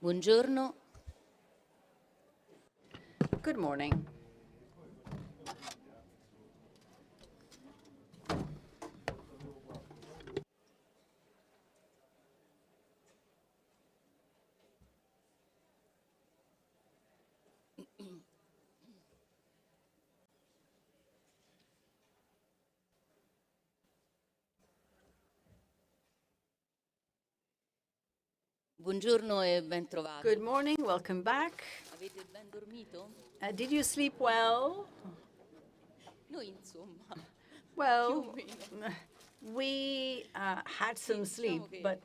Buongiorno. Good morning. Buongiorno e ben trovato. Good morning. Welcome back. Avete ben dormito? Did you sleep well? Noi, insomma, più Well, o meno. we had some sleep, Diciamo che but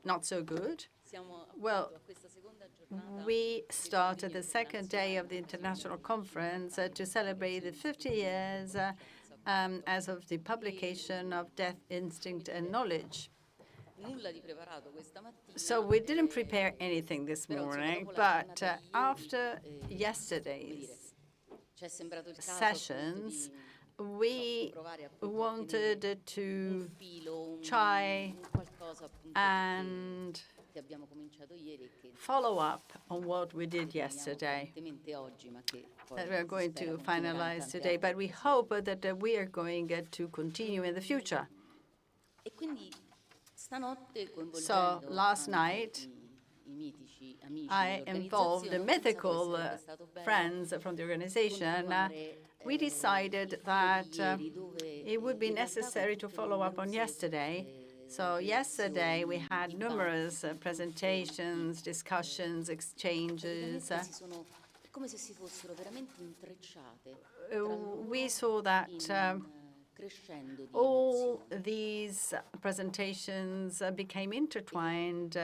not so good. siamo Well, appunto a questa seconda giornata we dei started bambini the second day of the international conference to celebrate the 50 years as of the publication of Death, Instinct, and Knowledge. Nulla di preparato questa mattina. So we didn't prepare anything this Però, insomma, morning, dopo la but giornata di ieri, after come dire, yesterday's ci è sembrato il caso sessions, appunto we provare appunto a tenere wanted to un filo, try un qualcosa appunto and che abbiamo cominciato ieri e che follow up on what we did yesterday, apparentemente oggi, ma che poi that we are si going spera to continuerà in finalize tante today, altre but we occasioni. hope that we are going to continue in the future. E quindi stanotte So coinvolgendo last anche night, i mitici amici I involved the dell'organizzazione, ho pensato che mythical sarebbe stato bello friends from the organization. continuare We il decided filo that di ieri, dove it would be in realtà necessary con to tutte le follow up on numerose yesterday. So yesterday we had numerous presentations, discussions, exchanges. praticamente è come se si fossero veramente intrecciate We saw that crescendo di all emozioni. these presentations became intertwined,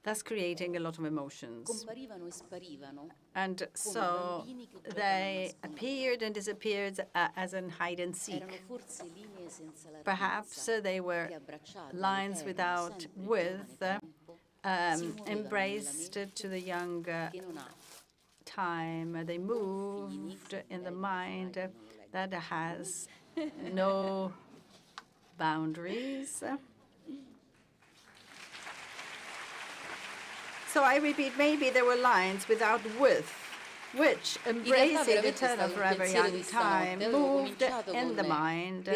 thus creating a lot of emotions. Comparivano e sparivano And so they appeared and disappeared as in hide and seek. erano forse linee senza Perhaps larghezza they were che abbracciate lines all'eterno, without sempre giovane width, tempo si muovevano nella embraced mente to the young che non ha time. They moved in the mind that has no boundaries. So I repeat, maybe there were lines without width, which, embracing the turn of forever young time, moved in the mind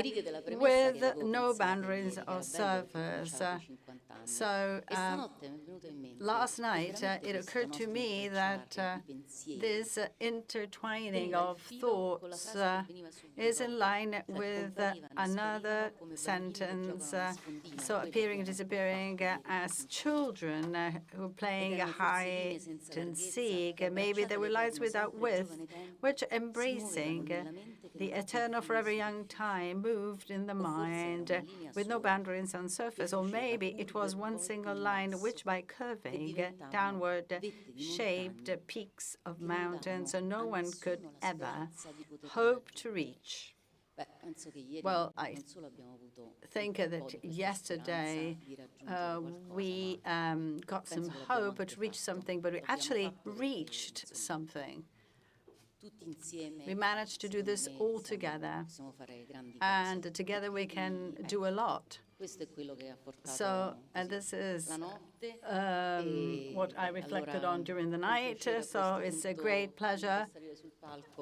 with no boundaries or surface. So last night it occurred to me that this intertwining of thoughts is in line with another sentence, so appearing and disappearing as children who are playing hide and seek. Maybe there were lines without width, which, embracing the eternal forever young time, moved in the mind with no boundaries on surface. Or maybe it was one single line which, by curving downward, shaped peaks of mountains so no one could ever hope to reach. Well, I think that yesterday we got some hope to reach something, but we actually reached something. We managed to do this all together, and together we can do a lot. So, and this is what I reflected on during the night. So it's a great pleasure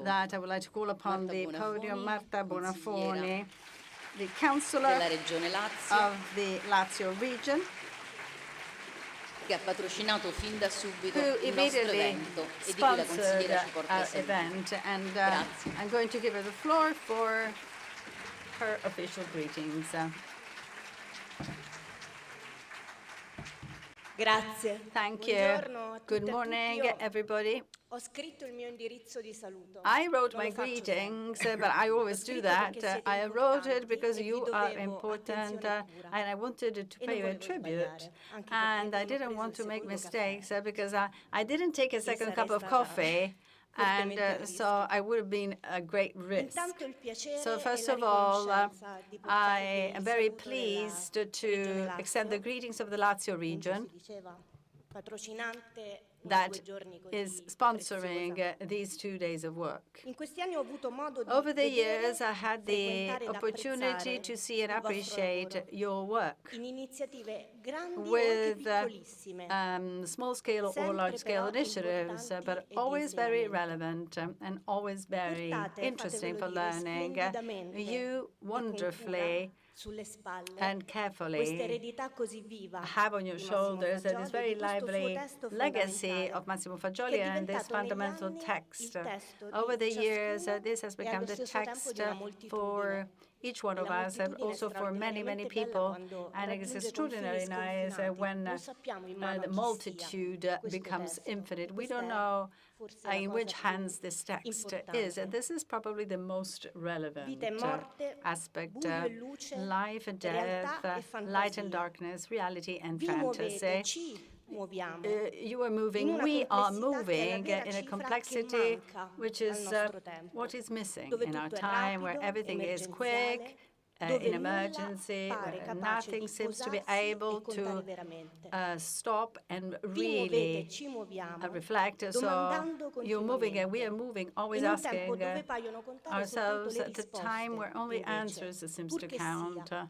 that I would like to call upon the podium Marta Bonafoni, the councillor of the Lazio region, che ha patrocinato fin da subito who il nostro immediately evento e di cui la sponsored consigliera ci porta our sempre. event. And Grazie. I'm going to give her the floor for her official greetings. Grazie. Thank you. Buongiorno a tutte Good e a morning, tutti. Io everybody. ho scritto il mio indirizzo di saluto. I wrote Non my lo faccio greetings, sempre. but I L'ho always do scritto that. perché siete I wrote it importanti because e vi you are dovevo important, attenzione e cura. and I wanted to E non pay you a volevo tribute. sbagliare, anche And perché I non ho didn't preso want il to make secondo mistakes caffè. because I didn't take a Io second sarei cup of stata coffee, and fortemente a so rischio. I would have been a great risk. Intanto il piacere So e first la of all, riconoscenza di I portarvi am il very saluto della pleased Regione to extend the Lazio. greetings of the Lazio Appunto region. si diceva patrocinante that questi 2 giorni is così sponsoring preziosa. these 2 days of work. In questi anni ho avuto modo di Over the vedere, years, I had the frequentare ed opportunity apprezzare to see and il vostro appreciate lavoro your work in iniziative grandi o anche with piccolissime, small-scale or sempre large-scale però initiatives, importanti but e di always very insegnamento. relevant and always very Portate, interesting fatevelo for dire, learning. splendidamente You e con cura wonderfully sulle spalle and questa carefully eredità così viva have on your di Massimo shoulders this Fagioli, very di questo suo lively testo legacy fondamentale, of Massimo che è Fagioli and this diventato negli fundamental anni il text. testo Over the di years, ciascuno this has e allo become the stesso tempo text di una for moltitudine. each one E of la us, and moltitudine è also for many, many straordinariamente bella people. quando And it is raggiunge extraordinarily confini nice sconfinati. when Non sappiamo in mano the a chi sia multitude questo becomes testo. infinite. E We questa don't è know forse la in cosa which più hands this text is, and importante. this is probably the most relevant Vita e morte, aspect. buio e luce, Life and realtà death, e fantasia. light and darkness, reality and Vi muovete, fantasy. ci muoviamo You are in moving, una we are complessità che è la moving vera in a cifra che complexity manca which al is nostro tempo, what is missing dove in our tutto è time, where rapido, everything is emergenziale, quick, dove in nulla emergency, pare where capace nothing di seems to be posarsi able e contare to veramente. stop and Vi muovete, really ci muoviamo, reflect. So domandando you're moving and we are continuamente. moving, always In un tempo asking dove paiono contare soltanto ourselves le at a time where risposte, only invece, answers seems to purché count. sia,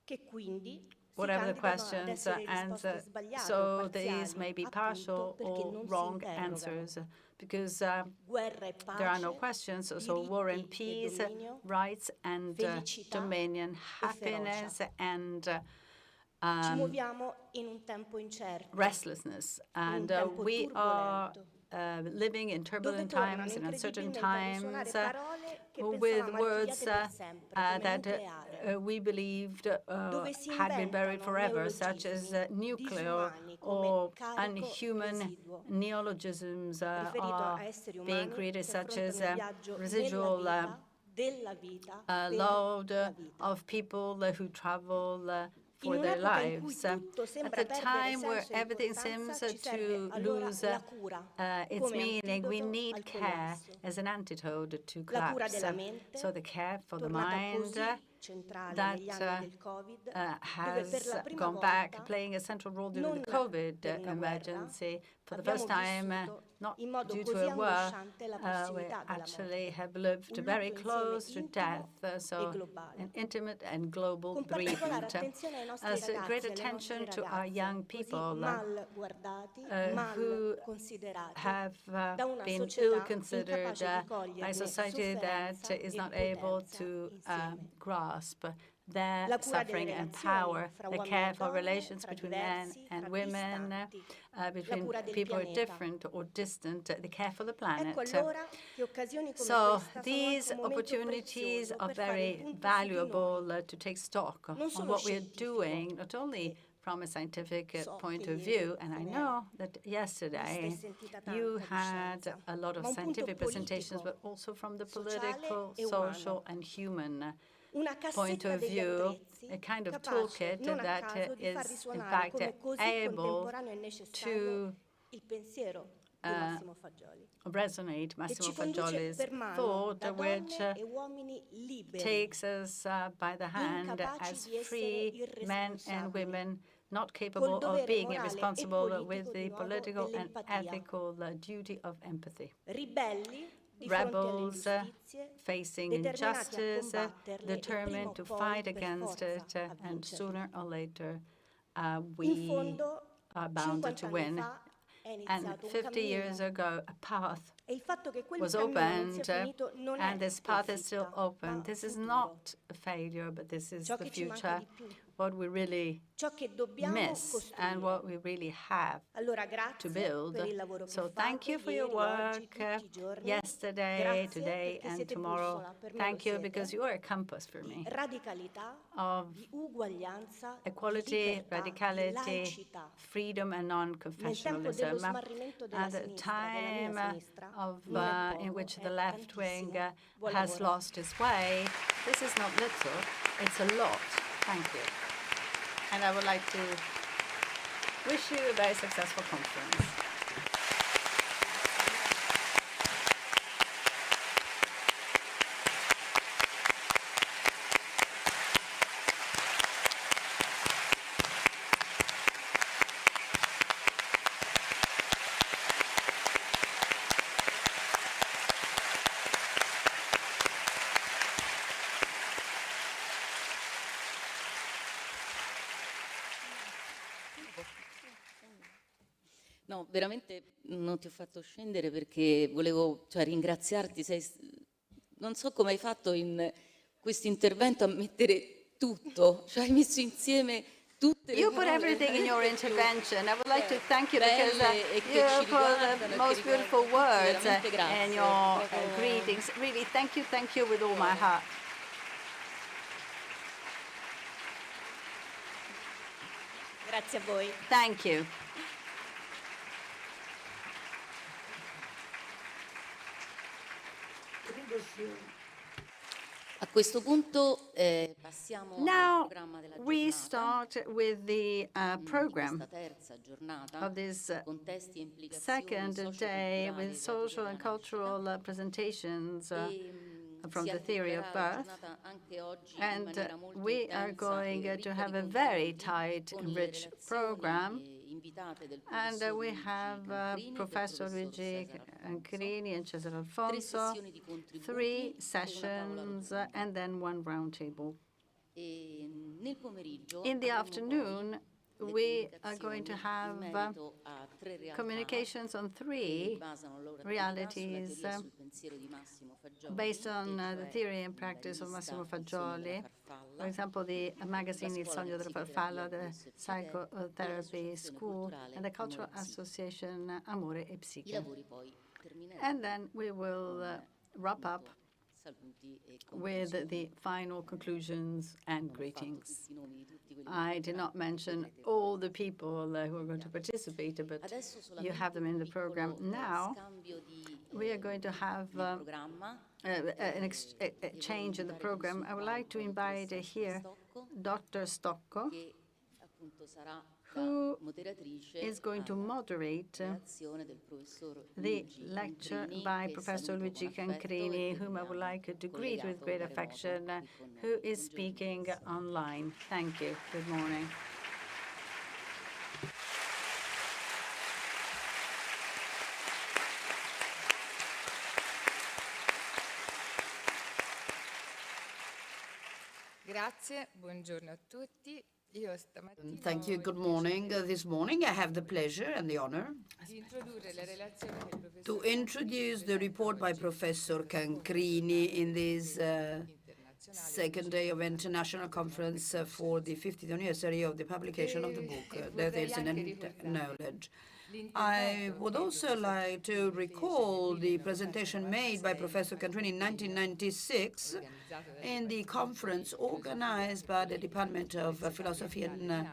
che quindi si Whatever the candidano ad questions, essere and risposte sbagliate o so these parziali, may be appunto partial perché or non si wrong interrogano. answers, because Guerra e there are no pace, questions. So war and diritti e peace, dominio, rights and felicità dominion, e happiness ferocia. and Ci muoviamo in un tempo incerto, restlessness. in un And tempo we are turbolento, living in dove turbulent tornano times, in uncertain incredibilmente a risuonare times, parole che with pensavamo words archiviate per sempre, come that nucleare, we believed dove si had been buried inventano forever, such as neologismi nuclear disumani or come carico unhuman residuo, neologisms riferito are a esseri being umani created, che such as affrontano il viaggio residual nella vita, della vita, per load la vita. of people who travel In for their un'epoca in cui lives. tutto At sembra the perdere time where senso e everything importanza, seems ci serve to allora lose la cura its come meaning, we antidoto need al care collasso. as an antidote to La cura collapse. della mente, So the care for the tornata mind così centrale that negli anni del Covid, dove has per la prima gone back, volta, playing a central role during non the COVID per una emergency. For the abbiamo first time, vissuto not in modo due to così a war, angosciante la we prossimità della actually morte. have lived Un very lutto close insieme to intimo death, e so globale. an intimate and global Con particolare bereavement. attenzione ai nostri As ragazzi great e alle attention nostre to our ragazze, young così people mal guardati, who mal considerati have da una been società ill-considered incapace di by a coglierne society that sofferenza is e not able potenza to insieme. grasp their La cura delle suffering and relazioni power, fra the uomini care e for donne, relations fra between men diversi, and fra women, distanti, la between cura del people who are pianeta. different or distant, the care for the planet. Ecco allora che occasioni come So questa sono these anche un momento opportunities prezioso are per fare il very punto su di valuable noi, to take stock non on solo what we are scientifico, doing, not only from a scientific so point che of ieri, view, and I come know that ne stai yesterday sentita you tanta di had scienza, a lot of ma un punto scientific presentations, politico, but also from the sociale political, e social, umano. and human Una point cassetta of degli view, attrezzi a kind of capace toolkit non a that caso di far is, in risuonare fact, come così able contemporaneo e necessario to il pensiero di Massimo Fagioli, resonate che Massimo ci conduce Fagioli's per mano thought, da which donne e uomini liberi, takes us by the hand incapaci as di essere free men and irresponsabili, women, not col capable of dovere being morale e irresponsible, politico with di the nuovo political and dell'empatia, ethical duty of empathy. ribelli di fronte alle Rebels ingiustizie, facing determinati a injustice, combatterle e prima determined o to poi fight per against forza it, a and vincerle. sooner or later In we fondo, are bound 50 to anni win. fa è And iniziato un 50 years cammino ago, a path e il fatto che quel was cammino non opened, sia finito non and è this path is still sconfitta, open. ma This is futuro. not a failure, but this is Ciò the che ci manca future, di più, what we really ciò che dobbiamo miss and costruire. what we really have Allora to grazie build. per il lavoro che So fate thank you for your ieri, oggi, work tutti i giorni. yesterday, Grazie today, perché and siete tomorrow. bussola, per me Thank lo you siete, because you are a compass for me di radicalità, of di uguaglianza, di equality, libertà, di radicality, laicità. freedom, and Nel tempo dello non-confessionalism. smarrimento della At the sinistra, della mia time sinistra, of non è in poco, which è the left wing tantissimo. Buon has lavoro. lost its way, this is not little, it's a lot. Thank you. And I would like to wish you a very successful conference. veramente non ti ho fatto scendere perché volevo, cioè, ringraziarti. Non so come hai fatto in questo intervento a mettere tutto, cioè hai messo insieme tutte le You put parole everything in your intervention. I would like to thank you because belle e che you ci put riguardano the e che most beautiful riguardano tutti, words veramente in grazie. your Proprio greetings. Really, thank you with all my heart. Grazie a voi. Thank you. A questo punto passiamo al Now programma della we giornata, start with the di program questa terza giornata, of this contesti e implicazioni second day with socioculturali social and relative alla cultural nascita. presentations from Si the theory of articolerà la birth. giornata anche oggi in And maniera molto we are intensa going e to ricca have di a very contenuti, tight, con le rich relazioni program. invitate del And professor we Luigi have Cancrini e del Professor professor Luigi Cesare Alfonso, Cancrini and Cesare 3 Alfonso, sessioni di 3 contributi e una tavola sessions, rotonda. and then 1 roundtable. E nel pomeriggio In the avremo afternoon, poi le we are going to comunicazioni in have merito a 3 realtà communications on che 3 basano la loro attività sulla realities teoria e sul pensiero di Massimo Fagioli, based on e the cioè theory and la practice of rivista Massimo Il Sogno della Fagioli. Farfalla, For example, the la magazine Il scuola di Sogno della psicoterapia Farfalla, the DS Psiche e Psychotherapy l'associazione School, culturale and the Amore Cultural e Psiche. Association Amore e I Psiche. lavori poi termineranno And then we will con wrap up appunto saluti e with the conclusioni. final conclusions and Non ho fatto greetings. tutti i nomi di tutti quelli I che did not parleranno, mention vedrete all poi. the people who are going to participate, but Adesso you have solamente them in un the program piccolo now. scambio di We are going to have nel programma. a change in the program. I would like to invite here Dr. Stocco, che appunto sarà who moderatrice is going to alla moderate relazione del professor the Luigi lecture Cancrini, by che Professor saluto Luigi con affetto e Cancrini, che whom I would vediamo like to greet with collegato great da remoto affection, qui con noi. who is Buongiorno, speaking professore. online. Thank you. Good morning. Grazie, buongiorno a tutti. Io stamattina Thank you. Good morning. This morning, I have the pleasure and the honor di introdurre la relazione del to professor introduce the report by Professor Cancrini in this second day of International Conference for the 50th anniversary of the publication of the book, Death is in Knowledge. I would also like to recall the presentation made by Professor Cancrini in 1996 in the conference organized by the Department of Philosophy and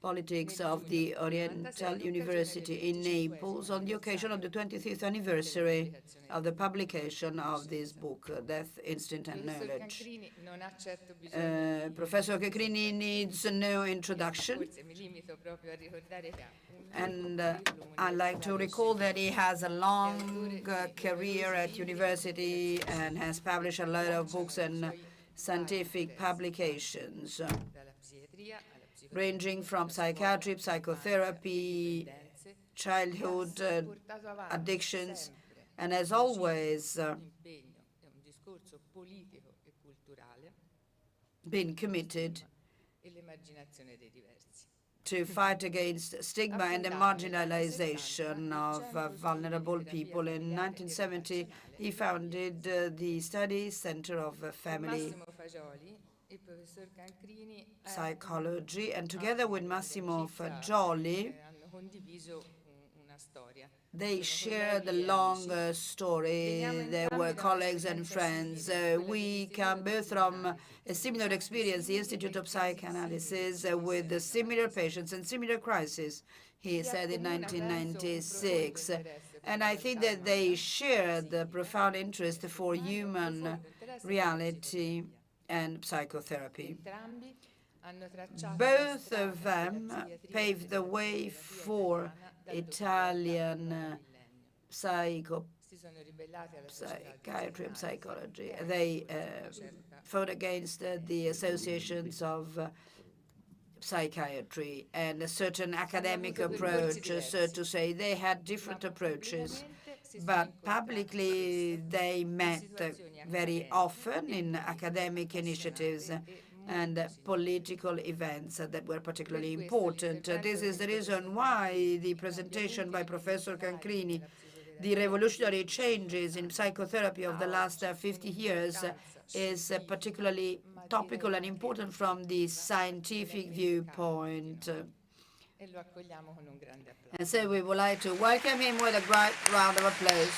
Politics of the Oriental University in Naples on the occasion of the 25th anniversary of the publication of this book, Death, Instinct and Knowledge. non ha certo bisogno Professor Cancrini needs no introduction. forse mi limito proprio a ricordare che ha And I'd like to recall that he has a long career at university and has published a lot of books and scientific publications, dalla psichiatria alla psicologia, ranging from psychiatry, psychotherapy, childhood addictions, and as always impegno e un discorso politico e culturale been committed e l'emarginazione dei diversi. to fight against stigma and the marginalization of vulnerable people. In 1970, he founded the Study Center of Family Massimo Fagioli, il professor Cancrini Psychology, and together with Massimo Fagioli, hanno condiviso una storia. they shared a long story. They were colleagues and friends. We come both from a similar experience, the Institute of Psychoanalysis, with similar patients and similar crises, he said in 1996. And I think that they shared a profound interest for human reality and psychotherapy. Entrambi hanno tracciato Both of them paved the way for Italian si sono ribellati alla psychiatry and psychology. They fought against the associations of psychiatry and a certain academic approach, so to say. They had different approaches, but publicly they met very often in academic initiatives. and political events that were particularly important. This is the reason why the presentation by Professor Cancrini, the revolutionary changes in psychotherapy of the last 50 years, is particularly topical and important from the scientific viewpoint. And so we would like to welcome him with a great round of applause.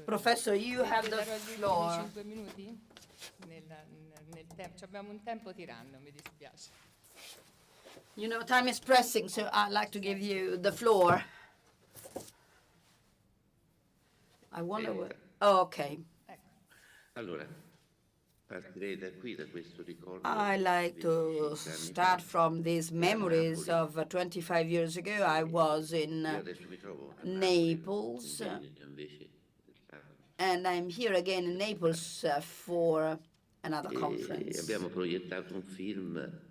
Professor, you have the floor. Abbiamo un tempo tiranno, mi dispiace. You know, time is pressing, so I'd like to give you the floor. I wonder what... Oh, okay. Allora, partirei da qui, da questo ricordo. I like to start from these memories of 25 years ago. I was in Naples, and I'm here again in Naples for another conference. Abbiamo proiettato un film,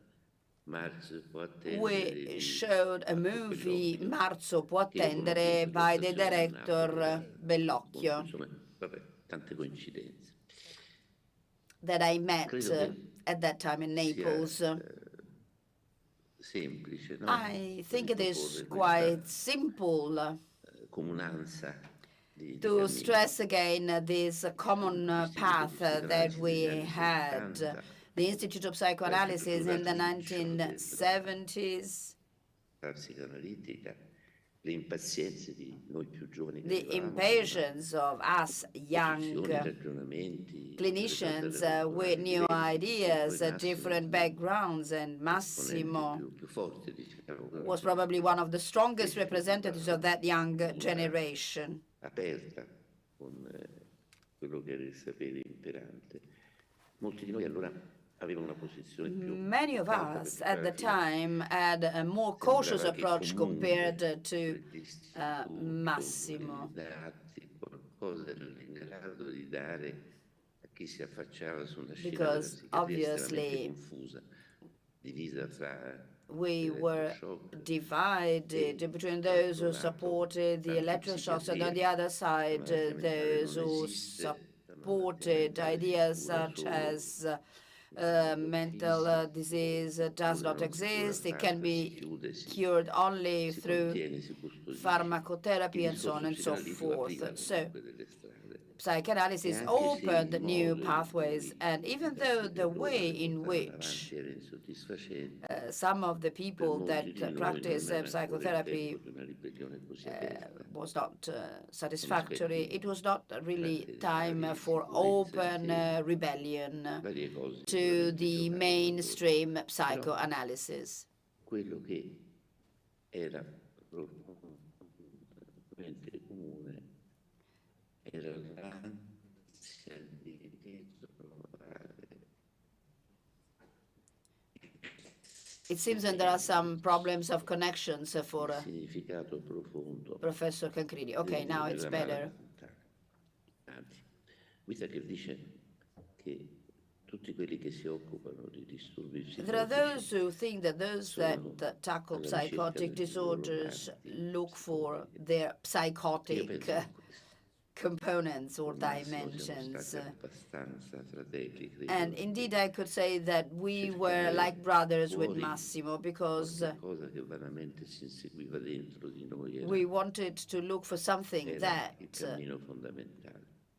Marzo può attendere. We showed a movie, Marzo può attendere, by the director Bellocchio, Insomma, vabbè, tante coincidenze. that I met at that time in Naples. Semplice, no? I think it is quite simple to stress again this common path that we had. The Institute of Psychoanalysis in the 1970s, the impatience of us young clinicians with new ideas, different backgrounds, and Massimo was probably one of the strongest representatives of that young generation. Many of us at the time had a more cautious approach compared to Massimo, because obviously we were divided between those who supported the electroshocks and on the other side those who supported ideas such as mental disease does not exist, it can be cured only through pharmacotherapy and so on and so forth. So psychoanalysis opened new pathways, and even though the way in which some of the people that practice psychotherapy was not satisfactory, it was not really time for open rebellion to the mainstream psychoanalysis. Quello che era profondamente comune era l'ansia di ritrovare. It seems that there are some problems of connections for Significato profondo. Professor Cancrini. Okay, now it's better. Anzi, Whittaker dice che tutti quelli che si occupano di disturbi psicotici. There are those who think that those that tackle psychotic disorders look for their psychotic components or dimensions. And indeed, I could say that we were like brothers with Massimo, because we wanted to look for something that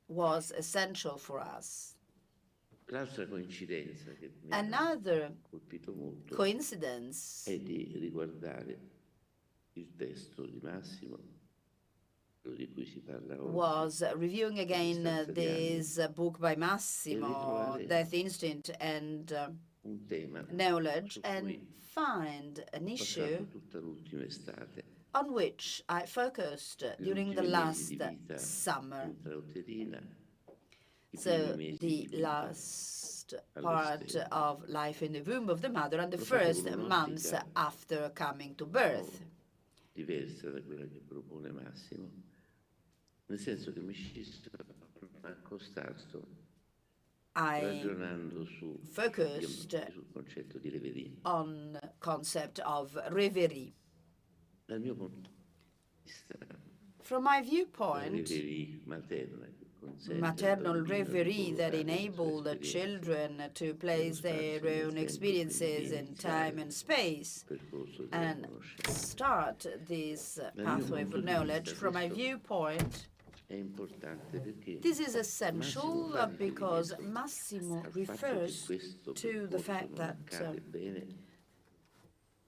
was essential for us. Another coincidence è di riguardare il testo di Massimo, di cui si parla oggi, was reviewing again this book by Massimo, Death Instinct and Knowledge, and find an issue on which I focused during the last summer. So the last part of life in the womb of the mother and the first months after coming to birth. Diversa da quella che propone Massimo, nel senso che mi ci sto accostando I ragionando sul focused concetto di reverie. on concept of reverie. Dal mio punto di vista, From my la viewpoint, reverie materna che consente al maternal bambino di reverie that collocare le sue enable the esperienze children to nello place spazio their e nel own tempo, experiences quindi in iniziare time and space il percorso della and conoscenza. start this Dal mio pathway punto of di knowledge. vista, From my questo viewpoint, è importante perché this is Massimo essential fa because riferimento Massimo al fatto che refers questo to the percorso fact non that accade bene,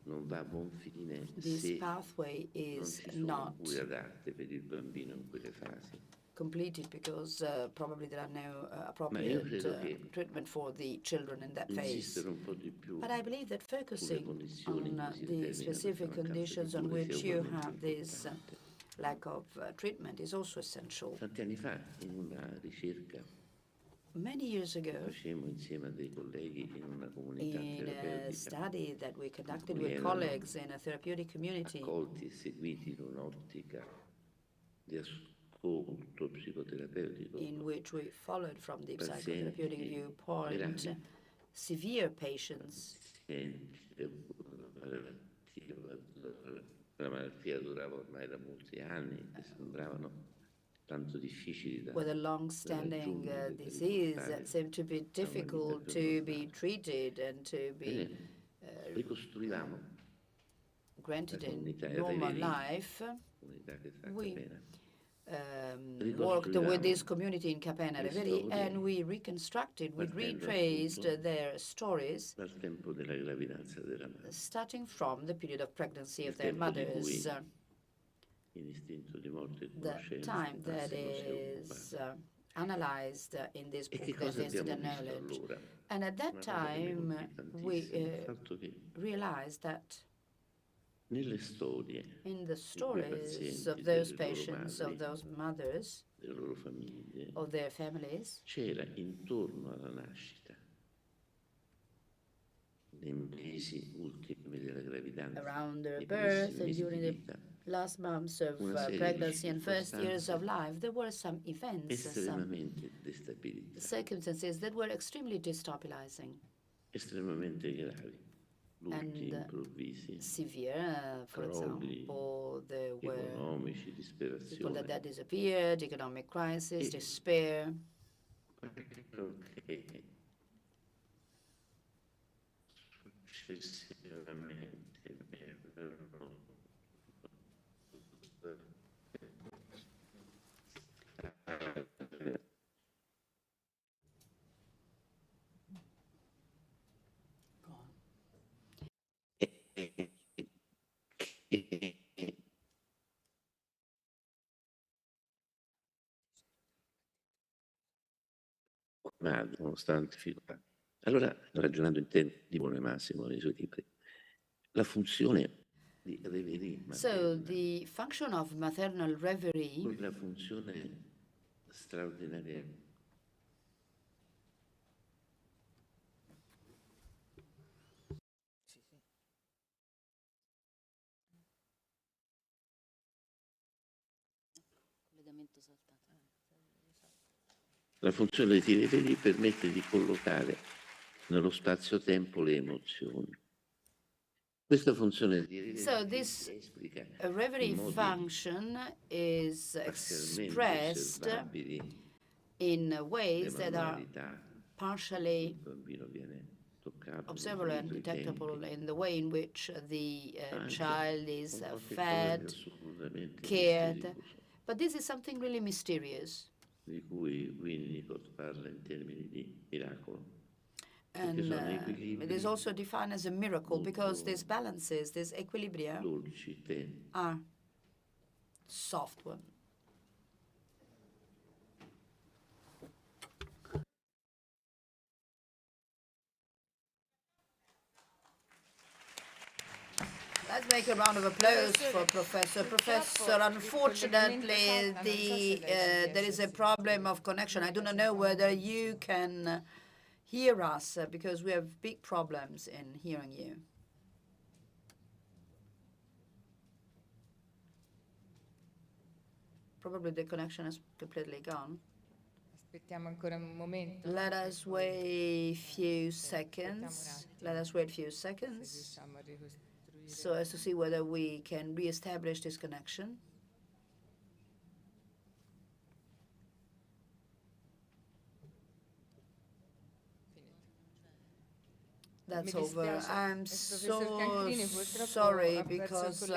non va a buon fine this se pathway non is ci sono not cure adatte per il bambino in quelle fasi. completed because probably there are no Ma io appropriate credo che treatment for the children in that phase. insistere un po' di più But I believe that sulle focusing condizioni in on cui si the determina specific questa mancanza di conditions on cure sia which you ugualmente have this importante. lack of treatment is also essential. Tanti anni fa, in una ricerca Many years che ago, facemmo insieme a dei colleghi in una comunità in a terapeutica, study that we conducted cui with erano colleagues in a therapeutic community, accolti e seguiti in un'ottica di ascolto psicoterapeutico, in which we followed from the pazienti psychotherapeutic viewpoint gravi, severe patients la malattia durava ormai da molti anni e sembravano tanto difficili da with a long-standing raggiungere, da disease riportare that seemed to be a una vita difficult più to be normale. treated and to be Ricostruivamo la granted in comunità normal reverie, life. comunità che tratta We bene, worked with this ricostruivamo community in Capena le Reverie, storie and we reconstructed, we partendo retraced appunto their stories, dal tempo della gravidanza della madre, starting from the period of pregnancy il of their tempo di cui mothers, in istinto di morte e the conoscenza time that Massimo si è is occupato. analyzed in this E che book, that cosa is the abbiamo visto knowledge. allora? And at that Una cosa che mi time, colpì we tantissimo, il fatto che realized that nelle storie in the di quei stories pazienti, of those delle loro patients, of madri, those mothers, delle loro famiglie, of their families, c'era intorno alla nascita, nei mesi ultimi della gravidanza, around their nei birth primissimi and mesi during di the vita, last months of una serie di pregnancy and first years of circostanze life, there were some events, some estremamente destabilizzanti, circumstances that were extremely destabilizing estremamente gravi, lutti and improvvisi, severe. For crolli example, there were economici, people disperazione. that disappeared, economic crisis, E despair. quello che successivamente mi è venuto madre, nonostante difficoltà. Allora, ragionando in termini di Buono e Massimo nei suoi libri, la funzione di reverie So materna, the function of maternal reverie, quella funzione straordinaria Collegamento saltato. la funzione di reverie permette di collocare nello spazio-tempo le emozioni. Questa funzione di reverie so si this esplica reverie in modi function is parzialmente expressed osservabili in le ways that are manualità. partially Il bambino viene toccato, observable and nutrito, i detectable tempi, in the way in which the anche child is con qualche cosa di fed, assolutamente cared. misterioso, But this is something really mysterious. di cui Winnicott parla in termini di miracolo. And sono it equilibri is also defined as a miracle because molto these balances, these equilibria, dolci, teneri. are soft one. Let's make a round of applause for Professor. Professor, unfortunately, there is a problem of connection. I do not know whether you can hear us because we have big problems in hearing you. Probably the connection is completely gone. Aspettiamo ancora un momento. Let us wait few seconds. Let us wait few Se seconds riusciamo a ricostruire. so as to see whether we can re-establish this connection. That's over. I'm so sorry because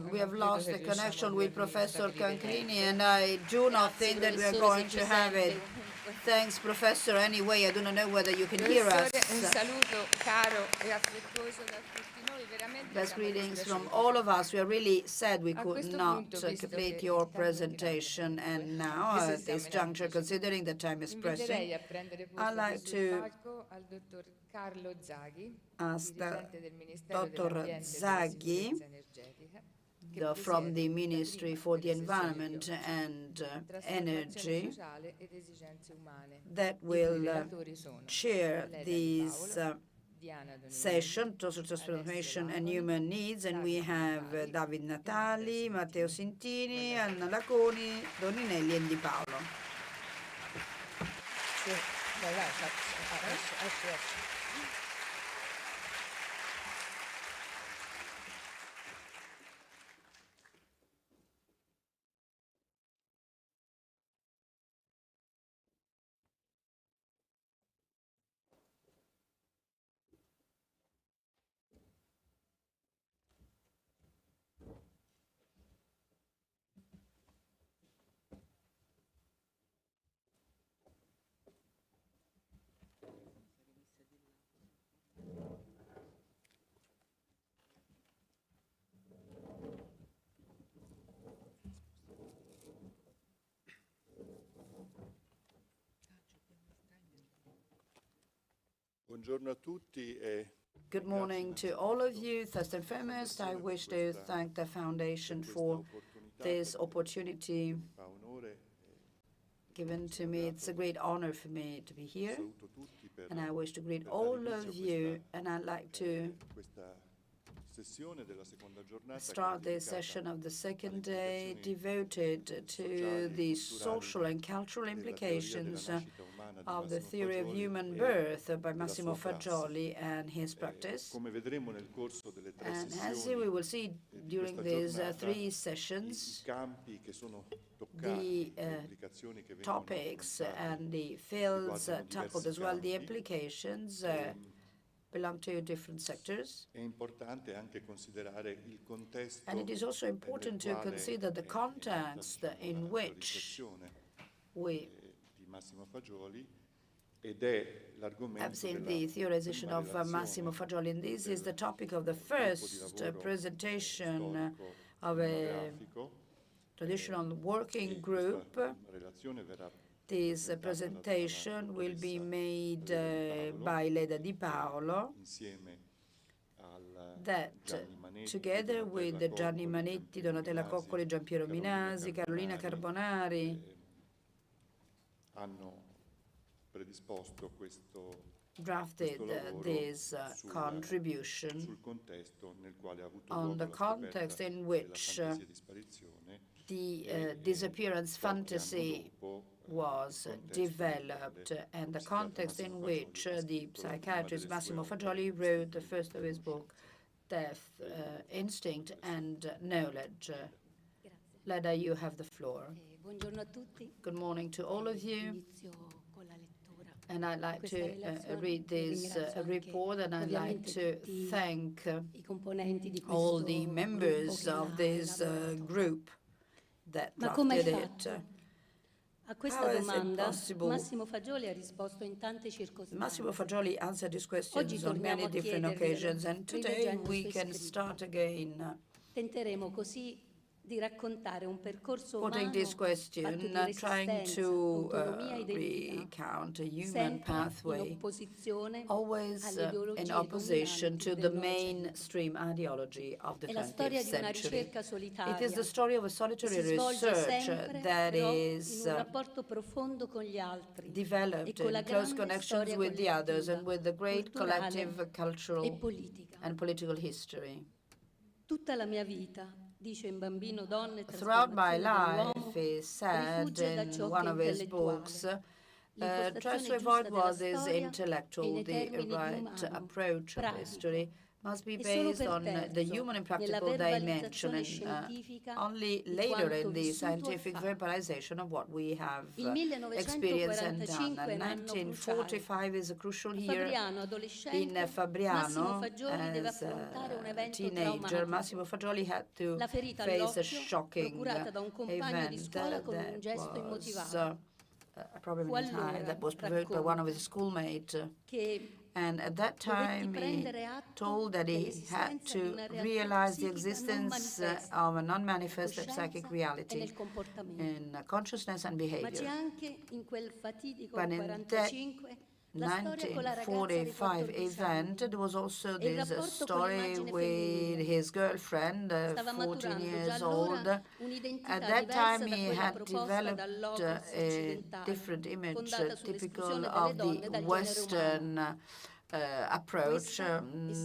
we have lost the connection with Professor Cancrini, and I do not think that we are going to have it. Thanks, Professor. Anyway, I do not know whether you can hear us. Un saluto caro e affettuoso da tutti noi, veramente. Best greetings from all of us. We are really sad we could not complete your presentation, and now at this juncture, considering the time is pressing, I'd like to ask Dr. Zaghi from the Ministry for the Environment and Energy that will chair this session, Social Transformation and Human Needs, and we have David Natali, Matteo Sintini, Anna Laconi, Doninelli, and Di Paolo. Good morning to all of you. First and foremost, I wish to thank the Foundation for this opportunity given to me. It's a great honor for me to be here, and I wish to greet all of you, and I'd like to start this session of the second day devoted to the social and cultural implications of the theory of human birth by Massimo Fagioli and his practice. And as we will see during these three sessions, the topics and the fields tackled, as well the implications, belong to different sectors. And it is also important to consider the context in which we have seen the theorization of Massimo Fagioli. And this is the topic of the first presentation of a traditional working group. This presentation will be made by Leda Di Paolo, that together with Gianni Manetti, Donatella Coccoli, Giampiero Minasi, Carolina Carbonari, drafted this contribution on the context in which the disappearance fantasy was developed, and the context in which the psychiatrist Massimo Fagioli wrote the first of his book, Death, Instinct and Knowledge. Leda, you have the floor. Good morning to all of you. And I'd like to read this report, and I'd like to thank all the members of this group that drafted it. A questa domanda Massimo Fagioli ha risposto in tante circostanze. Massimo Fagioli answered these questions on many different occasions, and today we can start again Tenteremo così di raccontare un percorso putting umano this question, fatto trying di to autonomia e identità, recount a human sempre in pathway, opposizione always all'ideologia in opposition to the del mainstream ideology of the È la 20th storia di una century. ricerca solitaria It is the story of a che solitary si svolge research sempre that però is in un rapporto profondo con gli altri e developed con la in close grande connections storia with the others and with the great culturale collective e cultural politica. and political history. Tutta la mia vita Throughout my life, he said in one of his books, tries to avoid what is intellectual. The right approach of history must be based on the human and practical dimension, and only later in the scientific verbalization of what we have experienced and done. And 1945 is a crucial year in Fabriano. As a teenager, Massimo Fagioli had to face a shocking event that was a problem in his eye that was provoked by one of his schoolmates. And at that time, he told that he had to realize the existence of a non-manifest psychic reality in consciousness and behavior. But in that 1945 event, there was also this story with his girlfriend, 14 years old. At that time, he had developed a different image, typical of the Western approach,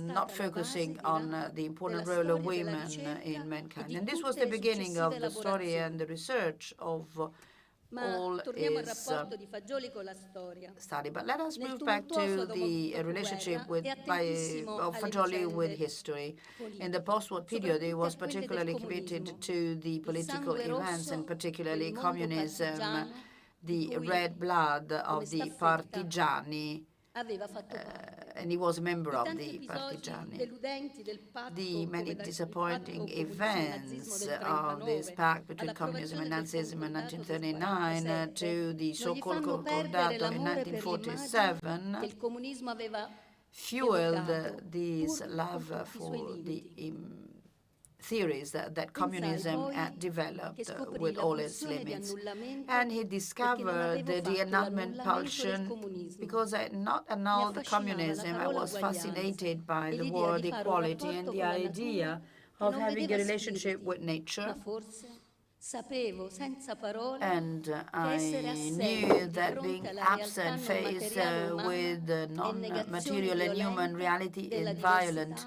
not focusing on the important role of women in mankind. And this was the beginning of the story and the research of all his study. But let us move back to the relationship of Fagioli with history. In the post-war period, he was particularly committed to the political events, and particularly communism, the red blood of the partigiani. And he was a member of the Partigiani. The many disappointing events of this pact between communism and Nazism in 1939 to the so-called Concordato in 1947 fueled this love for the theories that communism had developed with all its limits. And he discovered the annulment pulsion because I had not annulled communism. I was fascinated by the word equality and the idea of having a relationship with nature. And I knew that being absent, faced with non-material and human reality, is violent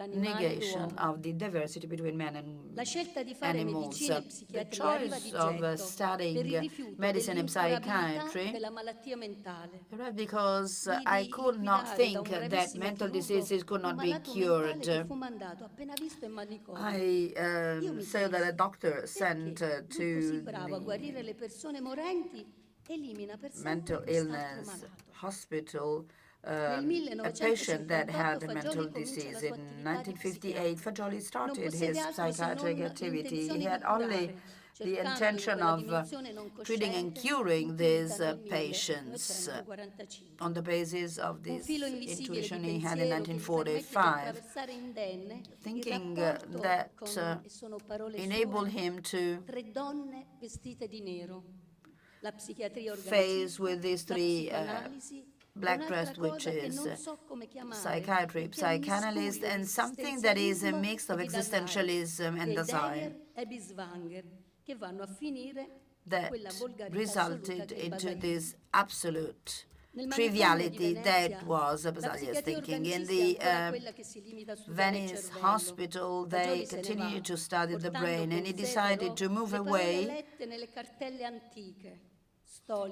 negation of the diversity between men and animals. The choice of studying medicine and psychiatry arrived because I could not think that mental diseases could not be cured. I saw that a doctor sent to the mental illness hospital a patient that had a mental disease. In 1958, Fagioli started his psychiatric activity. He had only the intention of treating and curing these patients on the basis of this intuition he had in 1945, thinking that enabled him to face with these three black dress, which is psychiatry, psychanalyst, and something that is a mix of existentialism and desire that resulted into this absolute triviality that was Basaglia's thinking. In the Venice hospital, they continued to study the brain, and he decided to move away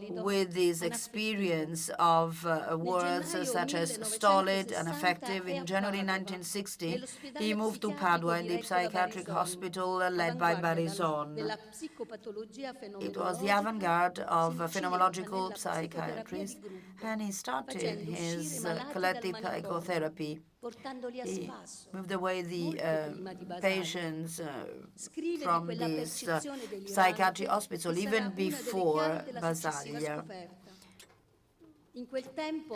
with this experience of words such as stolid and effective. In January 1960, he moved to Padua in the psychiatric hospital led by Barison. It was the avant-garde of phenomenological psychiatry, and he started his collective psychotherapy. He moved away the patients from this psychiatric hospital even before Basaglia.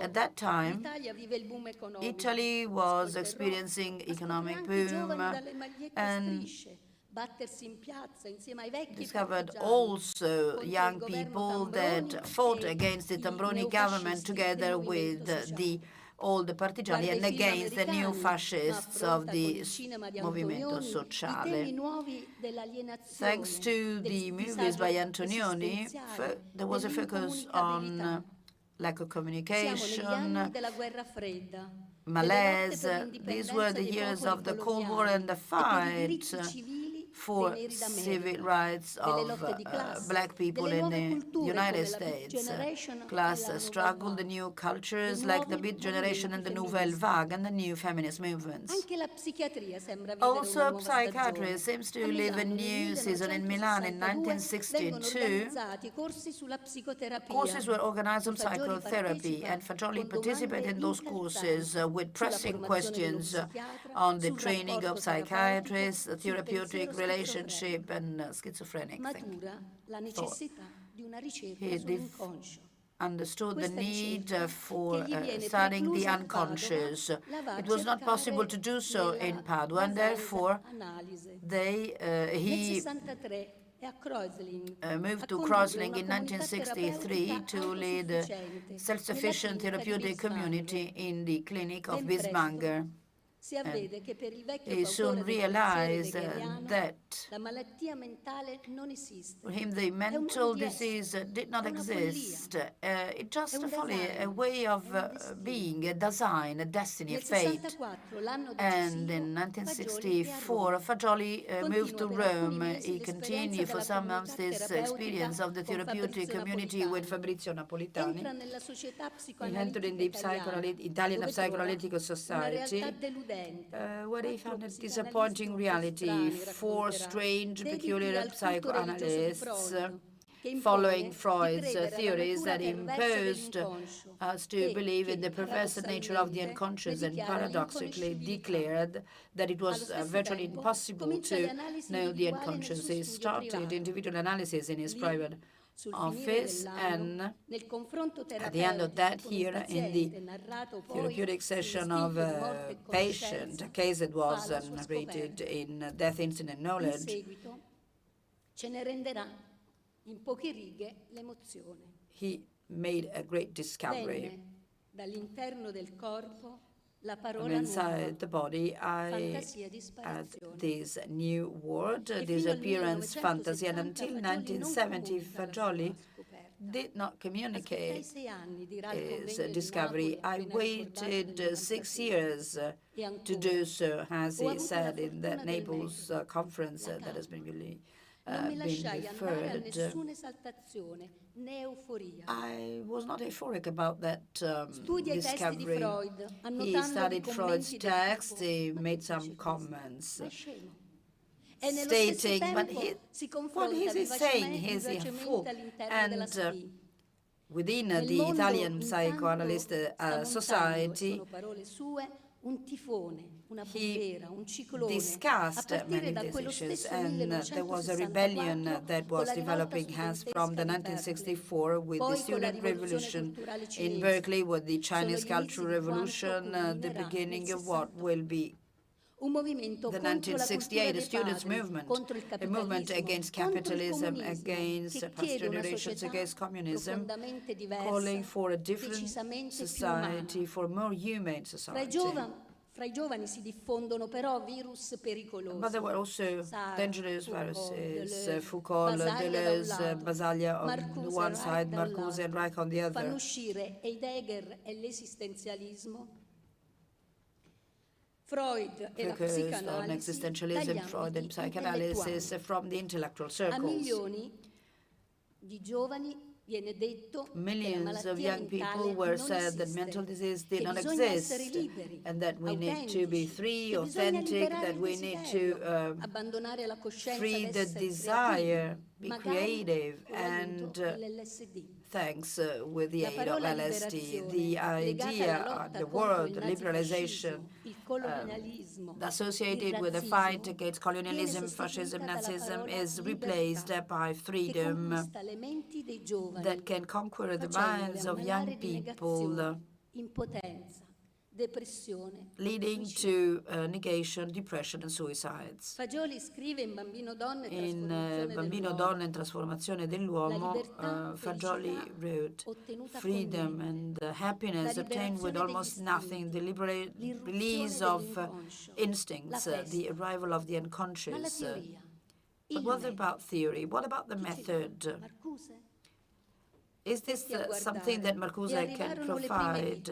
At that time, Italy was experiencing economic boom and discovered also young people that fought against the Tambroni government together with all the partigiani and against the new fascists of the Movimento Sociale. Thanks to the movies by Antonioni, there was a focus on lack of communication, malaise. These were the years of the Cold War and the fight for civil rights of black people in the United States, class struggle, the new cultures like the Beat generation and the Nouvelle Vague and the new feminist movements. Also, psychiatry seems to live a new season in Milan in 1962. Courses were organized on psychotherapy, and Fagioli participated in those courses with pressing questions on the training of psychiatrists, therapeutic relationship, and schizophrenic thought. He understood the need for studying the unconscious. It was not possible to do so in Padua, and therefore he moved to Kreuzlingen in 1963 to lead a self-sufficient therapeutic community in the clinic of Bismanger. He soon realized that for him the mental disease did not exist. It just only a way of being, a design, a destiny, a fate. And in 1964, Fagioli moved to Rome. He continued for some months this experience of the therapeutic community with Fabrizio Napolitani. He entered in the Italian Psychoanalytical Society, where he found a disappointing reality. Four strange, peculiar psychoanalysts following Freud's theories that imposed us to believe in the perverse nature of the unconscious, and paradoxically declared that it was virtually impossible to know the unconscious. He started individual analysis in his private office, and at the end of that year, in the therapeutic session of a patient, a case that was narrated in Death Incident Knowledge, he made a great discovery. From inside the body, I had this new word, disappearance fantasy, and until 1970, Fagioli did not communicate his discovery. I waited 6 years to do so, as he said in the Naples conference that has been really been referred. I was not euphoric about that discovery. He studied Freud's text, he made some comments stating, but what is he saying? He's a fool. And within the Italian Psychoanalyst Society, he discussed many of these issues, and there was a rebellion that was developing as from the 1964 with the student revolution in Berkeley, with the Chinese Cultural Revolution, the beginning of what will be the 1968 students' movement, a movement against capitalism, against past generations, against communism, calling for a different society, for a more humane society. But there were also dangerous viruses, Foucault, Deleuze, Basaglia on the one side, Marcuse and Reich on the other. Focused on existentialism, Freud and psychoanalysis from the intellectual circles. Millions of young people were said that mental disease did not exist, and that we need to be free, authentic, that we need to free the desire, be creative, and thanks with the aid of LSD, the idea, the word, liberalization, associated with the fight against colonialism, fascism, Nazism, is replaced by freedom that can conquer the minds of young people, leading to negation, depression, and suicides. In Bambino, Donna e Trasformazione dell'Uomo, Fagioli wrote, freedom and happiness obtained with almost nothing, the release of instincts, the arrival of the unconscious. But what about theory? What about the method? Is this something that Marcuse can provide?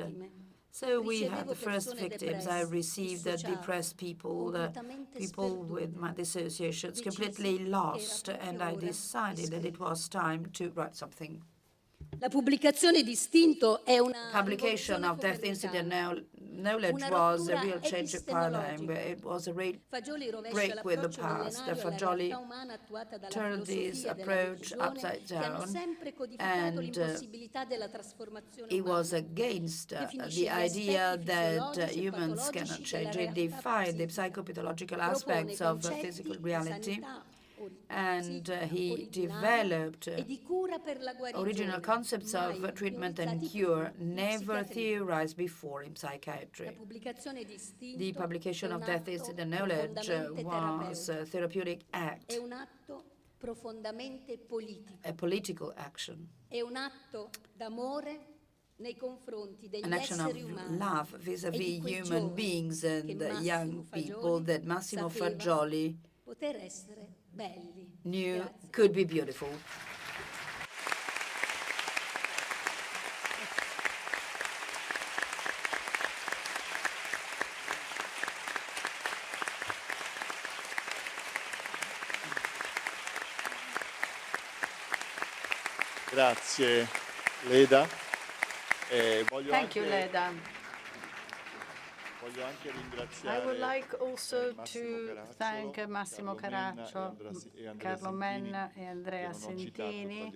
So we had the first victims. I received depressed people, people with my dissociations, completely lost, and I decided that it was time to write something. La pubblicazione di Istinto è una Publication of Death Incident Knowledge was a real change of paradigm. It was a real break with the past. Fagioli turned this approach upside down, and he was against the idea that humans cannot change. He defied the psychopathological aspects of physical reality, and he developed original concepts of treatment and cure never theorized before in psychiatry. The publication of Death Incident Knowledge was a therapeutic act, a political action, an action of love vis-à-vis human beings and young people that Massimo Fagioli knew could be beautiful. Grazie, Leda. Thank you, Leda. I would like also to thank Massimo Caraccio, Carlo Menna, and Andrea Sentini,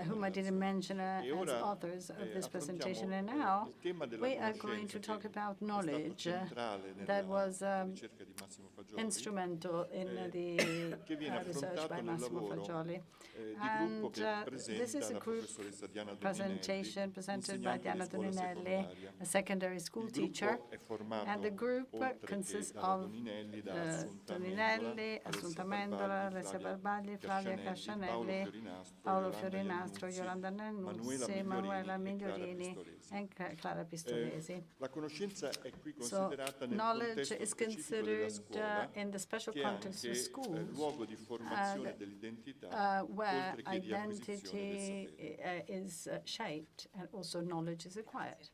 whom I didn't mention as authors of this presentation. And now we are going to talk about knowledge that was instrumental in the research by Massimo Fagioli. And this is a group presentation presented by Diana Toninelli, a secondary school teacher. And the group consists of Toninelli, Assunta Mendola, Alessia Barbagli, Flavia Cascianelli, Paolo Fiorinastro, Yolanda Nannuzzi, Manuela Migliorini, and Clara Pistolesi. So knowledge is considered in the special context of schools where identity is shaped and also knowledge is acquired.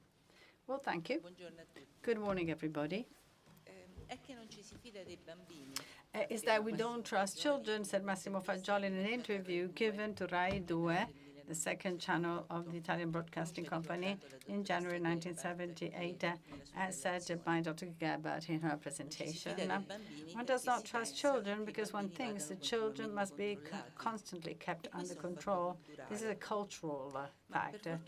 Well, thank you. Good morning, everybody. Is that we don't trust children, said Massimo Fagioli in an interview given to Rai 2, the second channel of the Italian Broadcasting Company, in January 1978, as said by Dr. Gebhardt in her presentation. One does not trust children because one thinks that children must be constantly kept under control. This is a cultural factor.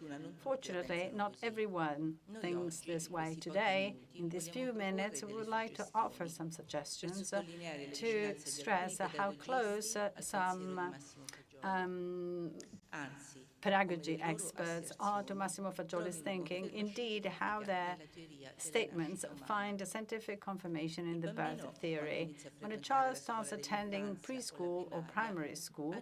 Fortunately, not everyone thinks this way today. In these few minutes, we would like to offer some suggestions to stress how close some pedagogy experts are to Massimo Fagioli's thinking, indeed how their statements find a scientific confirmation in the birth theory. When a child starts attending preschool or primary school,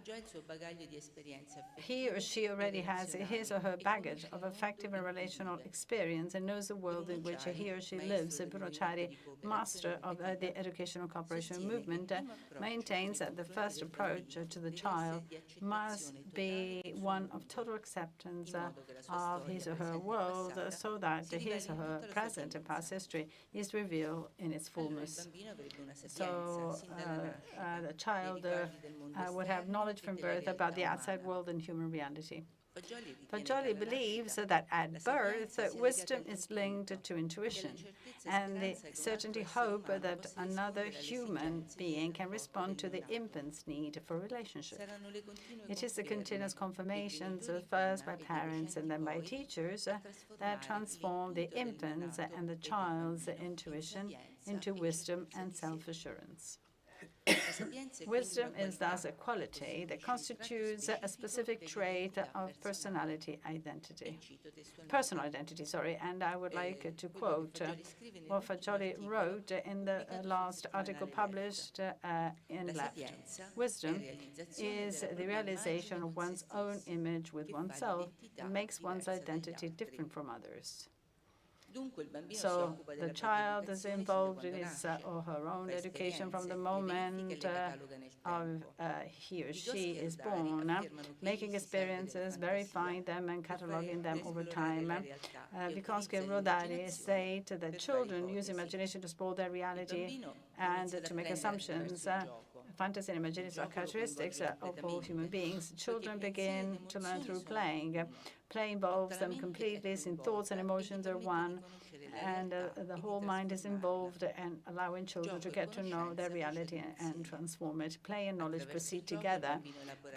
he or she already has his or her baggage of affective and relational experience and knows the world in which he or she lives. Bruno Ciari, master of the educational cooperation movement, maintains that the first approach to the child must be one of total acceptance of his or her world so that his or her present and past history is revealed in its fullness. So the child would have knowledge from birth about the outside world and human reality. Fagioli believes that at birth, wisdom is linked to intuition and the certainty hope that another human being can respond to the infant's need for relationship. It is the continuous confirmations, first by parents and then by teachers, that transform the infant's and the child's intuition into wisdom and self-assurance. Wisdom is thus a quality that constitutes a specific trait of personal identity, and I would like to quote what Fagioli wrote in the last article published in Left. Wisdom is the realization of one's own image with oneself and makes one's identity different from others. So the child is involved in his or her own education from the moment he or she is born, making experiences, verifying them and cataloging them over time. Vygotsky and Rodari state that children use imagination to spoil their reality and to make assumptions. Fantasy and imagination are characteristics of all human beings. Children begin to learn through playing. Play involves them completely, since thoughts and emotions are one, and the whole mind is involved, and allowing children to get to know their reality and transform it. Play and knowledge proceed together.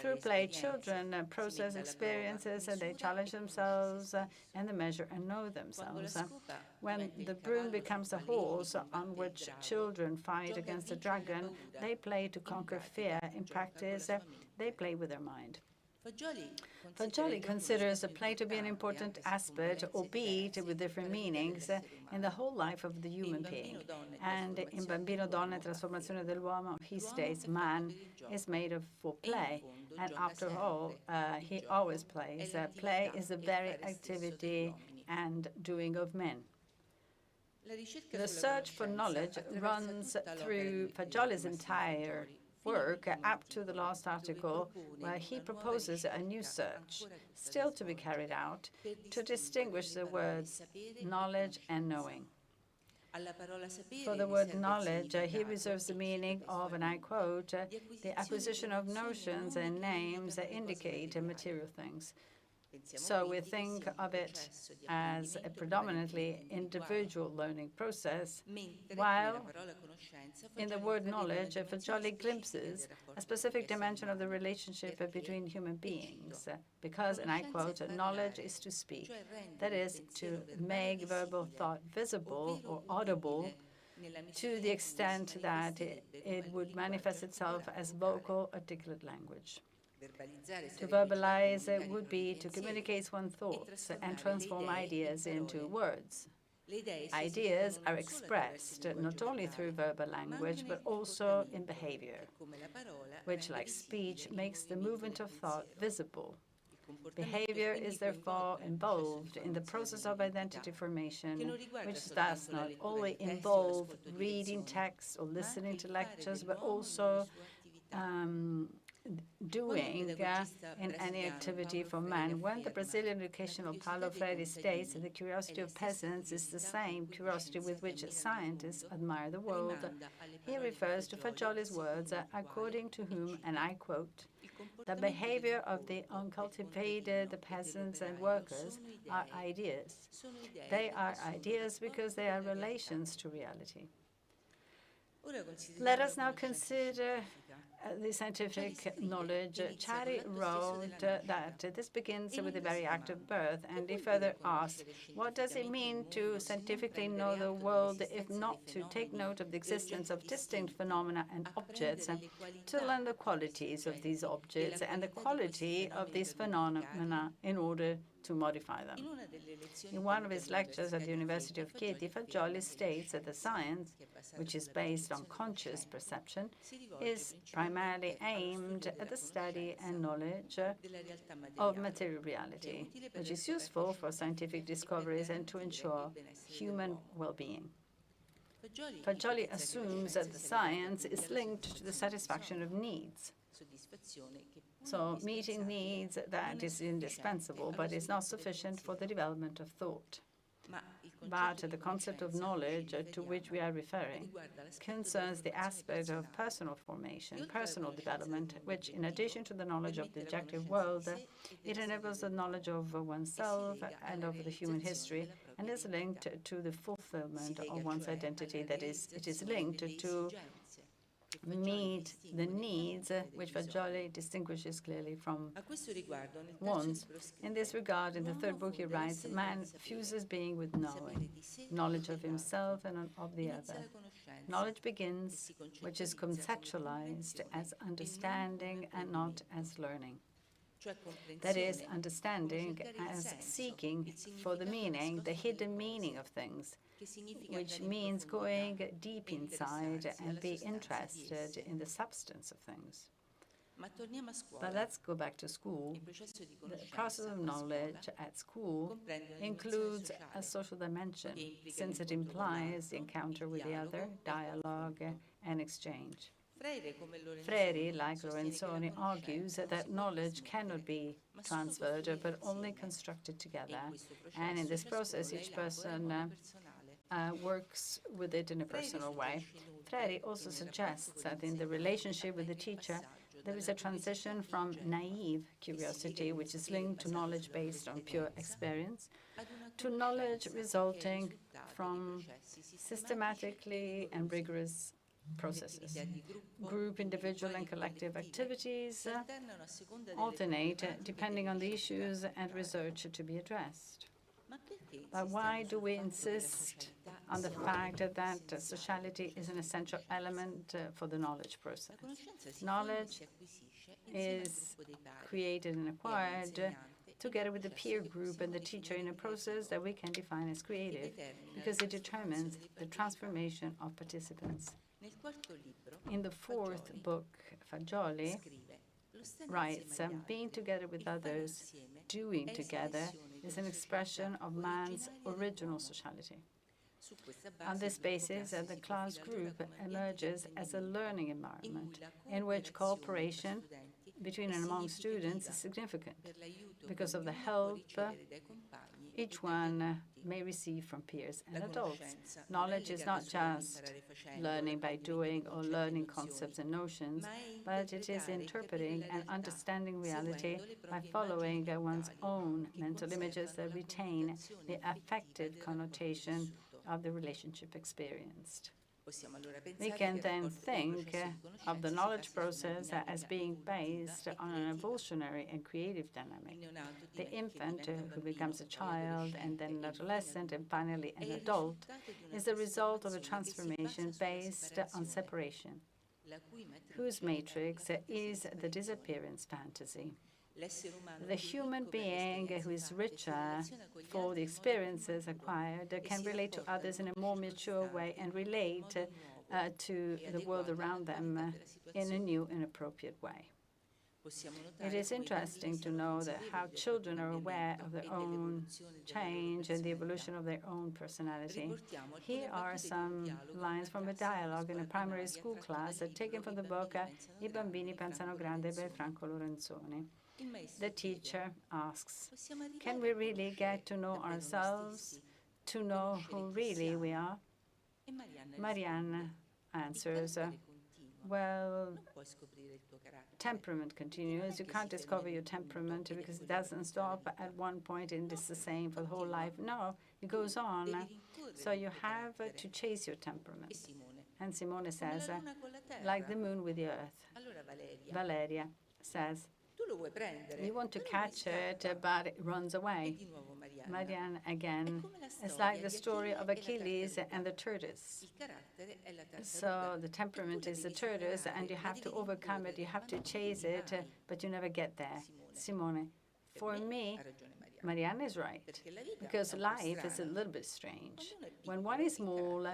Through play, children process experiences, and they challenge themselves, and they measure and know themselves. When the broom becomes a horse on which children fight against a dragon, they play to conquer fear. In practice, they play with their mind. Fagioli considers play to be an important aspect, albeit with different meanings, in the whole life of the human being. And in Bambino, Donna e Trasformazione dell'Uomo, he states man is made for play, and after all, he always plays. Play is the very activity and doing of men. The search for knowledge runs through Fagioli's entire work up to the last article, where he proposes a new search, still to be carried out, to distinguish the words knowledge and knowing. For the word knowledge, he reserves the meaning of, and I quote, the acquisition of notions and names that indicate material things. So we think of it as a predominantly individual learning process, while in the word knowledge, Fagioli glimpses a specific dimension of the relationship between human beings, because, and I quote, knowledge is to speak, that is, to make verbal thought visible or audible to the extent that it would manifest itself as vocal, articulate language. To verbalize would be to communicate one's thoughts and transform ideas into words. Ideas are expressed not only through verbal language, but also in behavior, which, like speech, makes the movement of thought visible. Behavior is therefore involved in the process of identity formation, which does not only involve reading texts or listening to lectures, but also doing in any activity for man. When the Brazilian educational Paulo Freire states that the curiosity of peasants is the same curiosity with which scientists admire the world, he refers to Fagioli's words, according to whom, and I quote, the behavior of the uncultivated peasants and workers are ideas. They are ideas because they are relations to reality. Let us now consider the scientific knowledge. Chari wrote that this begins with the very act of birth, and he further asks, what does it mean to scientifically know the world if not to take note of the existence of distinct phenomena and objects, and to learn the qualities of these objects and the quality of these phenomena in order to modify them? In one of his lectures at the University of Chieti, Fagioli states that the science, which is based on conscious perception, is primarily aimed at the study and knowledge of material reality, which is useful for scientific discoveries and to ensure human well-being. Fagioli assumes that the science is linked to the satisfaction of needs. So meeting needs, that is indispensable, but is not sufficient for the development of thought. But the concept of knowledge to which we are referring concerns the aspect of personal formation, personal development, which, in addition to the knowledge of the objective world, it enables the knowledge of oneself and of the human history, and is linked to the fulfillment of one's identity. That is, it is linked to meet the needs which Fagioli distinguishes clearly from wants. In this regard, in the third book he writes, man fuses being with knowing, knowledge of himself and of the other. Knowledge begins, which is conceptualized as understanding and not as learning. That is, understanding as seeking for the meaning, the hidden meaning of things, which means going deep inside and be interested in the substance of things. But let's go back to school. The process of knowledge at school includes a social dimension, since it implies the encounter with the other, dialogue, and exchange. Freire, like Lorenzoni, argues that knowledge cannot be transferred, but only constructed together. And in this process, each person works with it in a personal way. Freire also suggests that in the relationship with the teacher, there is a transition from naive curiosity, which is linked to knowledge based on pure experience, to knowledge resulting from systematically and rigorous processes. Group, individual, and collective activities alternate depending on the issues and research to be addressed. But why do we insist on the fact that sociality is an essential element for the knowledge process? Knowledge is created and acquired together with the peer group and the teacher in a process that we can define as creative, because it determines the transformation of participants. In the fourth book, Fagioli writes, being together with others, doing together, is an expression of man's original sociality. On this basis, the class group emerges as a learning environment in which cooperation between and among students is significant because of the help each one may receive from peers and adults. Knowledge is not just learning by doing or learning concepts and notions, but it is interpreting and understanding reality by following one's own mental images that retain the affective connotation of the relationship experienced. We can then think of the knowledge process as being based on an evolutionary and creative dynamic. The infant, who becomes a child and then an adolescent and finally an adult, is the result of a transformation based on separation, whose matrix is the disappearance fantasy. The human being who is richer for the experiences acquired can relate to others in a more mature way and relate to the world around them in a new and appropriate way. It is interesting to know that how children are aware of their own change and the evolution of their own personality. Here are some lines from a dialogue in a primary school class taken from the book I bambini pensano grande by Franco Lorenzoni. The teacher asks, can we really get to know ourselves, to know who really we are? Marianne answers, well, temperament continues. You can't discover your temperament because it doesn't stop at one point and it's the same for the whole life. No, it goes on. So you have to chase your temperament. And Simone says, like the moon with the earth. Valeria says, you want to catch it, but it runs away. Marianne again, it's like the story of Achilles and the tortoise. So the temperament is the tortoise, and you have to overcome it, you have to chase it, but you never get there. Simone, for me, Marianne is right, because life is a little bit strange. When one is small,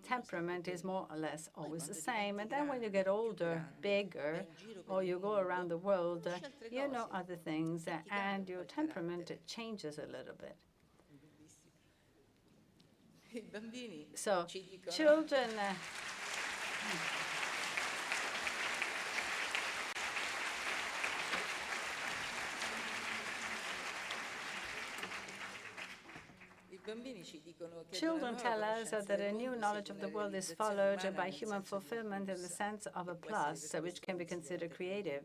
temperament is more or less always the same, and then when you get older, bigger, or you go around the world, you know other things, and your temperament changes a little bit. So children Children tell us that a new knowledge of the world is followed by human fulfillment in the sense of a plus, which can be considered creative.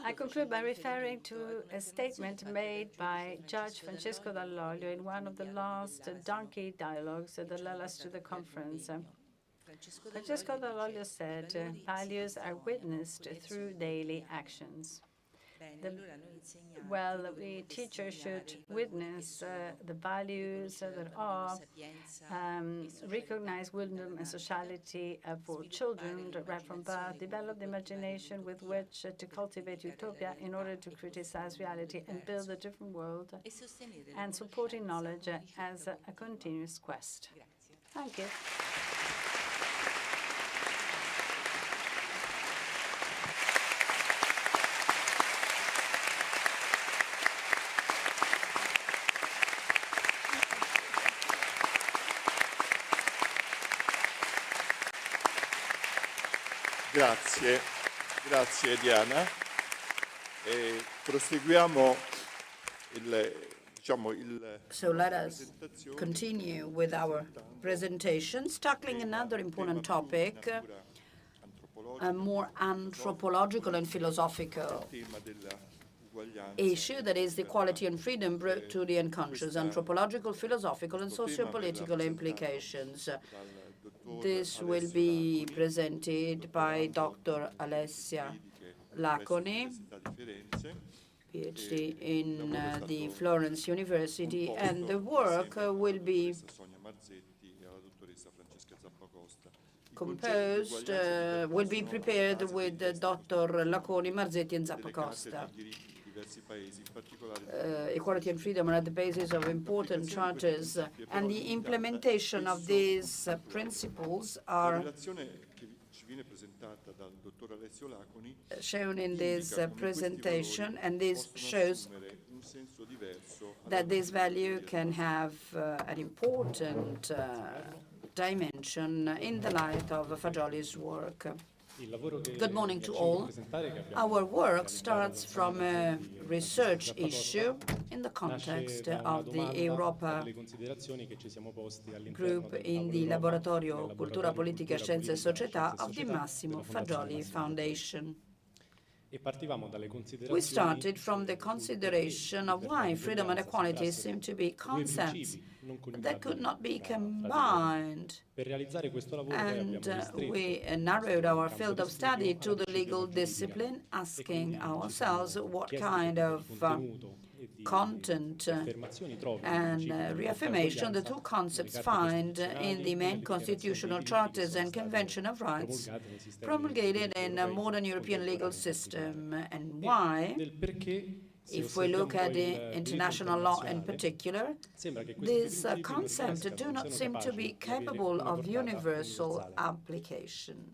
I conclude by referring to a statement made by Judge Francesco Dall'Olio in one of the last donkey dialogues that led us to the conference. Francesco Dall'Olio said, values are witnessed through daily actions. Well, we teachers should witness the values that are recognize wisdom and sociality for children right from birth, develop the imagination with which to cultivate utopia in order to criticize reality and build a different world, and supporting knowledge as a continuous quest. Thank you. Grazie Diana. Proseguiamo So let us continue with our presentations, tackling another important topic, a more anthropological and philosophical issue, that is the equality and freedom brought to the unconscious, anthropological, philosophical, and socio-political implications. This will be presented by Dr. Alessia Laconi, PhD in the Florence University, and the work will be prepared with Dr. Laconi, Marzetti, and Zappacosta. Equality and freedom are at the basis of important charters, and the implementation of these principles are shown in this presentation, and this shows that this value can have an important dimension in the light of Fagioli's work. Good morning to all. Our work starts from a research issue in the context of the Europa group in the Laboratorio Cultura, Politica, Scienze e Società of the Massimo Fagioli Foundation. We started from the consideration of why freedom and equality seem to be concepts that could not be combined, and we narrowed our field of study to the legal discipline, asking ourselves what kind of content and reaffirmation the two concepts find in the main constitutional charters and Convention of Rights promulgated in a modern European legal system, and why, if we look at the international law in particular, these concepts do not seem to be capable of universal application.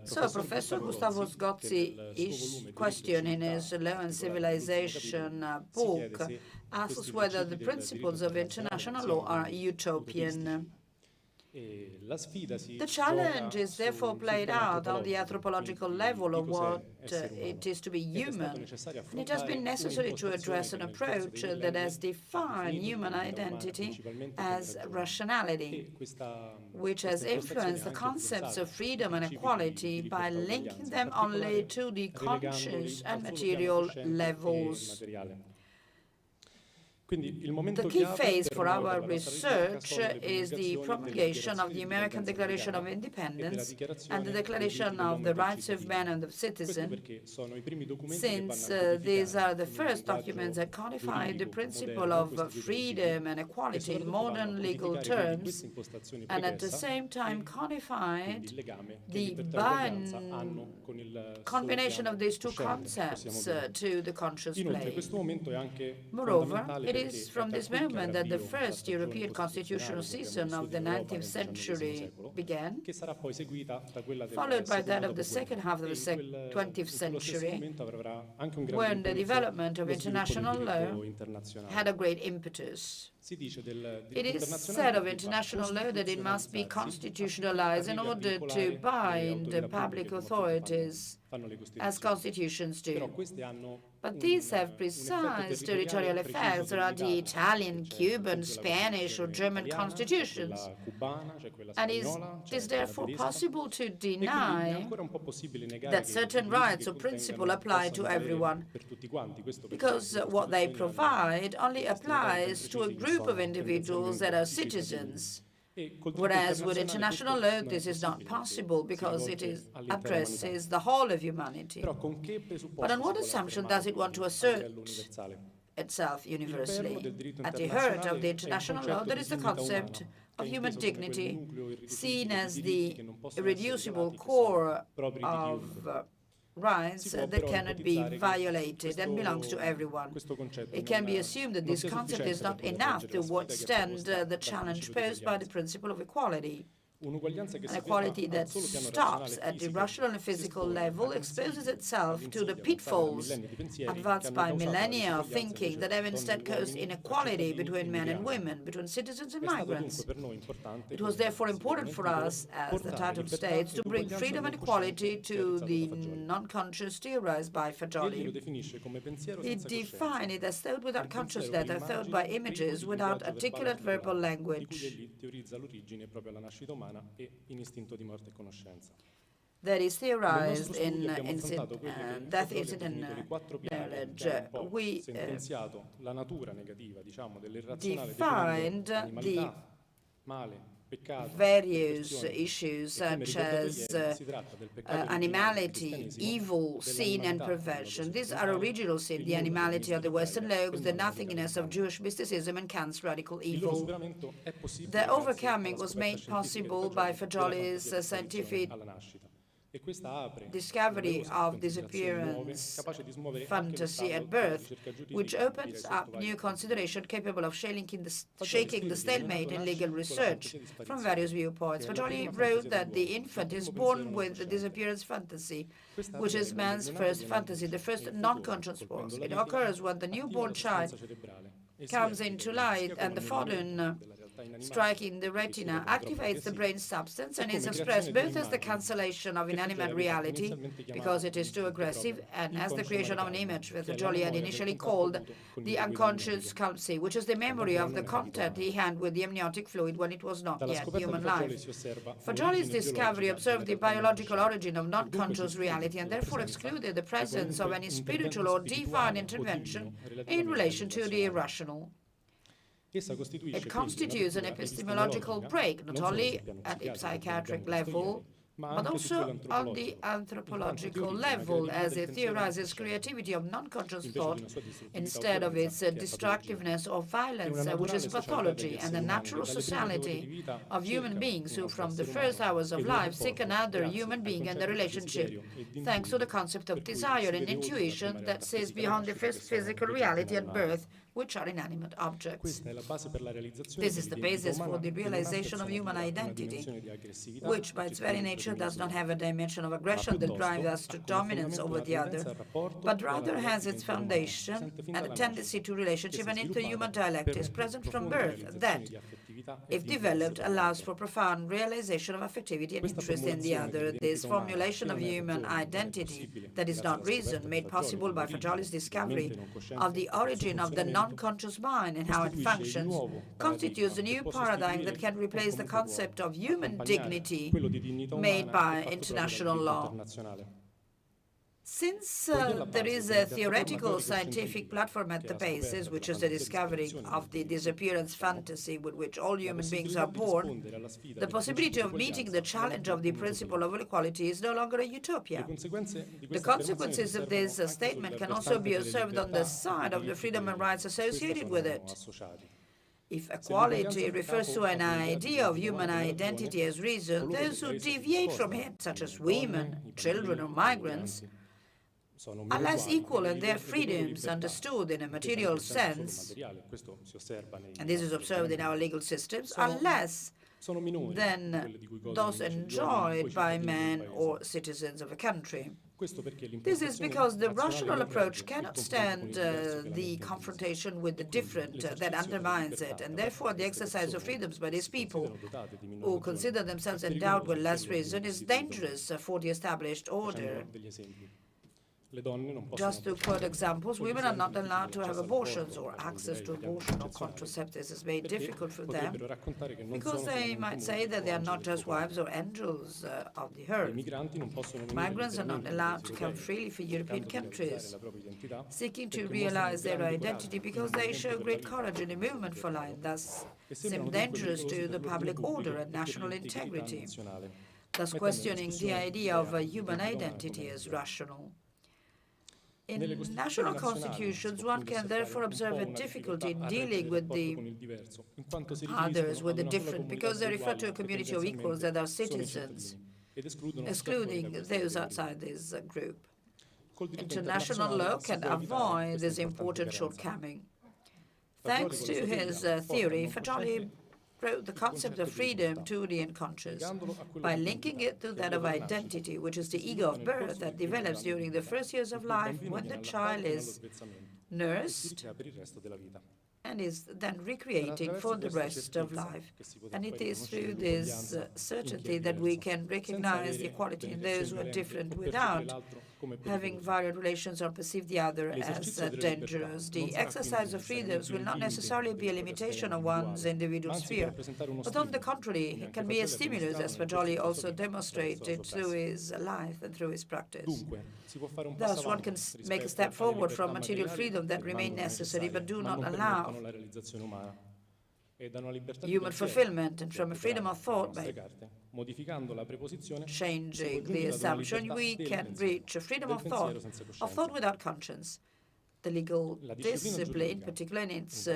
So Professor Gustavo Sgozzi's question in his Law and Civilization book asks whether the principles of international law are utopian. The challenge is therefore played out on the anthropological level of what it is to be human, and it has been necessary to address an approach that has defined human identity as rationality, which has influenced the concepts of freedom and equality by linking them only to the conscious and material levels. The key phase for our research is the promulgation of the American Declaration of Independence and the Declaration of the Rights of Man and of Citizen, since these are the first documents that codify the principle of freedom and equality in modern legal terms, and at the same time codified the combination of these two concepts to the conscious plane. Moreover, it is from this moment that the first European constitutional season of the 19th century began, followed by that of the second half of the 20th century, when the development of international law had a great impetus. It is said of international law that it must be constitutionalized in order to bind the public authorities as constitutions do. But these have precise territorial effects. There are the Italian, Cuban, Spanish, or German constitutions. And it is therefore possible to deny that certain rights or principles apply to everyone, because what they provide only applies to a group of individuals that are citizens. Whereas with international law, this is not possible because it addresses the whole of humanity. But on what assumption does it want to assert itself universally? At the heart of the international law, there is the concept of human dignity, seen as the irreducible core of rights that cannot be violated and belongs to everyone. It can be assumed that this concept is not enough to withstand the challenge posed by the principle of equality. An equality that stops at the rational and physical level exposes itself to the pitfalls advanced by millennia of thinking that have instead caused inequality between men and women, between citizens and migrants. It was therefore important for us, as the title states, to bring freedom and equality to the non-conscious theorized by Fagioli. He defined it as thought without conscious data, thought by images without articulate verbal language. That is theorized in death, instinct, and knowledge. We defined the various issues such as animality, evil, sin, and perversion. These are original sin, the animality of the Western logos, the nothingness of Jewish mysticism, and Kant's radical evil. The overcoming was made possible by Fagioli's scientific discovery of disappearance fantasy at birth, which opens up new consideration capable of shaking the stalemate in legal research from various viewpoints. Fagioli wrote that the infant is born with the disappearance fantasy, which is man's first fantasy, the first non-conscious force. It occurs when the newborn child comes into light and the photon striking the retina activates the brain substance and is expressed both as the cancellation of inanimate reality, because it is too aggressive, and as the creation of an image that Fagioli had initially called the unconscious calpsy, which is the memory of the contact he had with the amniotic fluid when it was not yet human life. Fagioli's discovery observed the biological origin of non-conscious reality and therefore excluded the presence of any spiritual or divine intervention in relation to the irrational. It constitutes an epistemological break, not only at the psychiatric level, but also on the anthropological level, as it theorizes creativity of non-conscious thought instead of its destructiveness or violence, which is pathology, and the natural sociality of human beings who, from the first hours of life, seek another human being and the relationship, thanks to the concept of desire and intuition that sees beyond the first physical reality at birth, which are inanimate objects. This is the basis for the realization of human identity, which by its very nature does not have a dimension of aggression that drives us to dominance over the other, but rather has its foundation and a tendency to relationship and interhuman dialect is present from birth that, if developed, allows for profound realization of affectivity and interest in the other. This formulation of human identity that is not reason, made possible by Fagioli's discovery of the origin of the non-conscious mind and how it functions, constitutes a new paradigm that can replace the concept of human dignity made by international law. Since there is a theoretical scientific platform at the basis, which is the discovery of the disappearance fantasy with which all human beings are born, the possibility of meeting the challenge of the principle of equality is no longer a utopia. The consequences of this statement can also be observed on the side of the freedom and rights associated with it. If equality refers to an idea of human identity as reason, those who deviate from it, such as women, children, or migrants, are less equal in their freedoms understood in a material sense, and this is observed in our legal systems, are less than those enjoyed by men or citizens of a country. This is because the rational approach cannot stand the confrontation with the different that undermines it, and therefore the exercise of freedoms by these people who consider themselves endowed with less reason is dangerous for the established order. Just to quote examples, women are not allowed to have abortions, or access to abortion or contraceptives is made difficult for them because they might say that they are not just wives or angels of the earth. Migrants are not allowed to come freely for European countries, seeking to realize their identity because they show great courage in the movement for life, thus seem dangerous to the public order and national integrity, thus questioning the idea of a human identity as rational. In national constitutions, one can therefore observe a difficulty in dealing with the others, with the different, because they refer to a community of equals that are citizens, excluding those outside this group. International law can avoid this important shortcoming. Thanks to his theory, Fagioli brought the concept of freedom to the unconscious by linking it to that of identity, which is the ego of birth that develops during the first years of life when the child is nursed and is then recreating for the rest of life. And it is through this certainty that we can recognize the equality in those who are different without having violent relations or perceive the other as dangerous. The exercise of freedoms will not necessarily be a limitation of one's individual sphere, but on the contrary, it can be a stimulus, as Fagioli also demonstrated through his life and through his practice. Thus, one can make a step forward from material freedom that remain necessary but do not allow human fulfillment, and from a freedom of thought, by changing the assumption, we can reach a freedom of thought without conscience. The legal discipline, particularly in its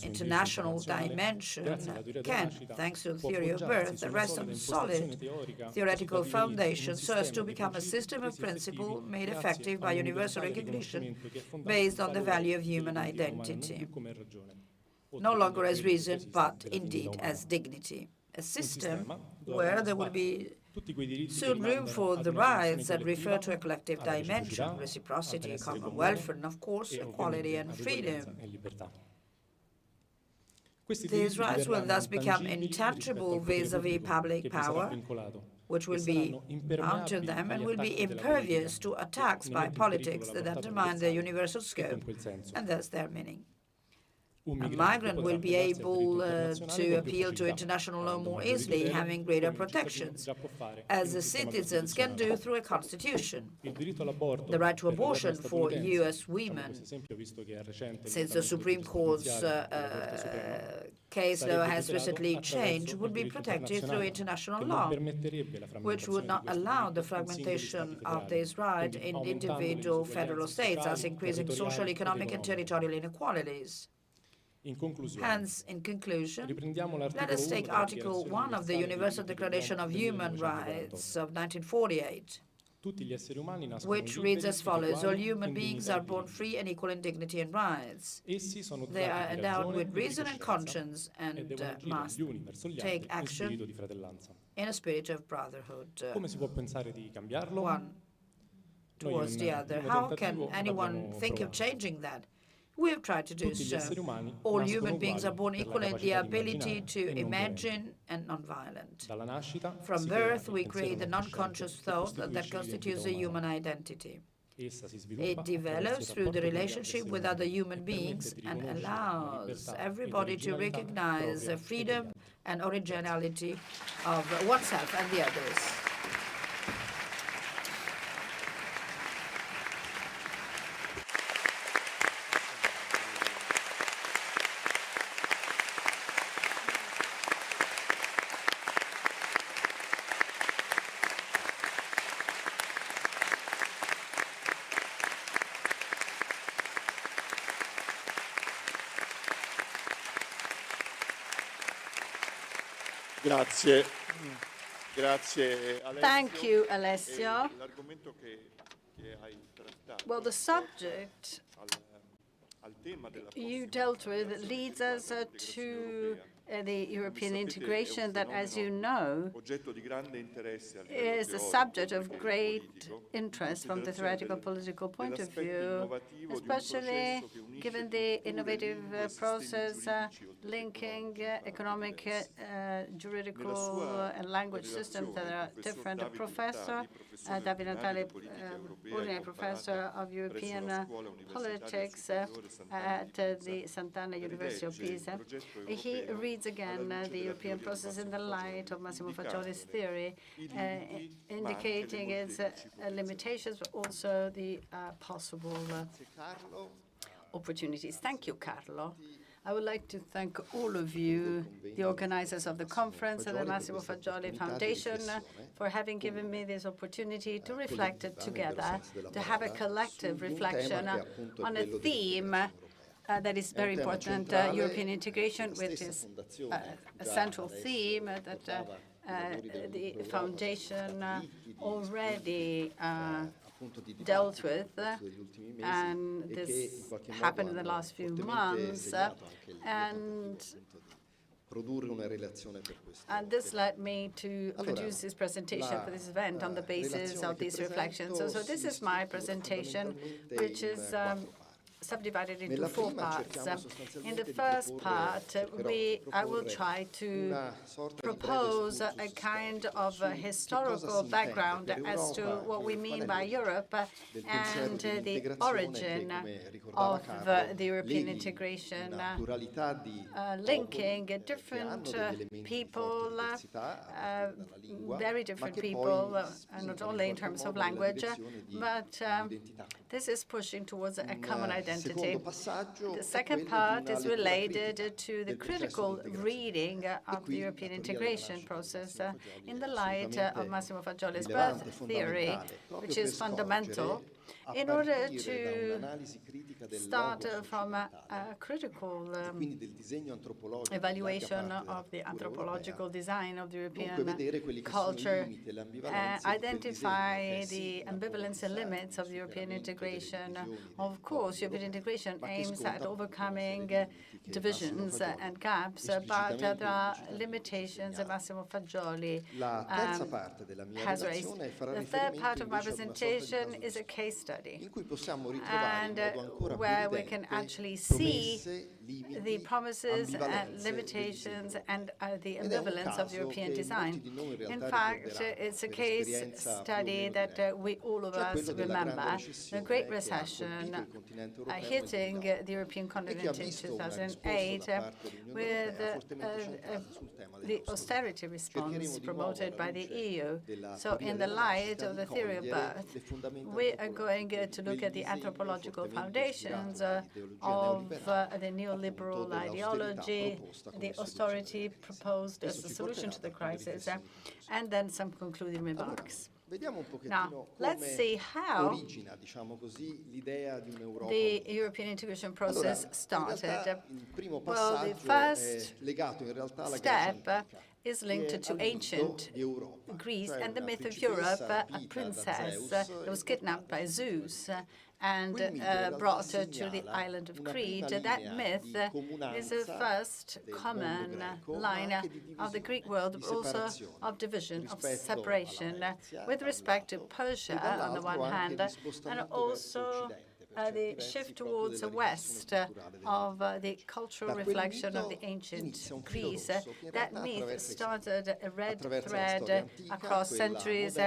international dimension, can, thanks to the theory of birth, rest on solid theoretical foundations so as to become a system of principle made effective by universal recognition based on the value of human identity, no longer as reason, but indeed as dignity. A system where there will be soon room for the rights that refer to a collective dimension, reciprocity, common welfare, and of course, equality and freedom. These rights will thus become intangible vis-à-vis public power, which will be bound to them and will be impervious to attacks by politics that undermine their universal scope and thus their meaning. A migrant will be able to appeal to international law more easily, having greater protections, as the citizens can do through a constitution. The right to abortion for U.S. women, since the Supreme Court's case law has recently changed, would be protected through international law, which would not allow the fragmentation of this right in individual federal states, thus increasing social, economic, and territorial inequalities. Hence, in conclusion, let us take Article 1 of the Universal Declaration of Human Rights of 1948, which reads as follows: all human beings are born free and equal in dignity and rights. They are endowed with reason and conscience and must take action in a spirit of brotherhood, one towards the other. How can anyone think of changing that? We have tried to do so. All human beings are born equal in the ability to imagine and non-violent. From birth, we create the non-conscious thought that constitutes the human identity. It develops through the relationship with other human beings and allows everybody to recognize the freedom and originality of oneself and the others. Grazie. Grazie, Alessio. Thank you, Alessio. Well, the subject you dealt with leads us to the European integration that, as you know, is a subject of great interest from the theoretical political point of view, especially given the innovative process linking economic, juridical, and language systems that are different. Professor Davide Natale, Professor of European Politics at the Sant'Anna University of Pisa, he reads again the European process in the light of Massimo Fagioli's theory, indicating its limitations, but also the possible opportunities. Thank you, Carlo. I would like to thank all of you, the organizers of the conference and the Massimo Fagioli Foundation, for having given me this opportunity to reflect together, to have a collective reflection on a theme that is very important, European integration, which is a central theme that the foundation already dealt with, and this happened in the last few months, and And this led me to produce this presentation for this event on the basis of these reflections. So this is my presentation, which is subdivided into 4 parts. In the first part, I will try to propose a kind of a historical background as to what we mean by Europe and the origin of the European integration, linking different people, very different people, not only in terms of language, but this is pushing towards a common identity. The second part is related to the critical reading of the European integration process in the light of Massimo Fagioli's birth theory, which is fundamental, in order to start from a critical evaluation of the anthropological design of the European culture, identify the ambivalence and limits of the European integration. Of course, European integration aims at overcoming divisions and gaps, but there are limitations that Massimo Fagioli has raised. The third part of my presentation is a case study, and where we can actually see the promises and limitations and the ambivalence of European design. In fact, it's a case study that all of us remember. The Great Recession hitting the European continent in 2008 with the austerity response promoted by the EU. So in the light of the theory of birth, we are going to look at the anthropological foundations of the neoliberal ideology, the austerity proposed as a solution to the crisis, and then some concluding remarks. Now, let's see how the European integration process started. Well, the first step is linked to ancient Greece and the myth of Europe, a princess that was kidnapped by Zeus and brought to the island of Crete. That myth is the first common line of the Greek world, but also of division, of separation, with respect to Persia on the one hand, and also the shift towards the west of the cultural reflection of the ancient Greece. That myth started a red thread across centuries,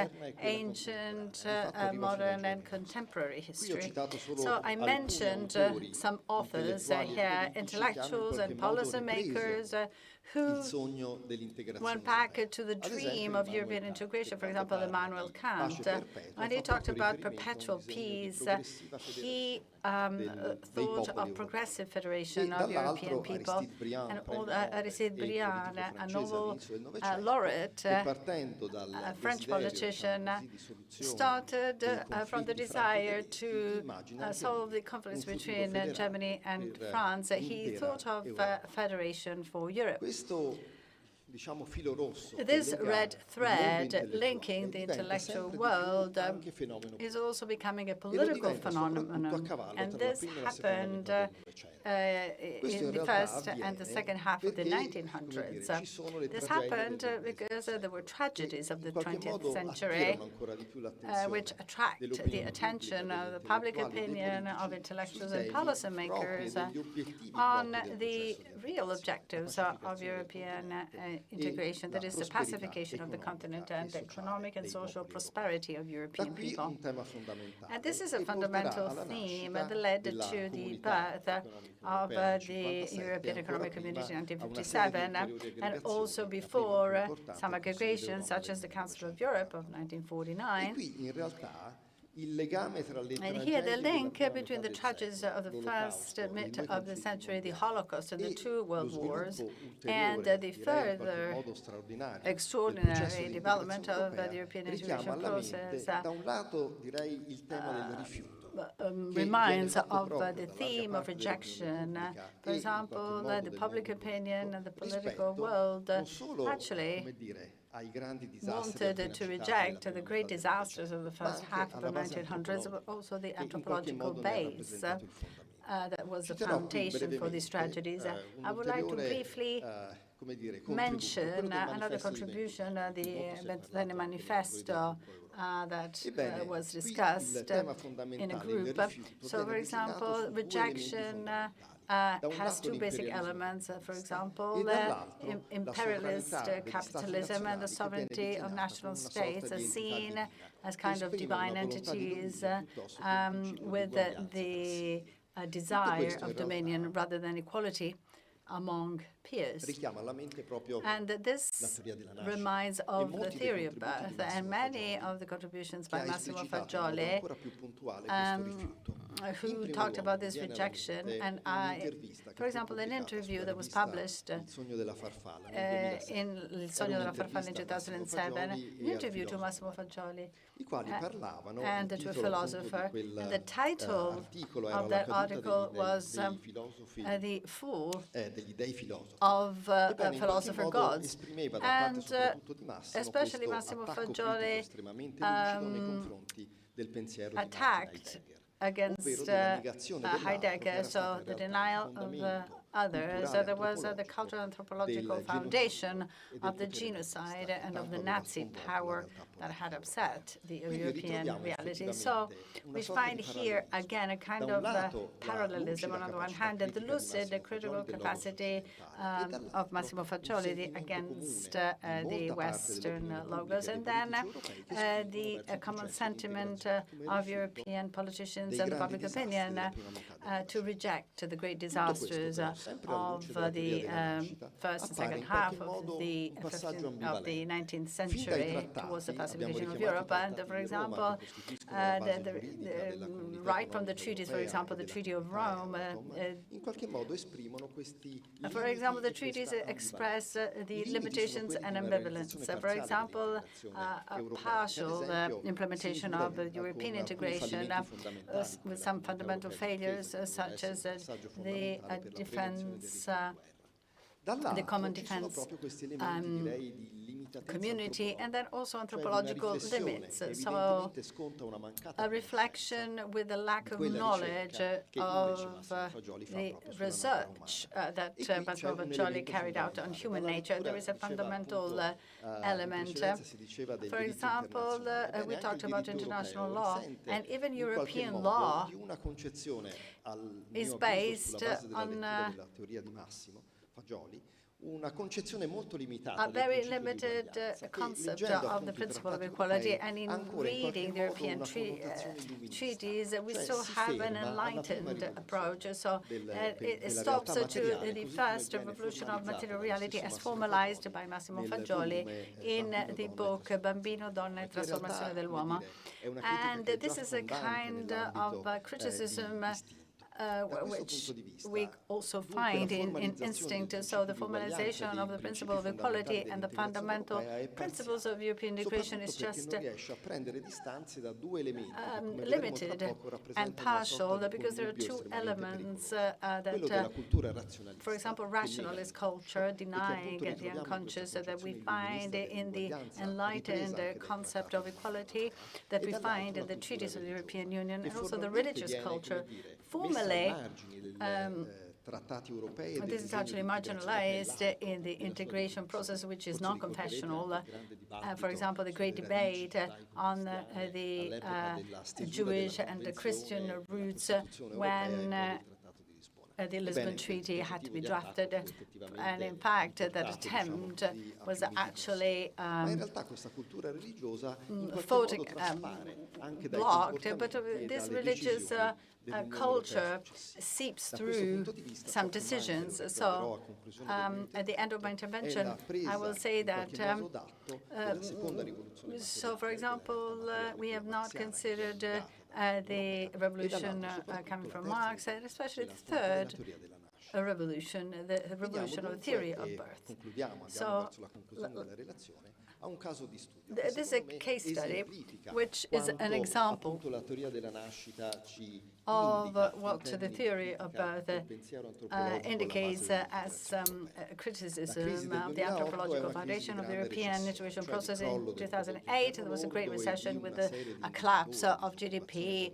ancient, modern, and contemporary history. So I mentioned some authors here, intellectuals and policymakers who went back to the dream of European integration. For example, Immanuel Kant, when he talked about perpetual peace, he thought of progressive federation of European people. And Aristide Briand, a Nobel laureate, a French politician, started from the desire to solve the conflicts between Germany and France. He thought of federation for Europe. This red thread linking the intellectual world is also becoming a political phenomenon, and this happened in the first and the second half of the 1900s. This happened because there were tragedies of the 20th century which attract the attention of the public opinion of intellectuals and policymakers on the real objectives of European integration, that is the pacification of the continent and the economic and social prosperity of European people. And this is a fundamental theme that led to the birth of the European Economic Community in 1957, and also before some aggregations such as the Council of Europe of 1949. And here the link between the tragedies of the first mid of the century, the Holocaust and the 2 world wars, and the further extraordinary development of the European integration process reminds of the theme of rejection. For example, the public opinion and the political world actually wanted to reject the great disasters of the first half of the 1900s, but also the anthropological base that was the foundation for these tragedies. I would like to briefly mention another contribution, the Ventenne Manifesto that was discussed in a group. So, for example, rejection has two basic elements. For example, imperialist capitalism and the sovereignty of national states are seen as kind of divine entities with the desire of dominion rather than equality among peers. And this reminds of the theory of birth, and many of the contributions by Massimo Fagioli, who talked about this rejection. And for example, an interview that was published in Il Sogno della Farfalla in 2007, an interview to Massimo Fagioli and to a philosopher. And the title of that article was The Fool of Philosopher Gods. And especially Massimo Fagioli attacked against Heidegger, so the denial of others. There was the cultural anthropological foundation of the genocide and of the Nazi power that had upset the European reality. So we find here again a kind of parallelism. On the one hand, the lucid, the critical capacity of Massimo Fagioli against the Western logos, and then the common sentiment of European politicians and the public opinion to reject the great disasters of the first and second half of the 19th century towards the pacification of Europe. And for example, right from the treaties, for example, the Treaty of Rome, for example, the treaties express the limitations and ambivalence. For example, a partial implementation of the European integration with some fundamental failures, such as the defense, the common defense community, and then also anthropological limits. So a reflection with the lack of knowledge of the research that Massimo Fagioli carried out on human nature. There is a fundamental element. For example, we talked about international law, and even European law is based on a very limited concept of the principle of equality, and in reading the European treaties, we still have an enlightened approach. So it stops to the first revolution of material reality as formalized by Massimo Fagioli in the book Bambino, Donna e Trasformazione dell'Uomo. And this is a kind of criticism which we also find in instinct. So the formalization of the principle of equality and the fundamental principles of European integration is just limited and partial, because there are two elements that, for example, rationalist culture, denying the unconscious, that we find in the enlightened concept of equality that we find in the treaties of the European Union, and also the religious culture. Formally, this is actually marginalized in the integration process, which is non-confessional. For example, the great debate on the Jewish and the Christian roots when the Lisbon Treaty had to be drafted, and in fact that attempt was actually blocked. But this religious culture seeps through some decisions. So at the end of my intervention, I will say that, so for example, we have not considered the revolution coming from Marx, and especially the third revolution, the revolution of the theory of birth. So this is a case study, which is an example of what the theory of birth indicates as criticism of the anthropological foundation of the European integration process in 2008. There was a great recession with a collapse of GDP,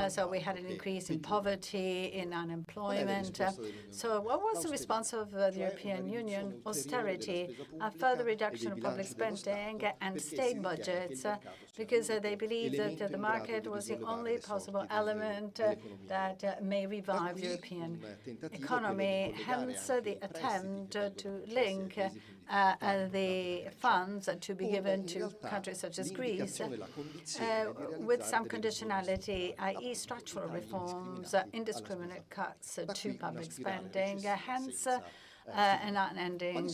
so we had an increase in poverty, in unemployment. So what was the response of the European Union? Austerity, a further reduction of public spending and state budgets, because they believed that the market was the only possible element that may revive European economy. Hence, the attempt to link the funds to be given to countries such as Greece with some conditionality, i.e. structural reforms, indiscriminate cuts to public spending, hence an unending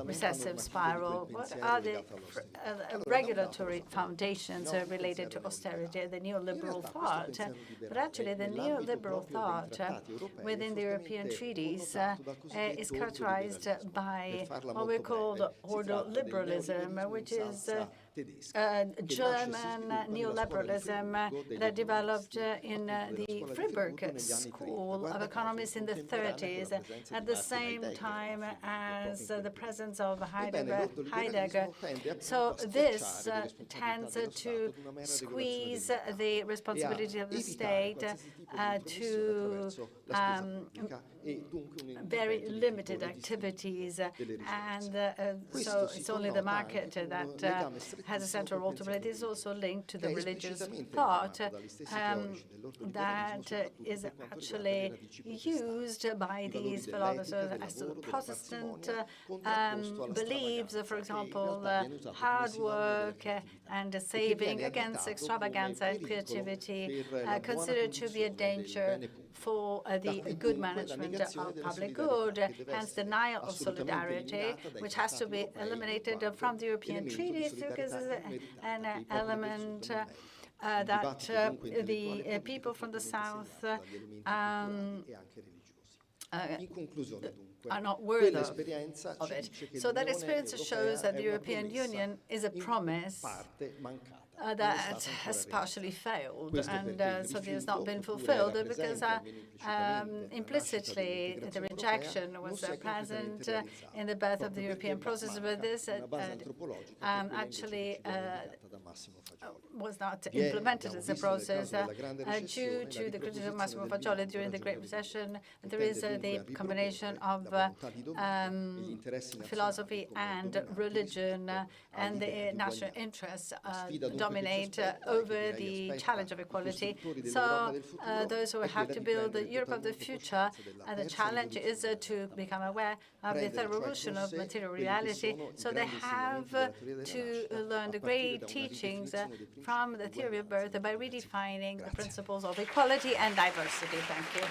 recessive spiral. What are the regulatory foundations related to austerity? The neoliberal thought. But actually, the neoliberal thought within the European treaties is characterized by what we call ordoliberalism, which is German neoliberalism that developed in the Freiburg School of Economics in the 30s, at the same time as the presence of Heidegger. So this tends to squeeze the responsibility of the state to very limited activities, and so it's only the market that has a central role to play. It is also linked to the religious thought that is actually used by these philosophers as Protestant beliefs, for example, hard work and saving against extravaganza and creativity, considered to be a danger for the good management of public good, hence denial of solidarity, which has to be eliminated from the European treaties, because it's an element that the people from the South are not worthy of it. So that experience shows that the European Union is a promise that has partially failed, and so it has not been fulfilled, because implicitly the rejection was present in the birth of the European process, but this actually was not implemented as a process due to the criticism of Massimo Faggioli during the Great Recession. There is the combination of philosophy and religion, and the national interests dominate over the challenge of equality. So those who have to build the Europe of the future, the challenge is to become aware of the third revolution of material reality. So they have to learn the great teachings from the theory of birth by redefining the principles of equality and diversity. Thank you.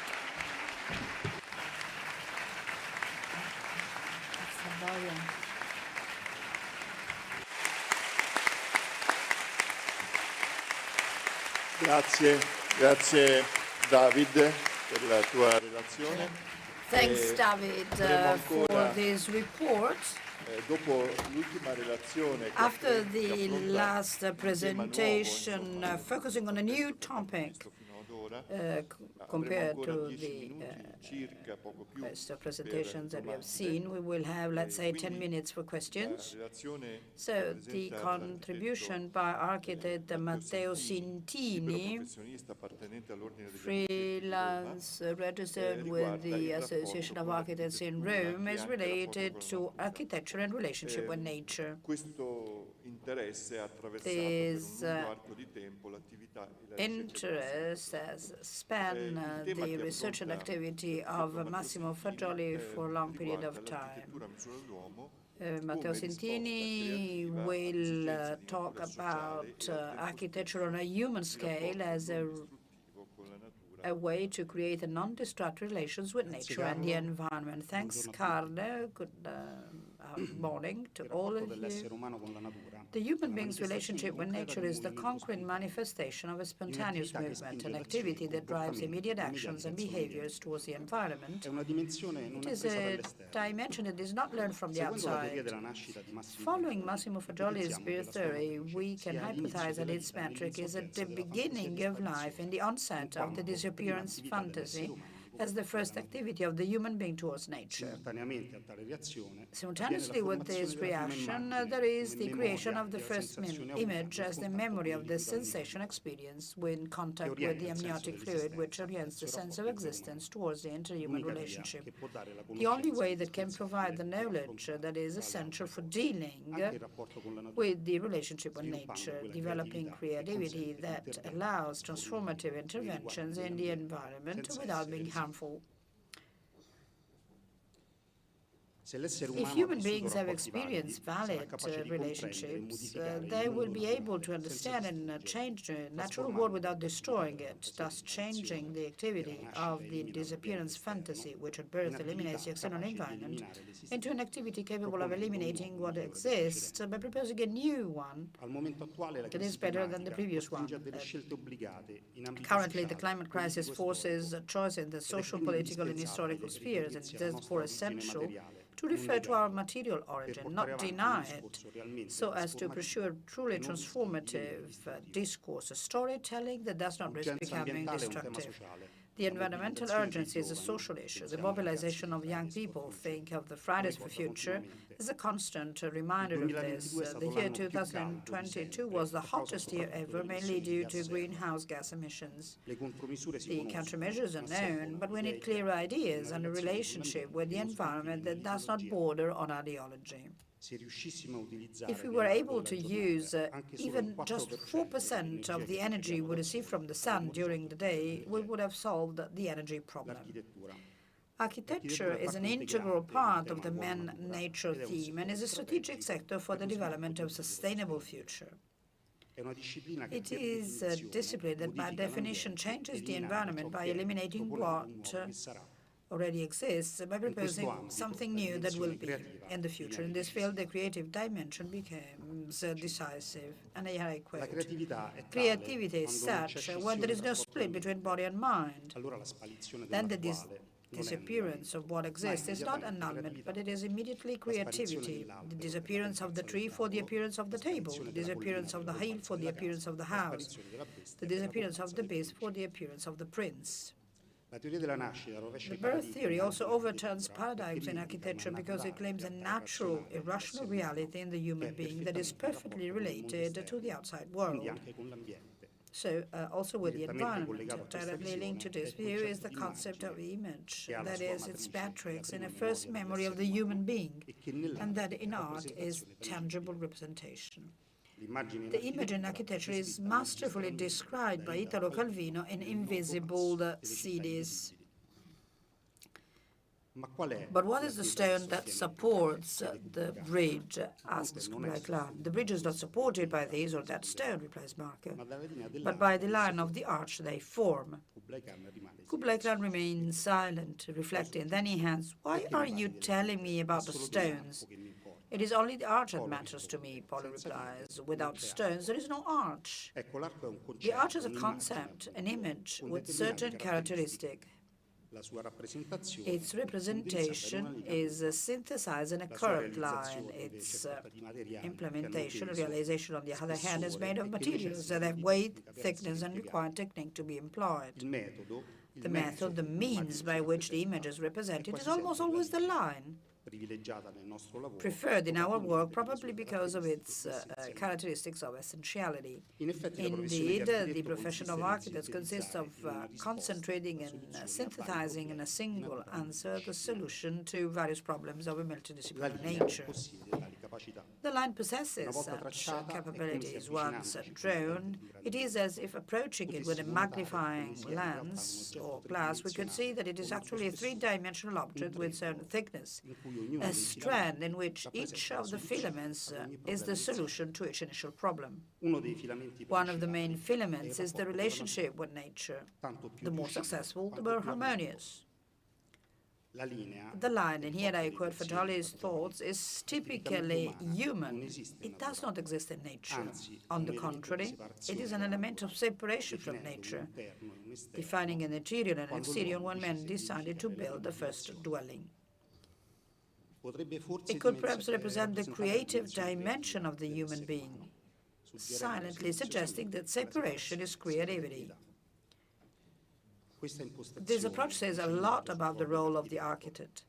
Grazie David per la tua relazione. Thanks, David, for this report. After the last presentation, focusing on a new topic compared to the first presentations that we have seen, we will have, let's say, 10 minutes for questions. So the contribution by architect Matteo Sintini, freelance registered with the Association of Architects in Rome, is related to architecture and relationship with nature. This interest has spanned the research and activity of Massimo Faggioli for a long period of time. Matteo Sintini will talk about architecture on a human scale as a way to create a non-destructive relations with nature and the environment. Thanks, Carlo. Good morning to all of you. The human being's relationship with nature is the concrete manifestation of a spontaneous movement, an activity that drives immediate actions and behaviors towards the environment. It is a dimension that is not learned from the outside. Following Massimo Fagioli's beer theory, we can hypothesize that its metric is at the beginning of life and the onset of the disappearance fantasy as the first activity of the human being towards nature. Simultaneously with this reaction, there is the creation of the first image as the memory of the sensation experience when contact with the amniotic fluid, which orients the sense of existence towards the interhuman relationship. The only way that can provide the knowledge that is essential for dealing with the relationship with nature, developing creativity that allows transformative interventions in the environment without being harmful. If human beings have experienced valid relationships, they will be able to understand and change the natural world without destroying it, thus changing the activity of the disappearance fantasy, which at birth eliminates the external environment, into an activity capable of eliminating what exists by proposing a new one that is better than the previous one. Currently, the climate crisis forces a choice in the social, political, and historical spheres, and it is therefore essential to refer to our material origin, not deny it, so as to pursue a truly transformative discourse, a storytelling that does not risk becoming destructive. The environmental urgency is a social issue. The mobilization of young people, think of the Fridays for Future, is a constant reminder of this. The year 2022 was the hottest year ever, mainly due to greenhouse gas emissions. The countermeasures are known, but we need clear ideas and a relationship with the environment that does not border on ideology. If we were able to use even just 4% of the energy we receive from the sun during the day, we would have solved the energy problem. Architecture is an integral part of the man-nature theme and is a strategic sector for the development of a sustainable future. It is a discipline that by definition changes the environment by eliminating what already exists, by proposing something new that will be in the future. In this field, the creative dimension becomes decisive. And I quote, "Creativity is such when there is no split between body and mind, then the disappearance of what exists is not annulment, but it is immediately creativity. The disappearance of the tree for the appearance of the table, the disappearance of the hill for the appearance of the house, the disappearance of the beast for the appearance of the prince." The birth theory also overturns paradigms in architecture because it claims a natural, irrational reality in the human being that is perfectly related to the outside world. So, also with the environment. Directly linked to this view is the concept of image, that is, its matrix in a first memory of the human being, and that in art is tangible representation. The image in architecture is masterfully described by Italo Calvino in Invisible Cities. But what is the stone that supports the bridge, asks Kublai Khan. The bridge is not supported by this or that stone, replies Marco, but by the line of the arch they form. Kublai Khan remains silent, reflecting. Then he asks, "Why are you telling me about the stones?" "It is only the arch that matters to me," Polo replies. "Without stones, there is no arch." The arch is a concept, an image with certain characteristics. Its representation is synthesized in a curved line. Its implementation, realization, on the other hand, is made of materials that have weight, thickness, and require technique to be employed. The method, the means by which the image is represented, is almost always the line, preferred in our work, probably because of its characteristics of essentiality. Indeed, the profession of architects consists of concentrating and synthesizing in a single answer the solution to various problems of a multidisciplinary nature. The line possesses such capabilities. Once drawn, it is as if approaching it with a magnifying lens or glass, we could see that it is actually a three-dimensional object with certain thickness, a strand in which each of the filaments is the solution to each initial problem. One of the main filaments is the relationship with nature. The more successful, the more harmonious. The line, and here I quote Fagioli's thoughts, is typically human. It does not exist in nature. On the contrary, it is an element of separation from nature, defining an interior and an exterior when man decided to build the first dwelling. It could perhaps represent the creative dimension of the human being, silently suggesting that separation is creativity. This approach says a lot about the role of the architect.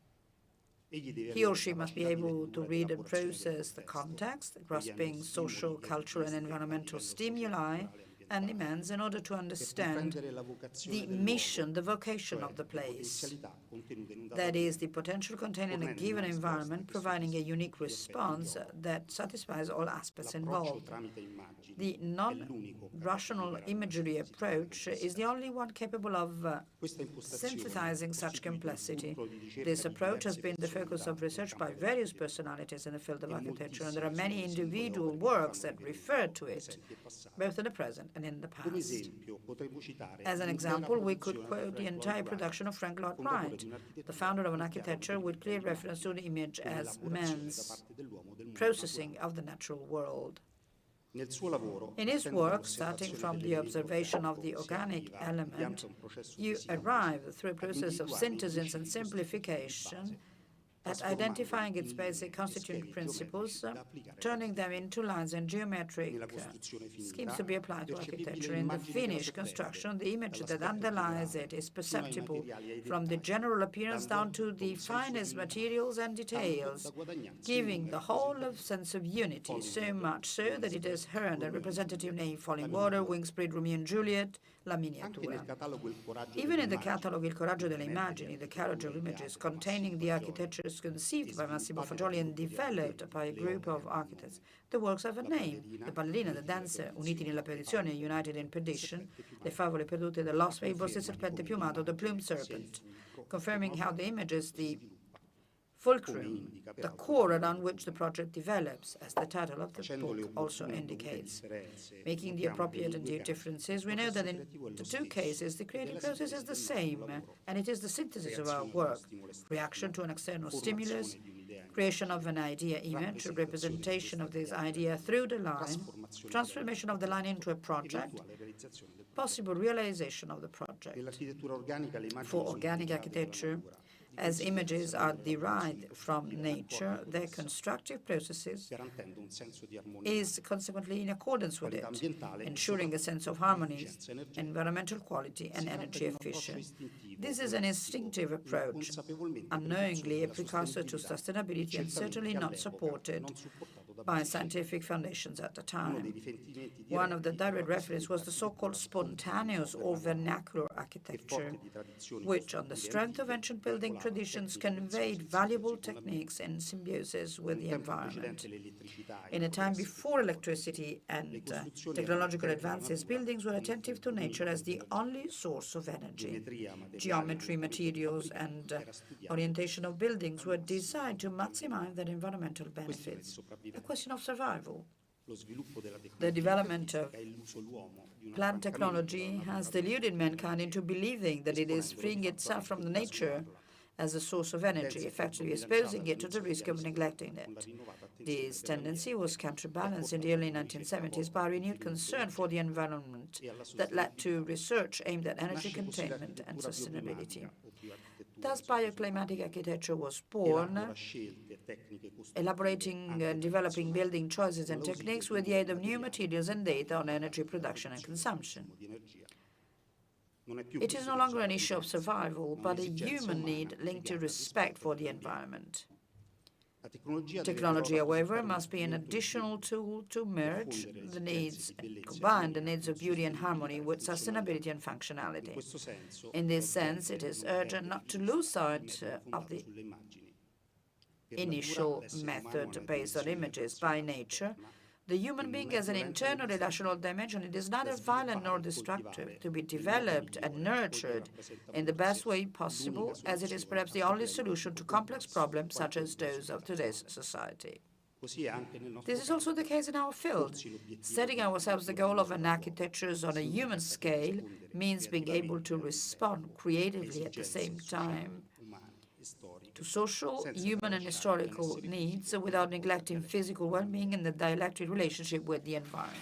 He or she must be able to read and process the context, grasping social, cultural, and environmental stimuli and demands in order to understand the mission, the vocation of the place. That is, the potential contained in a given environment, providing a unique response that satisfies all aspects involved. The non-rational imagery approach is the only one capable of synthesizing such complexity. This approach has been the focus of research by various personalities in the field of architecture, and there are many individual works that refer to it, both in the present and in the past. As an example, we could quote the entire production of Frank Lloyd Wright, the founder of an architecture with clear reference to the image as man's processing of the natural world. In his work, starting from the observation of the organic element, you arrive through a process of synthesis and simplification at identifying its basic constituent principles, turning them into lines and geometric schemes to be applied to architecture. In the finished construction, the image that underlies it is perceptible from the general appearance down to the finest materials and details, giving the whole a sense of unity, so much so that it has earned a representative name: Falling Water, Wingspread, Romeo and Juliet, La Miniatura. Even in the catalog Il Coraggio delle Immagini, the Carriage of Images, containing the architectures conceived by Massimo Fagioli and developed by a group of architects, the works have a name: the ballerina, the dancer, uniti nella perdizione, united in perdition, le favole perdute, the lost fables, il serpente piumato, the plumed serpent, confirming how the image is the fulcrum, the core around which the project develops, as the title of the book also indicates. Making the appropriate and due differences, we know that in the two cases, the creative process is the same, and it is the synthesis of our work: reaction to an external stimulus, creation of an idea image, representation of this idea through the line, transformation of the line into a project, possible realization of the project. For organic architecture, as images are derived from nature, their constructive processes is consequently in accordance with it, ensuring a sense of harmony, environmental quality, and energy efficiency. This is an instinctive approach, unknowingly a precursor to sustainability and certainly not supported by scientific foundations at the time. One of the direct references was the so-called spontaneous or vernacular architecture, which, on the strength of ancient building traditions, conveyed valuable techniques in symbiosis with the environment. In a time before electricity and technological advances, buildings were attentive to nature as the only source of energy. Geometry, materials, and orientation of buildings were designed to maximize their environmental benefits. A question of survival. The development of plant technology has deluded mankind into believing that it is freeing itself from the nature as a source of energy, effectively exposing it to the risk of neglecting it. This tendency was counterbalanced in the early 1970s by renewed concern for the environment that led to research aimed at energy containment and sustainability. Thus, bioclimatic architecture was born, elaborating and developing building choices and techniques with the aid of new materials and data on energy production and consumption. It is no longer an issue of survival, but a human need linked to respect for the environment. Technology, however, must be an additional tool to merge the needs, combine the needs of beauty and harmony with sustainability and functionality. In this sense, it is urgent not to lose sight of the initial method based on images. By nature, the human being has an internal relational dimension. It is neither violent nor destructive, to be developed and nurtured in the best way possible, as it is perhaps the only solution to complex problems such as those of today's society. This is also the case in our field. Setting ourselves the goal of an architecture on a human scale means being able to respond creatively at the same time to social, human, and historical needs without neglecting physical well-being and the dialectic relationship with the environment.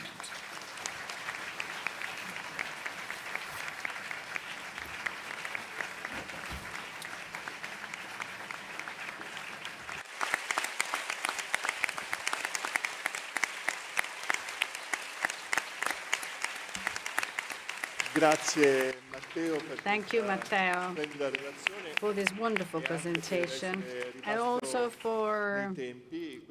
Thank you, Matteo, for this wonderful presentation and also for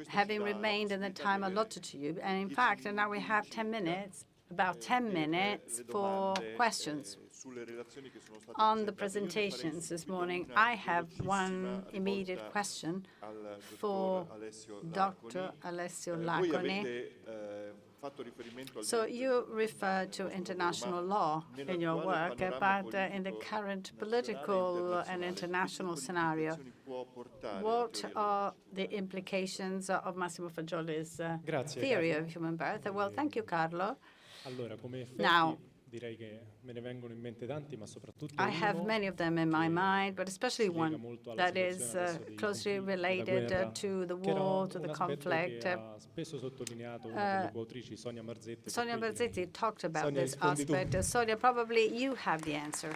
having remained in the time allotted to you. And in fact, now we have 10 minutes, about 10 minutes for questions on the presentations this morning. I have one immediate question for Dr. Alessio Laconi. So you refer to international law in your work, but in the current political and international scenario, what are the implications of Massimo Fagioli's theory of human birth? Well, thank you, Carlo. Now, I have many of them in my mind, but especially one that is closely related to the war, to the conflict. Sonia Marzetti talked about this aspect. Sonia, probably you have the answer.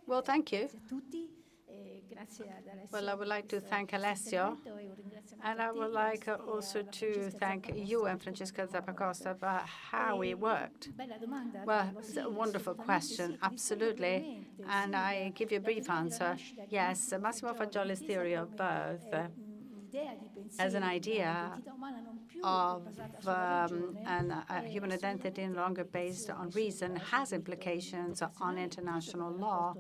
Well, thank you. Well, I would like to thank Alessio, and I would like also to thank you and Francesca Zappacosta about how we worked. Well, it's a wonderful question, absolutely. And I give you a brief answer. Yes, Massimo Fagioli's theory of birth as an idea of a human identity no longer based on reason has implications on international law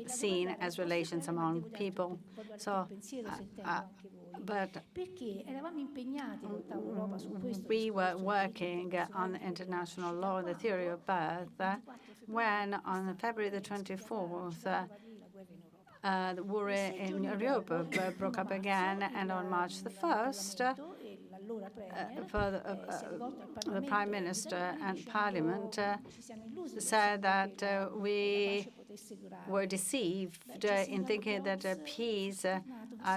seen as relations among people. So, but we were working on international law, the theory of birth, when on February the 24th, the war in Europe broke up again, and on March the 1st, the Prime Minister and Parliament said that we were deceived in thinking that peace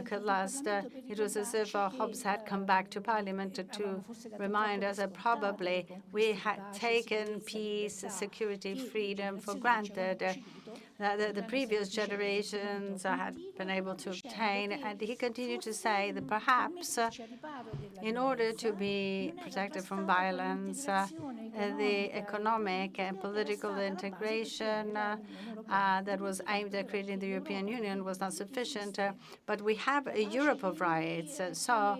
could last. It was as if Hobbes had come back to Parliament to remind us that probably we had taken peace, security, freedom for granted, that the previous generations had been able to obtain. And he continued to say that perhaps in order to be protected from violence, the economic and political integration that was aimed at creating the European Union was not sufficient. But we have a Europe of rights. So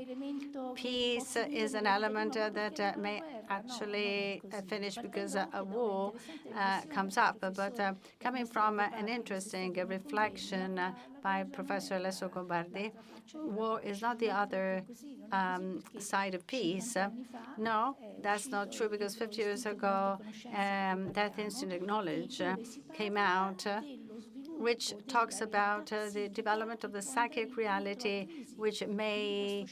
peace is an element that may actually finish because a war comes up. But coming from an interesting reflection by Professor Alessio Combardi, war is not the other side of peace. No, that's not true, because 50 years ago, Death Instinct Knowledge came out, which talks about the development of the psychic reality, which may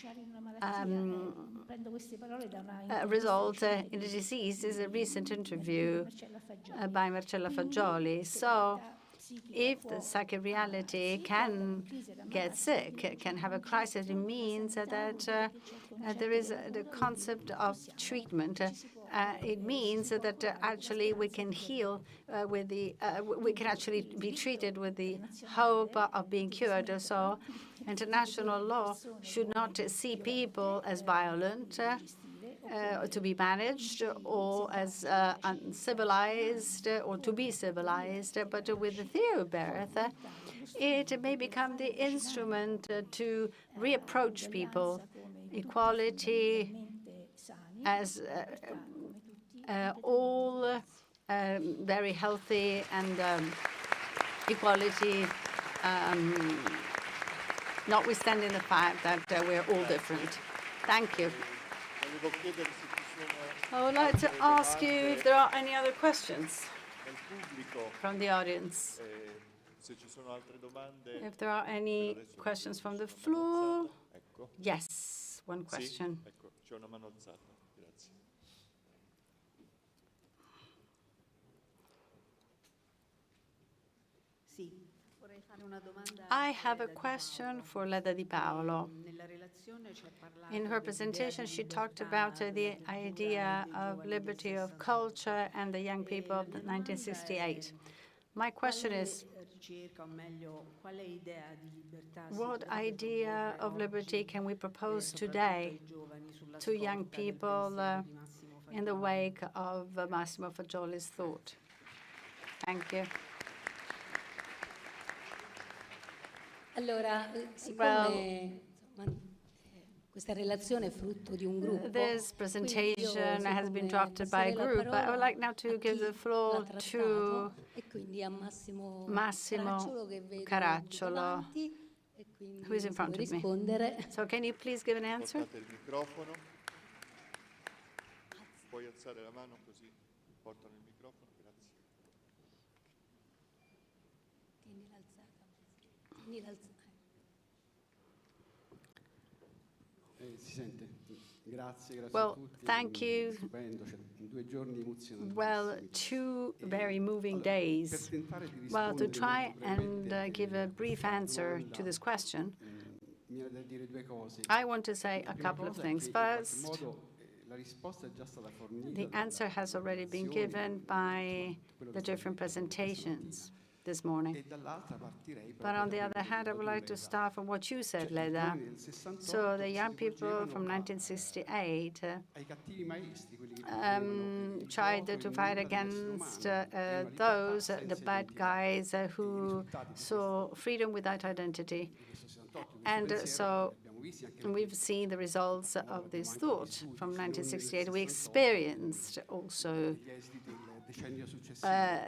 result in a disease. Is a recent interview by Marcella Fagioli. So if the psychic reality can get sick, can have a crisis, it means that there is the concept of treatment. It means that actually we can heal with the, we can actually be treated with the hope of being cured. So international law should not see people as violent, to be managed, or as uncivilized, or to be civilized. But with the theory of birth, it may become the instrument to reapproach people, equality as all very healthy, and equality notwithstanding the fact that we're all different. Thank you. I would like to ask you if there are any other questions from the audience. If there are any questions from the floor, yes, one question. C'è una mano alzata, grazie. I have a question for Leda Di Paolo. In her presentation, she talked about the idea of liberty of culture and the young people of 1968. My question is, what idea of liberty can we propose today to young people in the wake of Massimo Fagioli's thought? Thank you. Allora, siccome questa relazione è frutto di un gruppo, this presentation has been drafted by a group. I would like now to give the floor to Massimo Caracciolo, who is in front of me. So can you please give an answer? Portate il microfono. Puoi alzare la mano così portano il microfono, grazie. Well, thank you. Well, 2 very moving days. Well, to try and give a brief answer to this question, I want to say a couple of things. First, the answer has already been given by the different presentations this morning. But on the other hand, I would like to start from what you said, Leda. So the young people from 1968 tried to fight against those, the bad guys who saw freedom without identity. And so we've seen the results of this thought from 1968. We experienced also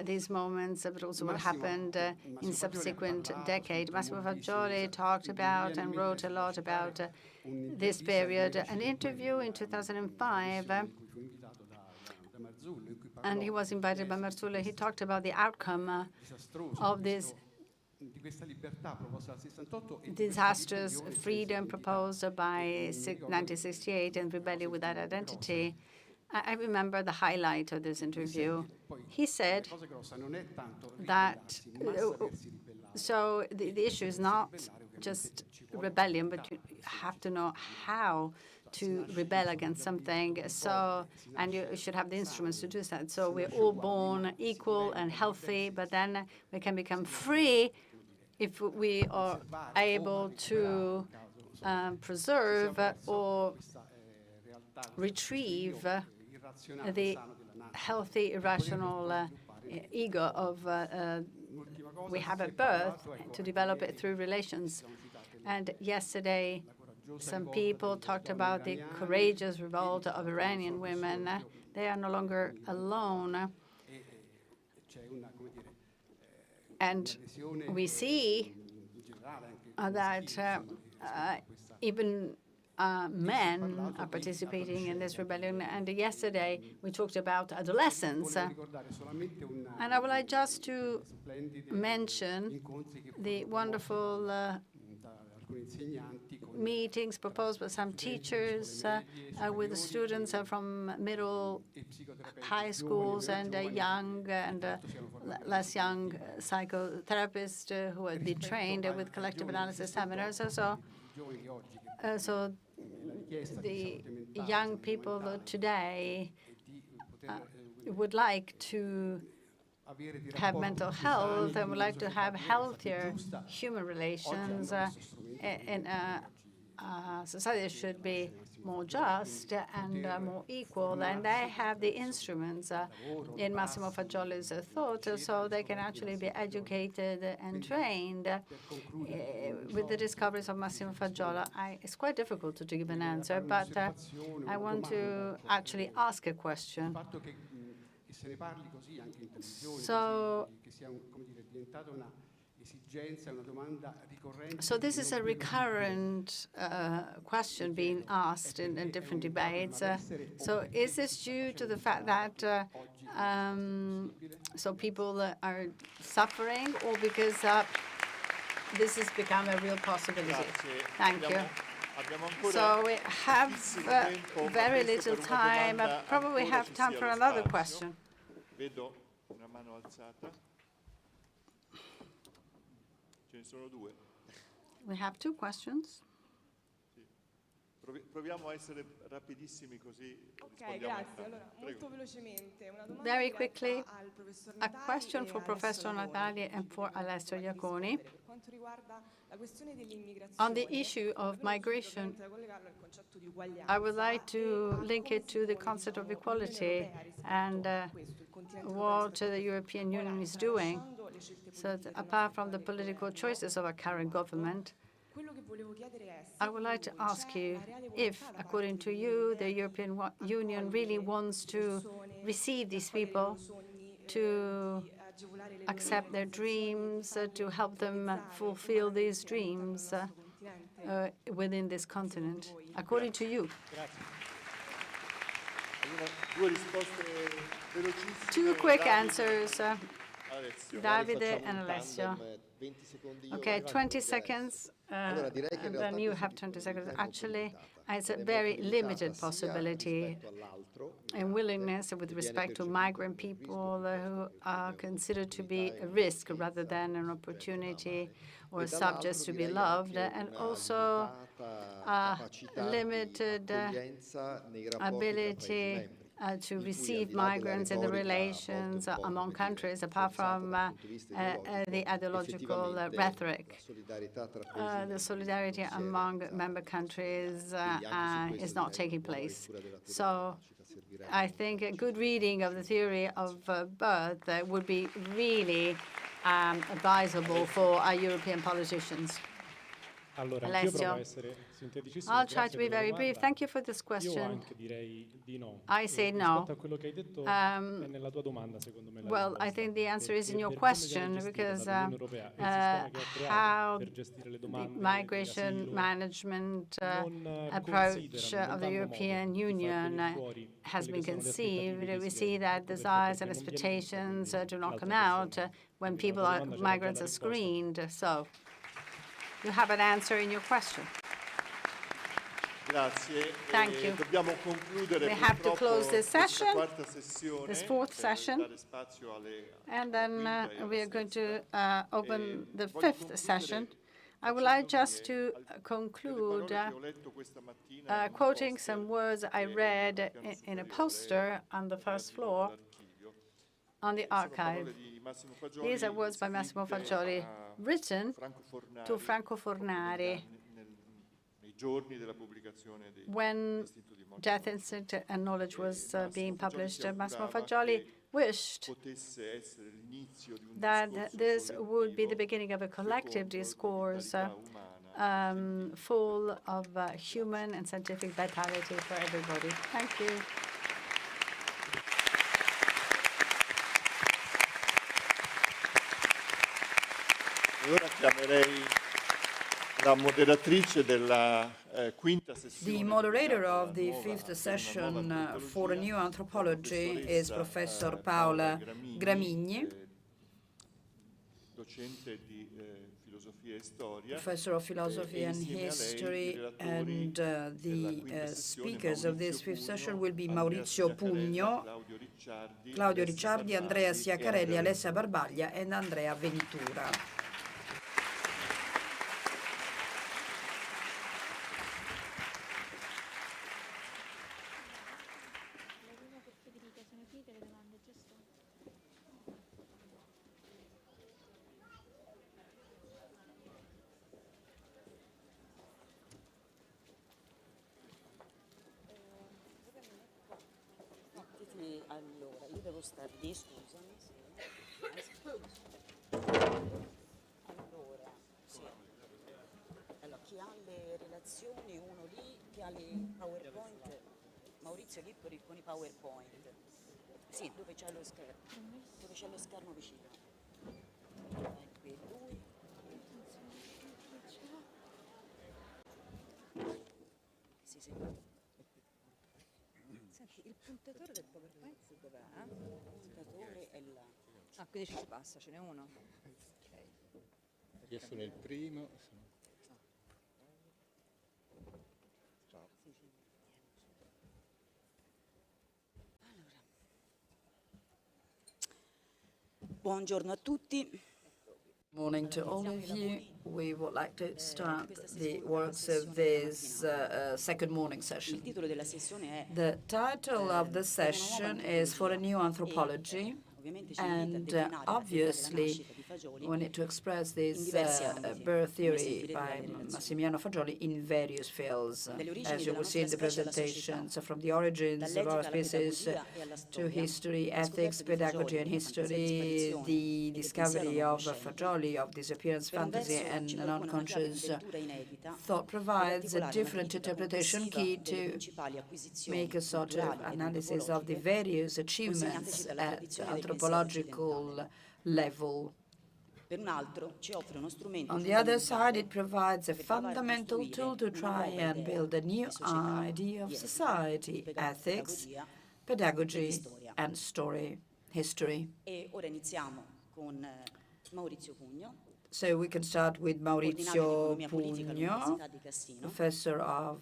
these moments, but also what happened in subsequent decades. Massimo Fagioli talked about and wrote a lot about this period. An interview in 2005, and he was invited by Marzullo. He talked about the outcome of this disastrous freedom proposed by 1968 and rebellion without identity. I remember the highlight of this interview. He said that, so the issue is not just rebellion, but you have to know how to rebel against something. So, and you should have the instruments to do that. So we're all born equal and healthy, but then we can become free if we are able to preserve or retrieve the healthy, irrational ego of we have at birth, to develop it through relations. And yesterday, some people talked about the courageous revolt of Iranian women. They are no longer alone. And we see that even men are participating in this rebellion. And yesterday, we talked about adolescence. And I would like just to mention the wonderful meetings proposed by some teachers with the students from middle high schools and young and less young psychotherapists who have been trained with collective analysis seminars. So the young people today would like to have mental health and would like to have healthier human relations, and society should be more just and more equal. And they have the instruments in Massimo Fagioli's thought, so they can actually be educated and trained with the discoveries of Massimo Fagioli. It's quite difficult to give an answer, but I want to actually ask a question. So So this is a recurrent question being asked in different debates. So is this due to the fact that so people are suffering, or because this has become a real possibility? Thank you. So we have very little time. Probably have time for another question. Vedo una mano alzata. Ce ne sono due. We have two questions. Proviamo a essere rapidissimi così rispondiamo. Grazie. Allora, molto velocemente, una domanda Very quickly, al professor a Natali question e for Alessio Professor Iaconi. Natali and for Alessio Iaconi. Per quanto riguarda la questione dell'immigrazione, On the issue of migration, collegarlo al concetto di uguaglianza. I would like to link it to the concept of equality and what the European Union is doing. So apart from the political choices of our current government, I would like to ask you if, according to you, the European Union really wants to receive these people, to accept their dreams, to help them fulfill these dreams within this continent, according to you. Two quick answers, Davide and Alessio. Okay, 20 seconds, and then you have 20 seconds. Actually, it's a very limited possibility and willingness with respect to migrant people who are considered to be a risk rather than an opportunity or subjects to be loved, and also limited ability to receive migrants in the relations among countries, apart from the ideological rhetoric. The solidarity among member countries is not taking place. So I think a good reading of the theory of birth would be really advisable for our European politicians. Alessio, I'll try to be very brief. Thank you for this question. I say no. Well, I think the answer is in your question, because how the migration management approach of the European Union has been conceived, we see that desires and expectations do not come out when migrants are screened. So you have an answer in your question. Thank you. We have to close this session, this fourth session, and then we are going to open the fifth session. I would like just to conclude quoting some words I read in a poster on the first floor on the archive. These are words by Massimo Fagioli, written to Franco Fornari when Death, Instinct and Knowledge was being published. Massimo Fagioli wished that this would be the beginning of a collective discourse full of human and scientific vitality for everybody. Thank you. The moderator of the fifth session for a new anthropology is Professor Paola Gramigni, Professor of Philosophy and History, and the speakers of this fifth session will be Maurizio Pugno, Claudio Ricciardi, Andrea Siacarelli, Alessia Barbaglia, and Andrea Venitura. Allora, io devo star lì, scusami. Sì. Allora, sì. Allora, chi ha le relazioni, uno lì, chi ha le PowerPoint, Maurizio lì con i PowerPoint. Sì, dove c'è lo schermo. Dove c'è lo schermo vicino. Ecco, lui. puntatore del PowerPoint dov'è? Puntatore è là. Ah, quindi ci passa, ce n'è uno. Io sono il primo. Ciao. Buongiorno a tutti. Morning to all of you. We would like to start the works of this second morning session. Il titolo della sessione è The title of the session is For a New Anthropology, and obviously we need to express this birth theory by Massimiliano Fagioli in various fields, as you will see in the presentation. So from the origins of our species to history, ethics, pedagogy, and history, the discovery of Fagioli, of disappearance fantasy and an unconscious thought provides a different interpretation key to make a sort of analysis of the various achievements at anthropological level. On the other side, it provides a fundamental tool to try and build a new idea of society, ethics, pedagogy, and history. So we can start with Maurizio Pugno, professor of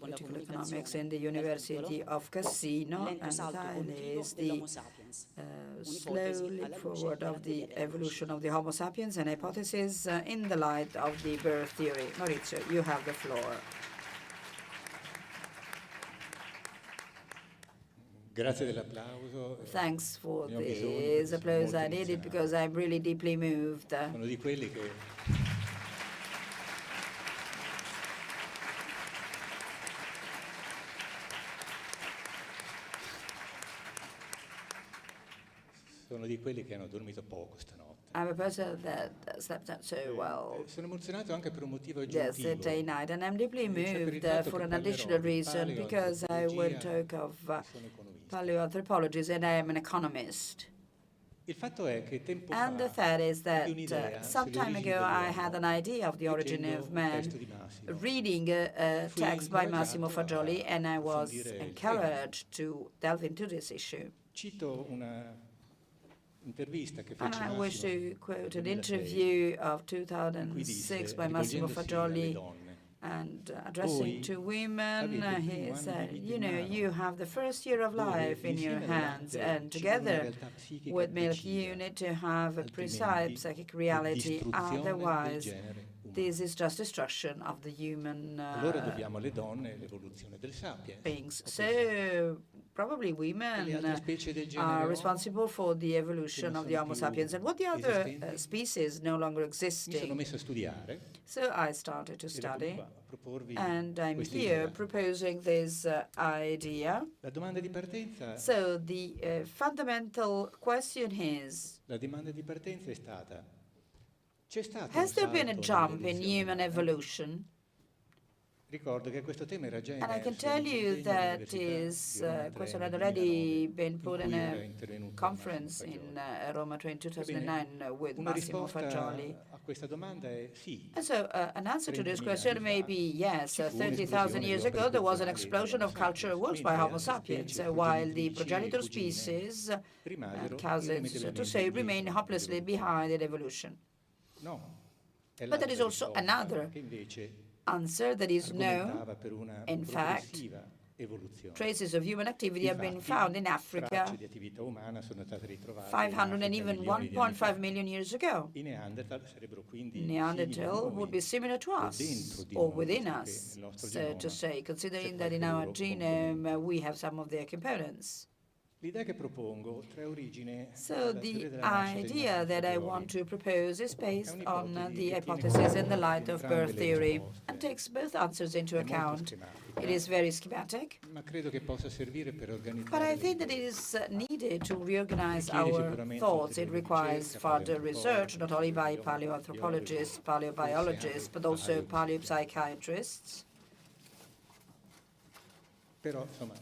political economics in the University of Cassino, and the title is the slow leap forward of the evolution of the Homo sapiens and hypothesis in the light of the birth theory. Maurizio, you have the floor. Thanks for this applause. I need it because I'm really deeply moved. Sono di quelli che hanno dormito poco stanotte. I'm a person that slept not so well Sono emozionato anche per un motivo aggiuntivo. yesterday night, and I'm deeply moved for an additional reason, because I will talk of paleoanthropologists and I am an economist. Il fatto è che tempo And the fa fact is that un'idea some time sulle origini ago I dell'uomo, had an idea of the origin leggendo of un man, testo di Massimo. reading a text by Massimo incoraggiato Fagioli, and I was approfondire il encouraged to delve into this issue. Cito una intervista che And fece I wish Massimo to quote an nel 2006, interview of in cui 2006 disse, by Massimo rivolgendosi alle Fagioli, donne, and addressing to women, avete il he primo anno said, di vita you in know, mano, you have the first year of dove life in your insieme alle hands, latte and ci vuole una together realtà psichica with milk precisa, you need to have a precise altrimenti psychic è reality, distruzione del otherwise genere umano. this is just destruction of the human Allora dobbiamo alle donne l'evoluzione del sapiens. beings. o So pensare. probably E le women altre specie del are genere responsible for the evolution non of the sono Homo più sapiens, and what the other esistenti. species no longer Mi sono existing. messo a studiare So I started to ed eccomi study, qua a proporvi and I'm questa here idea. proposing this idea. La domanda di partenza So the fundamental question is, La domanda di partenza è stata: c'è stato has un there been a salto jump in nell'evoluzione? human evolution? Ricordo che questo tema era già And I can emerso tell in un you convegno that all'Università di Roma question 3 had nel already 2009, been put in cui era a intervenuto conference Massimo in Fagioli. Roma 3 in 2009 with Una Massimo Fagioli. risposta a questa domanda è sì. And so an answer to this 30.000 question anni may fa be yes. ci fu 30,000 years un'esplosione ago, there was an di opere explosion of culturali cultural dell'Homo works by sapiens, Homo mentre sapiens, specie while the progenitrici e progenitor cugine species rimasero and cousins, so to irrimediabilmente say, remain indietro hopelessly nell'evoluzione. behind in evolution. No, è But there is l'altra also risposta, another che invece answer that is no. argomentava per una In fact, progressiva evoluzione. traces of human activity have been Infatti, found in Africa tracce di attività umana sono state ritrovate 500 in and Africa even milioni di anni 1.5 fa. million years ago. I Neanderthal sarebbero quindi simili a Neanderthal noi, would be similar to o us dentro di or noi, within visto che us, nel nostro so genoma to say, considering c'è that in qualche our loro genome componente. we have some of their components. L'idea che propongo trae origine So dalla the teoria della nascita di idea Massimo that I Fagioli. want to propose is based on un'ipotesi the che tiene hypothesis in the conto light di of entrambe birth le theory risposte. and takes both answers into È molto account. schematica, It is very schematic, ma credo che possa servire per but organizzare I le think that idee. it is needed to reorganize Richiede our sicuramente thoughts. It ulteriore requires ricerca, further research, not only by paleoantropologi, paleoanthropologists, biologi, paleobiologists, forse but anche also paleopsichiatri. paleopsychiatrists. Però, insomma,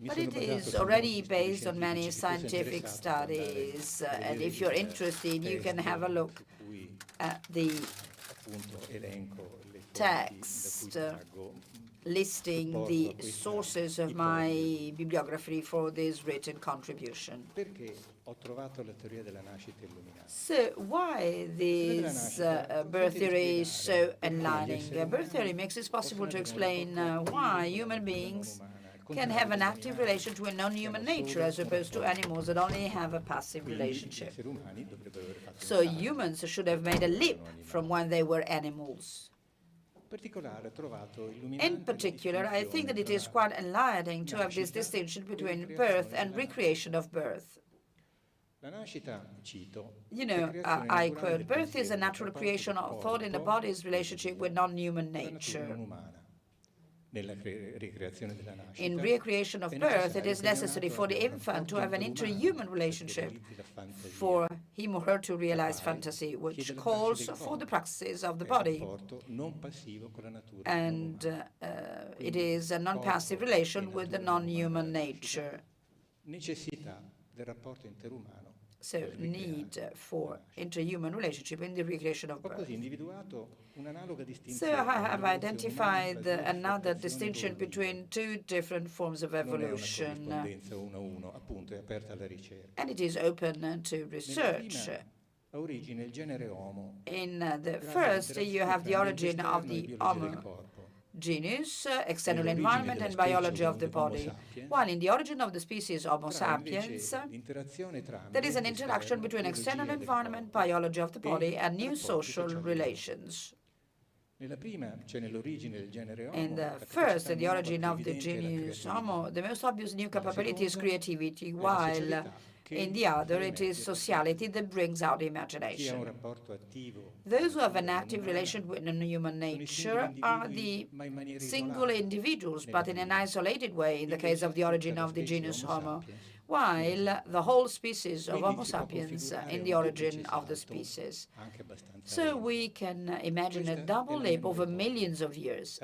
mi But sono it basato is su already molti studi based on many scientifici. Se fosse scientific interessato ad andare studies, a and vedere if you're il interested, you can testo have a look su cui at the appunto elenco le fonti text da cui traggo listing the sources of my bibliography for this written contribution. Perché ho trovato la teoria della nascita illuminata? So why this birth theory is so enlightening? Birth theory makes it possible to explain why human beings can have an active relation to a non-human nature as opposed to animals that only have a passive relationship. So humans should have made a leap from when they were animals. In particular, I think that it is quite enlightening to have this distinction between birth and recreation of birth. You know, I quote, birth is a natural creation of thought in the body's relationship with non-human nature. In recreation of birth, it is necessary for the infant to have an interhuman relationship for him or her to realize fantasy, which calls for the practices of the body. And it is a non-passive relation with the non-human nature. So need for interhuman relationship in the recreation of birth. So I have identified another distinction between two different forms of evolution, and it is open to research. In the first, you have the origin of the Homo genus, external environment and biology of the body, while in the origin of the species Homo sapiens, there is an interaction between external environment, biology of the body, and new social relations. In the first, the origin of the genus Homo, the most obvious new capability is creativity, while in the other, it is sociality that brings out imagination. Those who have an active relation with non-human nature are the single individuals, but in an isolated way, in the case of the origin of the genus Homo, while the whole species of Homo sapiens in the origin of the species. So we can imagine a double leap over millions of years.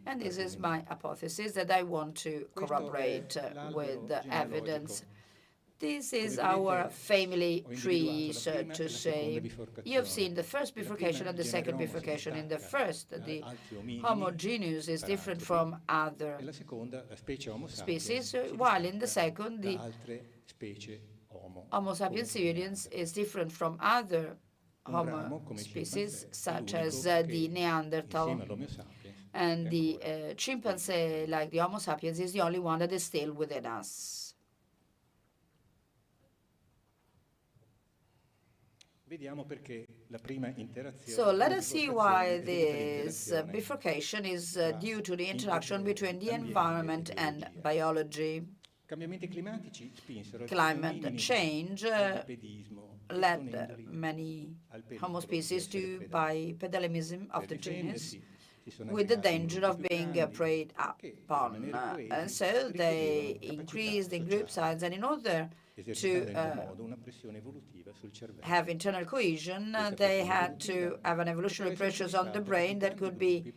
And this is my hypothesis that I want to corroborate with evidence. This is our family tree, so to say. You have seen the first bifurcation and the second bifurcation. In the first, the Homo genus is different from other species, while in the second, the Homo sapiens is different from other Homo species, such as the Neanderthal. And the chimpanzee, like the Homo sapiens, is the only one that is still within us. So let us see why this bifurcation is due to the interaction between the environment and biology. Climate change led many Homo species to bipedalism of the genus, with the danger of being preyed upon. And so they increased in group size, and in order to have internal cohesion, they had to have an evolutionary pressures on the brain that could be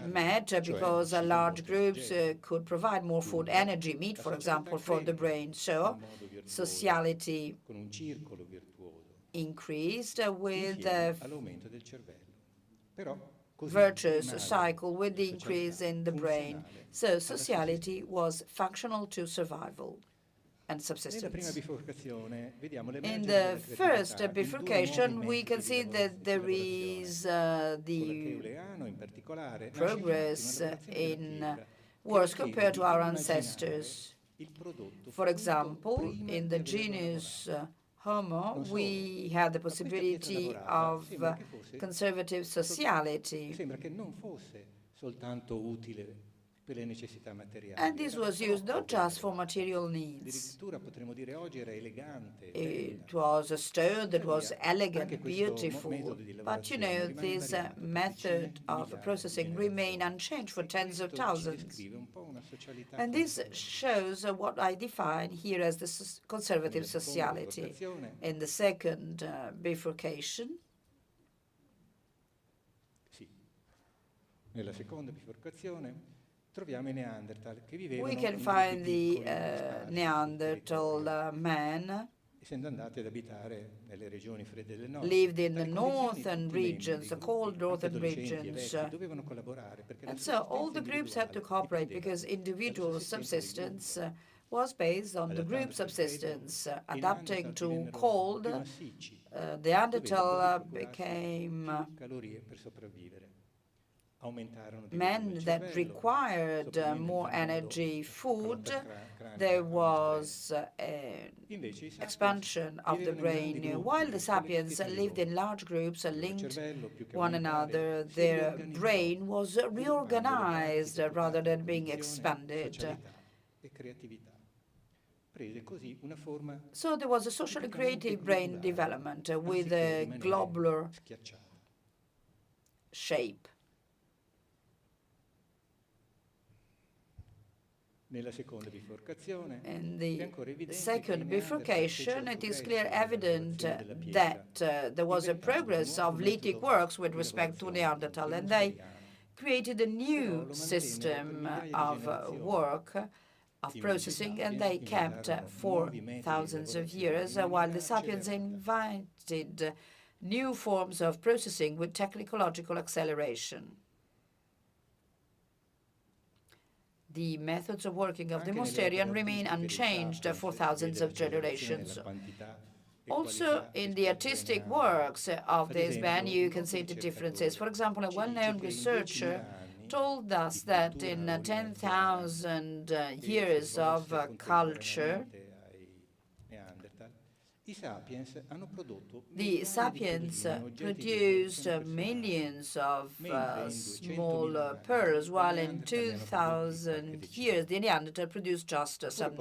met because large groups could provide more food, energy, meat, for example, for the brain. So sociality increased with a virtuous cycle with the increase in the brain. So sociality was functional to survival and subsistence. In the first bifurcation, we can see that there is the progress in wars compared to our ancestors. For example, in the genus Homo, we had the possibility of conservative sociality. And this was used not just for material needs. It was a stone that was elegant, beautiful. But, you know, this method of processing remained unchanged for tens of thousands. And this shows what I define here as the conservative sociality. In the second bifurcation, we can find the Neanderthal man lived in the northern regions, the cold northern regions. And so all the groups had to cooperate because individual subsistence was based on the group subsistence. Adapting to cold, the Neanderthal became men that required more energy food. There was expansion of the brain. While the sapiens lived in large groups and linked one another, their brain was reorganized rather than being expanded. So there was a socially creative brain development with a globular shape. In the second bifurcation, it is clear evident that there was a progress of lithic works with respect to Neanderthal, and they created a new system of work, of processing, and they kept for thousands of years, while the sapiens invented new forms of processing with technological acceleration. The methods of working of the Mousterian remain unchanged for thousands of generations. Also, in the artistic works of this band, you can see the differences. For example, a well-known researcher told us that in 10,000 years of culture, the sapiens produced millions of small pearls, while in 2,000 years the Neanderthal produced just some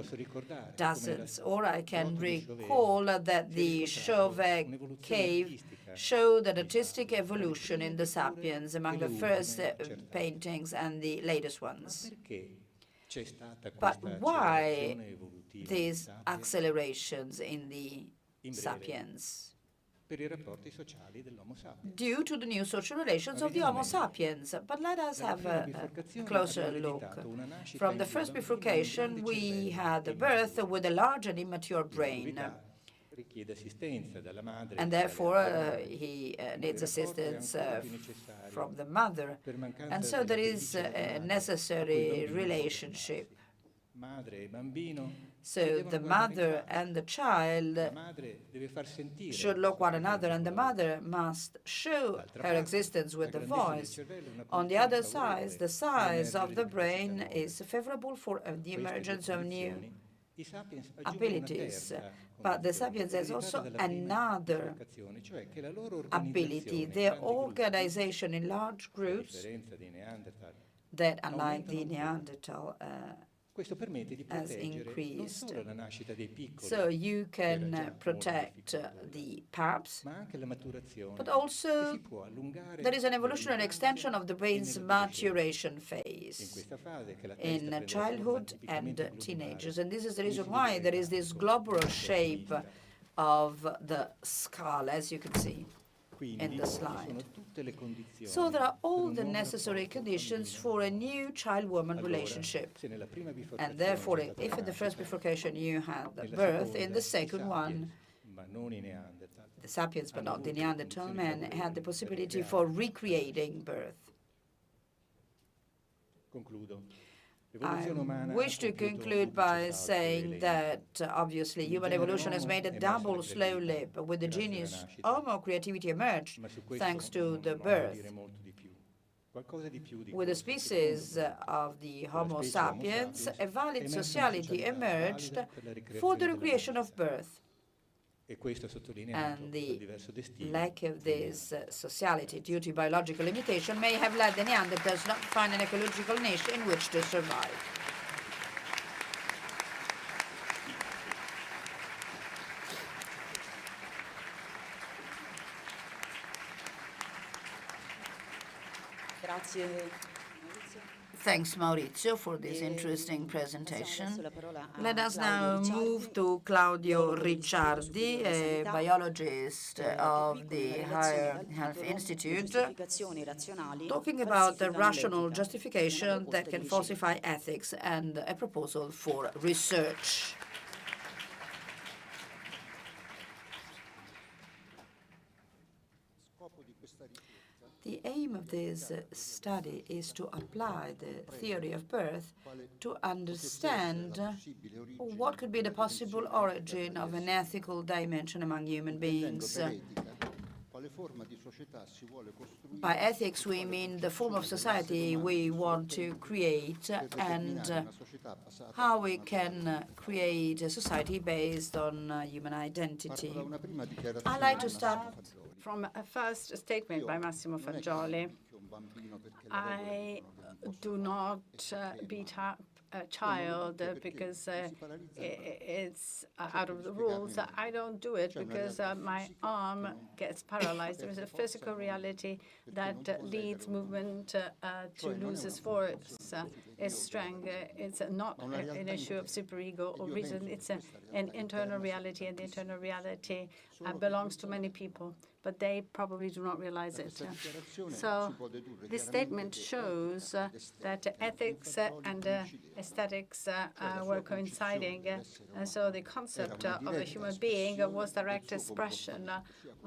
dozens. Or I can recall that the Chauvet cave showed an artistic evolution in the sapiens among the first paintings and the latest ones. But why these accelerations in the sapiens? Due to the new social relations of the Homo sapiens. But let us have a closer look. From the first bifurcation, we had the birth with a large and immature brain. And therefore, he needs assistance from the mother. And so there is a necessary relationship. So the mother and the child should look one another, and the mother must show her existence with the voice. On the other side, the size of the brain is favorable for the emergence of new abilities. But the sapiens has also another ability, their organization in large groups that, unlike the Neanderthal, has increased. So you can protect the paps, but also there is an evolutionary extension of the brain's maturation phase in childhood and teenagers. And this is the reason why there is this globular shape of the skull, as you can see in the slide. So there are all the necessary conditions for a new child-woman relationship. And therefore, if in the first bifurcation you had the birth, in the second one, the sapiens, but not the Neanderthal men, had the possibility for recreating birth. I wish to conclude by saying that obviously human evolution has made a double slow leap. With the genius, Homo creativity emerged thanks to the birth. With the species of the Homo sapiens, a valid sociality emerged for the recreation of birth. And the lack of this sociality due to biological limitation may have led the Neanderthals not to find an ecological niche in which to survive. Thanks, Maurizio, for this interesting presentation. Let us now move to Claudio Ricciardi, a biologist of the Higher Health Institute, talking about the rational justification that can falsify ethics and a proposal for research. The aim of this study is to apply the theory of birth to understand what could be the possible origin of an ethical dimension among human beings. By ethics, we mean the form of society we want to create and how we can create a society based on human identity. I'd like to start from a first statement by Massimo Fagioli. I do not beat up a child because it's out of the rules. I don't do it because my arm gets paralyzed. There is a physical reality that leads movement to lose its force, its strength. It's not an issue of superego or reason. It's an internal reality, and the internal reality belongs to many people, but they probably do not realize it. So this statement shows that ethics and aesthetics were coinciding, and so the concept of a human being was direct expression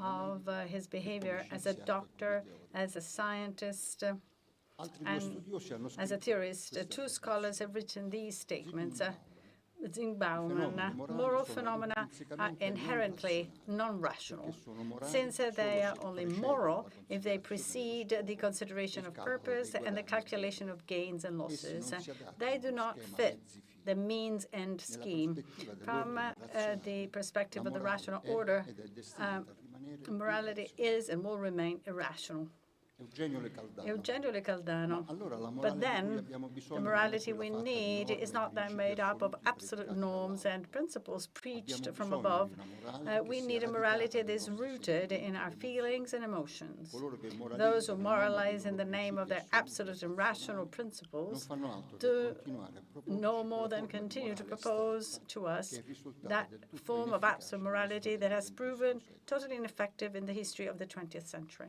of his behavior as a doctor, as a scientist, and as a theorist. Two scholars have written these statements. Zingbauman, moral phenomena are inherently non-rational, since they are only moral if they precede the consideration of purpose and the calculation of gains and losses. They do not fit the means-end scheme. From the perspective of the rational order, morality is and will remain irrational. Eugenio Caldano. But then, the morality we need is not then made up of absolute norms and principles preached from above. We need a morality that is rooted in our feelings and emotions. Those who moralize in the name of their absolute and rational principles do no more than continue to propose to us that form of absolute morality that has proven totally ineffective in the history of the 20th century.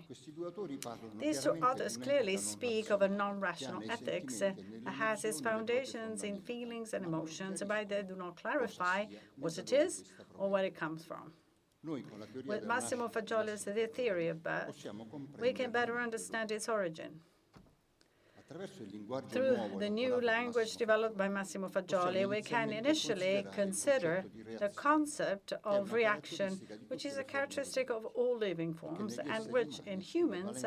These two authors clearly speak of a non-rational ethics that has its foundations in feelings and emotions, but they do not clarify what it is or where it comes from. With Massimo Fagioli's The Theory of Birth, we can better understand its origin. Through the new language developed by Massimo Fagioli, we can initially consider the concept of reaction, which is a characteristic of all living forms and which, in humans,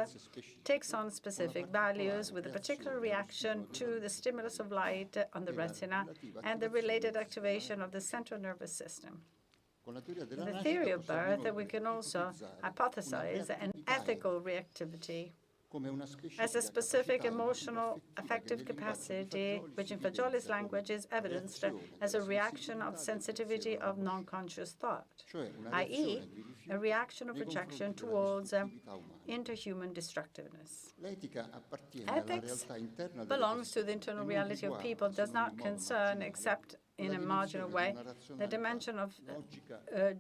takes on specific values with a particular reaction to the stimulus of light on the retina and the related activation of the central nervous system. In the theory of birth, we can also hypothesize an ethical reactivity as a specific emotional affective capacity, which in Fagioli's language is evidenced as a reaction of sensitivity of non-conscious thought, i.e., a reaction of rejection towards interhuman destructiveness. Ethics belongs to the internal reality of people, does not concern, except in a marginal way, the dimension of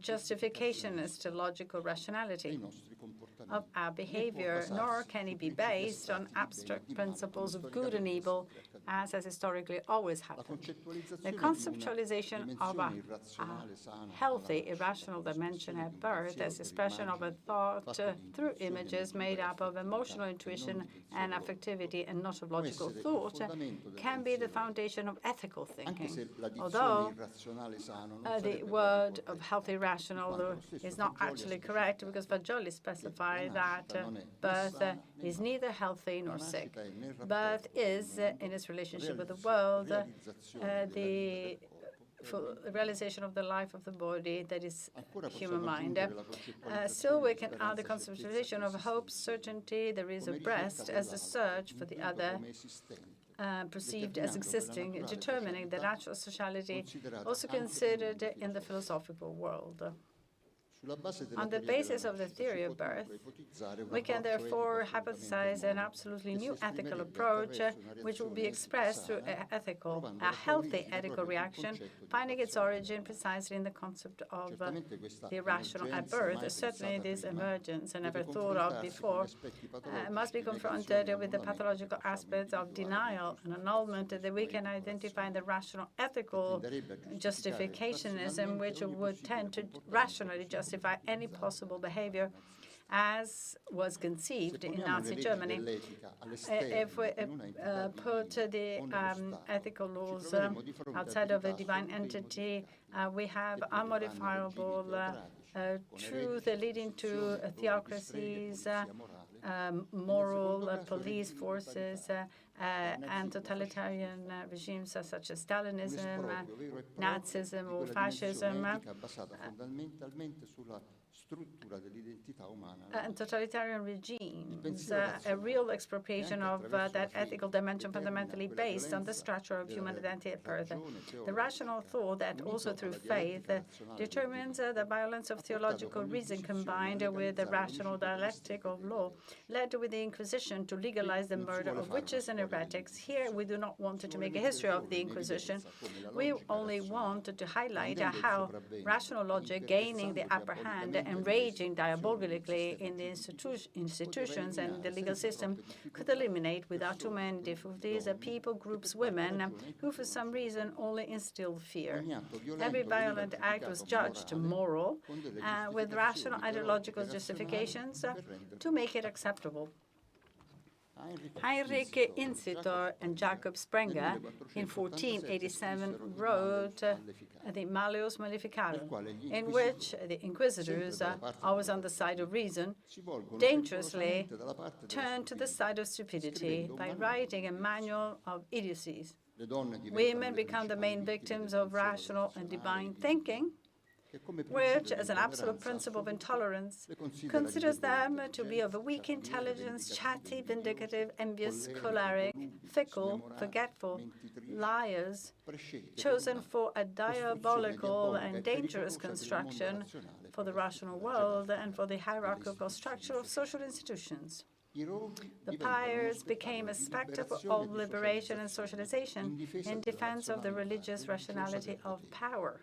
justificationist logical rationality of our behavior, nor can it be based on abstract principles of good and evil, as has historically always happened. The conceptualization of a healthy, irrational dimension at birth as expression of a thought through images made up of emotional intuition and affectivity and not of logical thought can be the foundation of ethical thinking. Although the word of healthy rational is not actually correct, because Fagioli specified that birth is neither healthy nor sick. Birth is, in its relationship with the world, the realization of the life of the body that is human mind. Still, we can add the conceptualization of hope, certainty, there is a breast as a search for the other, perceived as existing, determining the natural sociality also considered in the philosophical world. On the basis of the theory of birth, we can therefore hypothesize an absolutely new ethical approach, which will be expressed through a healthy ethical reaction, finding its origin precisely in the concept of the irrational at birth. Certainly, this emergence, never thought of before, must be confronted with the pathological aspects of denial and annulment that we can identify in the rational ethical justificationism, which would tend to rationally justify any possible behavior as was conceived in Nazi Germany. If we put the ethical laws outside of a divine entity, we have unmodifiable truth leading to theocracies, moral police forces, and totalitarian regimes such as Stalinism, Nazism, or fascism. And totalitarian regimes, a real expropriation of that ethical dimension fundamentally based on the structure of human identity at birth. The rational thought that also through faith determines the violence of theological reason combined with the rational dialectic of law led with the Inquisition to legalize the murder of witches and heretics. Here we do not want to make a history of the Inquisition. We only want to highlight how rational logic gaining the upper hand and raging diabolically in the institutions and the legal system could eliminate without too many difficulties people, groups, women who for some reason only instilled fear. Every violent act was judged moral with rational ideological justifications to make it acceptable. Heinrich Insitor and Jacob Sprenger in 1487 wrote the Malleus Maleficarum, in which the inquisitors, always on the side of reason, dangerously turned to the side of stupidity by writing a manual of idiocies. Women become the main victims of rational and divine thinking, which, as an absolute principle of intolerance, considers them to be of a weak intelligence, chatty, vindicative, envious, choleric, fickle, forgetful, liars, chosen for a diabolical and dangerous construction for the rational world and for the hierarchical structure of social institutions. The pyres became a spectacle of liberation and socialization in defense of the religious rationality of power.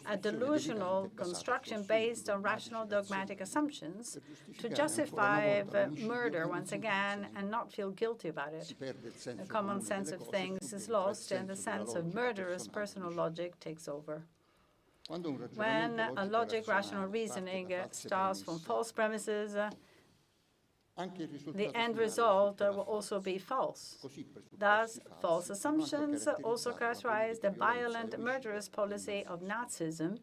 A delusional construction based on rational dogmatic assumptions to justify murder once again and not feel guilty about it. The common sense of things is lost and the sense of murderous personal logic takes over. When a logic rational reasoning starts from false premises, the end result will also be false. Thus, false assumptions also characterize the violent, murderous policy of Nazism,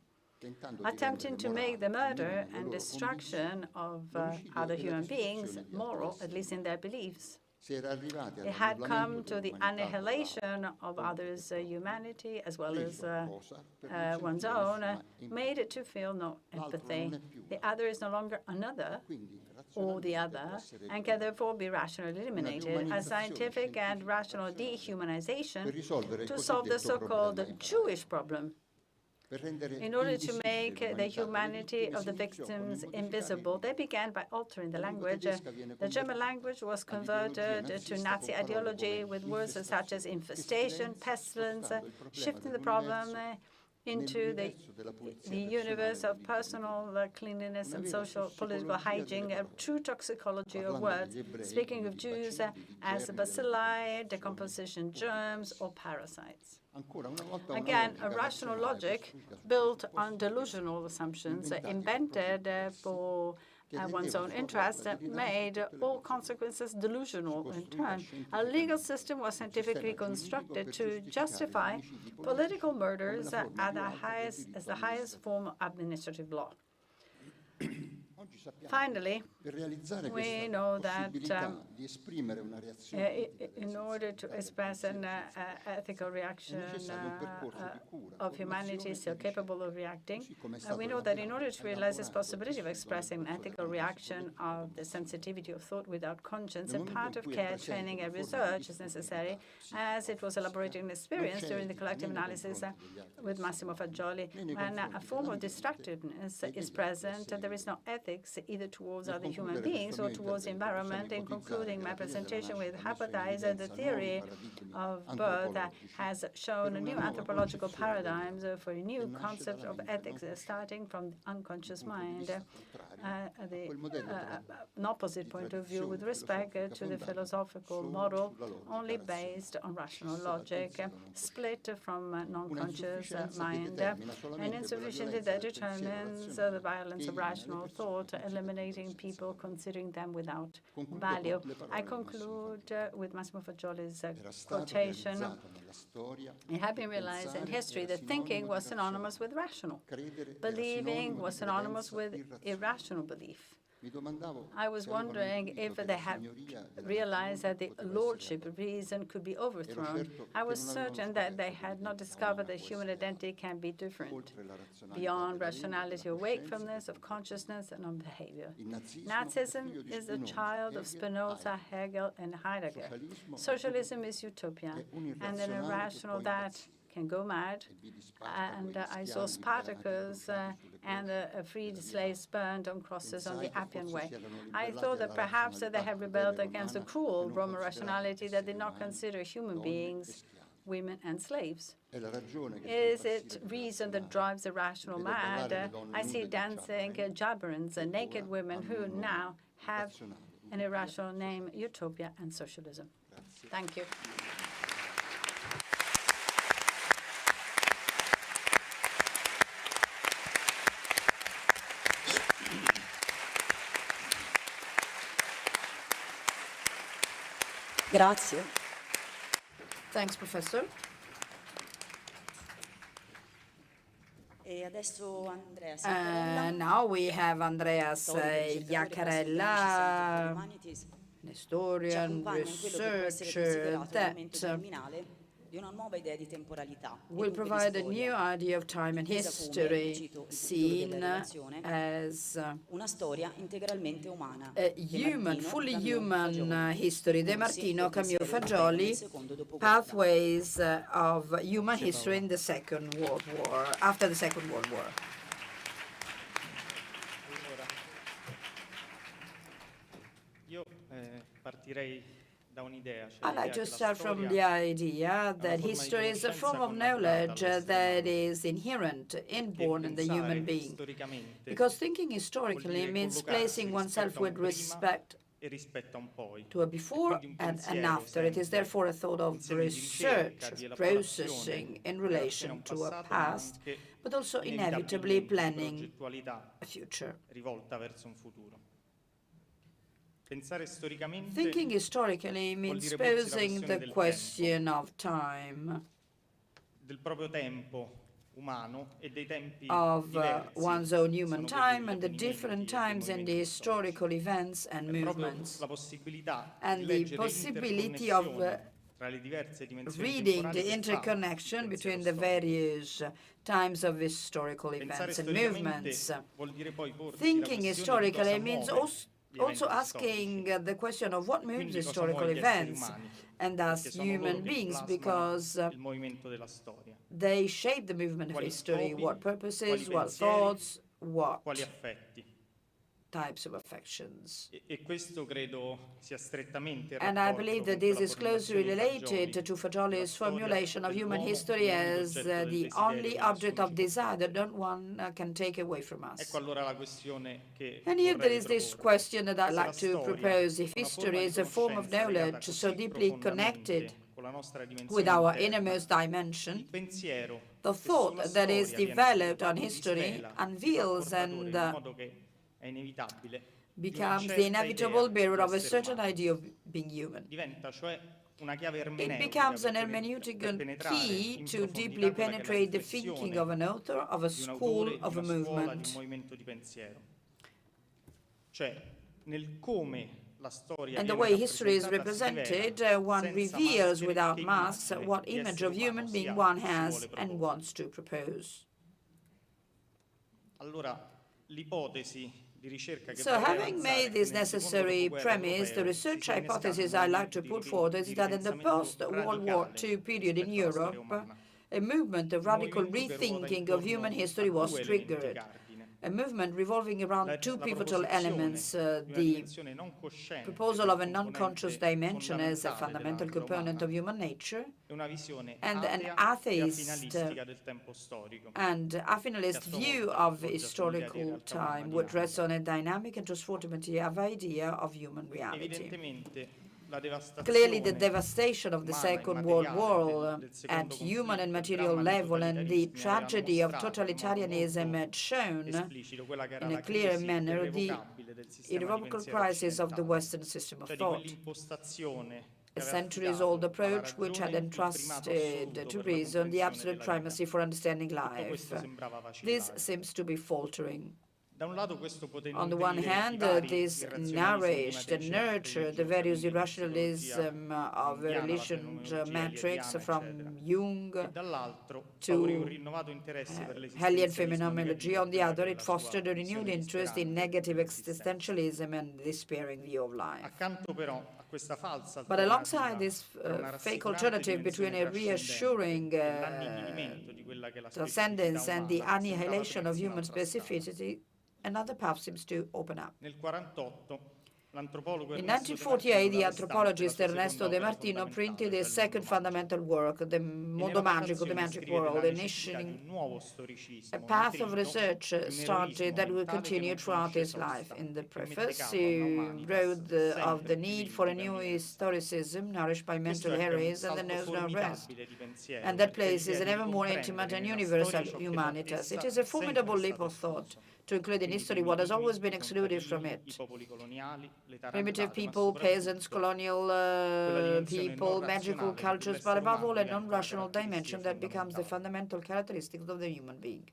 attempting to make the murder and destruction of other human beings moral, at least in their beliefs. It had come to the annihilation of others' humanity as well as one's own, made it to feel no empathy. The other is no longer another or the other, and can therefore be rationally eliminated. A scientific and rational dehumanization to solve the so-called Jewish problem. In order to make the humanity of the victims invisible, they began by altering the language. The German language was converted to Nazi ideology with words such as infestation, pestilence, shifting the problem into the universe of personal cleanliness and social political hygiene, a true toxicology of words, speaking of Jews as bacilli, decomposition germs, or parasites. Again, a rational logic built on delusional assumptions invented for one's own interest made all consequences delusional in turn. A legal system was scientifically constructed to justify political murders as the highest form of administrative law. Finally, we know that in order to express an ethical reaction of humanity still capable of reacting, we know that in order to realize this possibility of expressing an ethical reaction of the sensitivity of thought without conscience, a part of care, training, and research is necessary, as it was elaborated in experience during the collective analysis with Massimo Fagioli. When a form of destructiveness is present, there is no ethics either towards other human beings or towards the environment. In concluding my presentation with hypothesis, the theory of birth has shown new anthropological paradigms for a new concept of ethics starting from the unconscious mind. an opposite point of view with respect to the philosophical model only based on rational logic, split from non-conscious mind, and insufficiency that determines the violence of rational thought, eliminating people considering them without value. I conclude with Massimo Fagioli's quotation. It had been realized in history that thinking was synonymous with rational. Believing was synonymous with irrational belief. I was wondering if they had realized that the lordship of reason could be overthrown. I was certain that they had not discovered that human identity can be different, beyond rationality of wakefulness, of consciousness, and of behavior. Nazism is a child of Spinoza, Hegel, and Heidegger. Socialism is utopia, and an irrational that can go mad. And I saw Spartacus and freed slaves burned on crosses on the Appian Way. I thought that perhaps they had rebelled against the cruel Roman rationality that did not consider human beings, women, and slaves. Is it reason that drives the rational mad? I see dancing jabberons and naked women who now have an irrational name, utopia and socialism. Thank you. Grazie. Thanks, Professor. E adesso Andrea now we have Andreas Iaccarella, an historian, researcher that will provide a new idea of time and history seen as a human, fully human history. De Martino, Camillo Fagioli, Pathways of Human History in the Second World War, after the Second World War. Io partirei. I like to start from the idea that history is a form of knowledge that is inherent, inborn in the human being. Because thinking historically means placing oneself with respect to a before and an after. It is therefore a thought of research, of processing in relation to a past, but also inevitably planning a future. Thinking historically means posing the question of time, of one's own human time and the different times in the historical events and movements, and the possibility of reading the interconnection between the various times of historical events and movements. Thinking historically means also asking the question of what moves historical events, and thus human beings, because they shape the movement of history, what purposes, what thoughts, what types of affections. And I believe that this is closely related to Fagioli's formulation of human history as the only object of desire that no one can take away from us. And here there is this question that I'd like to propose. If history is a form of knowledge so deeply connected with our innermost dimension, the thought that is developed on history unveils and becomes the inevitable bearer of a certain idea of being human. It becomes an hermeneutical key to deeply penetrate the thinking of an author, of a school, of a movement. And the way history is represented, one reveals without masks what image of human being one has and wants to propose. So having made this necessary premise, the research hypothesis I like to put forward is that in the post-World War II period in Europe, a movement of radical rethinking of human history was triggered. a movement revolving around two pivotal elements, the proposal of a non-conscious dimension as a fundamental component of human nature, and an atheist and a finalist view of historical time, which rests on a dynamic and transformative idea of human reality. Clearly, the devastation of the Second World War at human and material level and the tragedy of totalitarianism had shown in a clear manner the irrevocable crisis of the Western system of thought. A centuries-old approach which had entrusted to reason the absolute primacy for understanding life. This seems to be faltering. On the one hand, this nourished and nurtured the various irrationalism of religions metrics from Jung to Hellian phenomenology. On the other, it fostered a renewed interest in negative existentialism and despairing view of life. But alongside this fake alternative between a reassuring transcendence and the annihilation of human specificity, another path seems to open up. In 1948, the anthropologist Ernesto De Martino printed his second fundamental work, The Mondo Magico, The Magic World, initiating a path of research started that will continue throughout his life. In the preface, he wrote of the need for a new historicism nourished by mental heroism and that knows no rest, and that places an ever more intimate and universal humanitas. It is a formidable leap of thought to include in history what has always been excluded from it. Primitive people, peasants, colonial people, magical cultures, but above all a non-rational dimension that becomes the fundamental characteristic of the human being.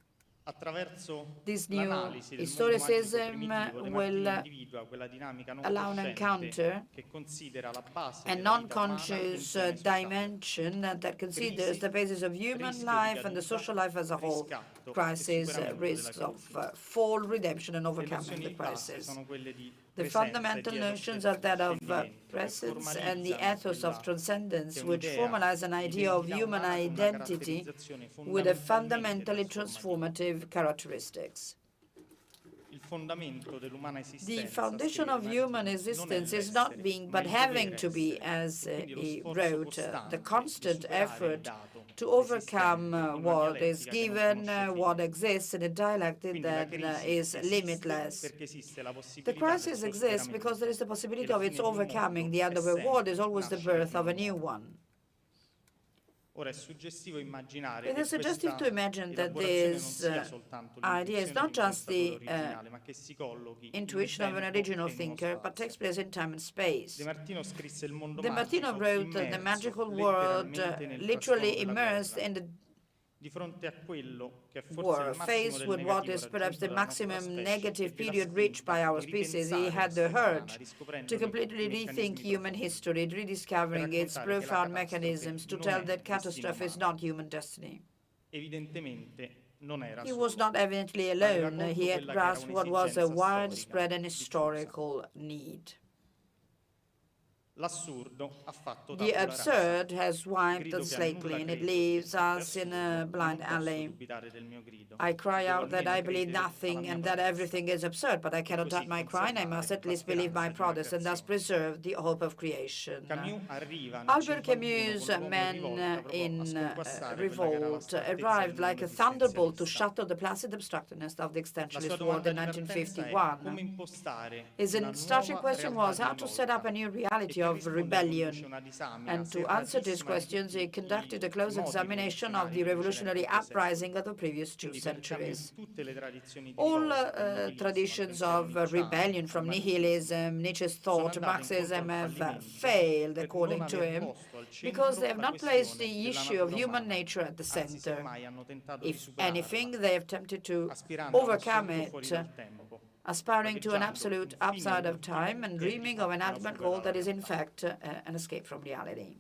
This new historicism will allow an encounter, a non-conscious dimension that considers the basis of human life and the social life as a whole, crisis, risks of fall, redemption, and overcoming the crisis. The fundamental notions are that of presence and the ethos of transcendence, which formalize an idea of human identity with a fundamentally transformative characteristics. The foundation of human existence is not being, but having to be, as he wrote, the constant effort to overcome what is given, what exists in a dialectic that is limitless. The crisis exists because there is the possibility of its overcoming. The end of a world is always the birth of a new one. It is suggestive to imagine that this idea is not just the intuition of an original thinker, but takes place in time and space. De Martino wrote The Magical World, literally immersed in the war, faced with what is perhaps the maximum negative period reached by our species. He had the urge to completely rethink human history, rediscovering its profound mechanisms to tell that catastrophe is not human destiny. He was not evidently alone. He had grasped what was a widespread and historical need. The absurd has wiped the slate clean. It leaves us in a blind alley. I cry out that I believe nothing and that everything is absurd, but I cannot doubt my crying. I must at least believe my promise and thus preserve the hope of creation. Albert Camus' Men in Revolt arrived like a thunderbolt to shatter the placid abstractness of the existentialist world in 1951. His starting question was how to set up a new reality of rebellion, and to answer these questions he conducted a close examination of the revolutionary uprising of the previous 2 centuries. All traditions of rebellion, from nihilism, Nietzsche's thought, Marxism, have failed, according to him, because they have not placed the issue of human nature at the center. If anything, they have attempted to overcome it, aspiring to an absolute upside of time and dreaming of an ultimate goal that is in fact an escape from reality.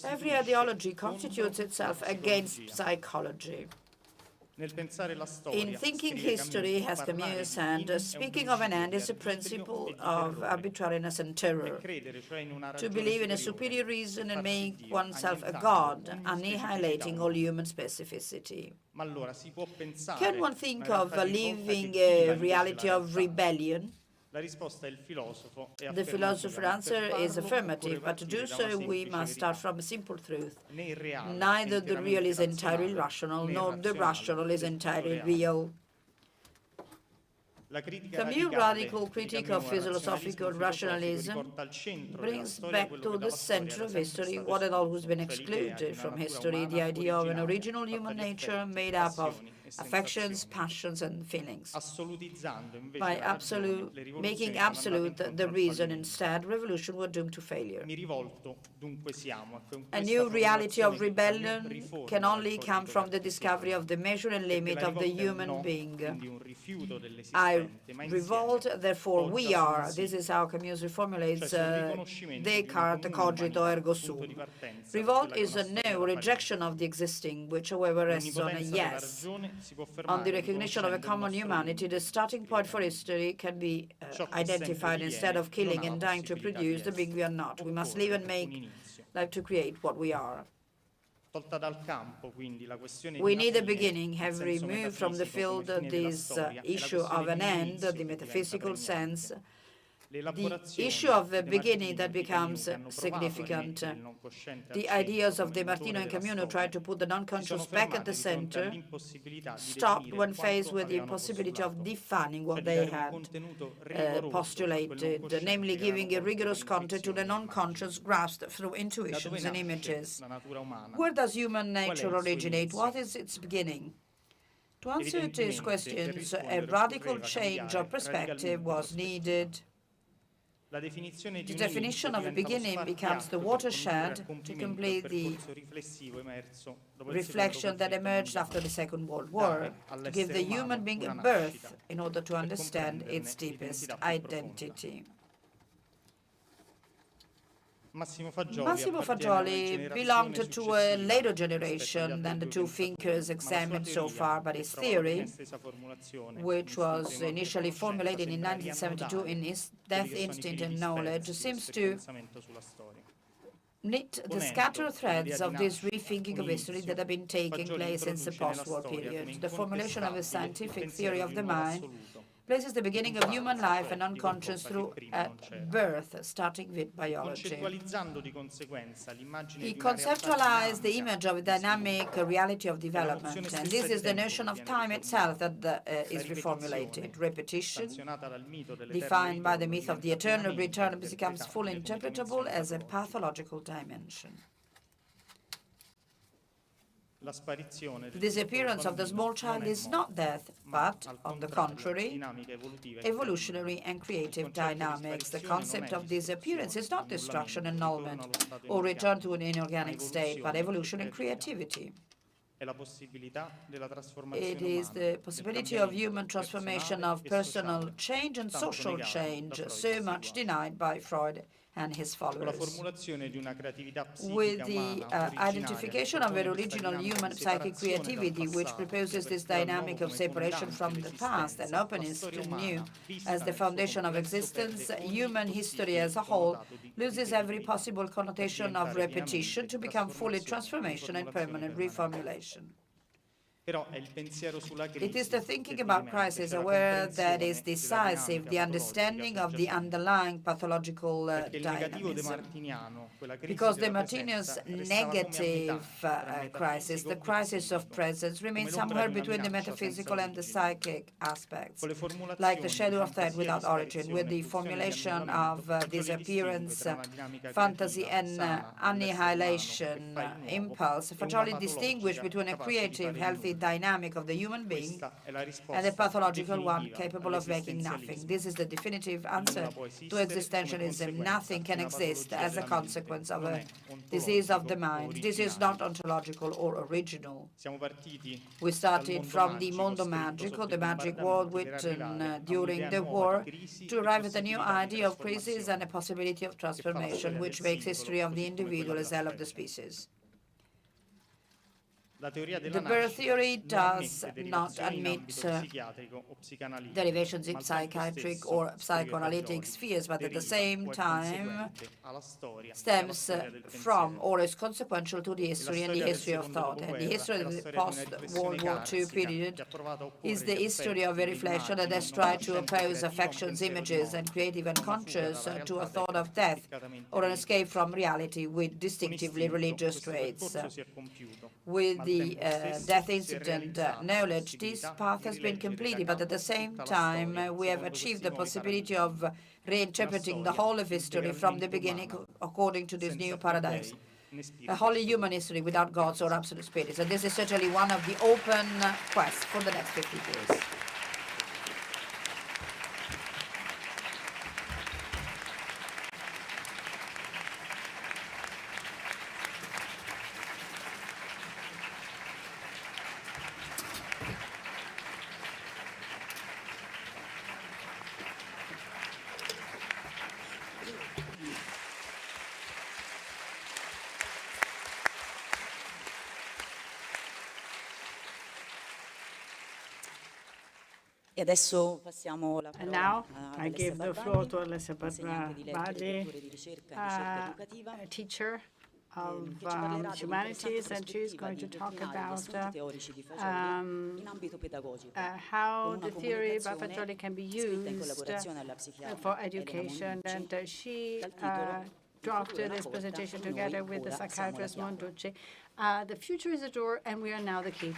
Every ideology constitutes itself against psychology. In thinking history, has Camus said, speaking of an end is a principle of arbitrariness and terror. To believe in a superior reason and make oneself a god, annihilating all human specificity. Can one think of living a reality of rebellion? The philosopher's answer is affirmative, but to do so we must start from a simple truth. Neither the real is entirely rational, nor the rational is entirely real. Camus' radical critique of philosophical rationalism brings back to the center of history what had always been excluded from history, the idea of an original human nature made up of affections, passions, and feelings. By making absolute the reason instead, revolution were doomed to failure. A new reality of rebellion can only come from the discovery of the measure and limit of the human being. I revolt, therefore we are. This is how Camus reformulates Descartes' cogito ergo sum. Revolt is a no, rejection of the existing, which however rests on a yes. On the recognition of a common humanity, the starting point for history can be identified instead of killing and dying to produce the being we are not. We must live and make life to create what we are. We need a beginning, have removed from the field this issue of an end, the metaphysical sense, the issue of a beginning that becomes significant. The ideas of De Martino and Camus, who tried to put the non-conscious back at the center, stopped when faced with the impossibility of defining what they had postulated, namely giving a rigorous content to the non-conscious grasped through intuitions and images. Where does human nature originate? What is its beginning? To answer these questions, a radical change of perspective was needed. The definition of a beginning becomes the watershed to complete the reflection that emerged after the Second World War, to give the human being a birth in order to understand its deepest identity. Massimo Fagioli belonged to a later generation than the two thinkers examined so far, but his theory, which was initially formulated in 1972 in his Death, Instinct and Knowledge, seems to knit the scattered threads of this rethinking of history that have been taking place since the post-war period. The formulation of a scientific theory of the mind places the beginning of human life and unconscious through at birth, starting with biology. He conceptualized the image of a dynamic reality of development, and this is the notion of time itself that is reformulated. Repetition, defined by the myth of the eternal return, becomes fully interpretable as a pathological dimension. The disappearance of the small child is not death, but, on the contrary, evolutionary and creative dynamics. The concept of disappearance is not destruction, annulment, or return to an inorganic state, but evolution and creativity. It is the possibility of human transformation, of personal change and social change, so much denied by Freud and his followers. With the identification of an original human psychic creativity, which proposes this dynamic of separation from the past and openness to new as the foundation of existence, human history as a whole loses every possible connotation of repetition to become fully transformation and permanent reformulation. It is the thinking about crisis aware that is decisive, the understanding of the underlying pathological dynamism. Because the Martinian's negative crisis, the crisis of presence, remains somewhere between the metaphysical and the psychic aspects, like the shadow of threat without origin, with the formulation of disappearance, fantasy, and annihilation impulse. Fagioli distinguished between a creative, healthy dynamic of the human being and a pathological one capable of making nothing. This is the definitive answer to existentialism. Nothing can exist as a consequence of a disease of the mind. This is not ontological or original. We started from the mondo magico, the magic world written during the war, to arrive at a new idea of crisis and a possibility of transformation, which makes history of the individual as well of the species. The birth theory does not admit derivations in psychiatric or psychoanalytic spheres, but at the same time stems from or is consequential to the history and the history of thought. And the history of the post-World War II period is the history of a reflection that has tried to oppose affections, images, and creative unconscious to a thought of death or an escape from reality with distinctively religious traits. With the death incident knowledge, this path has been completed, but at the same time, we have achieved the possibility of reinterpreting the whole of history from the beginning according to this new paradigms. A wholly human history without gods or absolute spirits. And this is certainly one of the open quests for the next 50 years. E adesso passiamo la And now parola I give the floor to Alessia Barbagli, a teacher of humanities, and she's going to talk about how the theory by Fagioli can be used for education. And she drafted this presentation together with the psychiatrist Monducci. The future is a door, and we are now the key.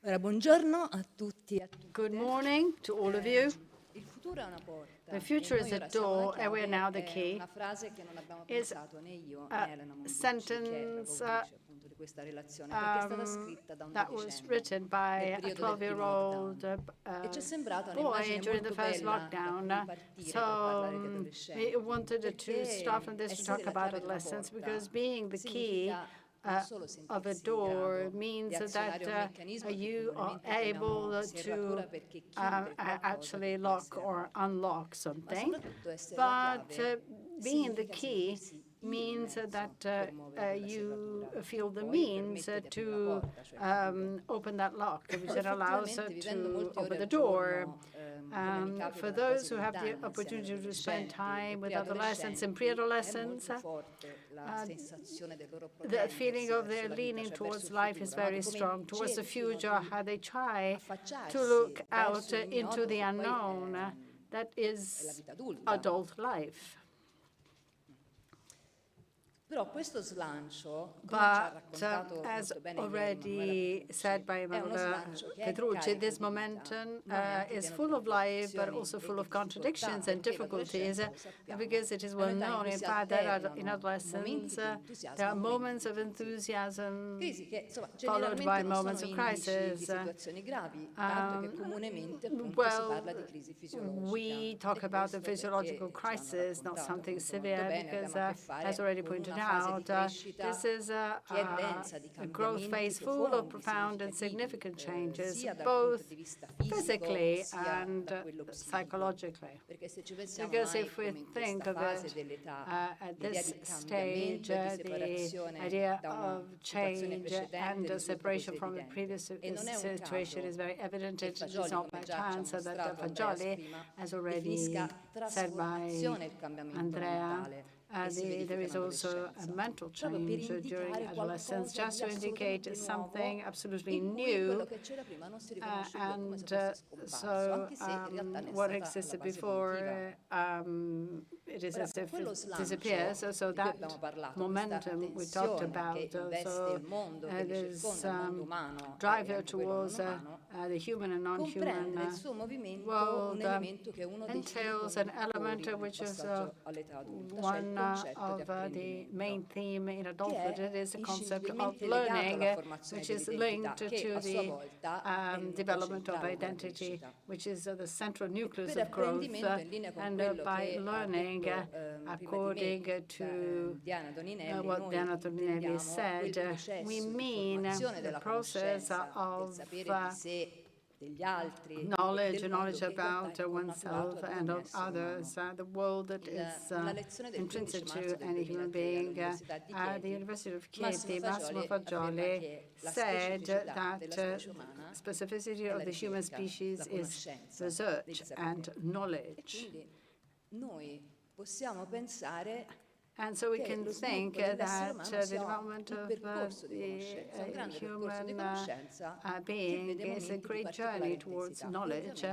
Buongiorno a tutti. Good morning to all of you. The future is a door, and we are now the key. Is a sentence that was written by a 12-year-old boy during the first lockdown. So he wanted to start from this to talk about adolescence, because being the key of a door means that you are able to actually lock or unlock something. But being the key means that you feel the means to open that lock, which then allows to open the door. For those who have the opportunity to spend time with adolescents and pre-adolescents, the feeling of their leaning towards life is very strong, towards the future, how they try to look out into the unknown. That is adult life. But as already said by Emanuele Petrucci, this momentum is full of life, but also full of contradictions and difficulties, because it is well known, in fact, that in adolescence there are moments of enthusiasm followed by moments of crisis. Well, we talk about the physiological crisis, not something severe, because as already pointed out, this is a growth phase full of profound and significant changes, both physically and psychologically. Because if we think of it at this stage, the idea of change and separation from the previous situation is very evident. It is not by chance that Fagioli, as already said by Andrea, there is also a mental change during adolescence, just to indicate something absolutely new. And so what existed before, it is as if it disappears. So that momentum we talked about, so this drive towards the human and non-human world entails an element which is one of the main theme in adulthood. It is the concept of learning, which is linked to the development of identity, which is the central nucleus of growth. And by learning, according to what Diana Toninelli said, we mean the process of knowledge about oneself and of others, the world that is intrinsic to any human being. At the University of Chieti, Massimo Fagioli said that specificity of the human species is research and knowledge. And so we can think that the development of the human being is a great journey towards knowledge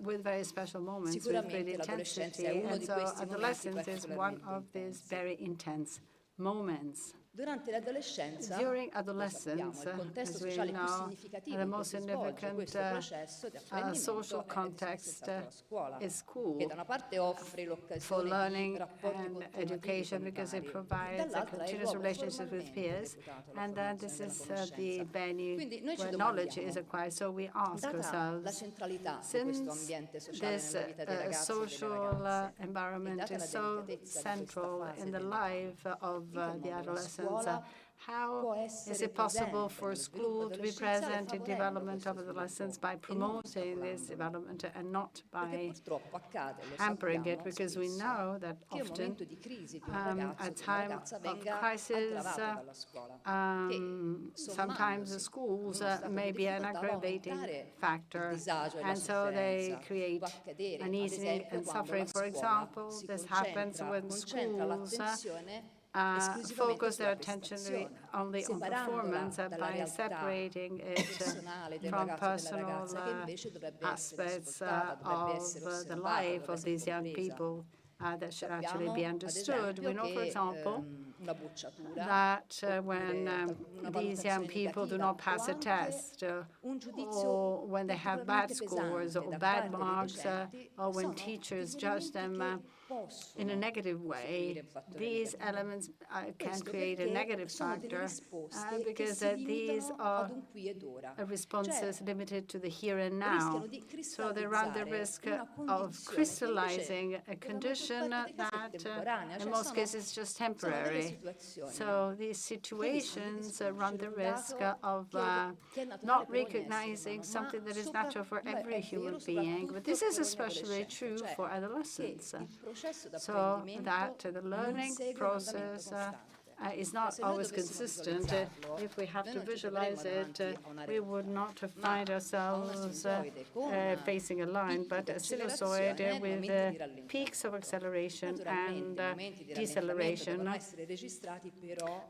with very special moments, with great intensity. And so adolescence is one of these very intense moments. During adolescence, as we know, the most significant social context is school for learning and education, because it provides a continuous relationship with peers, and then this is the venue where knowledge is acquired. So we ask ourselves, since this social environment is so central in the life of the adolescents, how is it possible for school to be present in development of adolescence by promoting this development and not by hampering it? Because we know that often at time of crisis, sometimes the schools may be an aggravating factor, and so they create uneasiness and suffering. For example, this happens when schools focus their attention only on performance by separating it from personal aspects of the life of these young people that should actually be understood. We know, for example, that when these young people do not pass a test, or when they have bad scores or bad marks, or when teachers judge them in a negative way, these elements can create a negative factor because these are responses limited to the here and now. So they run the risk of crystallizing a condition that in most cases is just temporary. So these situations run the risk of not recognizing something that is natural for every human being. But this is especially true for adolescents. So that the learning process is not always consistent. If we have to visualize it, we would not find ourselves facing a line, but a sinusoid with peaks of acceleration and deceleration.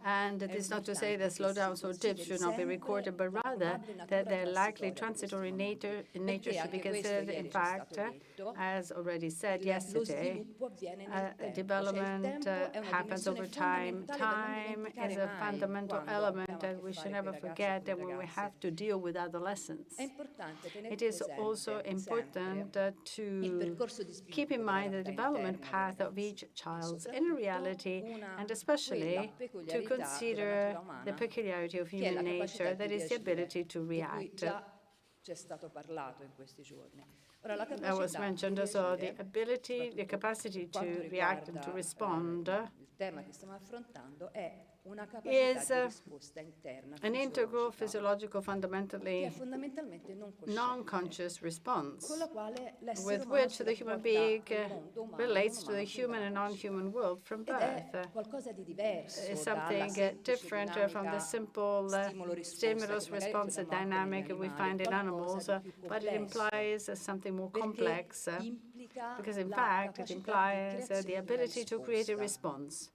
And it is not to say that slowdowns or dips should not be recorded, but rather that they're likely transitory in nature should be considered. In fact, as already said yesterday, development happens over time. Time is a fundamental element that we should never forget that when we have to deal with adolescence. It is also important to keep in mind the development path of each child in reality, and especially to consider the peculiarity of human nature, that is the ability to react. That was mentioned also, the ability, the capacity to react and to respond is an integral, physiological, fundamentally non-conscious response with which the human being relates to the human and non-human world from birth. It's something different from the simple stimulus-response dynamic we find in animals, but it implies something more complex, because in fact it implies the ability to create a response.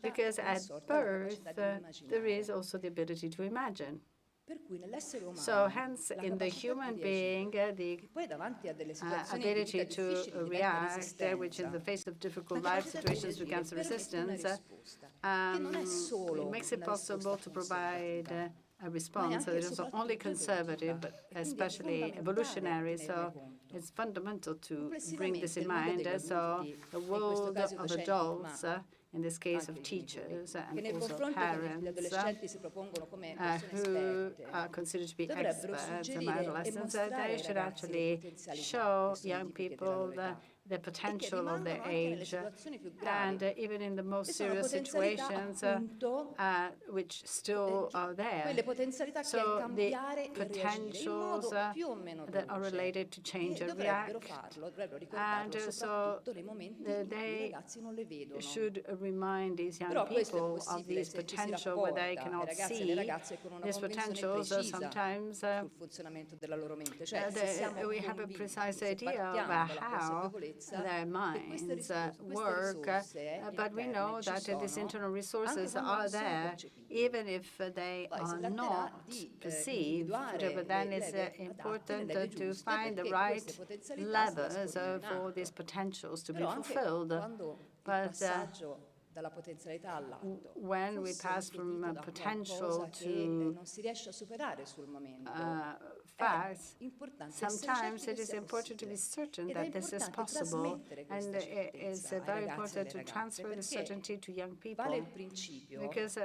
Because at birth, there is also the ability to imagine. So hence, in the human being, the ability to react, which in the face of difficult life situations becomes resistance, it makes it possible to provide a response that is not only conservative, but especially evolutionary. So it's fundamental to bring this in mind. So the world of adults, in this case of teachers and also parents, who are considered to be experts in adolescence, they should actually show young people the potential of their age, and even in the most serious situations, which still are there. So the potentials that are related to change and react, and so they should remind these young people of these potential where they cannot see these potentials. Sometimes we have a precise idea of how their minds work, but we know that these internal resources are there, even if they are not perceived. But then it's important to find the right levers for these potentials to be fulfilled. But when we pass from potential to facts, sometimes it is important to be certain that this is possible, and it is very important to transfer the certainty to young people, because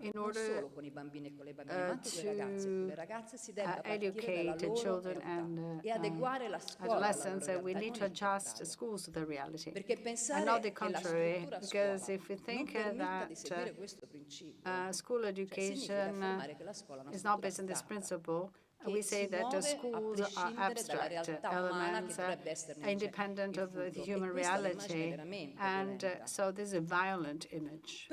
in order to educate the children and adolescents, we need to adjust schools to the reality, and not the contrary, because if we think that school education is not based on this principle, we say that the schools are abstract elements, independent of the human reality, and so this is a violent image.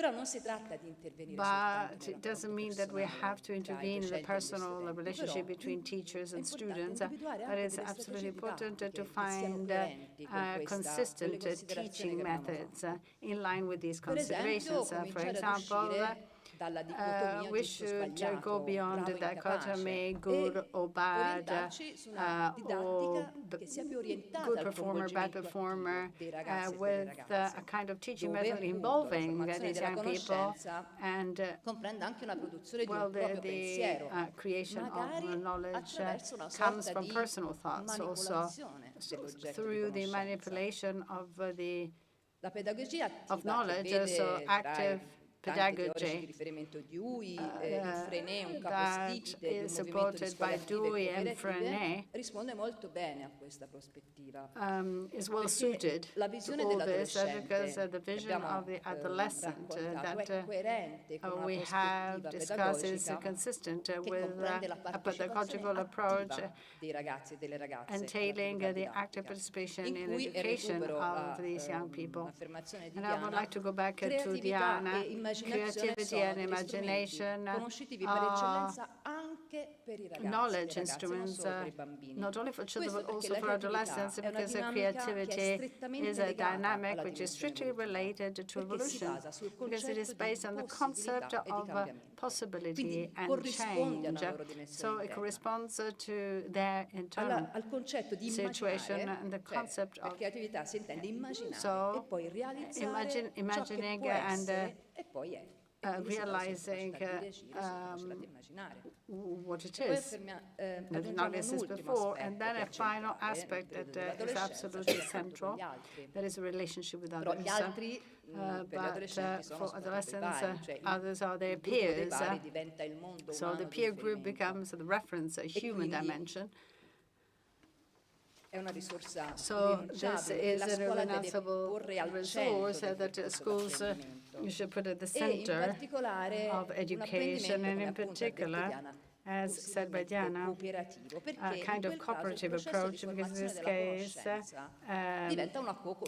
But it doesn't mean that we have to intervene in the personal relationship between teachers and students, but it's absolutely important to find consistent teaching methods in line with these considerations. For example, we should go beyond the dichotomy good or bad, or good performer, bad performer, with a kind of teaching method involving these young people, and well, the creation of knowledge comes from personal thoughts also, through the manipulation of knowledge, so active pedagogy that is supported by Dewey and Freinet is well suited to all this, because the vision of the adolescent that we have discussed is consistent with a pedagogical approach entailing the active participation in education of these young people. And I would like to go back to Diana. Creativity and imagination are knowledge instruments, not only for children but also for adolescents, because creativity is a dynamic which is strictly related to evolution, because it is based on the concept of possibility and change. So it corresponds to their internal situation and the concept of imagining and realizing what it is that not exists before. And then a final aspect that is absolutely central, that is a relationship with others. But for adolescents, others are their peers. So the peer group becomes the reference, a human dimension. So this is an irrenunciable resource that schools should put at the center of education, and in particular, as said by Diana, a kind of cooperative approach, because in this case,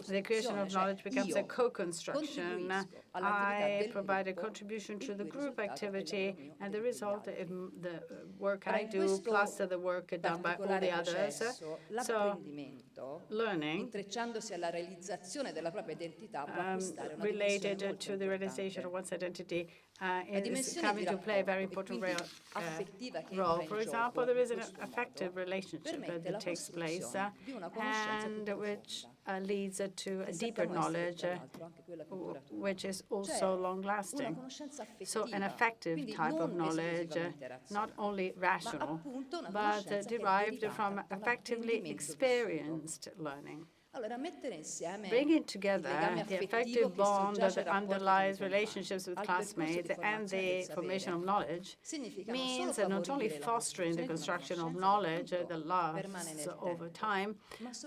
the creation of knowledge becomes a co-construction. I provide a contribution to the group activity, and the result is the work I do plus the work done by all the others. So learning related to the realization of one's identity is coming to play a very important role. For example, there is an affective relationship that takes place and which leads to a deeper knowledge, which is also long-lasting. So an affective type of knowledge, not only rational, but derived from effectively experienced learning. Bringing together the affective bond that underlies relationships with classmates and the formation of knowledge means not only fostering the construction of knowledge that lasts over time,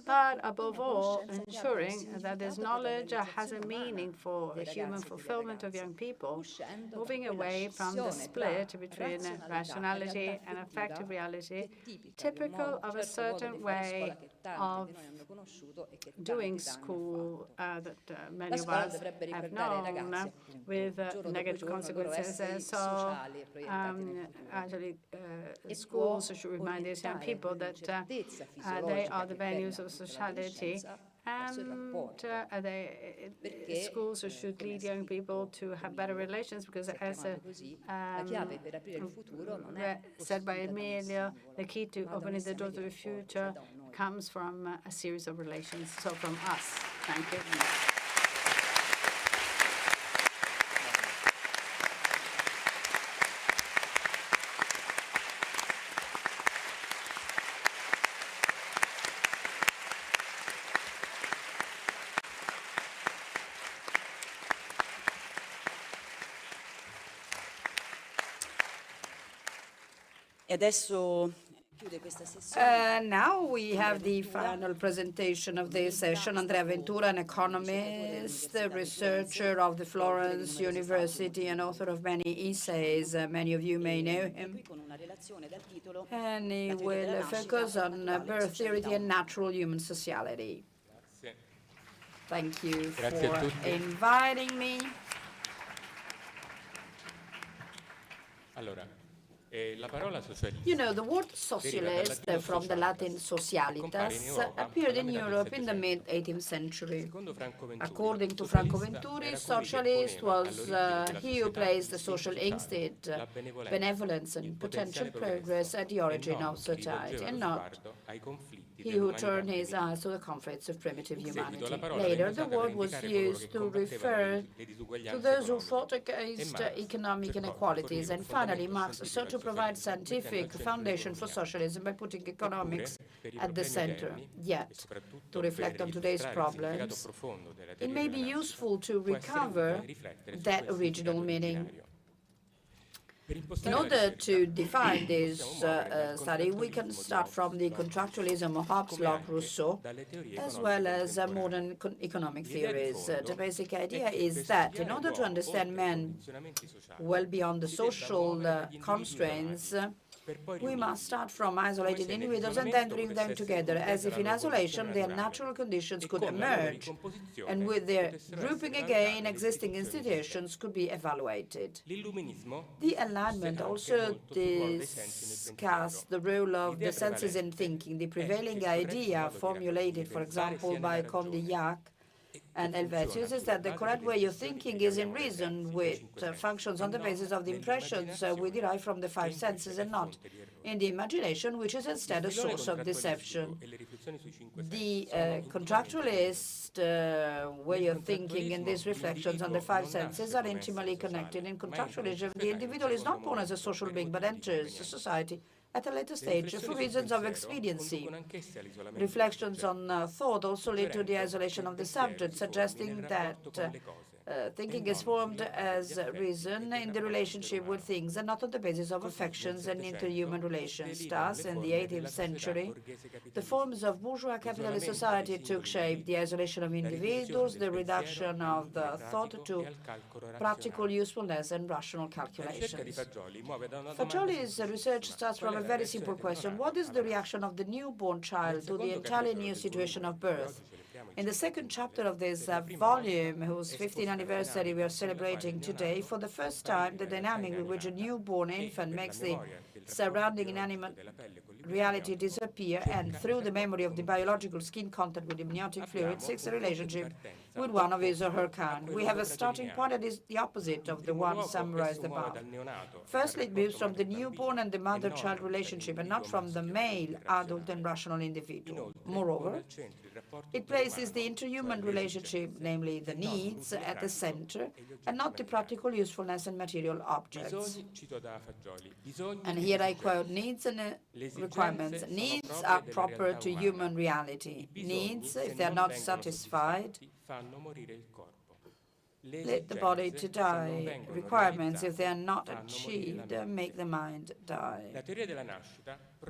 but above all, ensuring that this knowledge has a meaning for the human fulfillment of young people, moving away from the split between rationality and affective reality, typical of a certain way of doing school that many of us have known, with negative consequences. So actually, schools should remind these young people that they are the venues of sociality, and schools should lead young people to have better relations, because as said by Emilio, the key to opening the door to the future comes from a series of relations. So from us, thank you. E adesso now we have the final presentation of this session. Andrea Ventura, an economist, researcher of the Florence University and author of many essays. Many of you may know him. And he will focus on birth theory and natural human sociality. Thank you for inviting me. You know, the word socialist, from the Latin socialitas, appeared in Europe in the mid-18th century. According to Franco Venturi, socialist was he who placed the social instinct, benevolence and potential progress at the origin of society, and not he who turned his eyes to the conflicts of primitive humanity. Later, the word was used to refer to those who fought against economic inequalities. And finally, Marx sought to provide scientific foundation for socialism by putting economics at the center. Yet, to reflect on today's problems, it may be useful to recover that original meaning. In order to define this study, we can start from the contractualism of Hobbes, Locke, Rousseau, as well as modern economic theories. The basic idea is that in order to understand men well beyond the social constraints, we must start from isolated individuals and then bring them together, as if in isolation their natural conditions could emerge, and with their grouping again, existing institutions could be evaluated. The Enlightenment also discussed the role of the senses in thinking. The prevailing idea, formulated, for example, by Condillac and Helvetius, is that the correct way of thinking is in reason, which functions on the basis of the impressions we derive from the five senses, and not in the imagination, which is instead a source of deception. The contractualist way of thinking and these reflections on the five senses are intimately connected. In contractualism, the individual is not born as a social being, but enters society at a later stage for reasons of expediency. Reflections on thought also lead to the isolation of the subject, suggesting that thinking is formed as reason in the relationship with things and not on the basis of affections and interhuman relations. Thus, in the 18th century, the forms of bourgeois capitalist society took shape: the isolation of individuals, the reduction of the thought to practical usefulness and rational calculations. Fagioli's research starts from a very simple question: what is the reaction of the newborn child to the entirely new situation of birth? In the second chapter of this volume, whose 15th anniversary we are celebrating today, for the first time, the dynamic with which a newborn infant makes the surrounding inanimate reality disappear, and through the memory of the biological skin contact with amniotic fluid, seeks a relationship with one of his or her kind. We have a starting point that is the opposite of the one summarized above. Firstly, it moves from the newborn and the mother-child relationship and not from the male, adult and rational individual. Moreover, it places the interhuman relationship, namely the needs, at the center and not the practical usefulness and material objects. And here I quote, needs and requirements. Needs are proper to human reality. Needs, if they are not satisfied, lead the body to die. Requirements, if they are not achieved, make the mind die.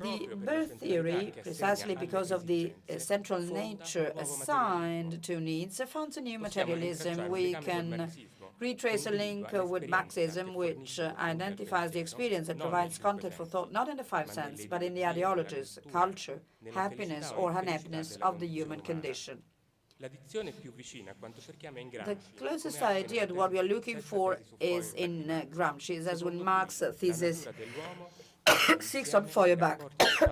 The birth theory, precisely because of the central nature assigned to needs, founds a new materialism. We can retrace a link with Marxism, which identifies the experience and provides content for thought not in the five senses, but in the ideologies, culture, happiness or unhappiness of the human condition. The closest idea to what we are looking for is in Gramsci's, as when Marx's thesis 6 on Feuerbach,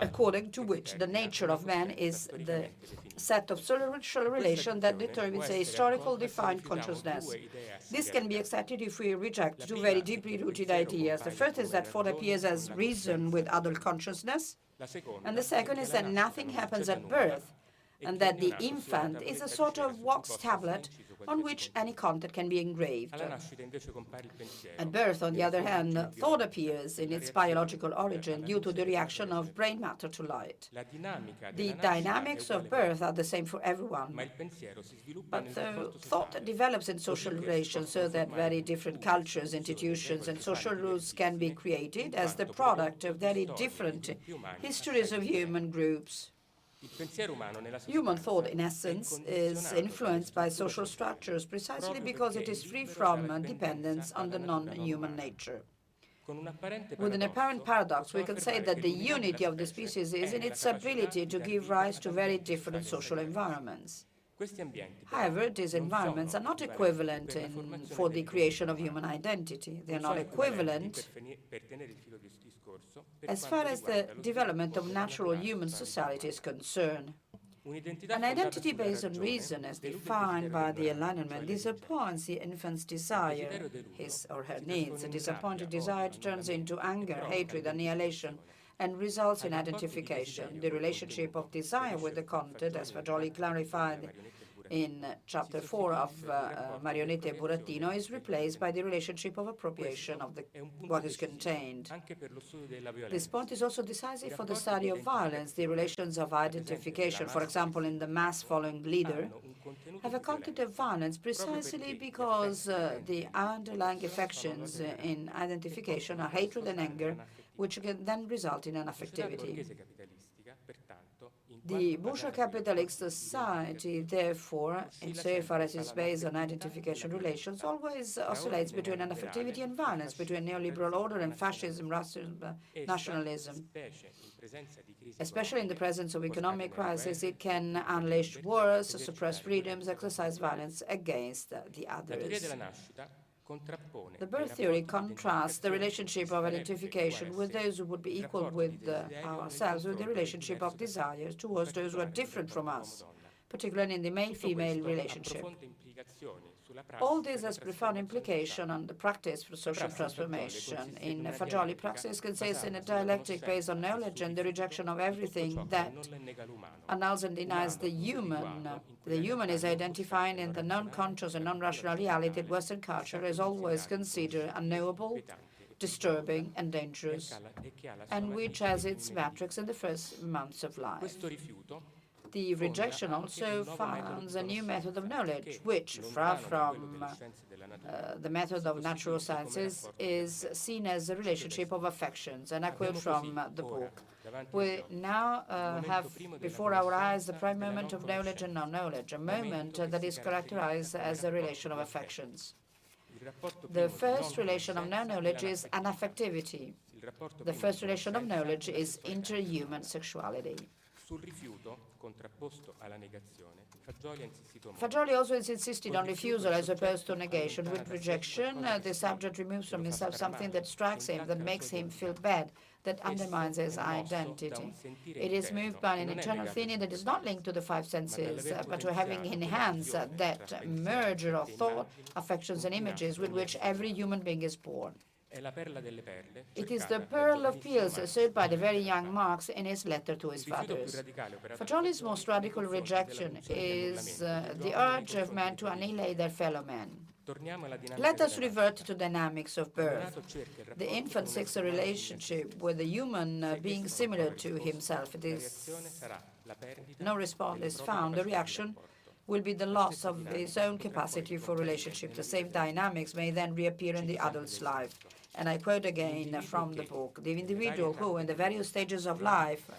according to which the nature of man is the set of social relations that determines a historical defined consciousness. This can be accepted if we reject two very deeply rooted ideas. The first is that thought appears as reason with adult consciousness, and the second is that nothing happens at birth, and that the infant is a sort of wax tablet on which any content can be engraved. At birth, on the other hand, thought appears in its biological origin due to the reaction of brain matter to light. The dynamics of birth are the same for everyone, but the thought develops in social relations so that very different cultures, institutions, and social rules can be created as the product of very different histories of human groups. Human thought, in essence, is influenced by social structures precisely because it is free from dependence on the non-human nature. With an apparent paradox, we can say that the unity of the species is in its ability to give rise to very different social environments. However, these environments are not equivalent for the creation of human identity. They are not equivalent as far as the development of natural human society is concerned. An identity based on reason, as defined by the Enlightenment, disappoints the infant's desire, his or her needs. A disappointed desire turns into anger, hatred, annihilation, and results in identification. The relationship of desire with the content, as Fagioli clarified in Chapter 4 of Marionette e Burattino, is replaced by the relationship of appropriation of what is contained. This point is also decisive for the study of violence. The relations of identification, for example, in the mass-following leader, have a content of violence precisely because the underlying affections in identification are hatred and anger, which can then result in an affectivity. The bourgeois capitalist society, therefore, insofar as it is based on identification relations, always oscillates between an affectivity and violence, between neoliberal order and fascism, nationalism. Especially in the presence of economic crisis, it can unleash wars, suppress freedoms, exercise violence against the others. The birth theory contrasts the relationship of identification with those who would be equal with ourselves with the relationship of desire towards those who are different from us, particularly in the male-female relationship. All this has profound implication on the practice for social transformation. In Fagioli, praxis consists in a dialectic based on knowledge and the rejection of everything that annuls and denies the human. The human is identified in the non-conscious and non-rational reality that Western culture has always considered unknowable, disturbing, and dangerous, and which has its matrix in the first months of life. The rejection also founds a new method of knowledge, which, far from the method of natural sciences, is seen as a relationship of affections. And I quote from the book. We now have before our eyes the prime moment of knowledge and non-knowledge, a moment that is characterized as a relation of affections. The first relation of non-knowledge is anaffectivity. The first relation of knowledge is interhuman sexuality. Fagioli also is insisted on refusal as opposed to negation. With rejection, the subject removes from himself something that strikes him, that makes him feel bad, that undermines his identity. It is moved by an internal feeling that is not linked to the five senses, but to having in hands that merger of thought, affections, and images with which every human being is born. It is the pearl of pearls asserted by the very young Marx in his letter to his fathers. Fagioli's most radical rejection is the urge of men to annihilate their fellow men. Let us revert to dynamics of birth. The infant seeks a relationship with a human being similar to himself. No response is found. The reaction will be the loss of his own capacity for relationship. The same dynamics may then reappear in the adult's life. And I quote again from the book, the individual who, in the various stages of life,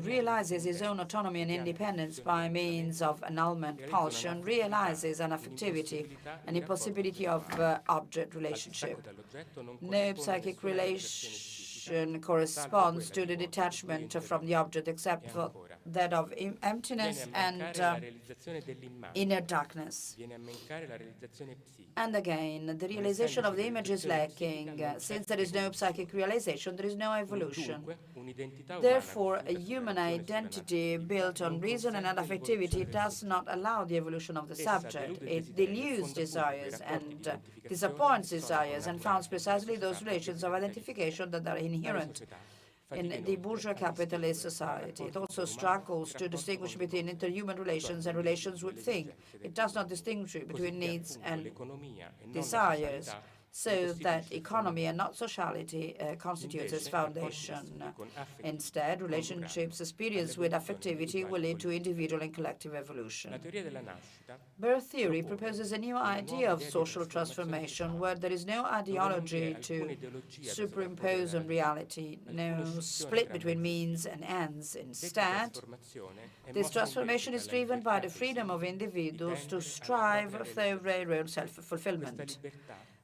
realizes his own autonomy and independence by means of annulment, pulsion, realizes an affectivity, an impossibility of object relationship. No psychic relation corresponds to the detachment from the object except for that of emptiness and inner darkness. And again, the realization of the image is lacking. Since there is no psychic realization, there is no evolution. Therefore, a human identity built on reason and affectivity does not allow the evolution of the subject. It deludes desires and disappoints desires and founds precisely those relations of identification that are inherent in the bourgeois capitalist society. It also struggles to distinguish between interhuman relations and relations with things. It does not distinguish between needs and desires, so that economy and not sociality constitutes its foundation. Instead, relationships experienced with affectivity will lead to individual and collective evolution. Birth theory proposes a new idea of social transformation where there is no ideology to superimpose on reality, no split between means and ends. Instead, this transformation is driven by the freedom of individuals to strive for their own self-fulfillment.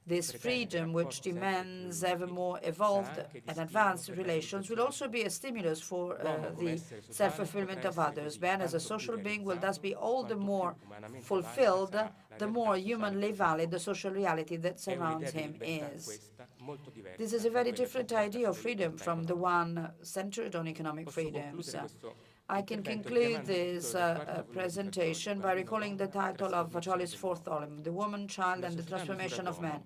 This freedom, which demands ever more evolved and advanced relations, will also be a stimulus for the self-fulfillment of others. Man, as a social being, will thus be all the more fulfilled, the more humanly valid the social reality that surrounds him is. This is a very different idea of freedom from the one centered on economic freedoms. I can conclude this presentation by recalling the title of Fagioli's fourth volume, The Woman, Child, and the Transformation of Man.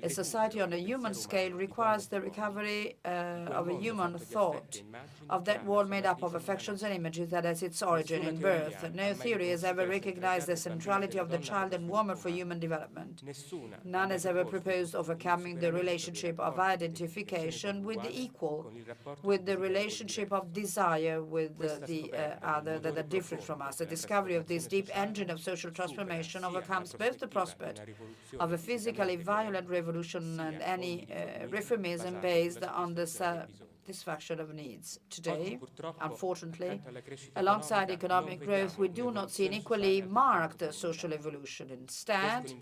A society on a human scale requires the recovery of a human thought, of that world made up of affections and images that has its origin in birth. No theory has ever recognized the centrality of the child and woman for human development. None has ever proposed overcoming the relationship of identification with the equal, with the relationship of desire with the other that are different from us. The discovery of this deep engine of social transformation overcomes both the prospect of a physically violent revolution and any reformism based on the satisfaction of needs. Today, unfortunately, alongside economic growth, we do not see an equally marked social evolution. Instead,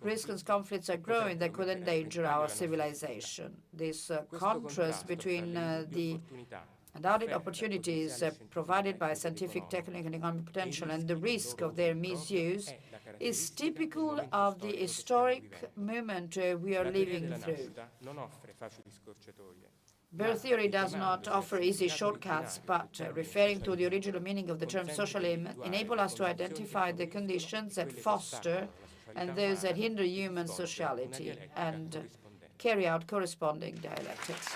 risks and conflicts are growing that could endanger our civilization. This contrast between the undoubted opportunities provided by scientific, technical, and economic potential and the risk of their misuse is typical of the historic moment we are living through. Birth theory does not offer easy shortcuts, but referring to the original meaning of the term socialism, enable us to identify the conditions that foster and those that hinder human sociality and carry out corresponding dialectics.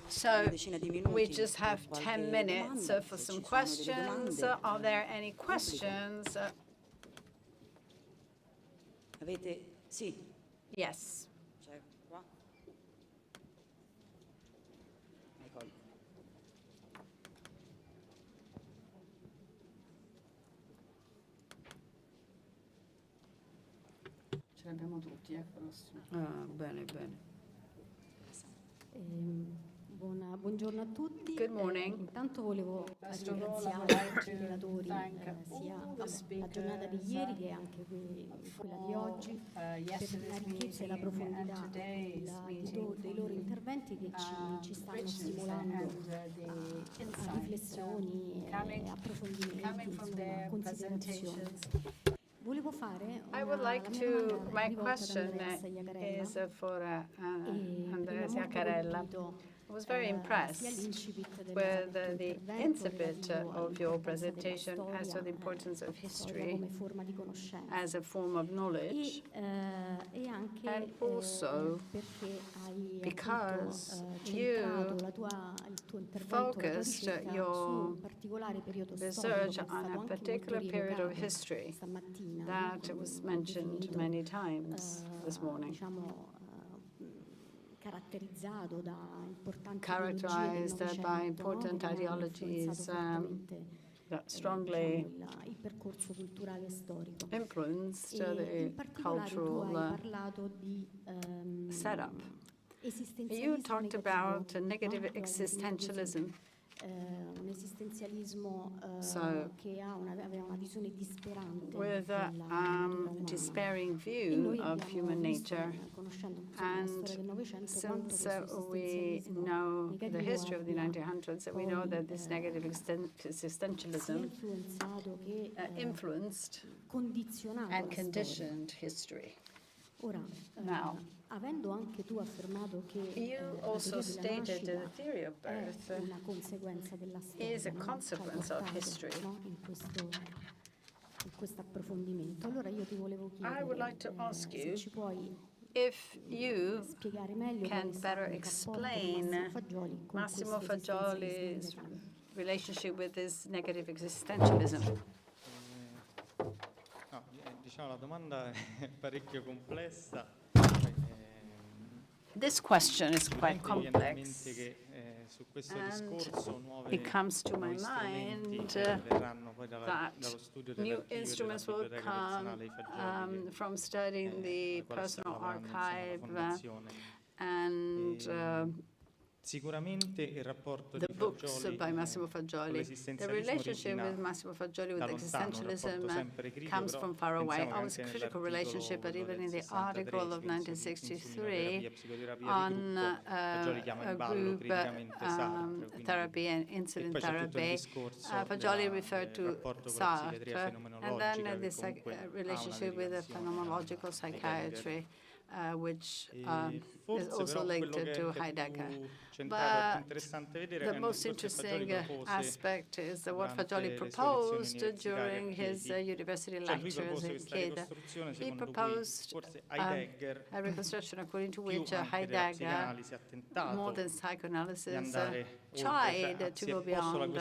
So we just have 10 minutes for some questions. Are there any questions? Yes. Ce l'abbiamo tutti, prossimo. Bene, bene. Buongiorno a tutti. Good morning. Intanto volevo First of all, I ringraziare would like tutti i to relatori, thank sia all the la giornata di speakers ieri che anche quella di oggi, per la ricchezza e la profondità dei loro interventi che ci stanno stimolando a riflessioni, approfondimenti, insomma, considerazioni. Volevo fare I would like la mia to, domanda my rivolta ad question Andrea Iacarella. is for Andrea Prima molto Iacarella. colpito I was very sia impressed l'incipit with del tuo the intervento incipit relativo of your all'importanza della presentation as to the importance of storia history come forma di conoscenza as a form of knowledge, e anche and also perché hai because centrato il tuo intervento, la tua focused ricerca su your un particolare periodo storico research che è on stato a anche particular molto period of rievocato history stamattina, that was mentioned many times this morning. diciamo, caratterizzato da importanti Characterized by important ideologies that strongly il percorso culturale e storico. influenced E in the particolare tu hai cultural parlato di setup. esistenzialismo You talked about negative no? existentialism. Un esistenzialismo che aveva una visione disperante with a despairing view of human nature. And since we know the history of the 1900s, we know that this negative existentialism influenced and conditioned history. Ora, now, avendo anche tu affermato che you la also teoria della stated that the nascita theory of birth è una conseguenza della storia, is a consequence of history. No? In questo approfondimento. Allora io ti volevo chiedere I would like to ask se you ci puoi if you spiegare meglio can better explain Massimo Fagioli's relationship with this negative existentialism. No, diciamo la domanda è parecchio complessa. This question is quite complex, che, su questo discorso, it comes to my mind that new instruments will come from studying the personal archive and sicuramente il rapporto the di books Fagioli by Massimo Fagioli. The relationship with Massimo Fagioli with existentialism comes from far away. Always a critical relationship, but even in the article of 1963 on a group therapy and incident therapy, Fagioli referred to Sartre, and then this relationship with the phenomenological psychiatry, which is also linked to Heidegger. But the most interesting aspect is that what Fagioli proposed during his university lectures in Chiesa. He proposed a reconstruction according to which Heidegger, more than psychoanalysis, tried to go beyond.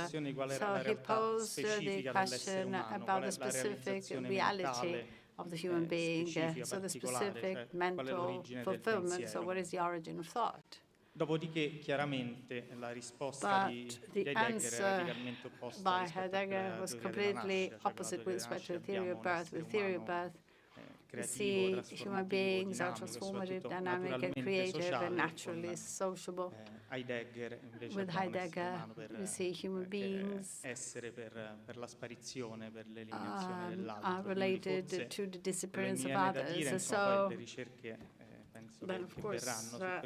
So he posed the question about the specific reality of the human being, so the specific mental fulfillment, so what is the origin of thought? Dopodiché, chiaramente, la risposta di Heidegger era radicalmente opposta rispetto a Heidegger was completely opposite with respect to the theory of birth. With theory of birth, we see human beings are transformative, dynamic, and creative, and naturally sociable. With Heidegger, we see human beings are related to the disappearance of others. So, then, of course, I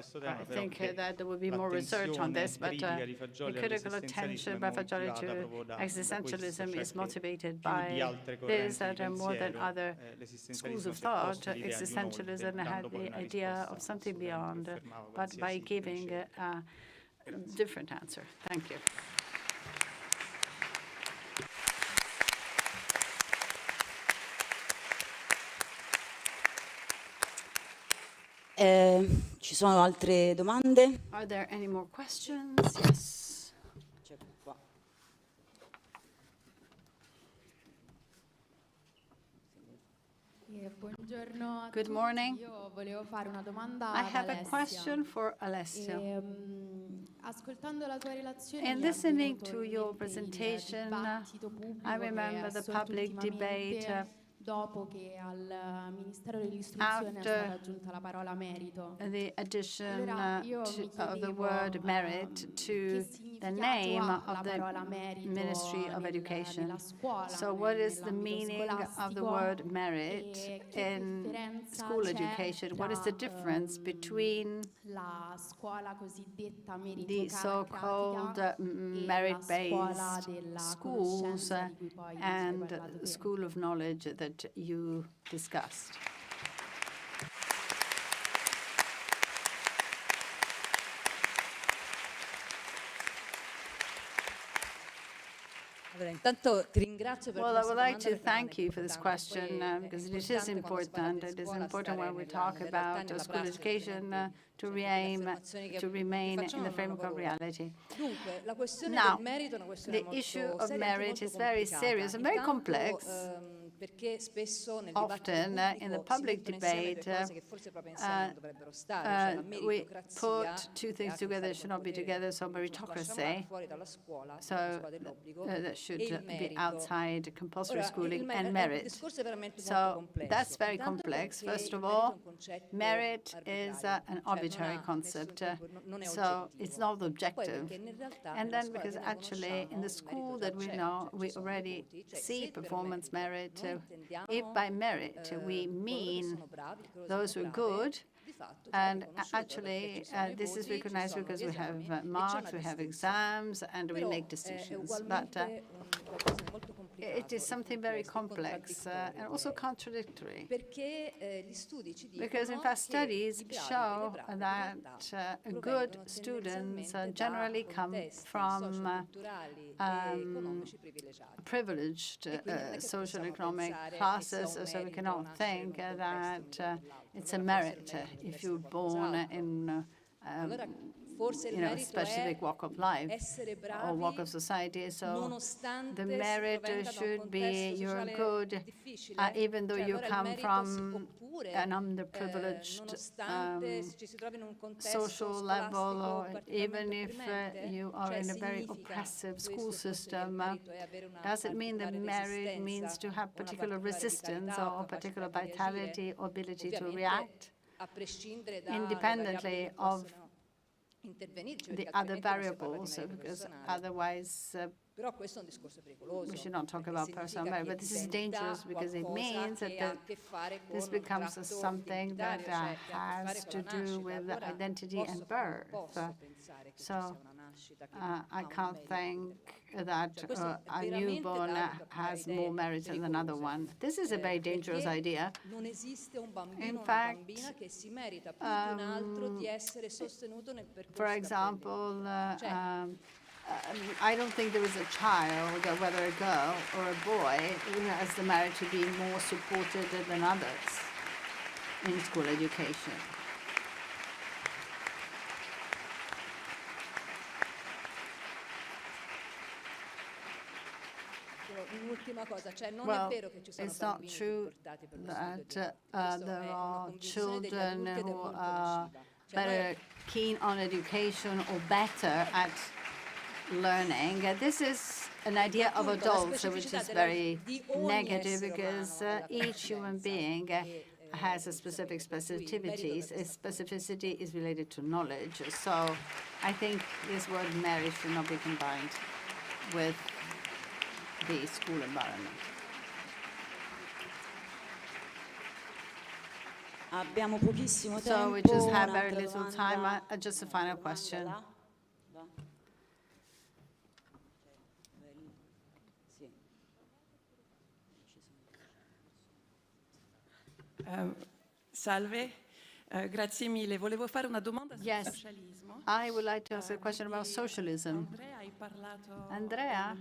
think that there will be more research on this, but the critical attention by Fagioli to existentialism is motivated by this, that more than other schools of thought, existentialism had the idea of something beyond, but by giving a different answer. Thank you. Ci sono altre domande? Are there any more questions? Yes. Buongiorno a Good tutti. morning. Io volevo fare una domanda I ad have a Alessia. question for Alessia. Ascoltando la tua relazione In mi è listening venuto to in your mente il presentation, dibattito pubblico I che è remember the sorto public ultimamente debate dopo che al Ministero dell'Istruzione è stata aggiunta la parola merito. The addition Allora io mi of the chiedevo word merit to the name of the Ministry of Education. nella scuola, So what is the nell'ambito meaning of the scolastico, word merit e che in differenza school c'è education? What is the difference between la scuola cosiddetta the so-called meritocratica e la scuola merit-based della schools conoscenza di cui poi hai and parlato te? school of knowledge that you discussed? Well, I would like to thank you for this question because it is important. It is important when we talk about school education to remain in the framework of reality. Now, the issue of merit is very serious and very complex. Often in the public debate, we put two things together that should not be together, so meritocracy, so that should be outside compulsory schooling, and merit. So that's very complex. First of all, merit is an arbitrary concept, so it's not objective. And then because actually in the school that we know, we already see performance merit. If by merit we mean those who are good, and actually this is recognized because we have marks, we have exams, and we make decisions. But it is something very complex and also contradictory. Because in fact studies show that good students generally come from privileged social economic classes, so we cannot think that it's a merit if you're born in a specific walk of life or walk of society. So the merit should be you're good, even though you come from an underprivileged social level, or even if you are in a very oppressive school system. Does it mean that merit means to have particular resistance or particular vitality or ability to react independently of the other variables, because otherwise we should not talk about personal merit. But this is dangerous because it means that this becomes something that has to do with identity and birth. So I can't think that a newborn has more merit than another one. This is a very dangerous idea. In fact, for example, I don't think there is a child, whether a girl or a boy, who has the merit to be more supported than others in school education. Well, it's not true that there are children who are better keen on education or better at learning. This is an idea of adults which is very negative because each human being has a specific specificities. A specificity is related to knowledge. So I think this word merit should not be combined with the school environment. So we just have very little time. Just a final question. Salve, grazie mille. Volevo fare una domanda sul socialismo. I would like to ask a question about socialism. Andrea,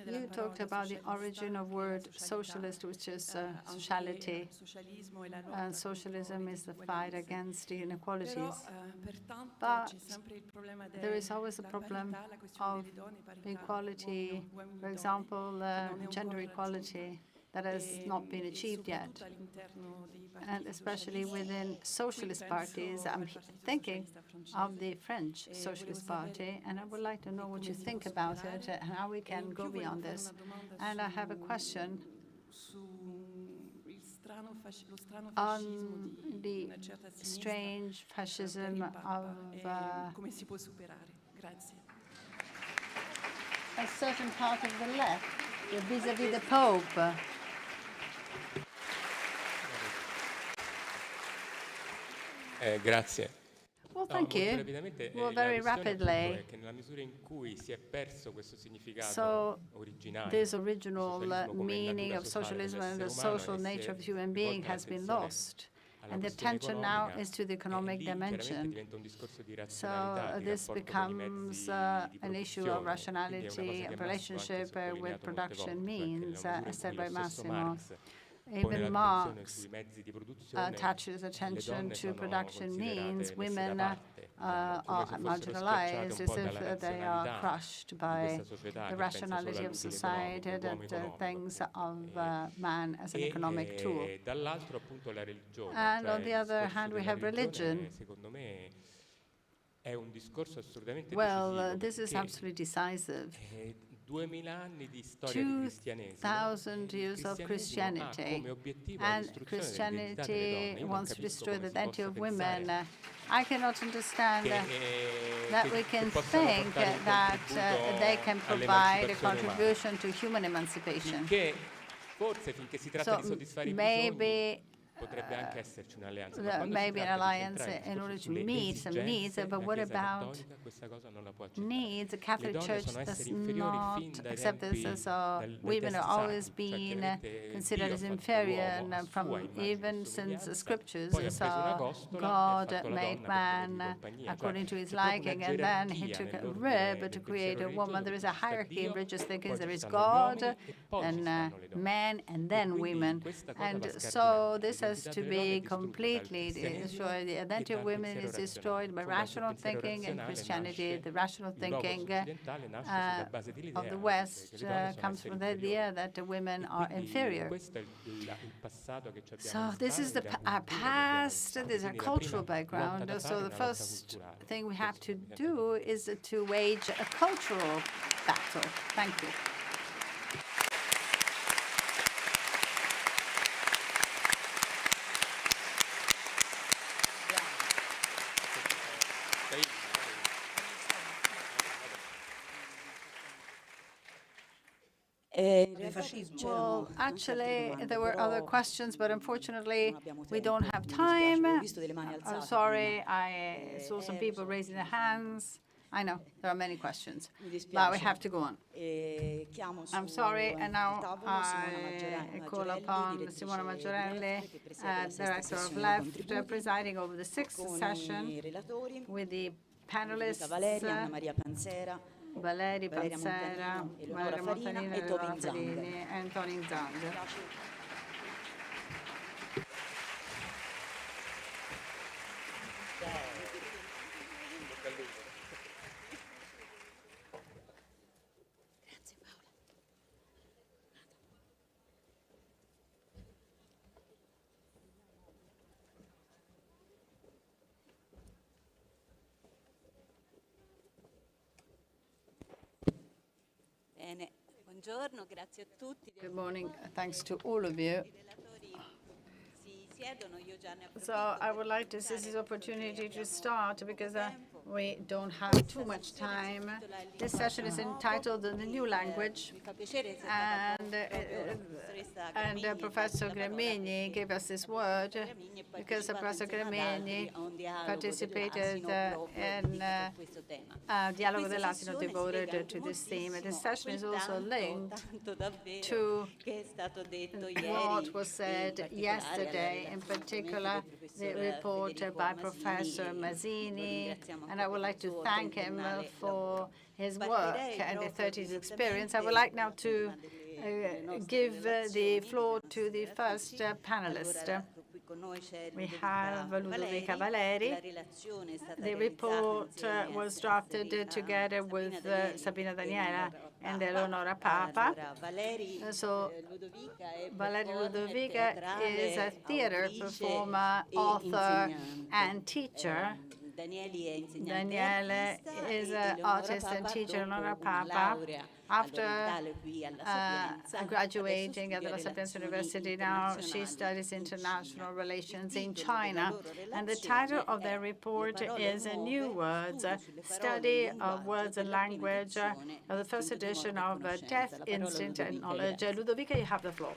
you talked about the origin of word socialist, which is sociality, and socialism is the fight against inequalities. But there is always a problem of equality, for example, gender equality, that has not been achieved yet. And especially within socialist parties, I'm thinking of the French Socialist Party, and I would like to know what you think about it and how we can go beyond this. And I have a question on the strange fascism of come si può superare. Grazie. a certain part of the left vis-à-vis the Pope. Grazie. Well, thank you. Well, very rapidly. So, this original meaning of socialism and the social nature of human being has been lost. And the attention now is to the economic dimension. So this becomes an issue of rationality, of relationship with production means, as said by Massimo. Even Marx attaches attention to production means. Women are marginalized as if they are crushed by the rationality of society, the things of man as an economic tool. And on the other hand, we have religion. Well, this is absolutely decisive. 2,000 years of Christianity, and Christianity wants to destroy the identity of women. I cannot understand that we can think that they can provide a contribution to human emancipation. So maybe maybe an alliance in order to meet some needs, but what about needs? The Catholic Church does not accept this, so women have always been considered as inferior, and from even since the scriptures, so God made man according to his liking, and then he took a rib to create a woman. There is a hierarchy in religious thinking. There is God, and men, and then women. And so this has to be completely destroyed. The identity of women is destroyed by rational thinking, and Christianity, the rational thinking of the West comes from the idea that the women are inferior. So this is our past, this is our cultural background. So the first thing we have to do is to wage a cultural battle. Thank you. Well, actually, there were other questions, but unfortunately, we don't have time. I'm sorry, I saw some people raising their hands. I know, there are many questions, but we have to go on. I'm sorry, and now I call upon Simona Maggiorelli, Director of Left, presiding over the sixth session with the panelists, Valeri Panzera, Maria Montanini, Eleonora Fellini, and Tony Zang. Good morning. Thanks to all of you. So I would like to seize this opportunity to start because we don't have too much time. This session is entitled The New Language, and Professor Gramigni gave us this word because Professor Gramigni participated in Dialogo del Latino devoted to this theme. And this session is also linked to what was said yesterday, in particular the report by Professor Mazzini, and I would like to thank him for his work and the 30s experience. I would like now to give the floor to the first panelist. We have Ludovica Valeri. The report was drafted together with Sabina Daniela and Eleonora Papa. So Valeria Ludovica is a theater performer, author, and teacher. Daniele is an artist and teacher. Eleonora Papa After graduating at the La Sapienza University, now she studies international relations in China. And the title of their report is New Words, Study of Words and Language, of the first edition of Death, Instinct and Knowledge. Ludovica, you have the floor.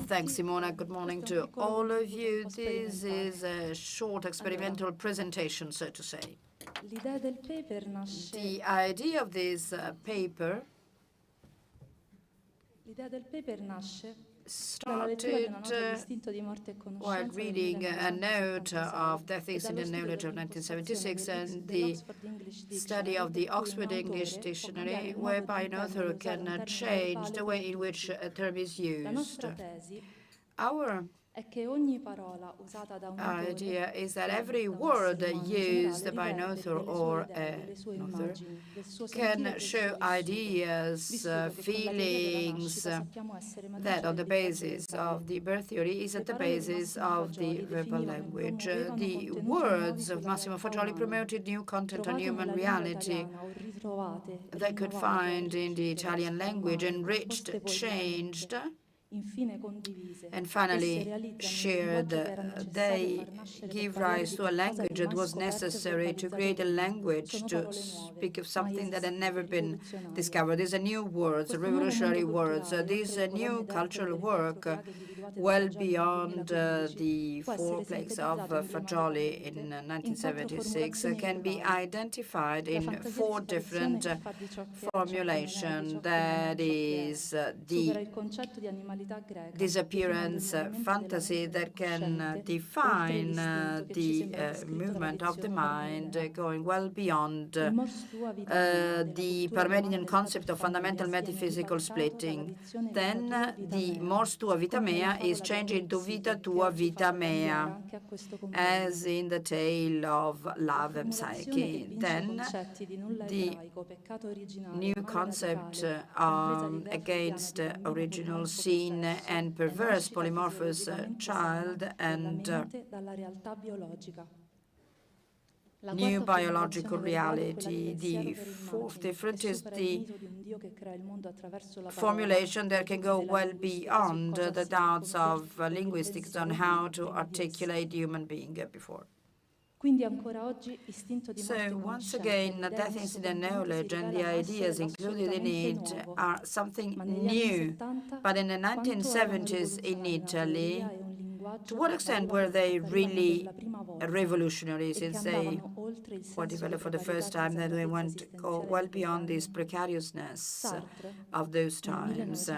Thanks, Simona. Good morning to all of you. This is a short experimental presentation, so to say. The idea of this paper started while reading a note of Death, Instinct and Knowledge of 1976 and the study of the Oxford English Dictionary, whereby an author can change the way in which a term is used. Our idea is that every word used by an author or an author can show ideas, feelings that on the basis of the birth theory is at the basis of the verbal language. The words of Massimo Fagioli promoted new content on human reality they could find in the Italian language, enriched, changed, and finally shared. They give rise to a language that was necessary to create a language to speak of something that had never been discovered. These are new words, revolutionary words. These new cultural work well beyond the four plagues of Fagioli in 1976 can be identified in four different formulations. That is the disappearance fantasy that can define the movement of the mind, going well beyond the Parmenidean concept of fundamental metaphysical splitting. Then the mors tua vita mea is changed into vita tua vita mea, as in the tale of love and psyche. Then the new concept against original sin and perverse polymorphous child and new biological reality. The fourth difference is the formulation that can go well beyond the doubts of linguistics on how to articulate human being before. So once again, Death, Instinct and Knowledge and the ideas included in it are something new. But in the 1970s in Italy, to what extent were they really revolutionary, since they were developed for the first time, that they went well beyond this precariousness of those times?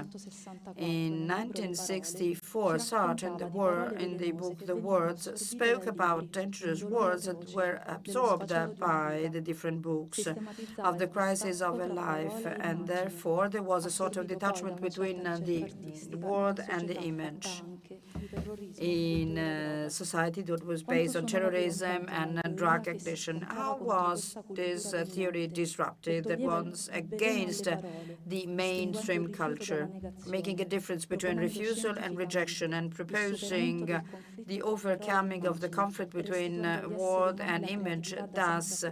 In 1964, Sartre, in the book The Words, spoke about dangerous words that were absorbed by the different books of the crisis of a life, and therefore there was a sort of detachment between the word and the image in a society that was based on terrorism and drug addiction. How was this theory disrupted that was against the mainstream culture, making a difference between refusal and rejection and proposing the overcoming of the conflict between word and image, thus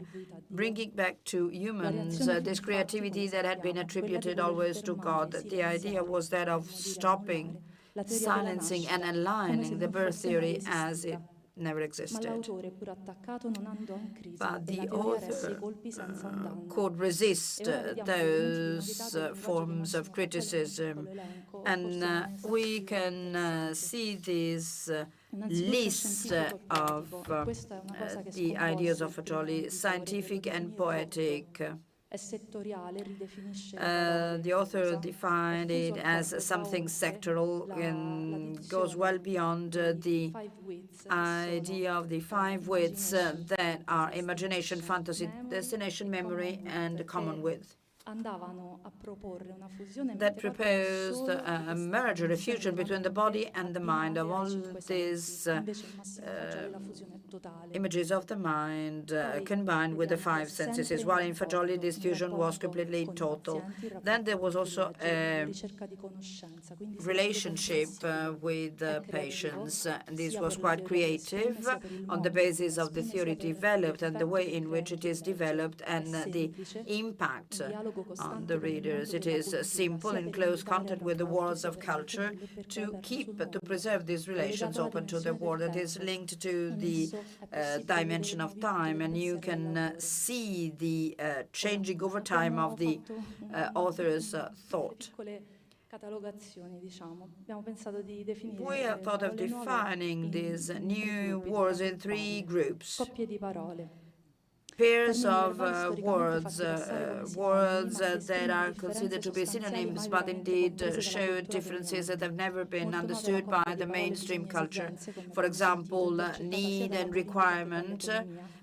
bringing back to humans this creativity that had been attributed always to God? The idea was that of stopping, silencing and aligning the birth theory as it never existed. But the author could resist those forms of criticism, and we can see this list of the ideas of Fagioli, scientific and poetic. The author defined it as something sectoral and goes well beyond the idea of the five wits that are imagination, fantasy, destination, memory, and common width. that proposed a merger, a fusion between the body and the mind, of all these images of the mind combined with the five senses, while in Fagioli this fusion was completely total. Then there was also a relationship with patients, and this was quite creative on the basis of the theory developed and the way in which it is developed and the impact on the readers. It is simple, in close contact with the worlds of culture, to preserve these relations open to the world. It is linked to the dimension of time, and you can see the changing over time of the author's thought. We have thought of defining these new words in three groups. Pairs of words, words that are considered to be synonyms, but indeed show differences that have never been understood by the mainstream culture. For example, need and requirement,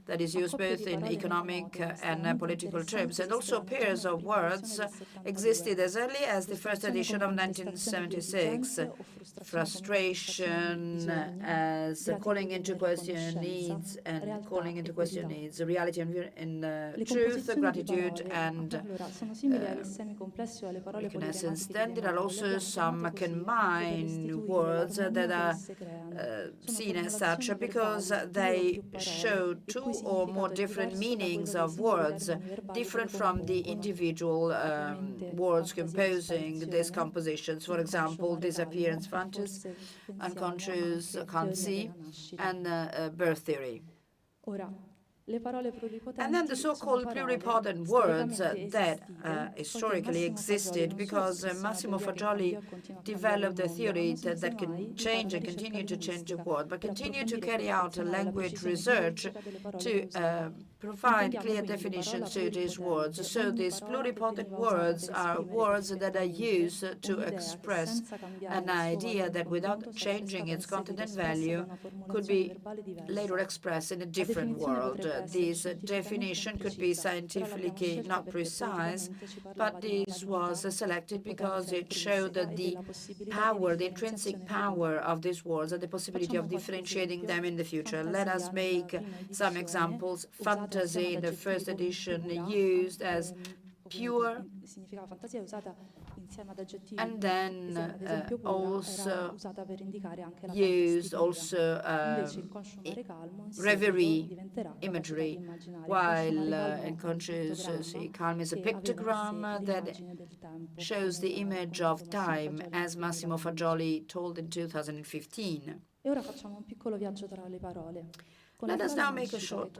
that is used both in economic and political terms. And also pairs of words existed as early as the first edition of 1976. Frustration as calling into question needs, and calling into question needs, reality and truth, gratitude and reconnaissance. Then there are also some combined words that are seen as such because they show two or more different meanings of words, different from the individual words composing these compositions. For example, disappearance, fantasy, unconscious, can't see, and birth theory. And then the so-called pluripotent words that historically existed because Massimo Fagioli developed a theory that can change and continue to change the word, but continue to carry out language research to provide clear definitions to these words. So these pluripotent words are words that are used to express an idea that without changing its content and value could be later expressed in a different world. This definition could be scientifically not precise, but this was selected because it showed the power, the intrinsic power of these words and the possibility of differentiating them in the future. Let us make some examples. Fantasy in the first edition used as pure, and then also used reverie imagery, while unconscious calm is a pictogram that shows the image of time, as Massimo Fagioli told in 2015. Let us now make a short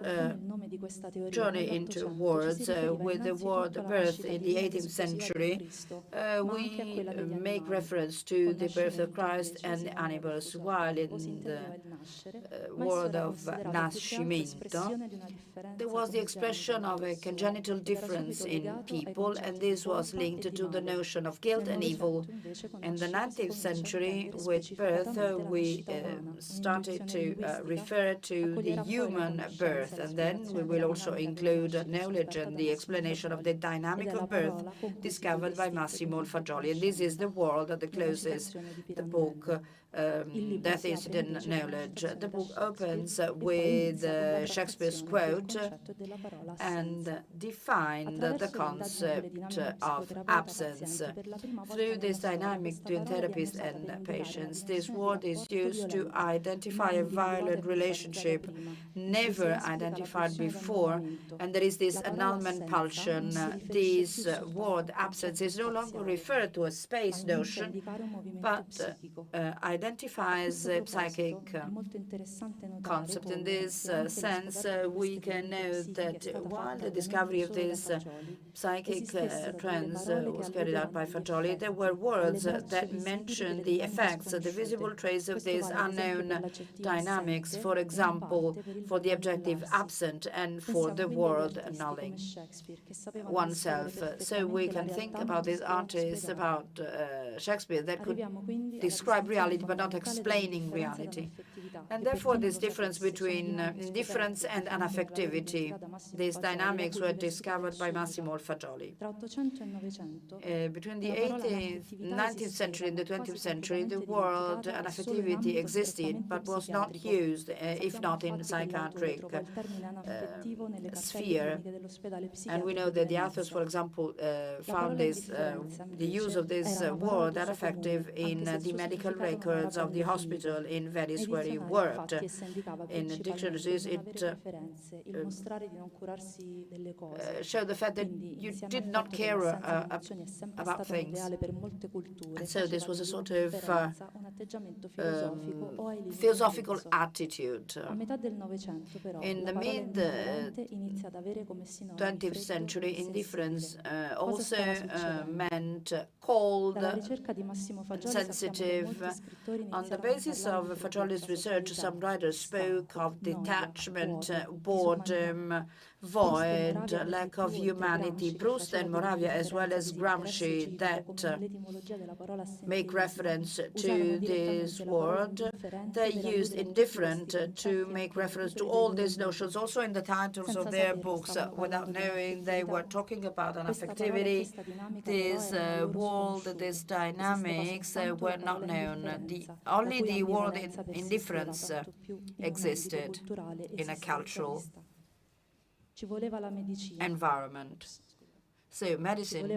journey into words. With the word birth in the 18th century, we make reference to the birth of Christ and the animals, while in the word of nascimento, there was the expression of a congenital difference in people, and this was linked to the notion of guilt and evil. In the 19th century, with birth, we started to refer to the human birth, and then we will also include knowledge and the explanation of the dynamic of birth discovered by Massimo Fagioli. And this is the world that closes the book, Death, Incident, Knowledge. The book opens with Shakespeare's quote and defined the concept of absence. Through this dynamic between therapist and patients, this word is used to identify a violent relationship never identified before, and there is this annulment pulsion. This word absence is no longer referred to a space notion, but identifies a psychic concept. In this sense, we can note that while the discovery of these psychic trends was carried out by Fagioli, there were words that mentioned the effects, the visible trace of these unknown dynamics, for example, for the objective absent and for the world annulling oneself. So we can think about these artists, about Shakespeare, that could describe reality but not explaining reality. And therefore, this difference between indifference and unaffectivity, these dynamics were discovered by Massimo Fagioli. Between the 18th, 19th century and the 20th century, the word unaffectivity existed, but was not used, if not in psychiatric sphere. And we know that the authors, for example, found this, the use of this word unaffective in the medical records of the hospital in Venice where he worked. In dictionaries, it showed the fact that you did not care about things. And so this was a sort of philosophical attitude. In the mid-20th century, indifference also meant cold, sensitive. On the basis of Fagioli's research, some writers spoke of detachment, boredom, void, lack of humanity. Proust and Moravia, as well as Gramsci, that make reference to this word. They used indifferent to make reference to all these notions, also in the titles of their books, without knowing they were talking about an affectivity. This world, these dynamics were not known. Only the word indifference existed in a cultural environment. So medicine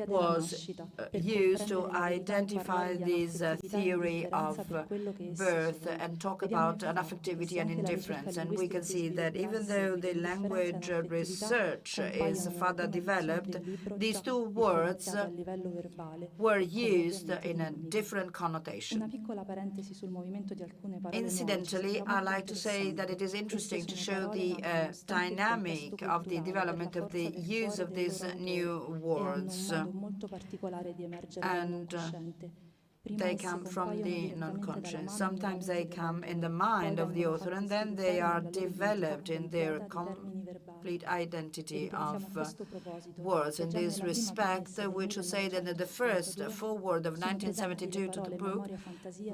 was used to identify this theory of birth and talk about unaffectivity and indifference. And we can see that even though the language research is further developed, these two words were used in a different connotation. Incidentally, I like to say that it is interesting to show the dynamic of the development of the use of these new words, and they come from the non-conscious. Sometimes they come in the mind of the author, and then they are developed in their complete identity of words. In this respect, we should say that in the first foreword of 1972 to the book,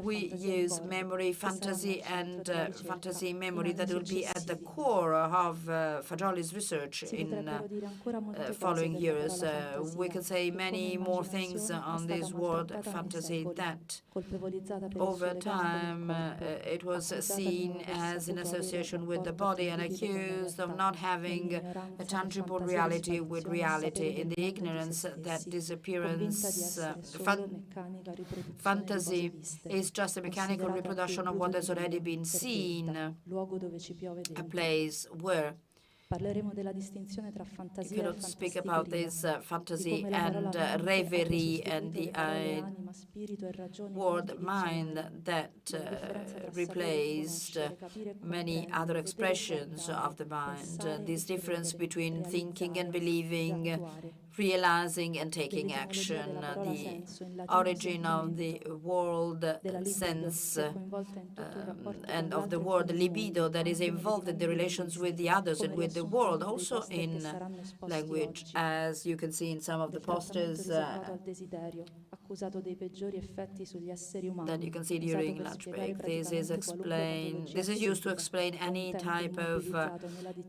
we use memory, fantasy, and fantasy memory that will be at the core of Fagioli's research in following years. We can say many more things on this word fantasy, that over time it was seen as an association with the body and accused of not having a tangible reality with reality, in the ignorance that disappearance, fantasy is just a mechanical reproduction of what has already been seen, a place where you cannot speak about this fantasy and reverie and the word mind that replaced many other expressions of the mind. This difference between thinking and believing, realizing and taking action, the origin of the word sense and of the word libido that is involved in the relations with the others and with the world, also in language, as you can see in some of the posters that you can see during lunch break. This is used to explain any type of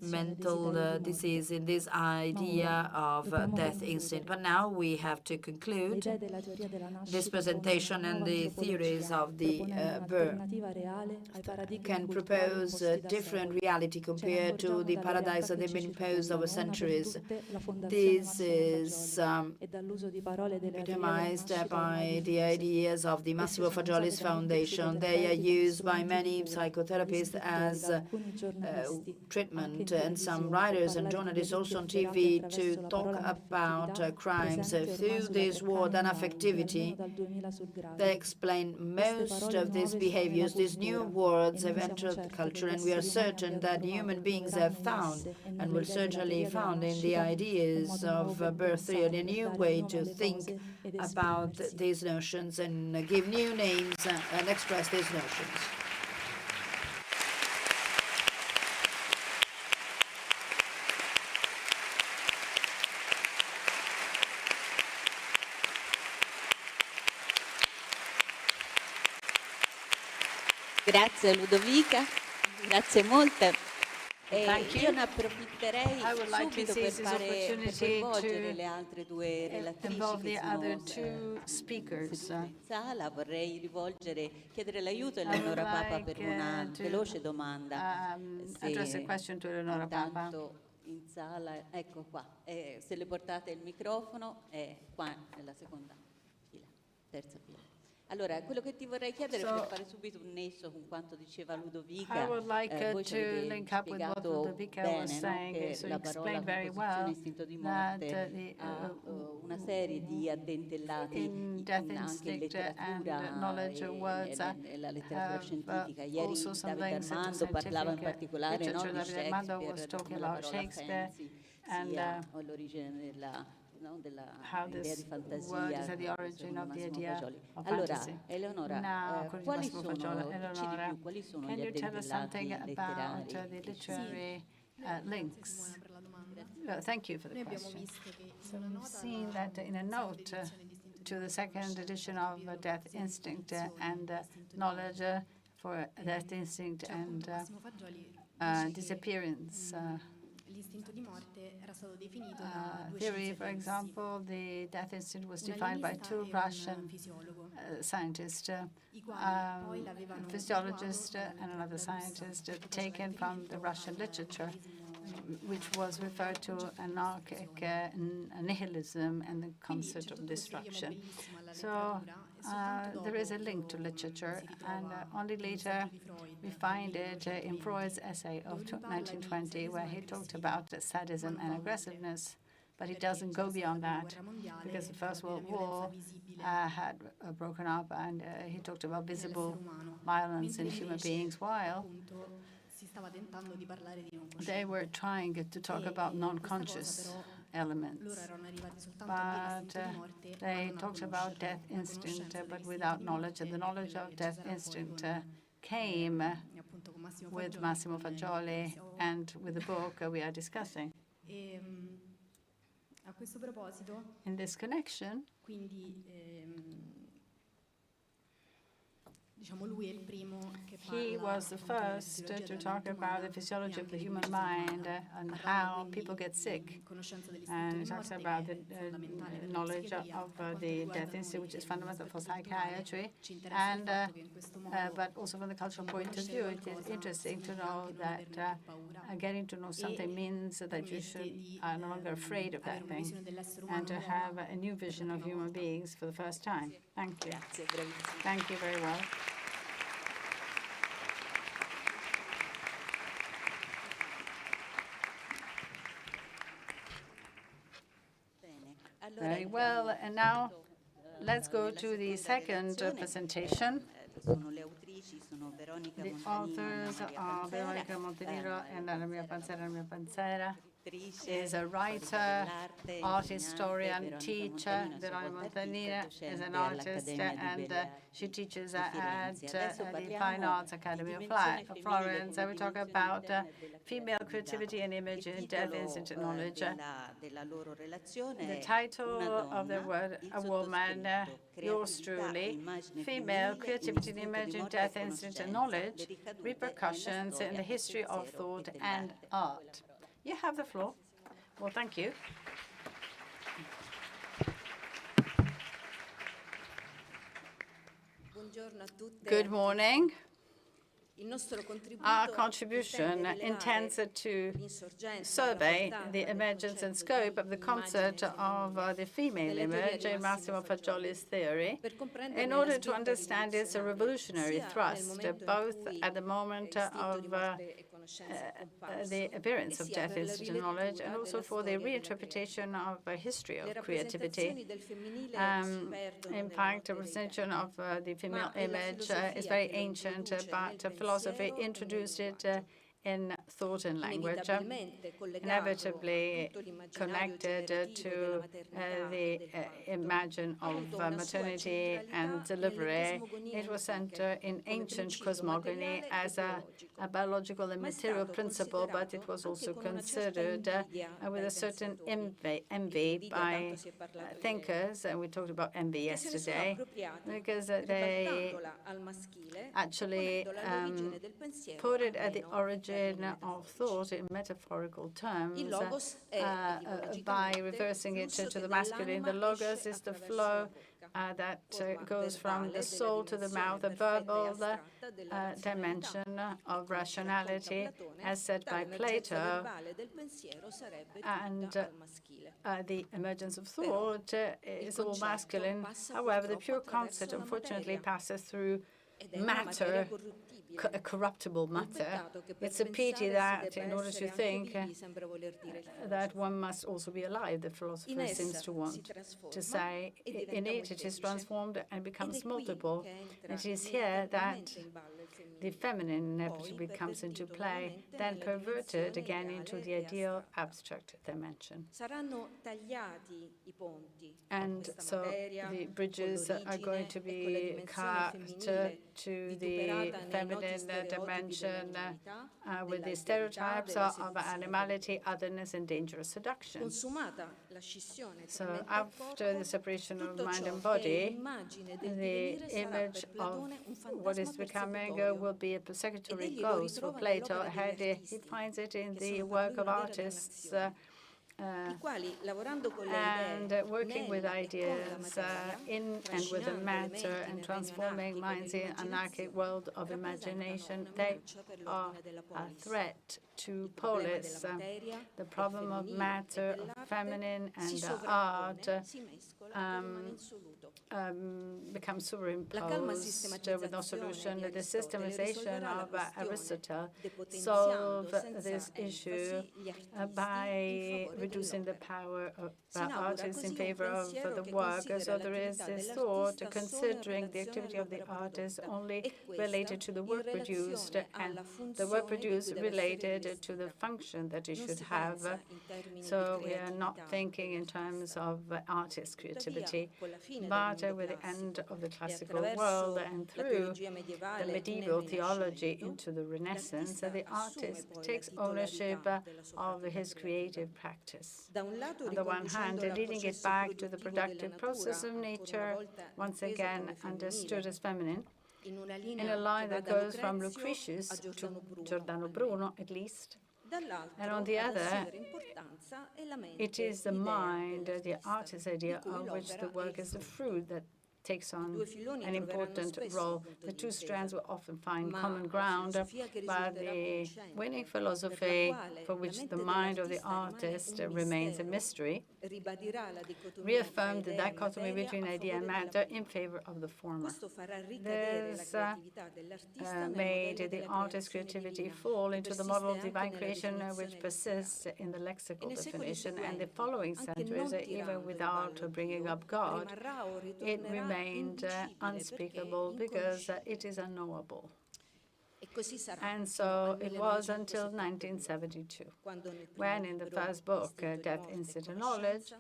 mental disease in this idea of death instinct. But now we have to conclude this presentation, and the theories of the birth can propose a different reality compared to the paradigms that have been imposed over centuries. This is epitomized by the ideas of the Massimo Fagioli's Foundation. They are used by many psychotherapists as treatment, and some writers and journalists also on TV to talk about crimes. Through this word unaffectivity, they explain most of these behaviors. These new words have entered the culture, and we are certain that human beings have found and will certainly found in the ideas of birth theory a new way to think about these notions and give new names and express these notions. Grazie Ludovica, grazie molte. Io ne approfitterei subito per coinvolgere le altre due relatrici che sono sedute in sala. Vorrei chiedere l'aiuto a Eleonora Papa per una veloce domanda. Intanto in sala, ecco qua, se le portate il microfono è qua nella seconda fila, terza fila. Allora, quello che ti vorrei chiedere per fare subito un nesso con quanto diceva Ludovica, voi ci avete spiegato bene, no? Che la parola composizione istinto di morte ha una serie di addentellati anche in letteratura nella letteratura scientifica. Ieri Davide Armando parlava in particolare, no, di Shakespeare, di come la parola fancy sia all'origine dell'idea di fantasia. Allora, Eleonora, quali sono, dici di più, quali sono gli addentellati letterari? Links. Thank you for the question. So we've seen that in a note to the second edition of Death Instinct and Knowledge for Death Instinct and Disappearance. Theory, for example, the death instinct was defined by two Russian scientists, a physiologist and another scientist, taken from the Russian literature, which was referred to anarchic nihilism and the concept of destruction. So there is a link to literature, and only later we find it in Freud's essay of 1920, where he talked about sadism and aggressiveness, but he doesn't go beyond that, because the First World War had broken up, and he talked about visible violence in human beings, while they were trying to talk about non-conscious elements. But they talked about death instinct, but without knowledge, and the knowledge of death instinct came with Massimo Fagioli and with the book we are discussing. In this connection, he was the first to talk about the physiology of the human mind and how people get sick. And he talks about the knowledge of the death instinct, which is fundamental for psychiatry. And but also from the cultural point of view, it is interesting to know that getting to know something means that you are no longer afraid of that thing, and to have a new vision of human beings for the first time. Thank you. Thank you very well. Very well, and now let's go to the second presentation. The authors are Veronica Montenero and Anna Mia Panzera. Is a writer, art historian, teacher. Veronica Montenero is an artist, and she teaches at the Fine Arts Academy of Florence. I will talk about female creativity and image in death instinct knowledge. The title of the word, A Woman, yours truly, Female Creativity and Image in Death Instinct and Knowledge, Repercussions in the History of Thought and Art. You have the floor. Well, thank you. Good morning. Our contribution intends to survey the emergence and scope of the concept of the female image in Massimo Fagioli's theory in order to understand its revolutionary thrust, both at the moment of the appearance of death instinct knowledge and also for the reinterpretation of a history of creativity. In fact, the representation of the female image is very ancient, but philosophy introduced it in thought and language, inevitably connected to the imagine of maternity and delivery. It was centered in ancient cosmogony as a biological and material principle, but it was also considered with a certain envy by thinkers, and we talked about envy yesterday, because they actually put it at the origin of thought in metaphorical terms by reversing it to the masculine. The logos is the flow that goes from the soul to the mouth, a verbal dimension of rationality, as said by Plato, and the emergence of thought is all masculine. However, the pure concept, unfortunately, passes through matter, corruptible matter. It's a pity that in order to think that one must also be alive, the philosopher seems to want to say. In it is transformed and becomes multiple. It is here that the feminine inevitably comes into play, then perverted again into the ideal abstract dimension. And so the bridges are going to be cut to the feminine dimension with the stereotypes of animality, otherness, and dangerous seduction. So after the separation of mind and body, the image of what is becoming will be a persecutory ghost for Plato. He finds it in the work of artists and working with ideas in and with the matter and transforming minds in an anarchic world of imagination. They are a threat to polis. The problem of matter, of feminine and art becomes superimposed with no solution. The systemization of Aristotle solved this issue by reducing the power of artists in favor of the work. So there is this thought considering the activity of the artist only related to the work produced, and the work produced related to the function that it should have. So we are not thinking in terms of artist creativity, but with the end of the classical world and through the medieval theology into the Renaissance, the artist takes ownership of his creative practice. On the one hand, leading it back to the productive process of nature, once again understood as feminine, in a line that goes from Lucretius to Giordano Bruno, at least. And on the other, it is the mind, the artist's idea of which the work is the fruit that takes on an important role. The two strands will often find common ground, but the winning philosophy, for which the mind of the artist remains a mystery, reaffirmed the dichotomy between idea and matter in favor of the former. This made the artist's creativity fall into the model of divine creation, which persists in the lexical definition. And the following centuries, even without bringing up God, it remained unspeakable because it is unknowable. And so it was until 1972, when in the first book, Death, Instinct and Knowledge,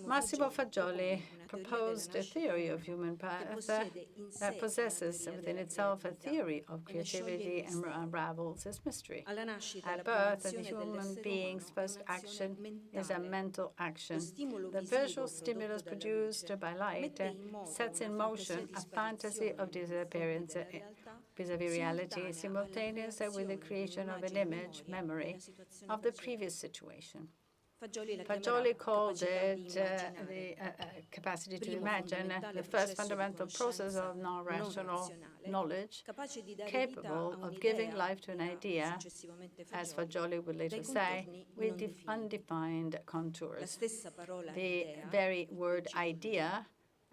Massimo Fagioli proposed a theory of human path that possesses within itself a theory of creativity and unravels its mystery. At birth, the human being's first action is a mental action. The visual stimulus produced by light sets in motion a fantasy of disappearance vis-à-vis reality, simultaneous with the creation of an image, memory, of the previous situation. Fagioli called it the capacity to imagine, the first fundamental process of non-rational knowledge, capable of giving life to an idea, as Fagioli would later say, with undefined contours. The very word idea,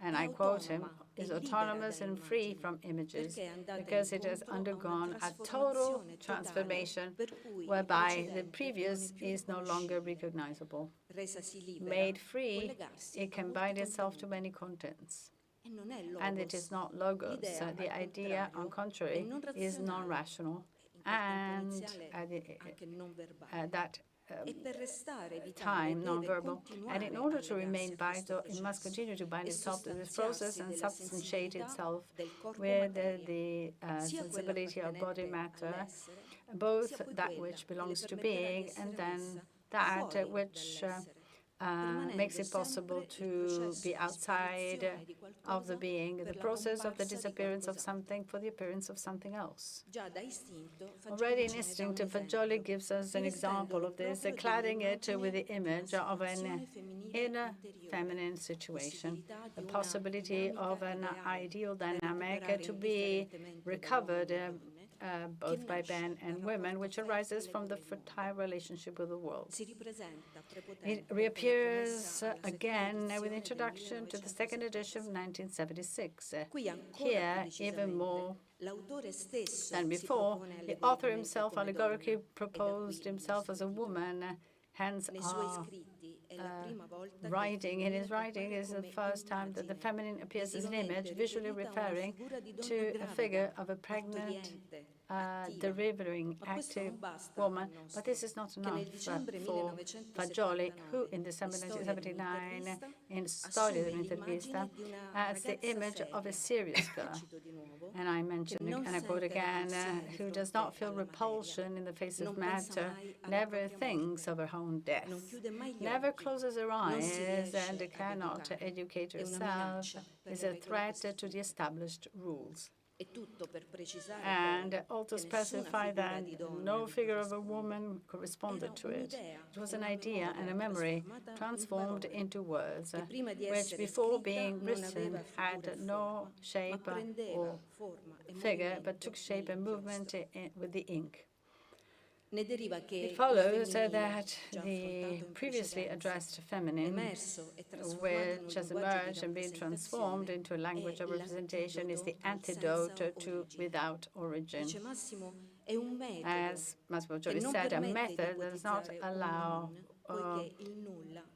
and I quote him, is autonomous and free from images because it has undergone a total transformation whereby the previous is no longer recognizable. Made free, it can bind itself to many contents. And it is not logos. The idea, on contrary, is non-rational and that time, non-verbal, and in order to remain vital, it must continue to bind itself to this process and substantiate itself with the sensibility of body matter, both that which belongs to being and then that which makes it possible to be outside of the being, the process of the disappearance of something for the appearance of something else. Already in instinct, Fagioli gives us an example of this, cladding it with the image of an inner feminine situation, the possibility of an ideal dynamic to be recovered both by men and women, which arises from the fertile relationship with the world. It reappears again with introduction to the second edition of 1976. Here, even more than before, the author himself allegorically proposed himself as a woman, hence writing. In his writing is the first time that the feminine appears as an image, visually referring to a figure of a pregnant, delivering, active woman. But this is not enough for Fagioli, who in December 1979, in Storia dell'Intervista, adds the image of a serious girl. And I mention, and I quote again, who does not feel repulsion in the face of matter, never thinks of her own death, never closes her eyes and cannot educate herself, is a threat to the established rules. And also specify that no figure of a woman corresponded to it. It was an idea and a memory transformed into words, which before being written had no shape or figure, but took shape and movement with the ink. It follows that the previously addressed feminine, which has emerged and been transformed into a language of representation, is the antidote to without origin. As Massimo Fagioli said, a method that does not allow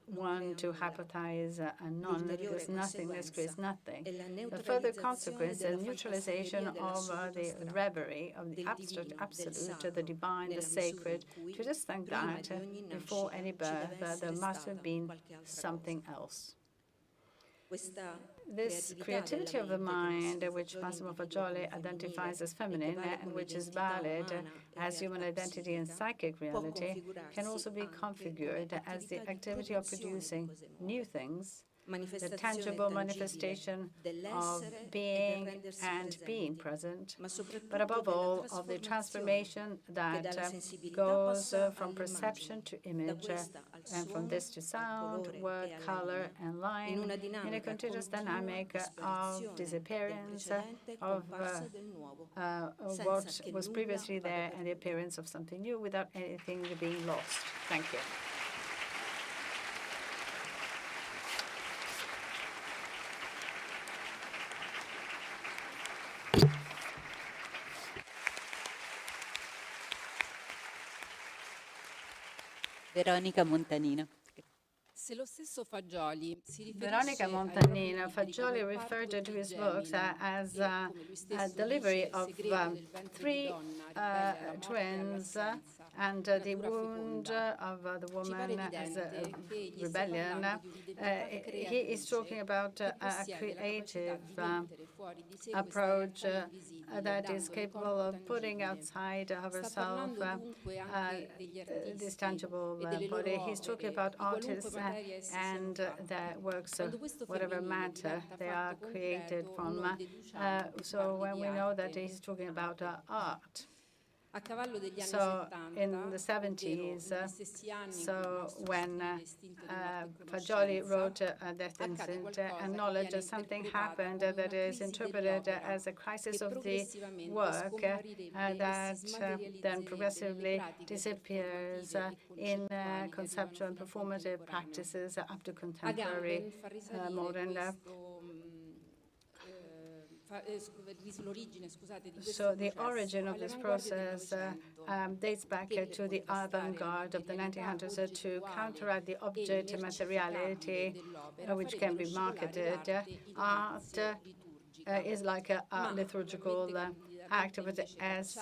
one to hypothesize a none, because nothingness creates nothing. The further consequence, the neutralization of the reverie of the abstract absolute, the divine, the sacred, to just think that before any birth there must have been something else. This creativity of the mind, which Massimo Fagioli identifies as feminine and which is valid as human identity and psychic reality, can also be configured as the activity of producing new things, the tangible manifestation of being and being present, but above all, of the transformation that goes from perception to image, and from this to sound, word, color, and line, in a continuous dynamic of disappearance of what was previously there and the appearance of something new without anything being lost. Thank you. Veronica Montanino. Se lo stesso Fagioli si Veronica Montanino, Fagioli referred to his books as a delivery of three twins and the wound of the woman as a rebellion. He is talking about a creative approach that is capable of putting outside of herself this tangible body. He's talking about artists and their works, whatever matter they are created from. So when we know that he's talking about art. So in the 70s, so when Fagioli wrote Death Instinct, acknowledged that something happened that is interpreted as a crisis of the work that then progressively disappears in conceptual and performative practices up to contemporary modern. So the origin of this process dates back to the avant-garde of the 1900s to counteract the object materiality which can be marketed. Art is like a liturgical act, but as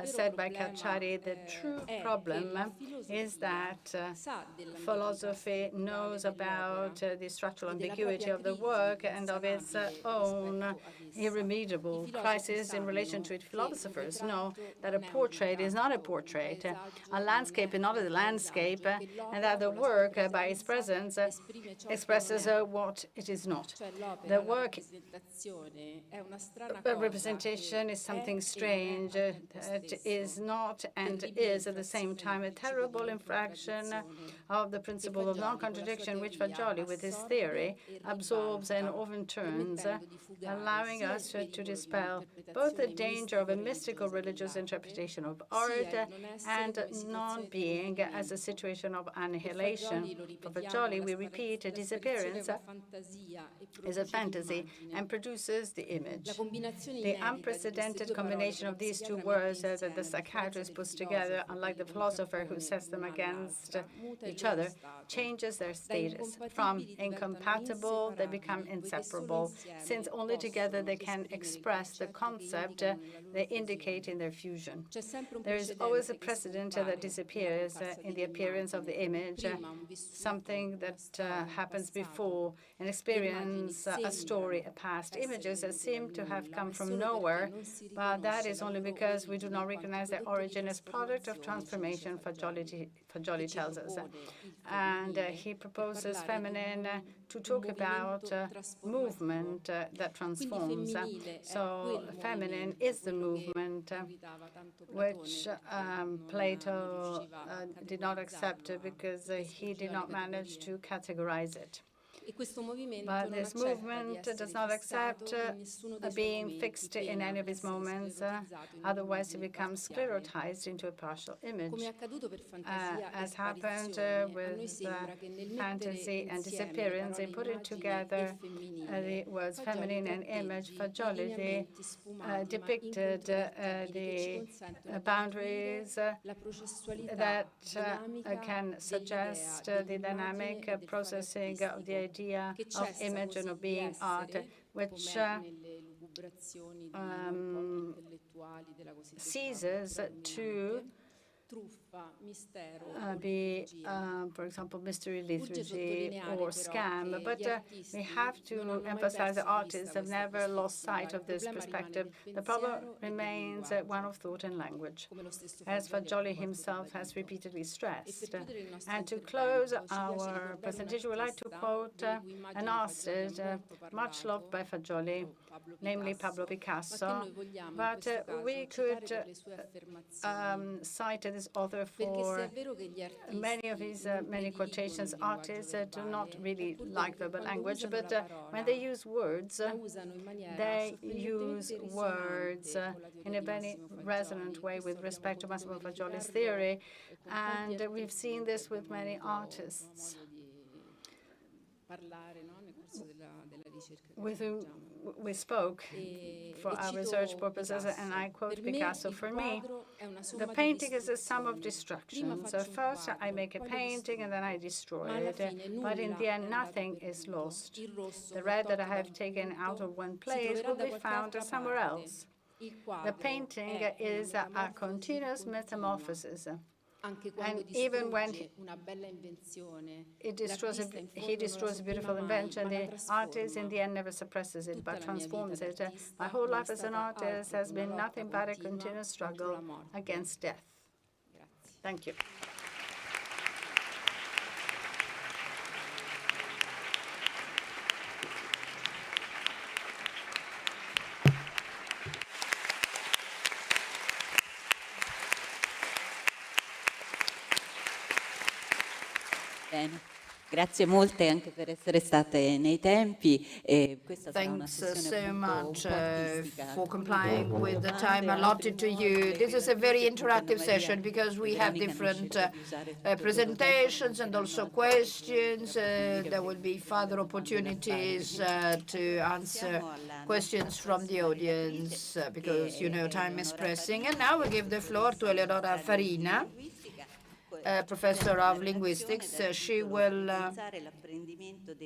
said by Cacciari, the true problem is that philosophy knows about the structural ambiguity of the work and of its own irremediable crisis in relation to it. Philosophers know that a portrait is not a portrait, a landscape is not a landscape, and that the work, by its presence, expresses what it is not. The work representation is something strange that is not and is at the same time a terrible infraction of the principle of non-contradiction, which Fagioli, with his theory, absorbs and overturns, allowing us to dispel both the danger of a mystical religious interpretation of art and non-being as a situation of annihilation. For Fagioli, we repeat, a disappearance is a fantasy and produces the image. The unprecedented combination of these two words that the psychiatrist puts together, unlike the philosopher who sets them against each other, changes their status. From incompatible, they become inseparable, since only together they can express the concept they indicate in their fusion. There is always a precedent that disappears in the appearance of the image, something that happens before, an experience, a story, a past. Images that seem to have come from nowhere, but that is only because we do not recognize their origin as product of transformation, Fagioli tells us. And he proposes feminine to talk about movement that transforms. So feminine is the movement which Plato did not accept because he did not manage to categorize it. But this movement does not accept being fixed in any of its moments, otherwise it becomes sclerotized into a partial image. As happened with fantasy and disappearance, they put it together, the words feminine and image. Fagioli depicted the boundaries that can suggest the dynamic processing of the idea of image and of being art, which ceases to be, for example, mystery, liturgy, or scam. But we have to emphasize that artists have never lost sight of this perspective. The problem remains one of thought and language, as Fagioli himself has repeatedly stressed. And to close our presentation, we'd like to quote an artist much loved by Fagioli, namely Pablo Picasso. But we could cite this author for many of his many quotations. Artists do not really like verbal language, but when they use words, they use words in a very resonant way with respect to Massimo Fagioli's theory, and we've seen this with many artists with whom we spoke for our research purposes, and I quote Picasso: "For me, the painting is a sum of distractions. First, I make a painting and then I destroy it, but in the end, nothing is lost. The red that I have taken out of one place will be found somewhere else. The painting is a continuous metamorphosis. And even when he destroys a beautiful invention, the artist in the end never suppresses it, but transforms it. My whole life as an artist has been nothing but a continuous struggle against death." Thank you. Bene. Grazie molte anche per essere state nei tempi. Thanks so much for complying with the time allotted to you. This is a very interactive session because we have different presentations and also questions. There will be further opportunities to answer questions from the audience because, you know, time is pressing. And now we give the floor to Eleonora Farina, professor of linguistics. She will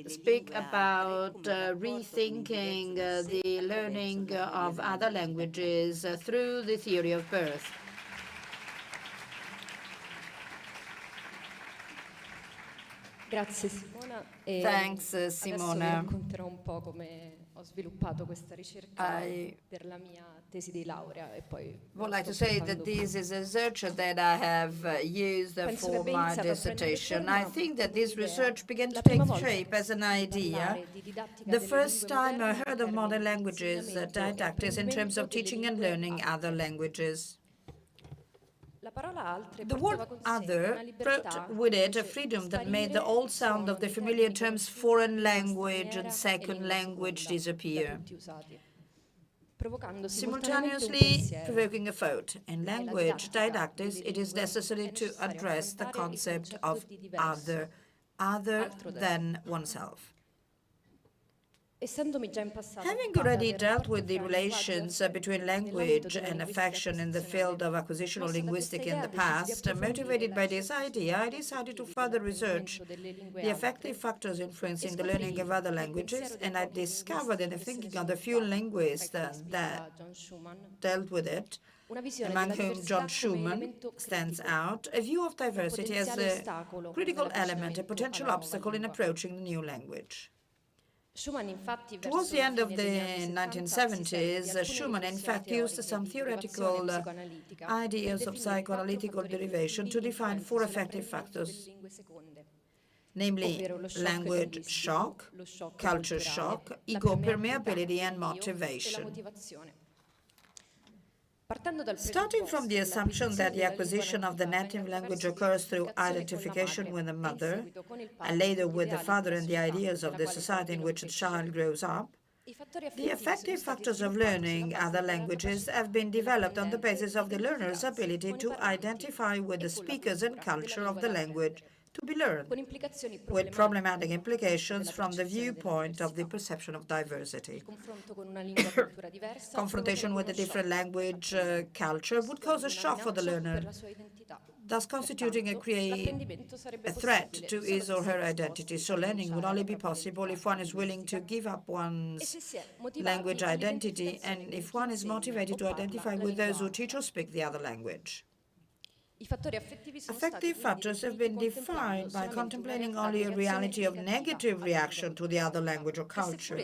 speak about rethinking the learning of other languages through the theory of birth. Grazie Simona. Thanks, Adesso vi Simona. racconterò un po' come ho sviluppato questa ricerca per la mia tesi di laurea e poi would like to say that this is a research that I have used for my dissertation. I think that this research began to take shape as an idea the first time I heard of modern languages didactics in terms of teaching and learning other languages. The word other brought with it a freedom that made the old sound of the familiar terms foreign language and second language disappear, simultaneously provoking a thought. In language didactics, it is necessary to address the concept of other than oneself. Having already dealt with the relations between language and affection in the field of acquisitional linguistics in the past, motivated by this idea, I decided to further research the affective factors influencing the learning of other languages, and I discovered in the thinking of the few linguists that dealt with it, among whom John Schumann stands out, a view of diversity as a critical element, a potential obstacle in approaching the new language. Towards the end of the 1970s, Schumann in fact used some theoretical ideas of psychoanalytical derivation to define 4 affective factors, namely language shock, culture shock, ego permeability, and motivation. Starting from the assumption that the acquisition of the native language occurs through identification with the mother, and later with the father and the ideas of the society in which a child grows up, the affective factors of learning other languages have been developed on the basis of the learner's ability to identify with the speakers and culture of the language to be learned, with problematic implications from the viewpoint of the perception of diversity. Confrontation with a different language culture would cause a shock for the learner, thus constituting a threat to his or her identity. So learning would only be possible if one is willing to give up one's language identity and if one is motivated to identify with those who teach or speak the other language. Affective factors have been defined by contemplating only a reality of negative reaction to the other language or culture,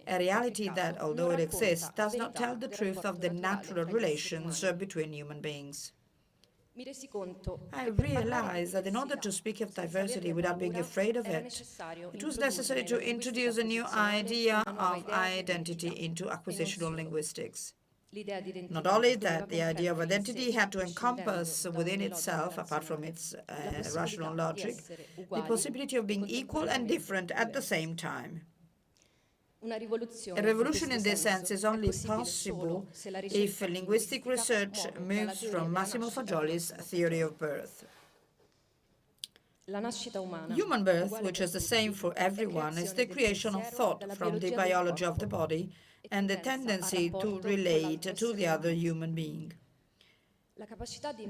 a reality that, although it exists, does not tell the truth of the natural relations between human beings. I realized that in order to speak of diversity without being afraid of it, it was necessary to introduce a new idea of identity into acquisitional linguistics. Not only that, the idea of identity had to encompass within itself, apart from its rational logic, the possibility of being equal and different at the same time. A revolution in this sense is only possible if linguistic research moves from Massimo Fagioli's theory of birth. Human birth, which is the same for everyone, is the creation of thought from the biology of the body and the tendency to relate to the other human being.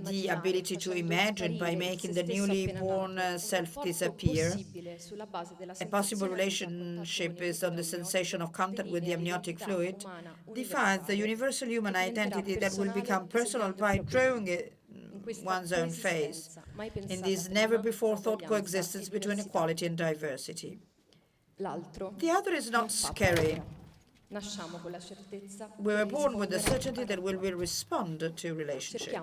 The ability to imagine by making the newly born self disappear, a possible relationship based on the sensation of contact with the amniotic fluid, defines the universal human identity that will become personal by drawing one's own face, in this never-before-thought coexistence between equality and diversity. The other is not scary. We were born with the certainty that we will respond to relationship.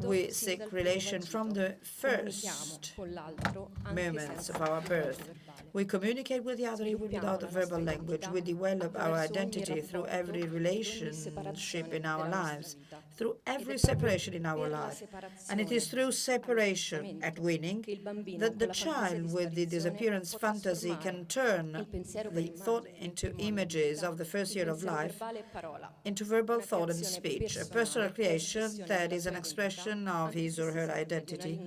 We seek relation from the first moments of our birth. We communicate with the other even without a verbal language. We develop our identity through every relationship in our lives, through every separation in our life. And it is through separation, at winning, that the child with the disappearance fantasy can turn the thought into images of the first year of life into verbal thought and speech, a personal creation that is an expression of his or her identity,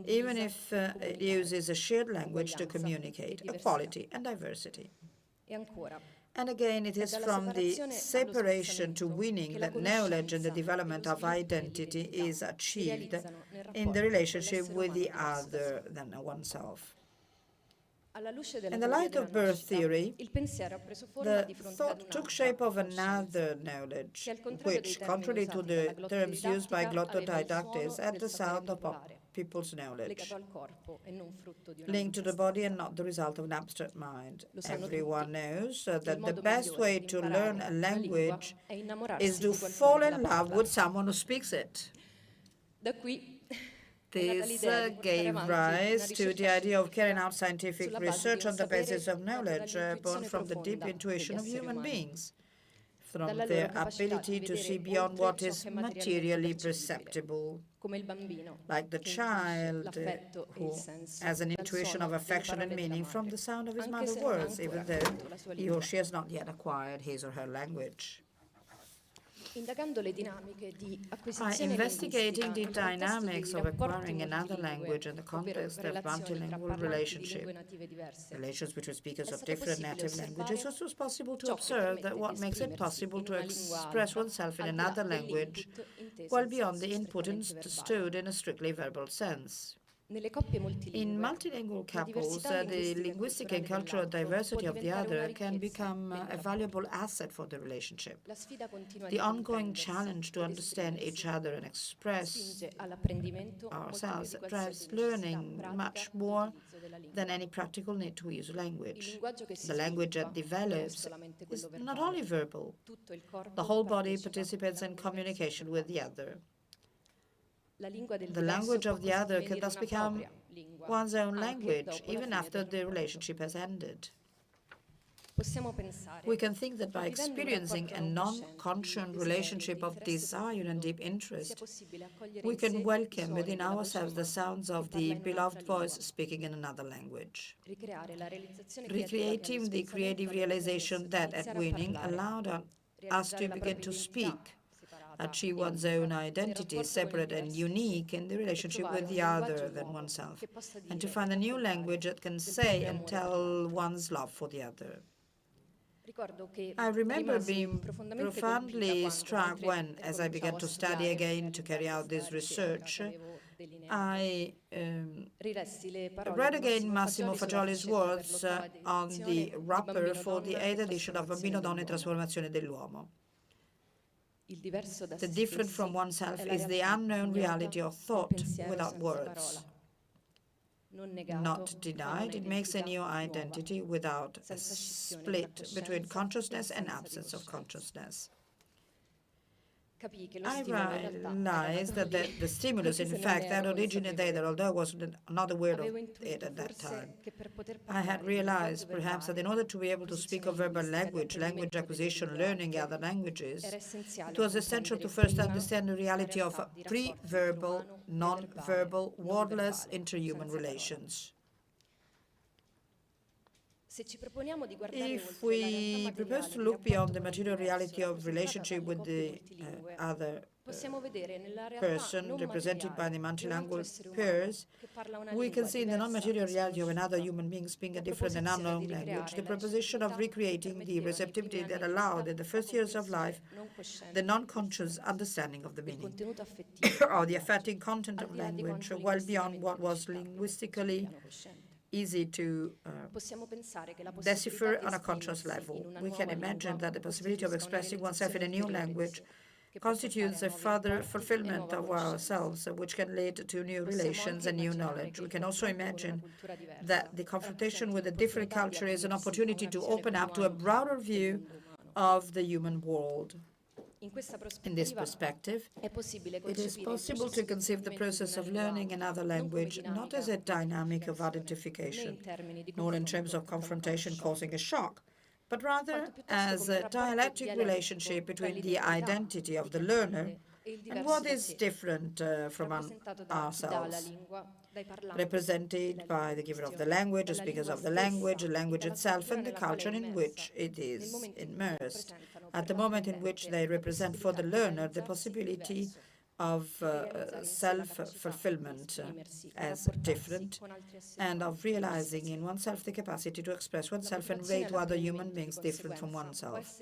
even if it uses a shared language to communicate, equality and diversity. And again, it is from the separation to winning that knowledge and the development of identity is achieved in the relationship with the other than oneself. In the light of birth theory, the thought took shape of another knowledge, which, contrary to the terms used by glottodidactes, had the sound of people's knowledge, legato al corpo e non frutto di una linked to mente the body statica. and not the result of an abstract mind. Lo sanno Everyone tutti. knows Il that the modo best migliore way per to imparare learn a una lingua language è is innamorarsi to di qualcuno fall che in la love parla. with someone who speaks it. Da qui This gave rise to the idea of carrying out scientific research on the basis of knowledge born from the deep intuition of human beings, from their ability to see beyond what is materially perceptible, like the child who has an intuition of affection and meaning from the sound of his mother's words, even though he or she has not yet acquired his or her language. Indagando le dinamiche di By acquisizione investigating the linguistica nel contesto dynamics di of rapporti acquiring another language in the multilingue, ovvero context of relazioni tra multilingual parlanti di relationship, lingue native diverse, relations between speakers è of stato different possibile native languages, osservare it was possible to ciò che observe that permette what di makes it esprimersi possible in to una lingua express altra, oneself in al di là another language, dell'input inteso while in beyond the senso input strettamente verbale. understood in a strictly verbal sense. Nelle coppie In multilingue, multilingual la couples, diversità the linguistic and cultural diversity può of the diventare una other can ricchezza become per il a valuable asset for the relationship. La sfida continua The di ongoing comprendersi challenge to ed understand esprimersi each other and express spinge all'apprendimento molto più ourselves di drives qualsiasi necessità learning pratica much di more utilizzo della lingua. than any practical need to use Il language. linguaggio che si The language that sviluppa non è develops solamente is quello not verbale. only verbal, Tutto il corpo the whole body partecipa participates in alla communication with the other. La lingua del The diverso language può of the così other can divenire thus una become propria lingua, one's own anche language, dopo la even fine after del the rapporto. relationship has ended. Possiamo pensare We can think that by che vivendo un experiencing a rapporto non-conscious di relationship desiderio, of di interesse desire and deep sia interest, possibile accogliere we in sé can i welcome suoni within della voce ourselves the amata sounds che of parla the in un'altra beloved voice lingua. speaking in another language. Ricreare la realizzazione creativa che Recreating the creative realization that, at winning, allowed us to begin to speak, achieve one's own identity, separate and unique in the relationship with the other than oneself, and to find a new language that can say and tell one's love for the other. I remember being profoundly struck when, as I began to study again to carry out this research, I read again Massimo Fagioli's words on the wrapper for the 8th edition of Bambino, Donna e Trasformazione dell'Uomo. The different from oneself is the unknown reality of thought without words. Not denied, it makes a new identity without a split between consciousness and absence of consciousness. I realized that the stimulus, in fact, had originated there, although I was not aware of it at that time. I had realized, perhaps, that in order to be able to speak of verbal language, language acquisition, learning other languages, it was essential to first understand the reality of pre-verbal, non-verbal, wordless interhuman relations. If we propose to look beyond the material reality of relationship with the other person represented by the multilingual pairs, we can see in the non-material reality of another human being speaking a different and unknown language the proposition of recreating the receptivity that allowed in the first years of life the non-conscious understanding of the meaning or the affecting content of language, well beyond what was linguistically easy to decipher on a conscious level. We can imagine that the possibility of expressing oneself in a new language constitutes a further fulfillment of ourselves, which can lead to new relations and new knowledge. We can also imagine that the confrontation with a different culture is an opportunity to open up to a broader view of the human world. In this perspective, it is possible to conceive the process of learning another language not as a dynamic of identification, nor in terms of confrontation causing a shock, but rather as a dialectic relationship between the identity of the learner and what is different from ourselves, represented by the giver of the language, the speakers of the language itself, and the culture in which it is immersed, at the moment in which they represent for the learner the possibility of self-fulfillment as different, and of realizing in oneself the capacity to express oneself and relate to other human beings different from oneself.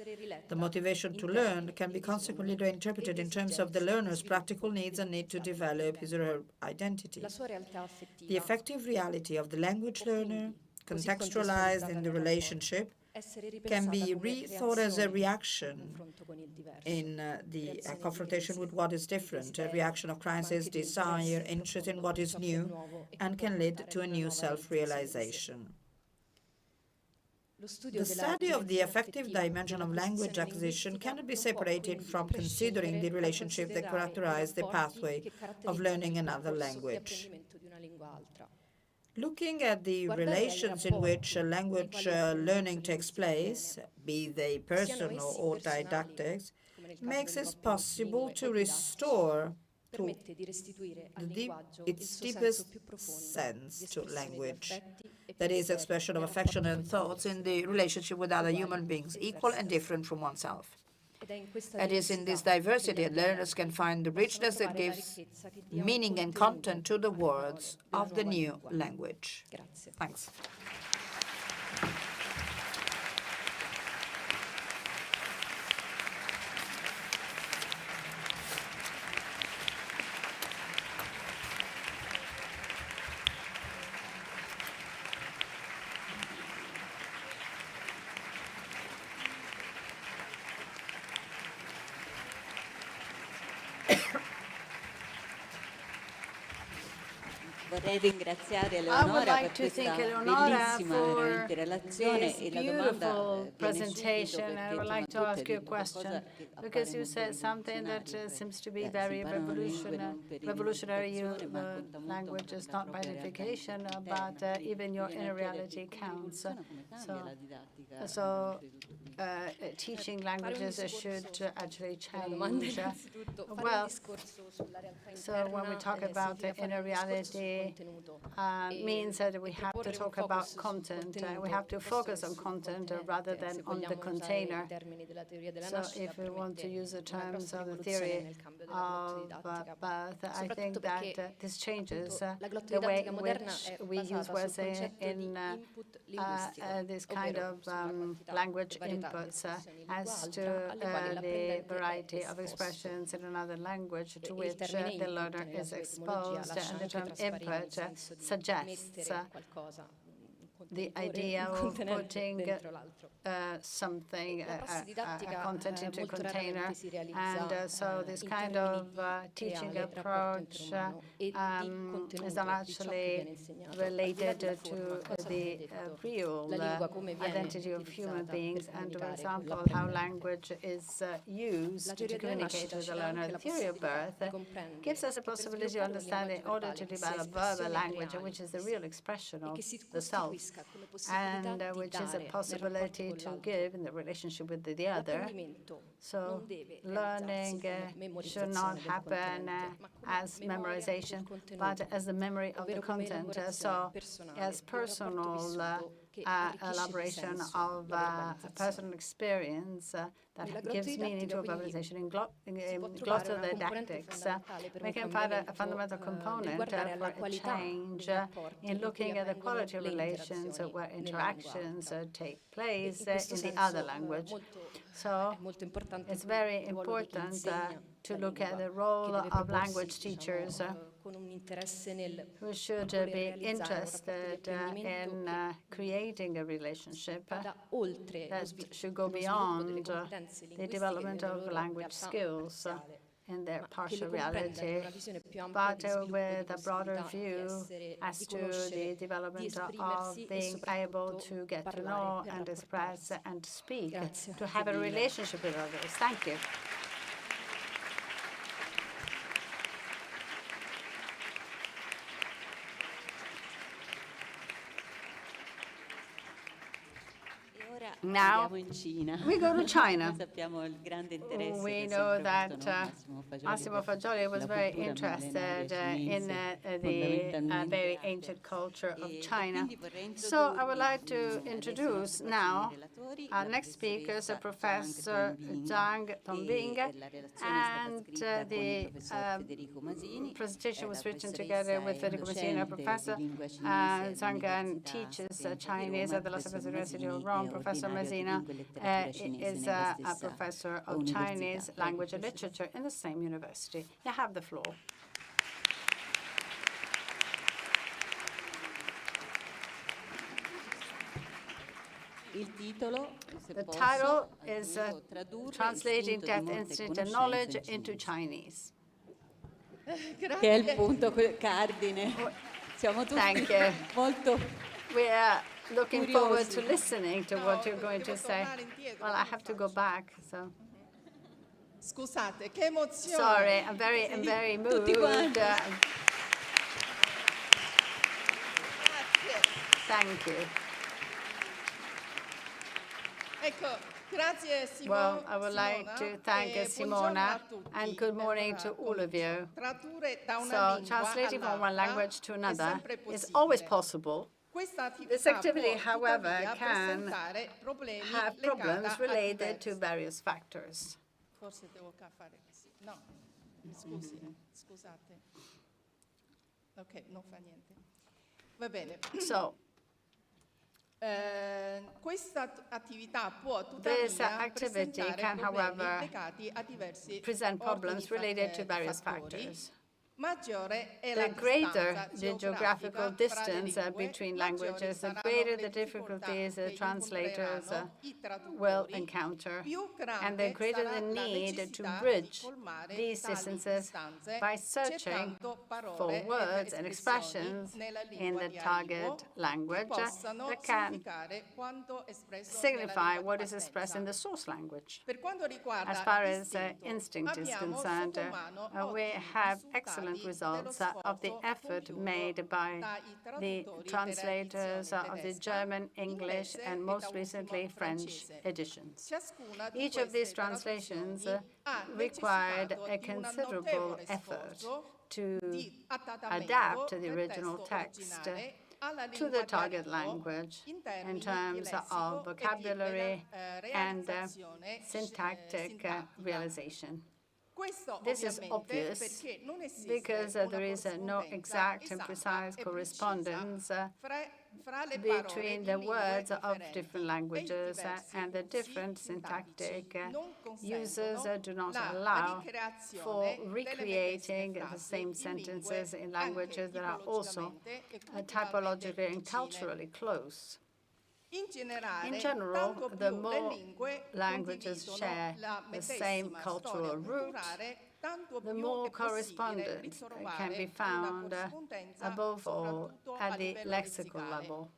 The motivation to learn can be consequently reinterpreted in terms of the learner's practical needs and need to develop his or her identity. The affective reality of the language learner, contextualized in the relationship, can be rethought as a reaction in the confrontation with what is different, a reaction of crisis, desire, interest in what is new, and can lead to a new self-realization. The study of the affective dimension of language acquisition cannot be separated from considering the relationship that characterizes the pathway of learning another language. Looking at the relations in which language learning takes place, be they personal or didactic, makes it possible to restore to its deepest sense to language, that is, expression of affection and thoughts in the relationship with other human beings, equal and different from oneself. It is in this diversity that learners can find the richness that gives meaning and content to the words of the new language. Thanks. Vorrei ringraziare Eleonora per questa bellissima relazione e la domanda presentation. I would like to ask you a question because you said something that seems to be very revolutionary. Language is not by identification, but even your inner reality counts. So teaching languages should actually change. Well, so when we talk about the inner reality, means that we have to talk about content. We have to focus on content rather than on the container. So if we want to use the terms of the theory of birth, I think that this changes the way in which we use words in this kind of language inputs as to the variety of expressions in another language to which the learner is exposed, and the term input suggests the idea of putting something, a content into a container. And so this kind of teaching approach is not actually related to the real identity of human beings and, for example, how language is used to communicate with the learner. The theory of birth gives us a possibility to understand in order to develop verbal language, which is the real expression of the self, and which is a possibility to give in the relationship with the other. So learning should not happen as memorization, but as the memory of the content. So as personal elaboration of a personal experience that gives meaning to a verbalization. In glossodidactics, we can find a fundamental component for a change in looking at the quality of relations where interactions take place in the other language. So it's very important to look at the role of language teachers who should be interested in creating a relationship that should go beyond the development of language skills in their partial reality, but with a broader view as to the development of being able to get to know and express and speak, to have a relationship with others. Thank you. Now we go to China. We know that Massimo Fagioli was very interested in the very ancient culture of China. So I would like to introduce now our next speakers, Professor Zhang Dongbing, and the presentation was written together with Federico Messina. Professor Zhang teaches Chinese at the La Sapienza University of Rome. Professor Messina is a professor of Chinese language and literature in the same university. You have the floor. The title is Translating Death Instinct and Knowledge into Chinese. Che è il punto cardine. Siamo tutti molto We are looking forward to listening to what you're going to say. Well, I have to go back, so. Scusate, che emozione. Sorry, I'm very moved. Thank you. Ecco, grazie Simona. Well, I would like to thank Simona, and good morning to all of you. So, translating from one language to another is always possible. This activity, however, can have problems related to various factors. Forse devo fare così. No, scusi, scusate. Ok, non fa niente. Va bene. So, questa attività può this tuttavia activity can, however, legati a diversi present problems ordini related to various fattori. factors. Maggiore è la The greater distanza the geographical geografica distance tra le lingue, between maggiori languages, the saranno greater le the difficoltà difficulties che translators incontreranno i will traduttori, encounter, più grande and the greater sarà the la need to necessità bridge di colmare these tali distances distanze, by searching cercando parole for ed words and espressioni expressions nella in lingua the di target arrivo che language possano that can significare quanto espresso signify nella what lingua is di expressed in the partenza. source language. Per quanto riguarda As far as l'istinto, instinct is abbiamo concerned, sotto mano we ottimi have risultati excellent dello results of the sforzo effort compiuto made by dai the traduttori translators per of the edizioni German, tedesca, English, inglese and e most da ultimo recently French francese. editions. Ciascuna di Each of queste these translations traduzioni ha required necessitato a di un considerable notevole effort sforzo to di adapt adattamento the del original testo text originale alla to lingua the di target arrivo language in in termini terms di lessico of e di vocabulary and realizzazione syntactic sintattica. realization. Questo This is ovviamente obvious perché non esiste because una there is no corrispondenza exact and esatta precise e correspondence precisa fra le between parole the in lingue words of differenti different e i languages diversi and the usi different sintattici syntactic non uses consentono do not la allow for ricreazione delle recreating medesime the frasi same in sentences lingue in anche languages that are also tipologicamente e typologically and culturalmente culturally close. In generale, In general, tanto the più le more lingue languages condividono share la the same medesima cultural storia root, culturale, tanto the più more è possibile correspondence can be ritrovare una found corrispondenza above all soprattutto at a the livello lexical lessicale. level.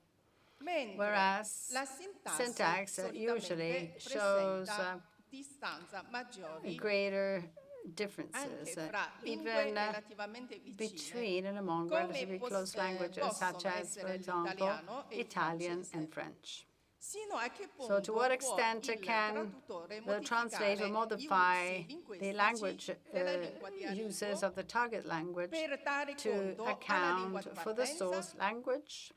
Mentre Whereas la sintassi syntax usually solitamente shows presenta distanza maggiori greater anche differences, fra lingue even relativamente vicine, between and among come relatively close languages, such possono as, for essere example, l'italiano e il Italian francese. and French. Sino a che So to punto what può extent il can traduttore the translator modificare modify gli usi the language della lingua di arrivo uses of the target language per dare to conto alla lingua account di for the partenza? source language?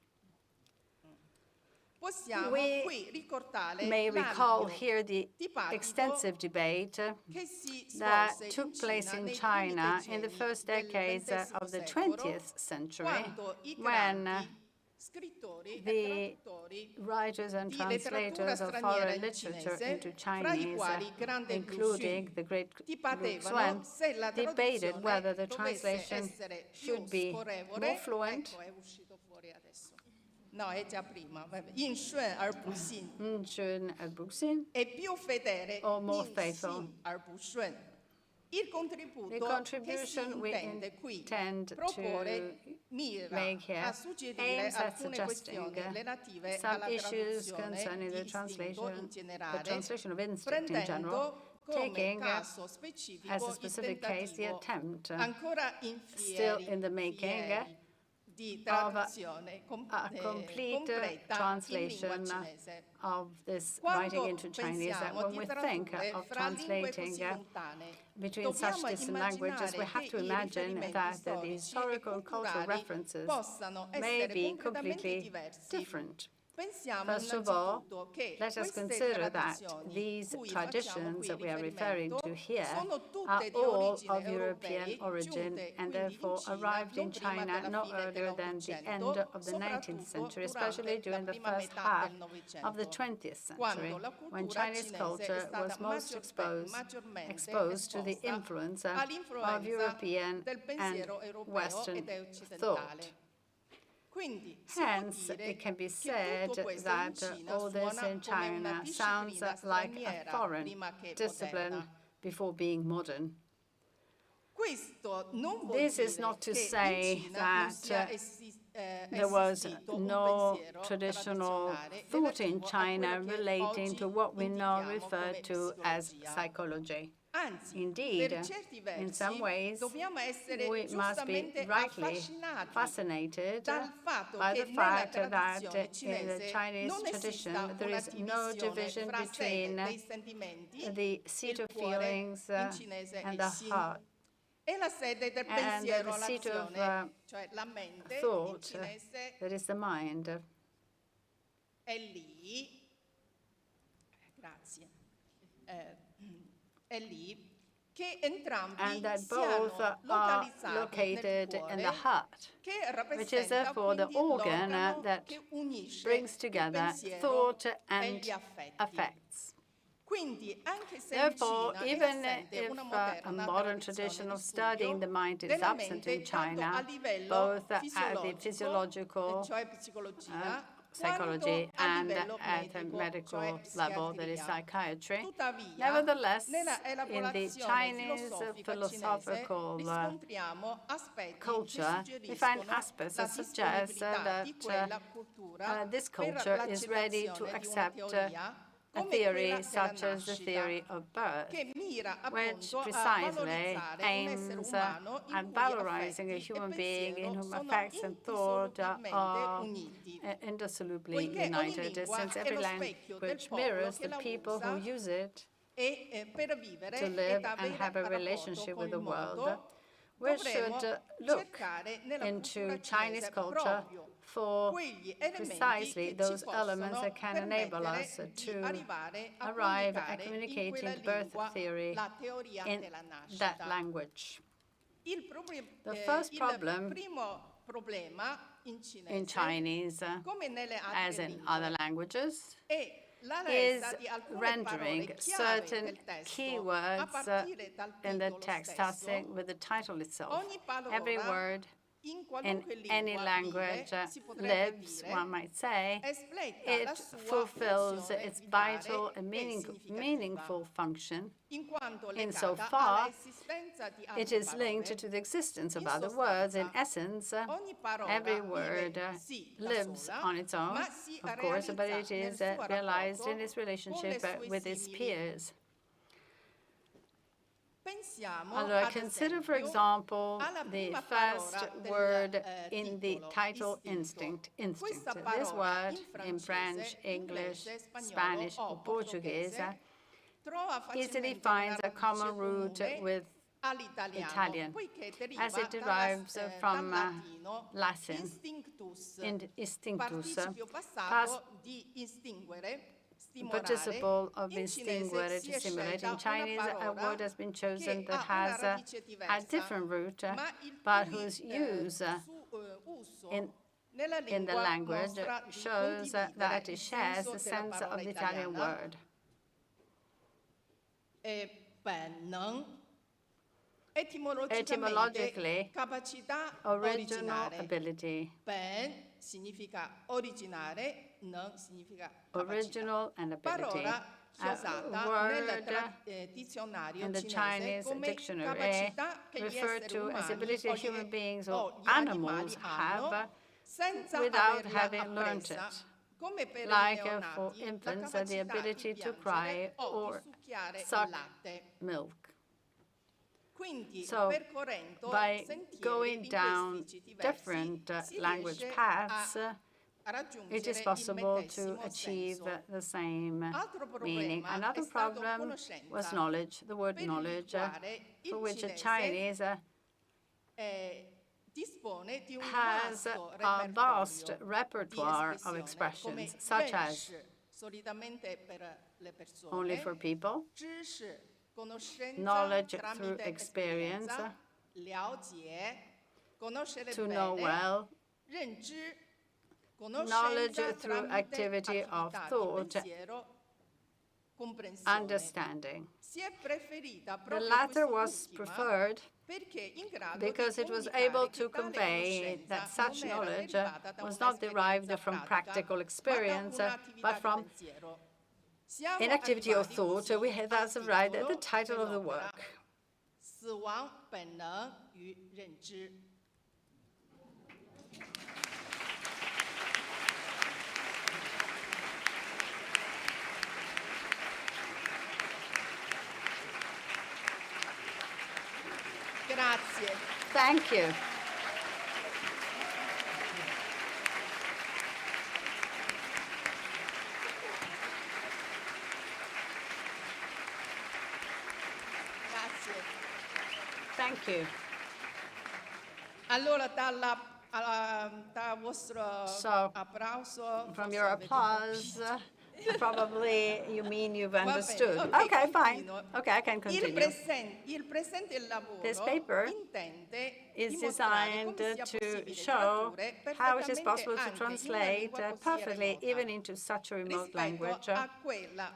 Possiamo We qui ricordare may recall l'ampio here the dibattito extensive debate che si that svolse took place in nei primi China in the decenni first del decades XX of the secolo, 20th century, quando i when grandi scrittori e the traduttori writers and di letteratura translators of straniera foreign in literature cinese, into fra i Chinese, quali grande Liu including Xun, the great Liu dibattevano Xuan, se la debated traduzione whether the dovesse translation essere più should be scorrevole, more fluent. ecco è uscito fuori adesso. No, è già prima. Yin Xuan er bu xin. E più fedele or more Yin faithful. Xin er bu xuan. Il The contributo che si contribution we intende qui intend proporre to mira make here a suggerire aims at alcune suggesting questioni relative some alla issues traduzione concerning di the istinto in the generale, translation of instinct in general, prendendo come taking caso as a specifico il specific case the tentativo attempt ancora in still in the making di of traduzione a complete completa in translation lingua cinese. of this Quando writing into Chinese, that pensiamo when di we think tradurre of fra lingue translating così lontane, between such dobbiamo distant languages, we immaginare have to che i imagine riferimenti that the storici historical e and cultural culturali references possano may essere be completamente completely diversi. different. Pensiamo First of all, innanzitutto che let us queste consider that traduzioni these cui facciamo traditions qui that we are referring riferimento to here sono tutte are di all origine of European europei, origin giunte and quindi in therefore Cina arrived in non prima China della no fine earlier than the end dell'Ottocento, of the 19th century, soprattutto especially durante during la the prima first metà half del of the Novecento, 20th century, quando la when cultura Chinese cinese è culture stata was most maggiormente exposed to the esposta influence of all'influenza European del and pensiero europeo Western ed occidentale. thought. Hence, it can be said that all this in China sounds like a foreign discipline before being modern. This is not to say that there was no traditional thought in China relating to what we now refer to as psychology. Indeed, in some ways, we must be rightly fascinated by the fact that in the Chinese tradition there is no division between the seat of feelings and the heart, and the seat of thought, that is the mind. And that both are located in the heart, which is therefore the organ that brings together thought and affects. Therefore, even if a modern tradition of studying the mind is absent in China, both at the physiological psychology and at a medical level, that is psychiatry. Nevertheless, in the Chinese philosophical culture, we find aspects that suggest that this culture is ready to accept a theory such as the theory of birth, which precisely aims at valorizing a human being in whom affects and thought are indissolubly united, since every language mirrors the people who use it to live and have a relationship with the world. We should look into Chinese culture for precisely those elements that can enable us to arrive at communicating birth theory in that language. The first problem in Chinese, as in other languages, is rendering certain keywords in the text, starting with the title itself. Every word in any language lives, one might say, it fulfills its vital and meaningful function insofar it is linked to the existence of other words. In essence, every word lives on its own, of course, but it is realized in its relationship with its peers. Consider, for example, the first word in the title, instinct. This word in French, English, Spanish, or Portuguese easily finds a common root with Italian, as it derives from Latin, instinctus, past participle of distinguere, to simulate. In Chinese, a word has been chosen that has a different root, but whose use in the language shows that it shares the sense of the Italian word. Etymologically, original ability. Original and ability. A word in the Chinese dictionary referred to as the ability of human beings or animals have without having learned it, like for infants, the ability to cry or suck milk. So, by going down different language paths, it is possible to achieve the same meaning. Another problem was knowledge, the word knowledge, for which the Chinese has a vast repertoire of expressions, such as only for people, knowledge through experience, to know well, knowledge through activity of thought, understanding. The latter was preferred because it was able to convey that such knowledge was not derived from practical experience, but from an activity of thought. We have thus arrived at the title of the work. Grazie. Thank you. Grazie. Thank you. Allora, da vostro applauso, from your applause, probably you mean you've understood. Okay, fine. Okay, I can continue. This paper is designed to show how it is possible to translate perfectly even into such a remote language,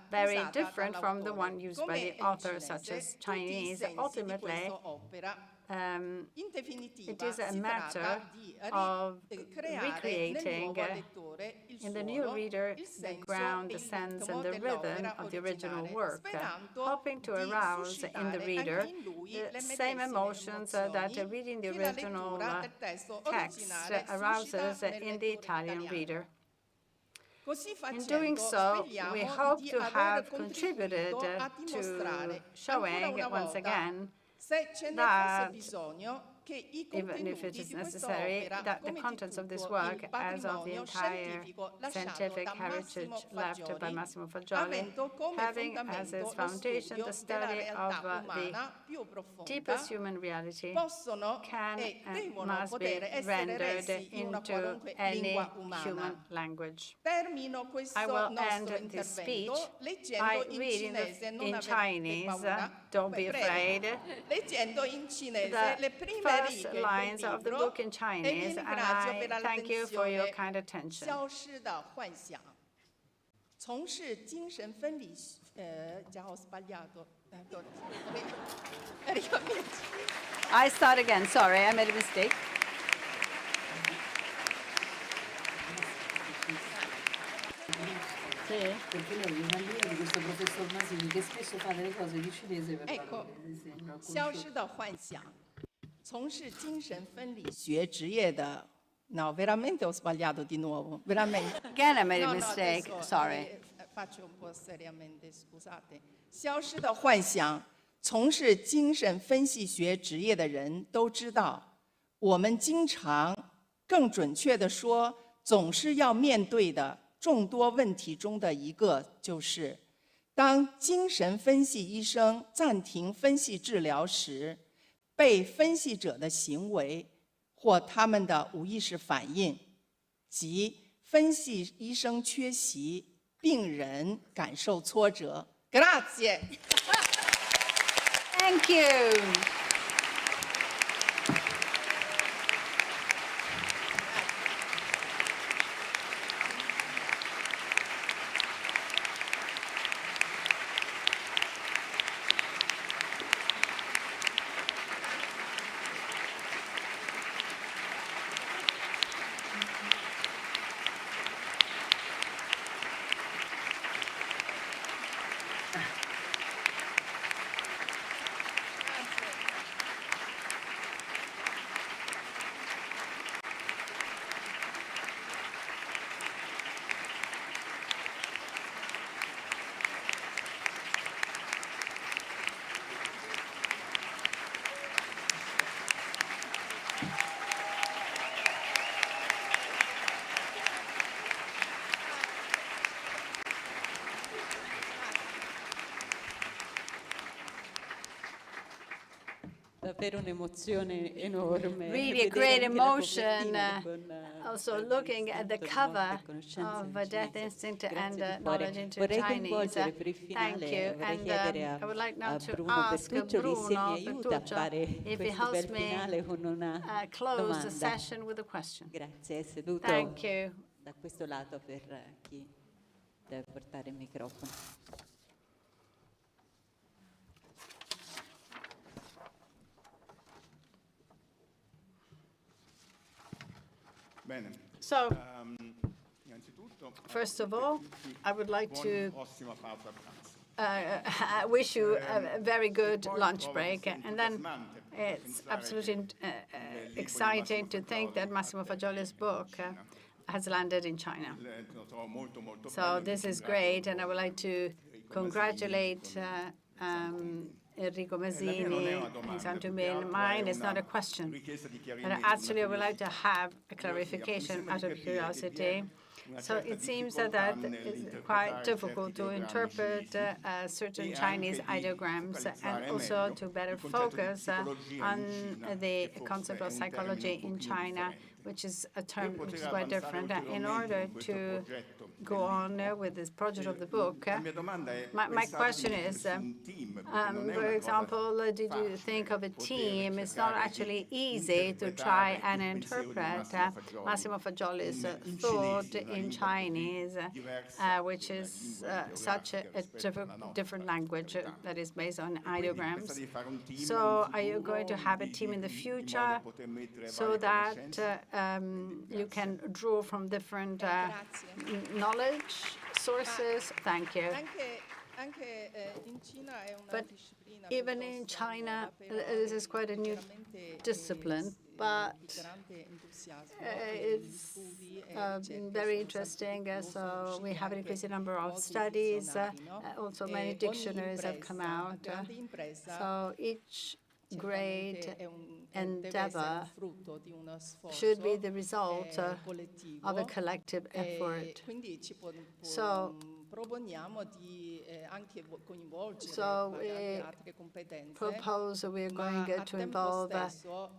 very different from the one used by the authors, such as Chinese. Ultimately, it is a matter of recreating in the new reader the ground, the sense, and the rhythm of the original work, hoping to arouse in the reader the same emotions that reading the original text arouses in the Italian reader. In doing so, we hope to have contributed to showing once again that, even if it is necessary, that the contents of this work, as of the entire scientific heritage left by Massimo Fagioli, having as its foundation the study of the deepest human reality, can and must be rendered into any human language. I will end this speech by reading in Chinese. Don't be afraid. The first lines of the book in Chinese, and I thank you for your kind attention. I start again. Sorry, I made a mistake. Perché lei è una allieva di questo professor Masini che spesso fa delle cose di cinese per ecco, 消失的幻想 从事精神分理学职业的 No, veramente ho sbagliato di nuovo, veramente. Again, I made a mistake. Sorry. Faccio un po' seriamente, scusate. 消失的幻想，从事精神分析学职业的人都知道，我们经常，更准确地说，总是要面对的众多问题中的一个，就是当精神分析医生暂停分析治疗时，被分析者的行为或他们的无意识反应，即分析医生缺席，病人感受挫折。Grazie. Thank you. Davvero un'emozione enorme. Really a great emotion, also looking at the cover of Death Instinct and Knowledge into Chinese. Thank you. And I would like now to ask Bruno Bertuccio if he helps me close the session with a question. Grazie, è seduto Thank you. Da questo lato per chi deve portare il microfono. So, first of all, I would like to wish you a very good lunch break. And then it's absolutely exciting to think that Massimo Fagioli's book has landed in China. So this is great, and I would like to congratulate Enrico Mazzini and Santumin. Mine is not a question, but actually I would like to have a clarification out of curiosity. So it seems that is quite difficult to interpret certain Chinese ideograms and also to better focus on the concept of psychology in China, which is a term which is quite different. In order to go on with this project of the book, my question is, for example, did you think of a team? It's not actually easy to try and interpret Massimo Fagioli's thought in Chinese, which is such a different language that is based on ideograms. So are you going to have a team in the future so that you can draw from different knowledge sources? Thank you. But even in China, this is quite a new discipline, but it's very interesting. So we have an increasing number of studies. Also, many dictionaries have come out. So each great endeavor should be the result of a collective effort. So we propose we're going to involve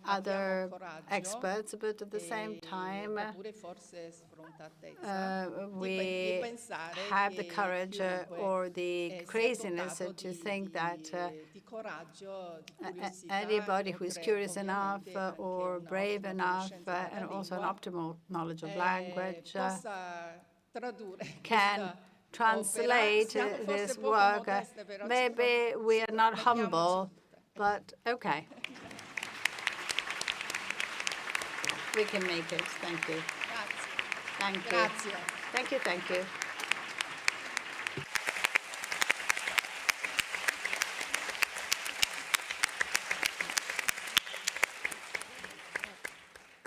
other experts, but at the same time, we have the courage or the craziness to think that anybody who is curious enough or brave enough and also an optimal knowledge of language can translate this work. Maybe we are not humble, but okay. We can make it. Thank you. Thank you. Thank you. Thank you.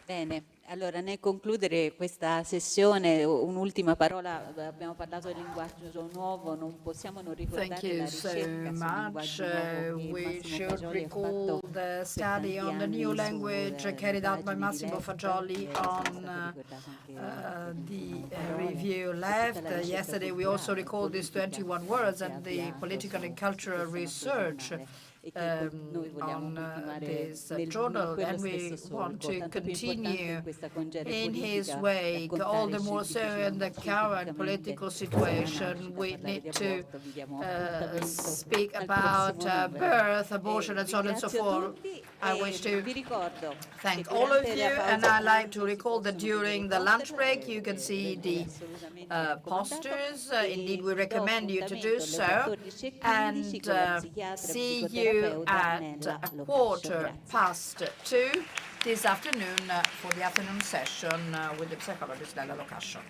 Bene, allora nel concludere questa sessione un'ultima parola, abbiamo parlato del linguaggio nuovo, non possiamo non ricordare la ricerca sul linguaggio nuovo We che should Massimo Fagioli ha recall fatto the study on the new language carried out by Massimo Fagioli on the review left. Yesterday we also recalled these 21 words and the political and cultural research on this journal, and we want to continue in his way, all the more so in the current political situation. We need to speak about birth, abortion, and so on and so forth. I wish to thank all of you, and I'd like to recall that during the lunch break you can see the posters. Indeed, we recommend you to do so, and see you at 2:15 this afternoon for the afternoon session with the psychologist Lella Locascio.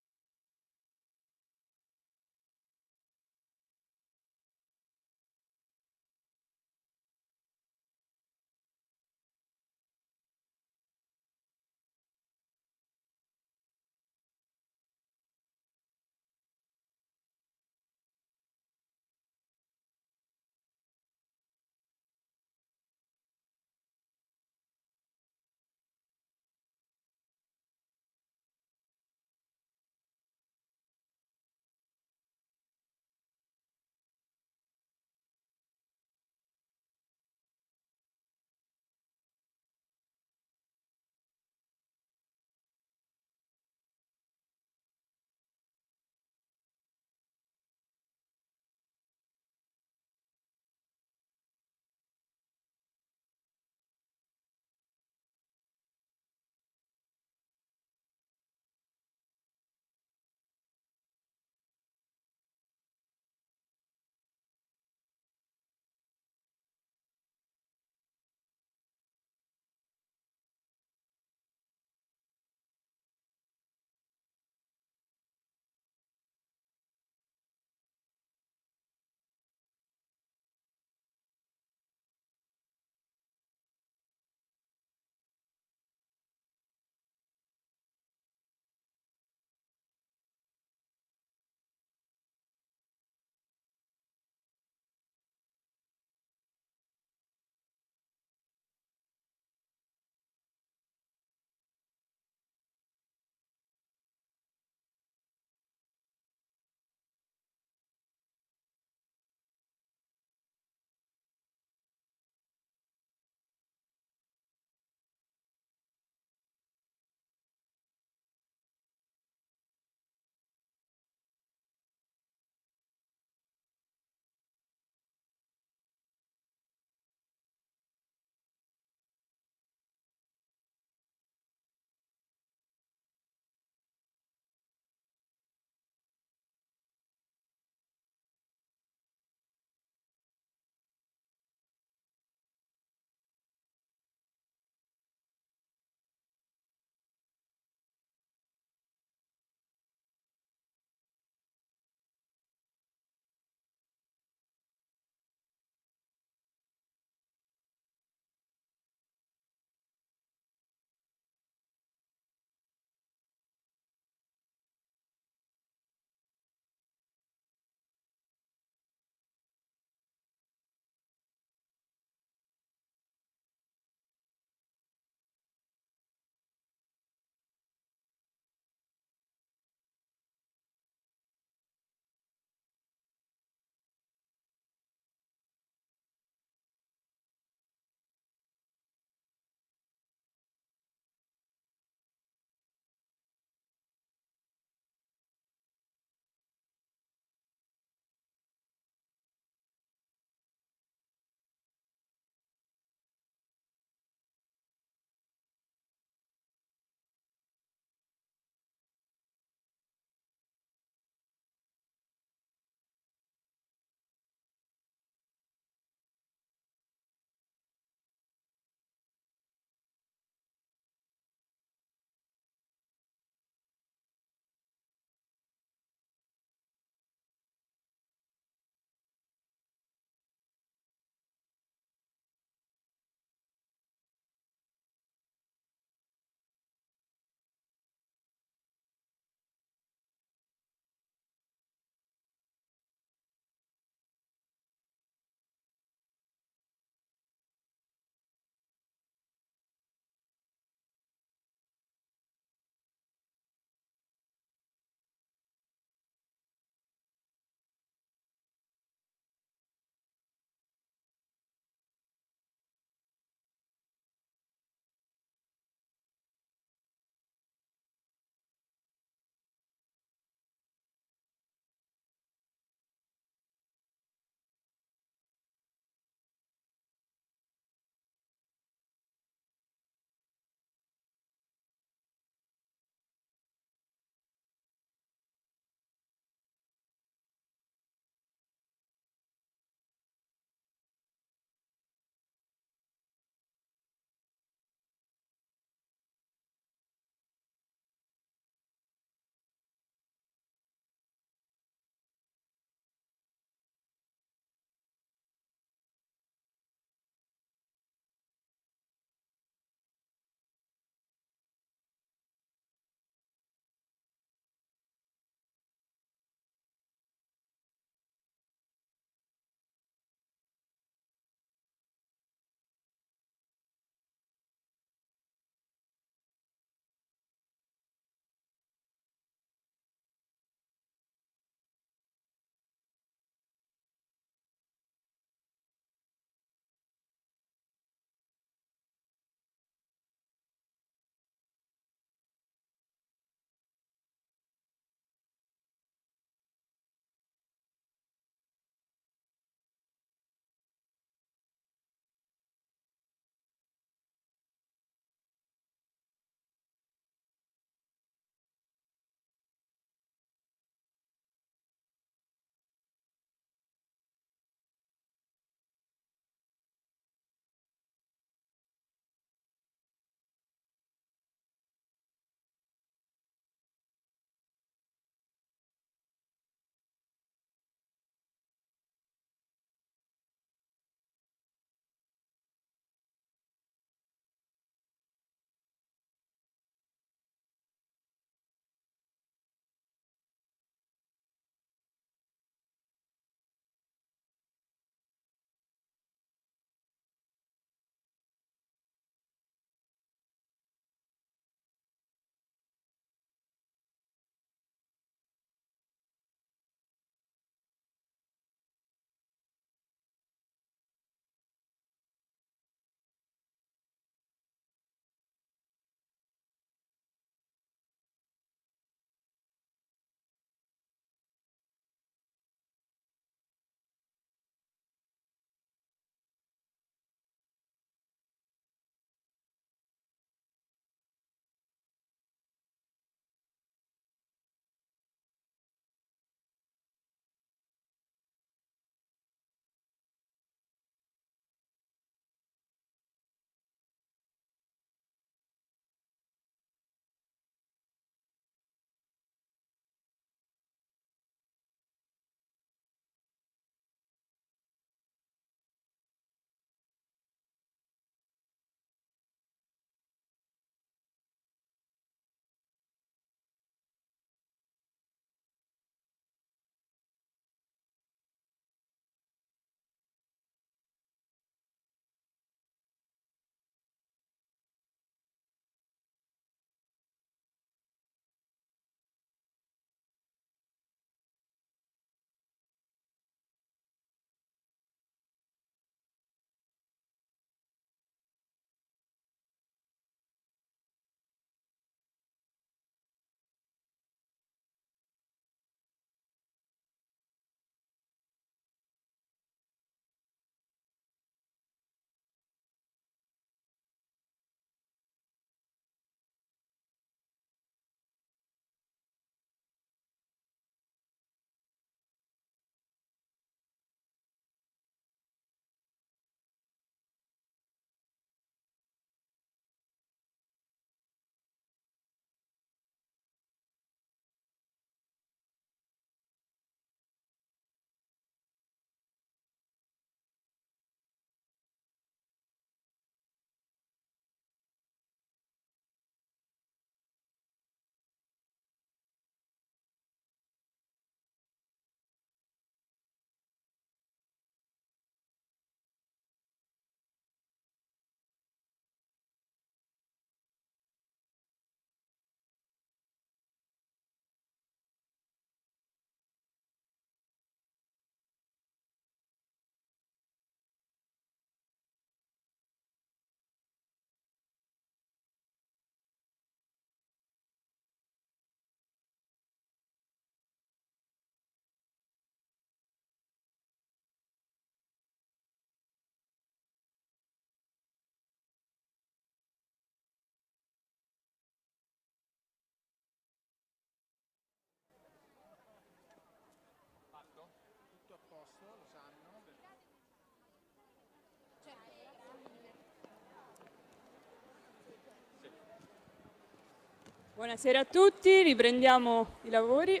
Buonasera a tutti, riprendiamo I lavori.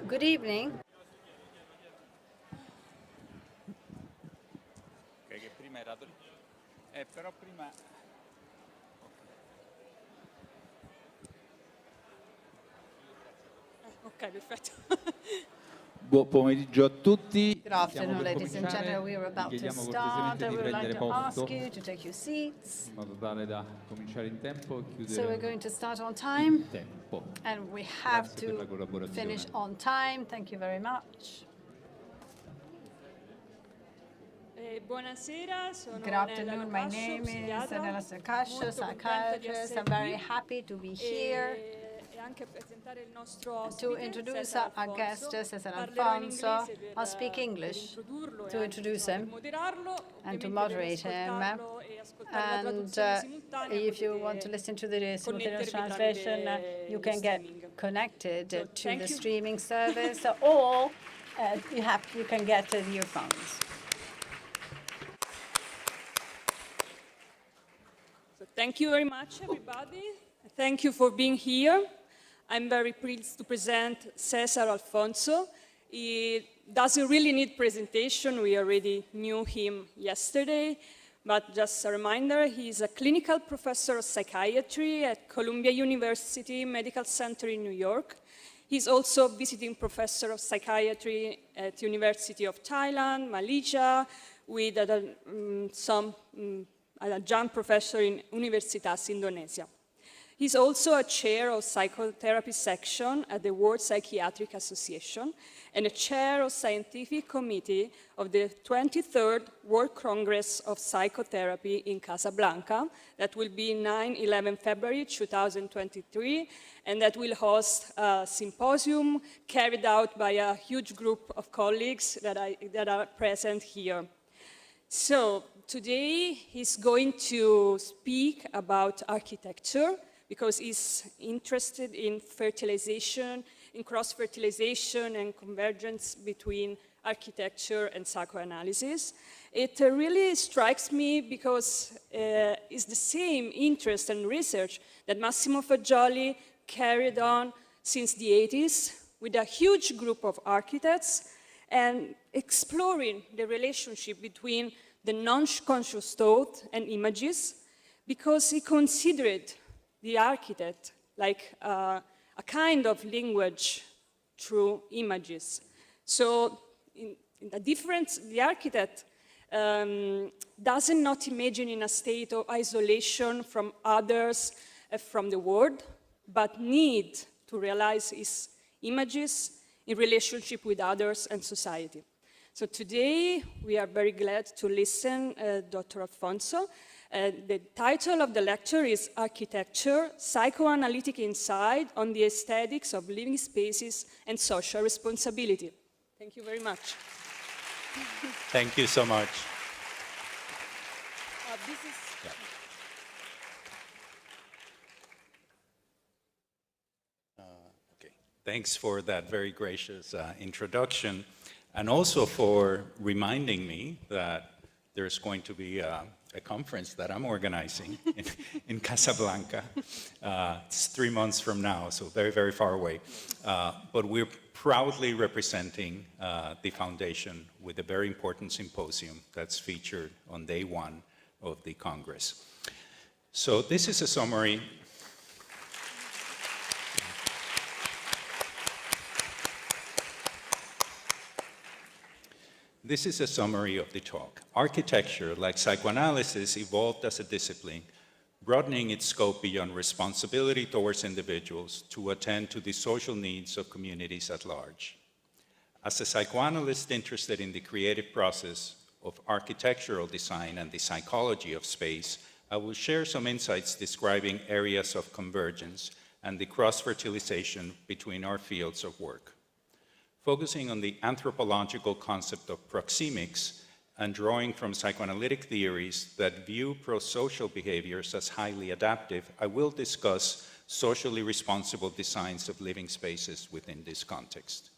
Good evening. Okay, che prima era... però prima... Ok, perfetto. Buon pomeriggio a tutti. Good afternoon, ladies and gentlemen. We are about to start. We would like to ask you to take your seats. In modo tale da cominciare in tempo e chiudere So we're going to start on time. in tempo. And we have Grazie per la to collaborazione. finish on time. Thank you very much. Buonasera, sono Good afternoon. My name is Nella Sarkascio, psychiatrist. I'm very happy to be here to introduce our guest, Cesar Alfonso. I'll speak English to introduce him and to moderate him. And if you want to listen to the simultaneous translation, you can get connected to the streaming service, or you can get the earphones. So thank you very much, everybody. Thank you for being here. I'm very pleased to present Cesar Alfonso. He doesn't really need presentation. We already knew him yesterday. But just a reminder, he's a clinical professor of psychiatry at Columbia University Medical Center in New York. He's also visiting professor of psychiatry at University of Thailand, Malaysia, with some adjunct professor in Universitas Indonesia. He's also a chair of psychotherapy section at the World Psychiatric Association and a chair of scientific committee of the 23rd World Congress of Psychotherapy in Casablanca that will be 9-11 February 2023, and that will host a symposium carried out by a huge group of colleagues that are present here. So today he's going to speak about architecture, because he's interested in fertilization, in cross-fertilization and convergence between architecture and psychoanalysis. It really strikes me because it's the same interest and research that Massimo Fagioli carried on since the 80s with a huge group of architects and exploring the relationship between the non-conscious thought and images, because he considered the architect like a kind of language through images. So the architect doesn't not imagine in a state of isolation from others, from the world, but need to realize his images in relationship with others and society. So today we are very glad to listen Dr. Alfonso. The title of the lecture is Architecture, Psychoanalytic Insight on the Aesthetics of Living Spaces and Social Responsibility. Thank you very much. Thank you so much. Okay. Thanks for that very gracious introduction, and also for reminding me that there's going to be a conference that I'm organizing in Casablanca. It's 3 months from now, so very, very far away. But we're proudly representing the foundation with a very important symposium that's featured on day 1 of the Congress. So this is a summary. This is a summary of the talk. Architecture, like psychoanalysis, evolved as a discipline, broadening its scope beyond responsibility towards individuals to attend to the social needs of communities at large. As a psychoanalyst interested in the creative process of architectural design and the psychology of space, I will share some insights describing areas of convergence and the cross-fertilization between our fields of work. Focusing on the anthropological concept of proxemics and drawing from psychoanalytic theories that view prosocial behaviors as highly adaptive, I will discuss socially responsible designs of living spaces within this context.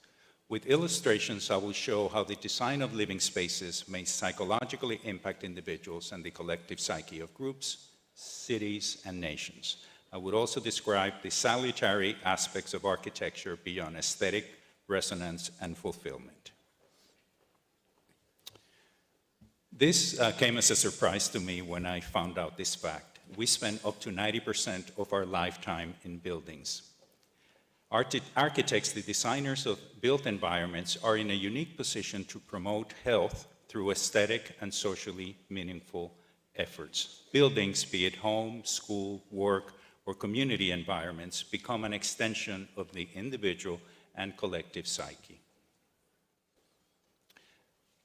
With illustrations, I will show how the design of living spaces may psychologically impact individuals and the collective psyche of groups, cities, and nations. I would also describe the salutary aspects of architecture beyond aesthetic, resonance, and fulfillment. This came as a surprise to me when I found out this fact. We spend up to 90% of our lifetime in buildings. Architects, the designers of built environments, are in a unique position to promote health through aesthetic and socially meaningful efforts. Buildings, be it home, school, work, or community environments, become an extension of the individual and collective psyche.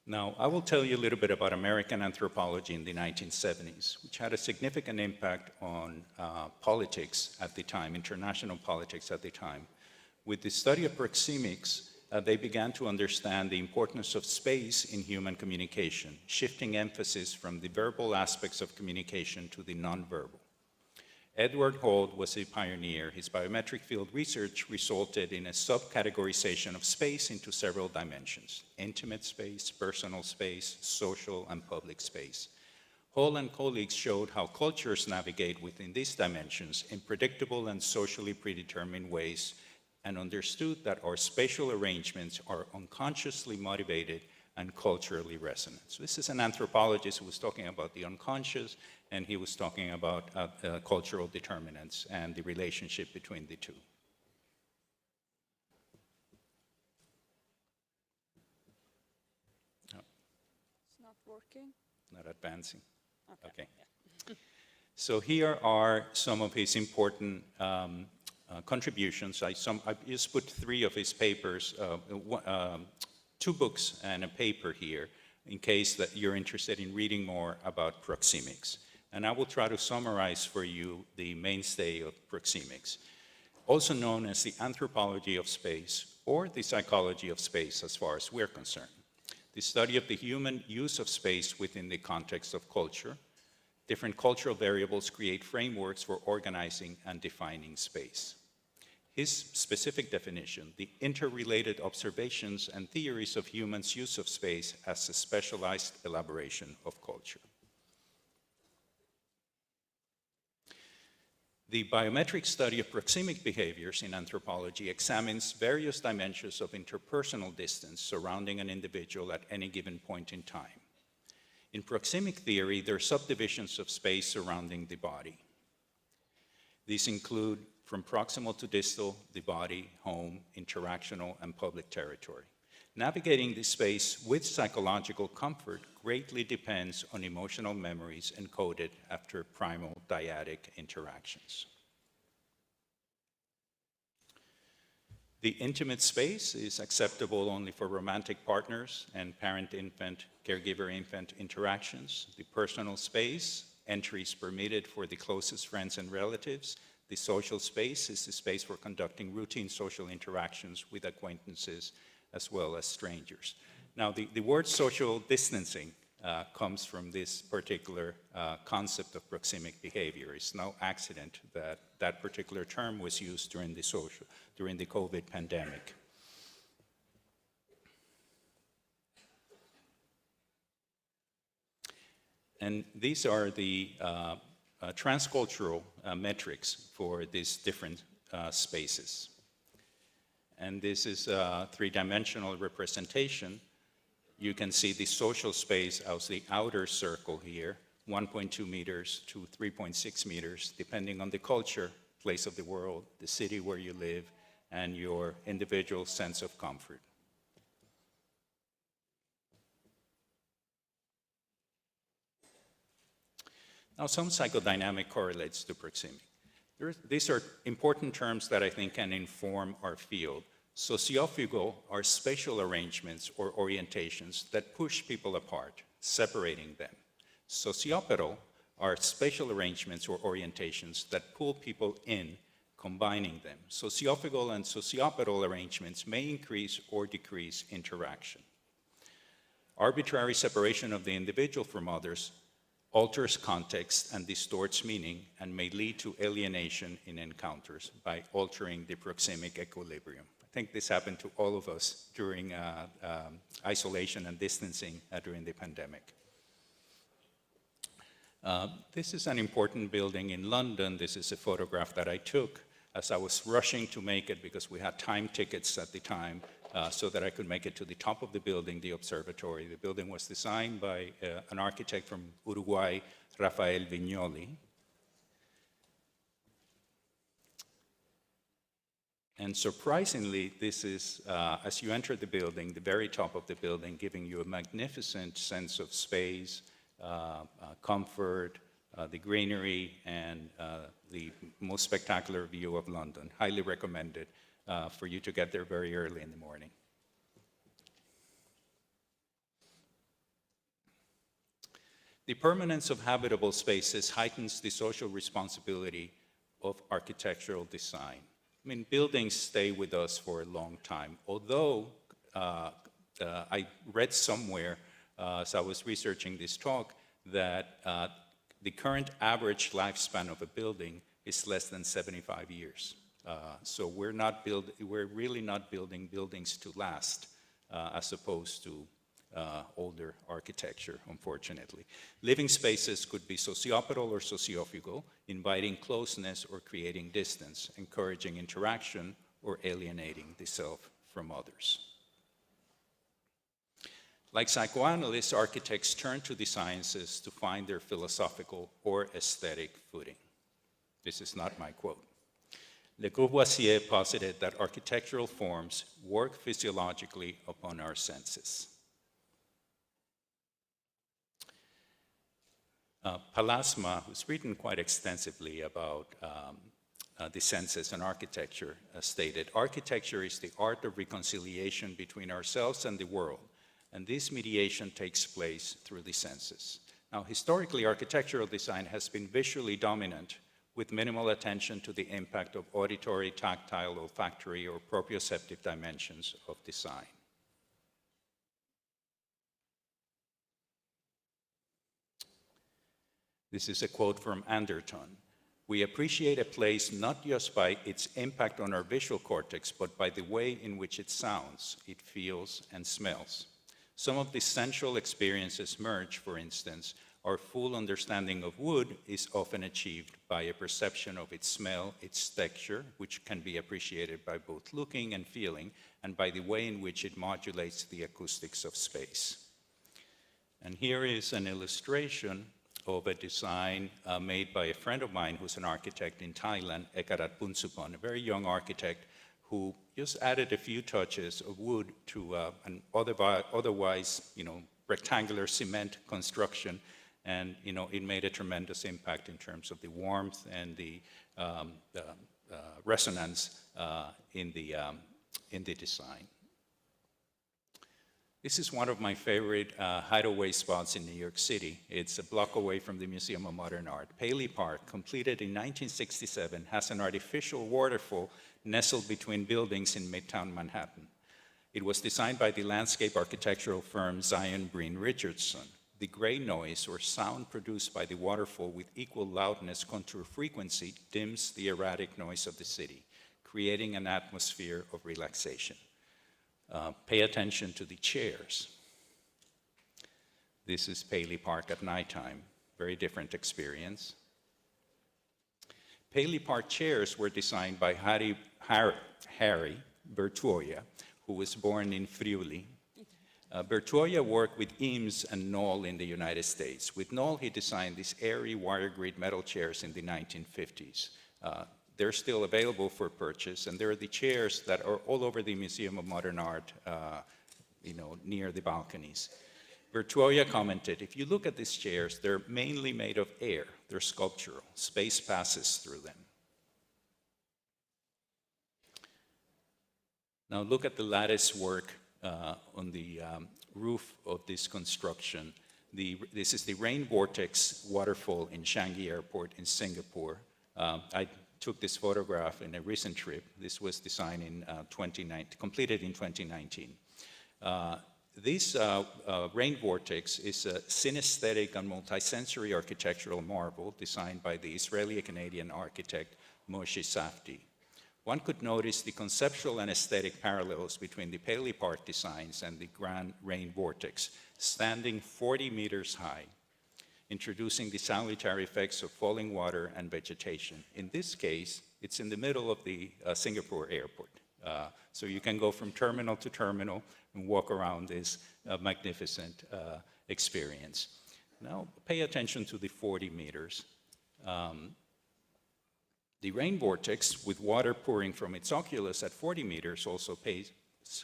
Now, I will tell you a little bit about American anthropology in the 1970s, which had a significant impact on politics at the time, international politics at the time. With the study of proxemics, they began to understand the importance of space in human communication, shifting emphasis from the verbal aspects of communication to the nonverbal. Edward Holt was a pioneer. His biometric field research resulted in a subcategorization of space into several dimensions: intimate space, personal space, social, and public space. Holt and colleagues showed how cultures navigate within these dimensions in predictable and socially predetermined ways, and understood that our spatial arrangements are unconsciously motivated and culturally resonant. So this is an anthropologist who was talking about the unconscious, and he was talking about cultural determinants and the relationship between the two. No. It's not working? Not advancing. Okay. So here are some of his important contributions. I just put 3 of his papers, 2 books and a paper here, in case that you're interested in reading more about proxemics. And I will try to summarize for you the mainstay of proxemics, also known as the anthropology of space or the psychology of space as far as we're concerned. The study of the human use of space within the context of culture. Different cultural variables create frameworks for organizing and defining space. His specific definition, the interrelated observations and theories of humans' use of space as a specialized elaboration of culture. The biometric study of proxemic behaviors in anthropology examines various dimensions of interpersonal distance surrounding an individual at any given point in time. In proxemic theory, there are subdivisions of space surrounding the body. These include from proximal to distal, the body, home, interactional, and public territory. Navigating this space with psychological comfort greatly depends on emotional memories encoded after primal dyadic interactions. The intimate space is acceptable only for romantic partners and parent-infant, caregiver-infant interactions. The personal space, entry is permitted for the closest friends and relatives. The social space is the space for conducting routine social interactions with acquaintances as well as strangers. Now, the word social distancing comes from this particular concept of proxemic behavior. It's no accident that that particular term was used during the COVID pandemic. And these are the transcultural metrics for these different spaces. And this is a 3-dimensional representation. You can see the social space as the outer circle here, 1.2 meters to 3.6 meters, depending on the culture, place of the world, the city where you live, and your individual sense of comfort. Now, some psychodynamic correlates to proxemic. These are important terms that I think can inform our field. Sociophagal are spatial arrangements or orientations that push people apart, separating them. Sociopetal are spatial arrangements or orientations that pull people in, combining them. Sociophagal and sociopetal arrangements may increase or decrease interaction. Arbitrary separation of the individual from others alters context and distorts meaning and may lead to alienation in encounters by altering the proxemic equilibrium. I think this happened to all of us during isolation and distancing during the pandemic. This is an important building in London. This is a photograph that I took as I was rushing to make it because we had time tickets at the time so that I could make it to the top of the building, the observatory. The building was designed by an architect from Uruguay, Rafael Vignoli. And surprisingly, this is, as you enter the building, the very top of the building, giving you a magnificent sense of space, comfort, the greenery, and the most spectacular view of London. Highly recommended for you to get there very early in the morning. The permanence of habitable spaces heightens the social responsibility of architectural design. I mean, buildings stay with us for a long time, although I read somewhere as I was researching this talk that the current average lifespan of a building is less than 75 years. So we're really not building buildings to last, as opposed to older architecture, unfortunately. Living spaces could be sociopolitical or sociophagal, inviting closeness or creating distance, encouraging interaction or alienating the self from others. Like psychoanalysts, architects turn to the sciences to find their philosophical or aesthetic footing. This is not my quote. Le Corbusier posited that architectural forms work physiologically upon our senses. Palasma, who's written quite extensively about the senses and architecture, stated, "Architecture is the art of reconciliation between ourselves and the world, and this mediation takes place through the senses." Now, historically, architectural design has been visually dominant, with minimal attention to the impact of auditory, tactile, olfactory, or proprioceptive dimensions of design. This is a quote from Anderton. "We appreciate a place not just by its impact on our visual cortex, but by the way in which it sounds, it feels, and smells. Some of the sensual experiences merge, for instance. Our full understanding of wood is often achieved by a perception of its smell, its texture, which can be appreciated by both looking and feeling, and by the way in which it modulates the acoustics of space." And here is an illustration of a design made by a friend of mine who's an architect in Thailand, Ekarat Punsupon, a very young architect who just added a few touches of wood to an otherwise, rectangular cement construction, and it made a tremendous impact in terms of the warmth and the resonance in the design. This is one of my favorite hideaway spots in New York City. It's a block away from the Museum of Modern Art. Paley Park, completed in 1967, has an artificial waterfall nestled between buildings in Midtown Manhattan. It was designed by the landscape architectural firm Zion Breen Richardson. The gray noise or sound produced by the waterfall with equal loudness contour frequency dims the erratic noise of the city, creating an atmosphere of relaxation. Pay attention to the chairs. This is Paley Park at nighttime, very different experience. Paley Park chairs were designed by Harry Bertuoia, who was born in Friuli. Bertuoia worked with Eames and Knoll in the United States. With Knoll, he designed these airy wire grid metal chairs in the 1950s. They're still available for purchase, and they're the chairs that are all over the Museum of Modern Art, near the balconies. Bertuoia commented, "If you look at these chairs, they're mainly made of air. They're sculptural. Space passes through them." Now look at the lattice work on the roof of this construction. This is the rain vortex waterfall in Changi Airport in Singapore. I took this photograph in a recent trip. This was designed in completed in 2019. This rain vortex is a synesthetic and multisensory architectural marvel designed by the Israeli-Canadian architect Moshe Safdie. One could notice the conceptual and aesthetic parallels between the Paley Park designs and the Grand Rain Vortex, standing 40 meters high. introducing the salutary effects of falling water and vegetation. In this case, it's in the middle of the Singapore airport. So you can go from terminal to terminal and walk around this magnificent experience. Now, pay attention to the 40 meters. The rain vortex, with water pouring from its oculus at 40 meters, also pays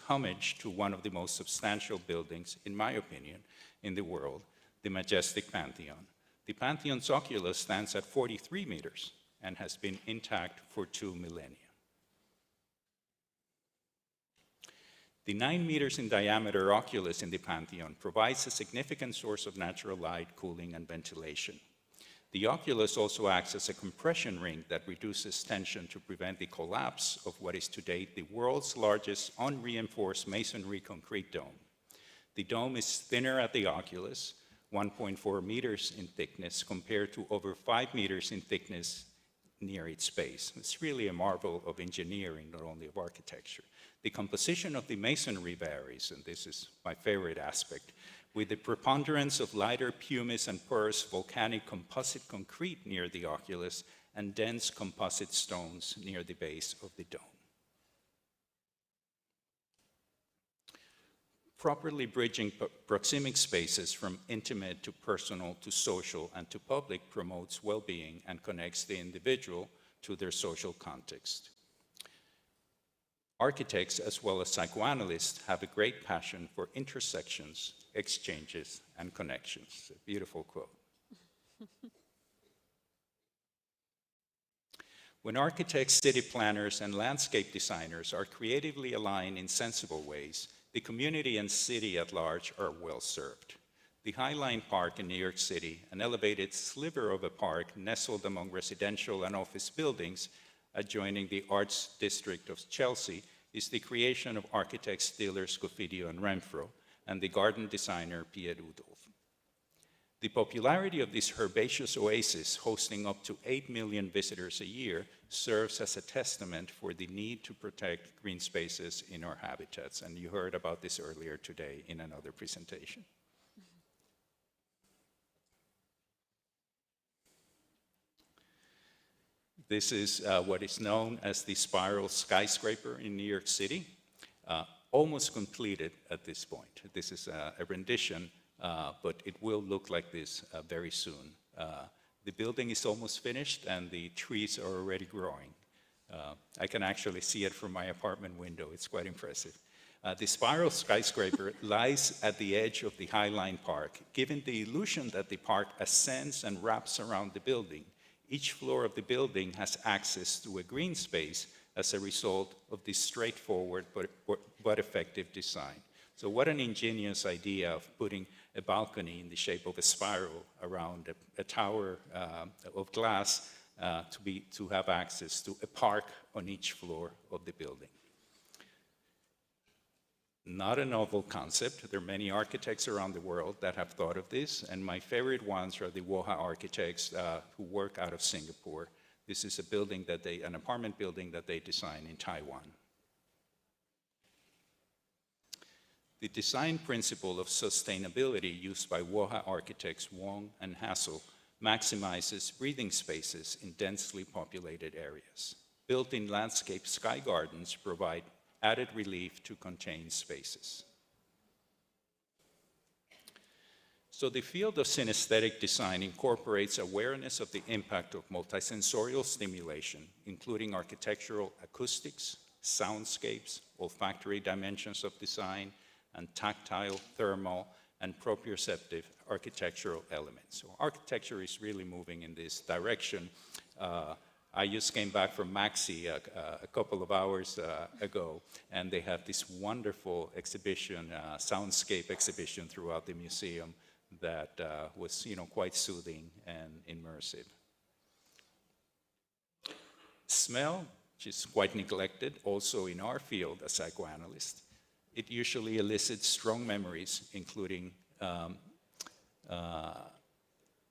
homage to one of the most substantial buildings, in my opinion, in the world, the majestic Pantheon. The Pantheon's oculus stands at 43 meters and has been intact for 2 millennia. The 9 meters in diameter oculus in the Pantheon provides a significant source of natural light, cooling, and ventilation. The oculus also acts as a compression ring that reduces tension to prevent the collapse of what is today the world's largest unreinforced masonry concrete dome. The dome is thinner at the oculus, 1.4 meters in thickness, compared to over 5 meters in thickness near its base. It's really a marvel of engineering, not only of architecture. The composition of the masonry varies, and this is my favorite aspect, with the preponderance of lighter pumice and porous volcanic composite concrete near the oculus and dense composite stones near the base of the dome. Properly bridging proxemic spaces from intimate to personal to social and to public promotes well-being and connects the individual to their social context. Architects, as well as psychoanalysts, have a great passion for intersections, exchanges, and connections. A beautiful quote. When architects, city planners, and landscape designers are creatively aligned in sensible ways, the community and city at large are well served. The High Line Park in New York City, an elevated sliver of a park nestled among residential and office buildings adjoining the Arts District of Chelsea, is the creation of architects Stiller, Scofidio, and Renfro, and the garden designer Pierre Rudolph. The popularity of this herbaceous oasis, hosting up to 8 million visitors a year, serves as a testament for the need to protect green spaces in our habitats, and you heard about this earlier today in another presentation. This is what is known as the Spiral Skyscraper in New York City, almost completed at this point. This is a rendition, but it will look like this very soon. The building is almost finished and the trees are already growing. I can actually see it from my apartment window. It's quite impressive. The Spiral Skyscraper lies at the edge of the High Line Park, giving the illusion that the park ascends and wraps around the building. Each floor of the building has access to a green space as a result of this straightforward but effective design. So what an ingenious idea of putting a balcony in the shape of a spiral around a tower of glass to have access to a park on each floor of the building. Not a novel concept. There are many architects around the world that have thought of this, and my favorite ones are the Woha architects who work out of Singapore. This is a building that an apartment building that they design in Taiwan. The design principle of sustainability used by Woha architects Wong and Hassel maximizes breathing spaces in densely populated areas. Built-in landscape sky gardens provide added relief to contained spaces. So the field of synesthetic design incorporates awareness of the impact of multisensorial stimulation, including architectural acoustics, soundscapes, olfactory dimensions of design, and tactile, thermal, and proprioceptive architectural elements. So architecture is really moving in this direction. I just came back from Maxi a couple of hours ago, and they have this wonderful exhibition, soundscape exhibition throughout the museum that was, quite soothing and immersive. Smell, which is quite neglected also in our field as psychoanalysts. It usually elicits strong memories, including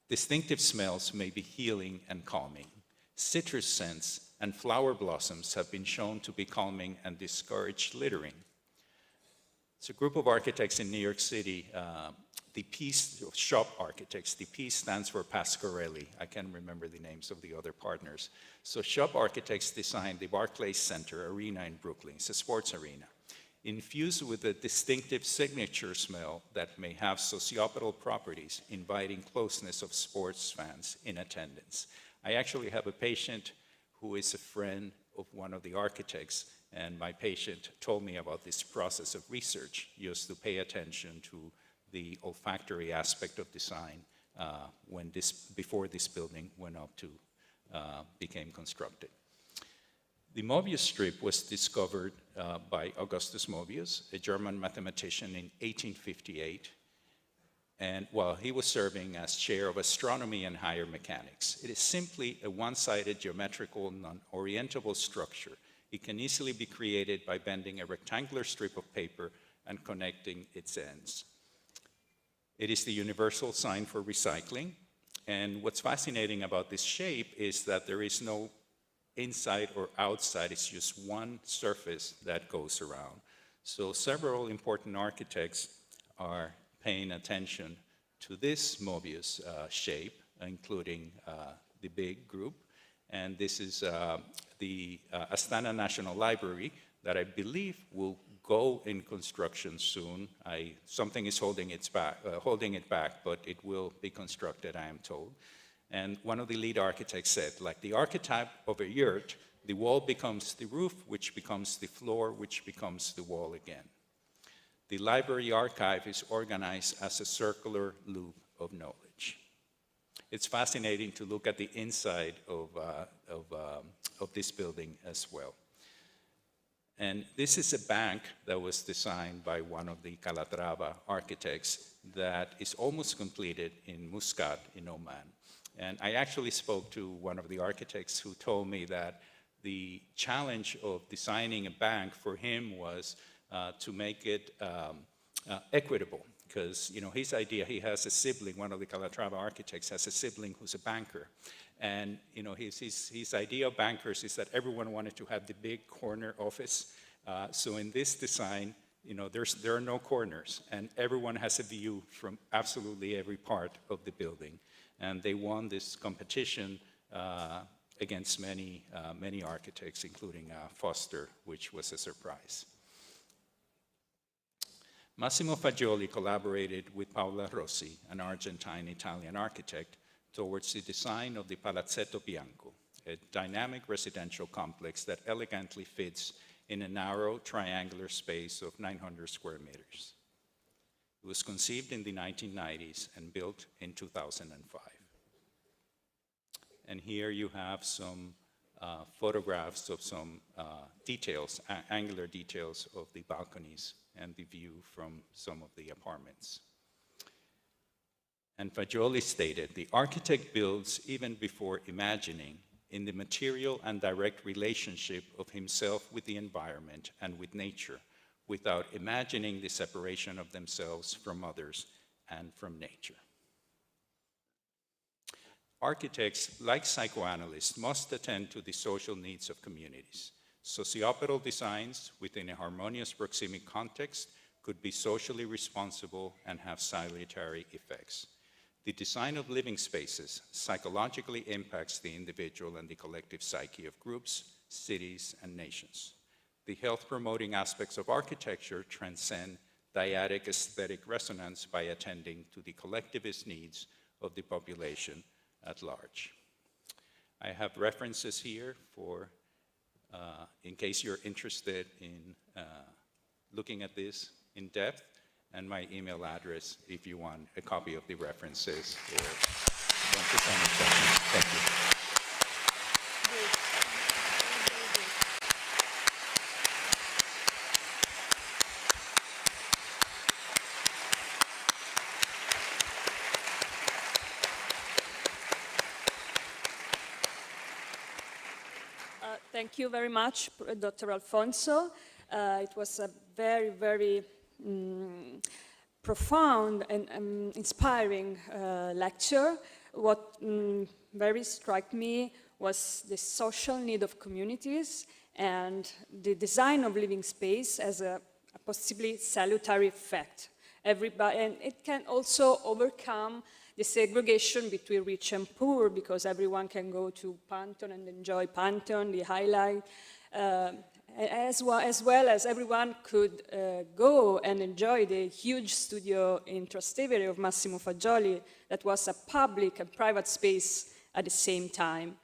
distinctive smells may be healing and calming. Citrus scents and flower blossoms have been shown to be calming and discourage littering. It's a group of architects in New York City the P, shop architects. The P stands for Pasquarelli. I can't remember the names of the other partners. So shop architects designed the Barclays Center Arena in Brooklyn. It's a sports arena, infused with a distinctive signature smell that may have sociopolitical properties, inviting closeness of sports fans in attendance. I actually have a patient who is a friend of one of the architects, and my patient told me about this process of research, just to pay attention to the olfactory aspect of design before this building went up to became constructed. The Mobius strip was discovered by Augustus Mobius, a German mathematician, in 1858, and while he was serving as chair of astronomy and higher mechanics. It is simply a one-sided geometrical non-orientable structure. It can easily be created by bending a rectangular strip of paper and connecting its ends. It is the universal sign for recycling, and what's fascinating about this shape is that there is no inside or outside, it's just one surface that goes around. So several important architects are paying attention to this Mobius shape, including the big group. And this is the Astana National Library that I believe will go in construction soon. Something is holding it back, but it will be constructed, I am told. And one of the lead architects said, like the archetype of a yurt, the wall becomes the roof, which becomes the floor, which becomes the wall again. The library archive is organized as a circular loop of knowledge. It's fascinating to look at the inside of this building as well. And this is a bank that was designed by one of the Calatrava architects that is almost completed in Muscat in Oman. And I actually spoke to one of the architects who told me that the challenge of designing a bank for him was to make it equitable, because his idea, he has a sibling, one of the Calatrava architects has a sibling who's a banker. And his idea of bankers is that everyone wanted to have the big corner office. So in this design, there are no corners, and everyone has a view from absolutely every part of the building. And they won this competition against many architects, including Foster, which was a surprise. Massimo Fagioli collaborated with Paola Rossi, an Argentine-Italian architect, towards the design of the Palazzetto Bianco, a dynamic residential complex that elegantly fits in a narrow triangular space of 900 square meters. It was conceived in the 1990s and built in 2005. And here you have some photographs of some details, angular details of the balconies and the view from some of the apartments. And Fagioli stated, the architect builds even before imagining, in the material and direct relationship of himself with the environment and with nature, without imagining the separation of themselves from others and from nature. Architects, like psychoanalysts, must attend to the social needs of communities. Sociopolitical designs within a harmonious proxemic context could be socially responsible and have salutary effects. The design of living spaces psychologically impacts the individual and the collective psyche of groups, cities, and nations. The health-promoting aspects of architecture transcend dyadic aesthetic resonance by attending to the collectivist needs of the population at large. I have references here for, in case you're interested in looking at this in depth, and my email address if you want a copy of the references or want to send me questions. Thank you. Thank you very much, Dr. Alfonso. It was a very, very profound and inspiring lecture. What very struck me was the social need of communities and the design of living space as a possibly salutary effect. everybody, and it can also overcome the segregation between rich and poor, because everyone can go to Pantheon and enjoy Pantheon, the highlight, as well as everyone could go and enjoy the huge studio in Trastevere of Massimo Fagioli that was a public and private space at the same time.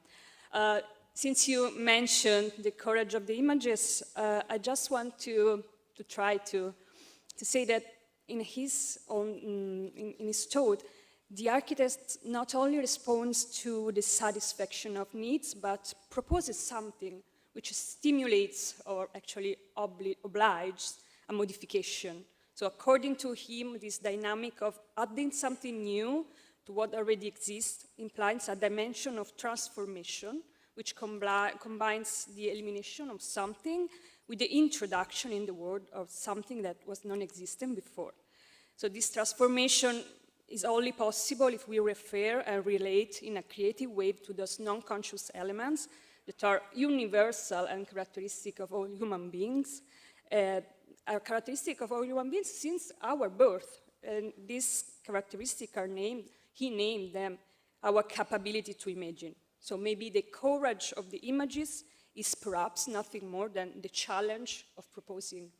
Since you mentioned the courage of the images, I just want to try to say that in his thought, the architect not only responds to the satisfaction of needs, but proposes something which stimulates or actually obliges a modification. So according to him, this dynamic of adding something new to what already exists implies a dimension of transformation, which combines the elimination of something with the introduction in the world of something that was non-existent before. So this transformation is only possible if we refer and relate in a creative way to those non-conscious elements that are universal and characteristic of all human beings, are characteristic of all human beings since our birth. And these characteristics are named, he named them, our capability to imagine. So maybe the courage of the images is perhaps nothing more than the challenge of proposing.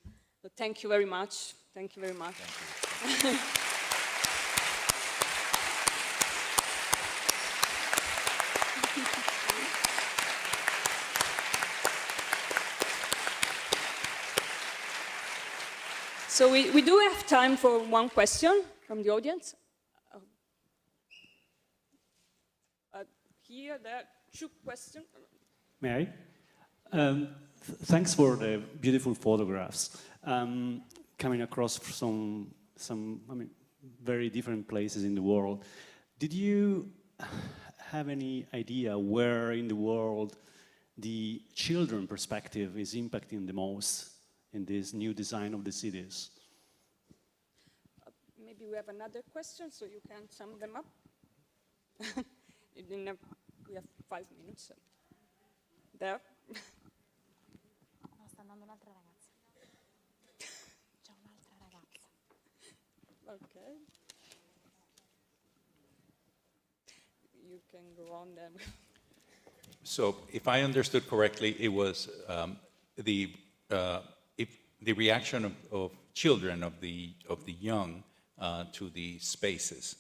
So thank you very much. Thank you very much. Thank you. So we do have time for one question from the audience. Here, there are two questions. May I? Thanks for the beautiful photographs. Coming across some very different places in the world. Did you have any idea where in the world the children perspective is impacting the most in this new design of the cities? Maybe we have another question, so you can sum them up. We have 5 minutes. There. No, sta andando un'altra ragazza. C'è un'altra ragazza. Okay. You can go on then. So, if I understood correctly, it was the reaction of children, of the young, to the spaces.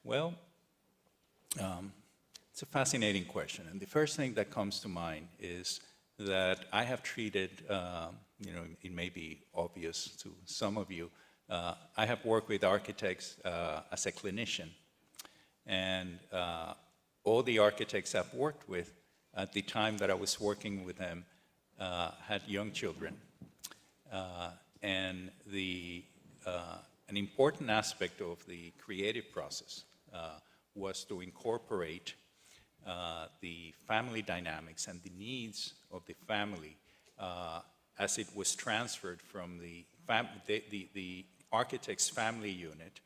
Well, it's a fascinating question, and the first thing that comes to mind is that I have treated, it may be obvious to some of you, I have worked with architects as a clinician, and all the architects I've worked with at the time that I was working with them had young children. And an important aspect of the creative process was to incorporate the family dynamics and the needs of the family as it was transferred from the architect's family unit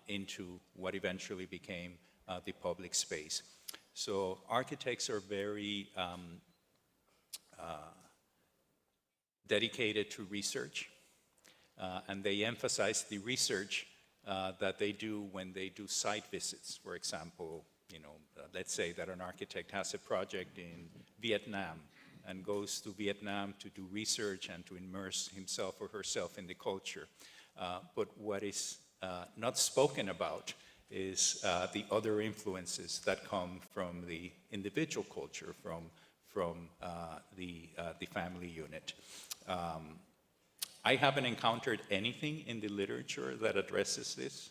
into what eventually became the public space. So architects are very dedicated to research, and they emphasize the research that they do when they do site visits. For example, let's say that an architect has a project in Vietnam and goes to Vietnam to do research and to immerse himself or herself in the culture. But what is not spoken about is the other influences that come from the individual culture, from the family unit. I haven't encountered anything in the literature that addresses this,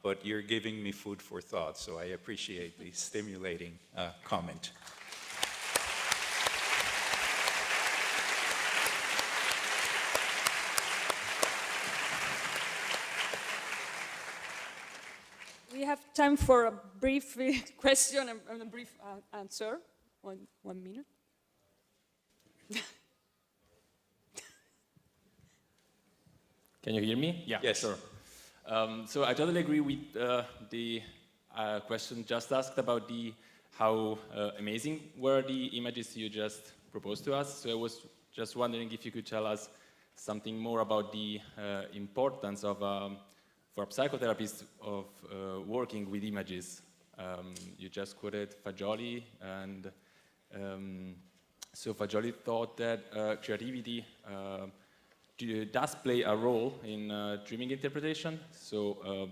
but you're giving me food for thought, so I appreciate the stimulating comment. We have time for a brief question and a brief answer. 1 minute. Can you hear me? Yeah, yes. Sure. So I totally agree with the question just asked about how amazing were the images you just proposed to us. So I was just wondering if you could tell us something more about the importance of, for psychotherapists, of working with images. You just quoted Fagioli, and so Fagioli thought that creativity does play a role in dreaming interpretation. So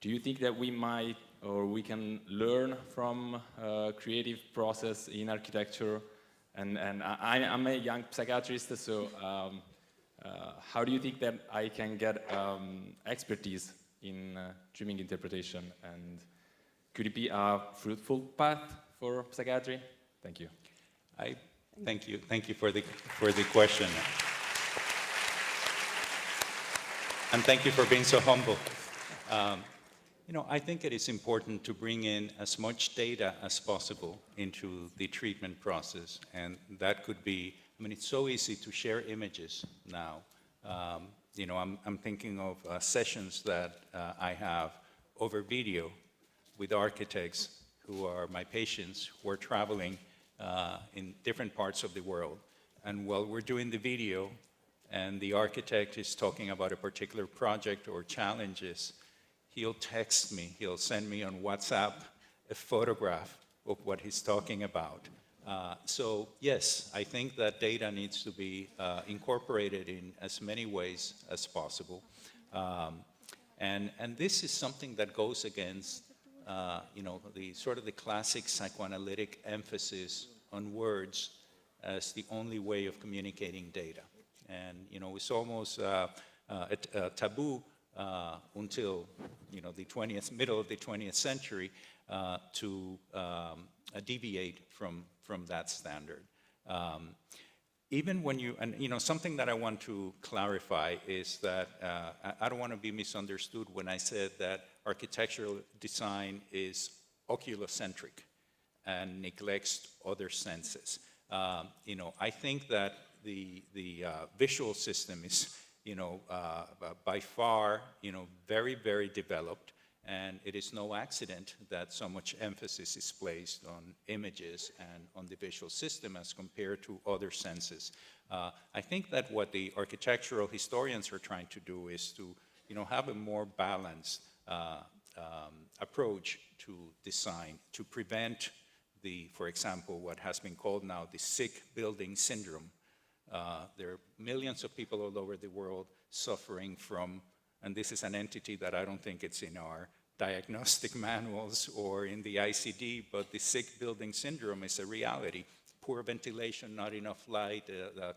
do you think that we might, or we can learn from creative process in architecture? And I'm a young psychiatrist, so how do you think that I can get expertise in dreaming interpretation? And could it be a fruitful path for psychiatry? Thank you. Thank you for the question. And thank you for being so humble. You know, I think it is important to bring in as much data as possible into the treatment process, and that could be, I mean, it's so easy to share images now. You know, I'm thinking of sessions that I have over video with architects who are my patients, who are traveling in different parts of the world. And while we're doing the video and the architect is talking about a particular project or challenges, he'll text me, he'll send me on WhatsApp a photograph of what he's talking about. So yes, I think that data needs to be incorporated in as many ways as possible. And this is something that goes against you know, the sort of the classic psychoanalytic emphasis on words as the only way of communicating data. And you know, it's almost a taboo until, you know, the middle of the 20th century to deviate from that standard. Even when and you know, something that I want to clarify is that I don't want to be misunderstood when I said that architectural design is oculocentric and neglects other senses. You know, I think that the visual system is, you know, by far, you know, very, very developed, and it is no accident that so much emphasis is placed on images and on the visual system as compared to other senses. I think that what the architectural historians are trying to do is to, you know, have a more balanced approach to design, to prevent for example, what has been called now the sick building syndrome. There are millions of people all over the world suffering from, and this is an entity that I don't think it's in our diagnostic manuals or in the ICD, but the sick building syndrome is a reality. Poor ventilation, not enough light,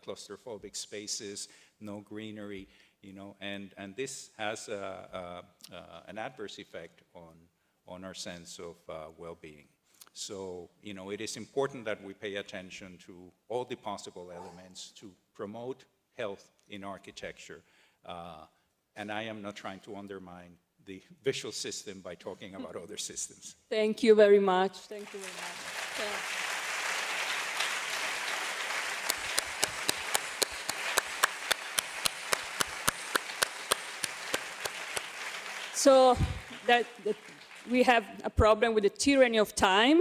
claustrophobic spaces, no greenery, you know, and this has an adverse effect on our sense of well-being. So, you know, it is important that we pay attention to all the possible elements to promote health in architecture. And I am not trying to undermine the visual system by talking about other systems. Thank you very much. Thank you very much. So that we have a problem with the tyranny of time.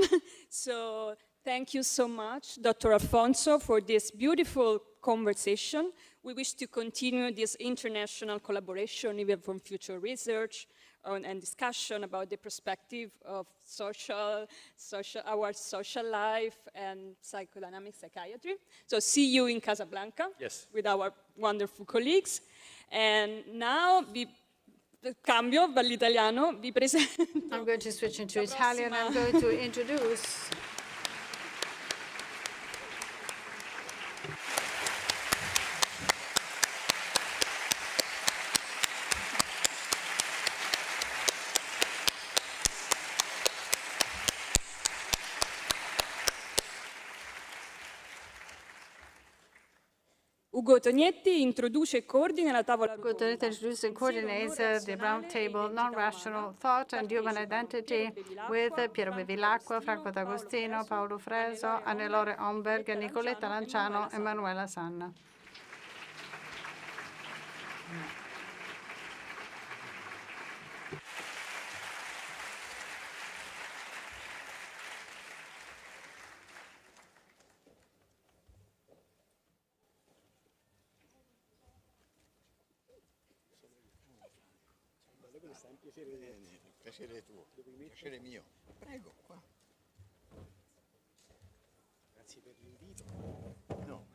So thank you so much, Dr. Alfonso, for this beautiful conversation. We wish to continue this international collaboration, even from future research and discussion about the perspective of our social life and psychodynamic psychiatry. So see you in Casablanca with our wonderful colleagues. And now, cambio dall'italiano, vi presento. I'm going to switch into Italian. I'm going to introduce Ugo Tognetti introduce e coordina la tavola rotonda. Ugo Tognetti introduces and coordinates the round table Non-Rational Thought and Human Identity with Piero Bevilacqua, Franco D'Agostino, Paolo Freso, Annelore Omberg, Nicoletta Lanciano e Manuela Sanna. Piacere tuo, piacere mio. Prego, qua. Grazie per l'invito. No.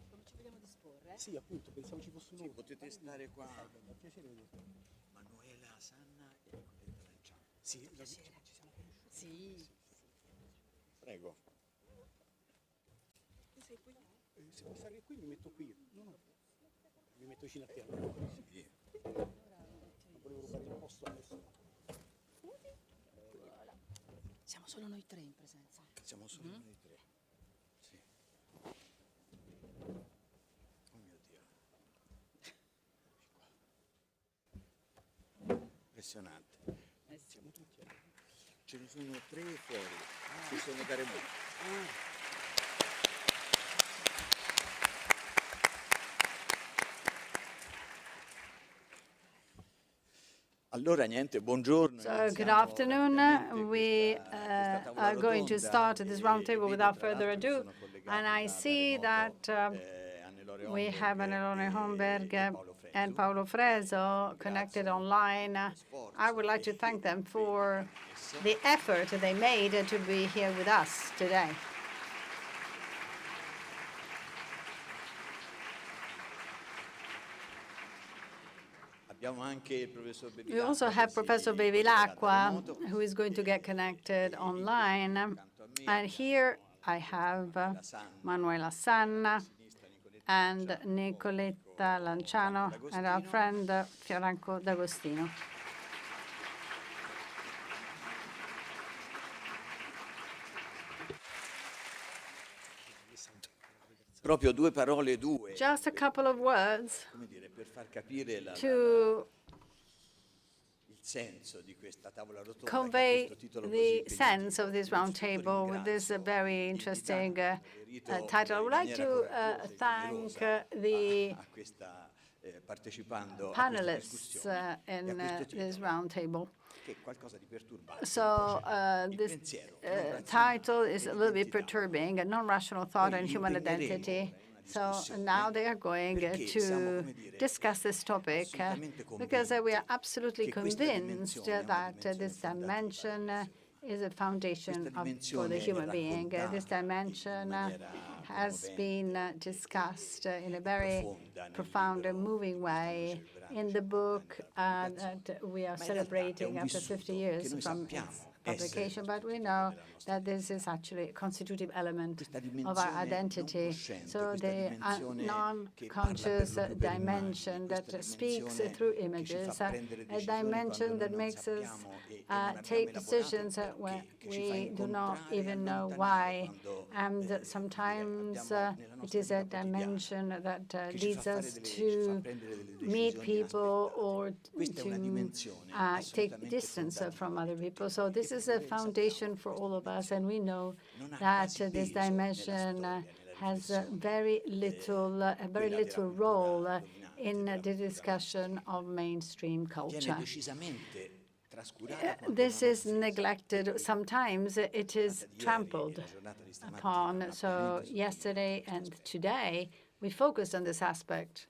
Come ci vogliamo disporre? Sì, appunto, pensavo ci fosse uno. Potete stare qua. Piacere vederti. Manuela, Sanna e Nicoletta Lanciano. Sì, ci siamo conosciuti. Sì. Prego. Sei qui? Se vuoi stare qui mi metto qui. No. Mi metto vicino a te. Sì. Non volevo rubare il posto adesso. Siamo solo noi tre in presenza. Siamo solo noi tre. Sì. Oh mio Dio. Impressionante. Siamo tutti. Ce ne sono 3 fuori. Ci sono da remoto. Allora niente, buongiorno. So, good afternoon. We are going to start this roundtable without further ado. And I see that we have Annelore Homberg and Paolo Freso connected online. I would like to thank them for the effort they made to be here with us today. We also have Professor Bevilacqua, who is going to get connected online. And here I have Manuela Sanna and Nicoletta Lanciano and our friend Franco D'Agostino. Proprio 2 parole, 2. Just a couple of words Come dire, per far capire to il senso di questa tavola rotonda, convey che ha questo titolo the così sense of this roundtable with this very interesting title. I would like to thank the a questa partecipando panelists in this roundtable. Che è qualcosa di perturbante. So this title is a little bit perturbing, a non-rational thought and human identity. So now they are going to discuss this topic because we are absolutely convinced that this dimension is a foundation for the human being. This dimension has been discussed in a very profound and moving way in the book that we are celebrating after 50 years from its publication, but we know that this is actually a constitutive element of our identity. So the non-conscious dimension that speaks through images, a dimension that makes us take decisions where we do not even know why. And sometimes it is a dimension that leads us to meet people or to take distance from other people. So this is a foundation for all of us, and we know that this dimension has a very little role in the discussion of mainstream culture. This is neglected. Sometimes it is trampled upon. So yesterday and today, we focused on this aspect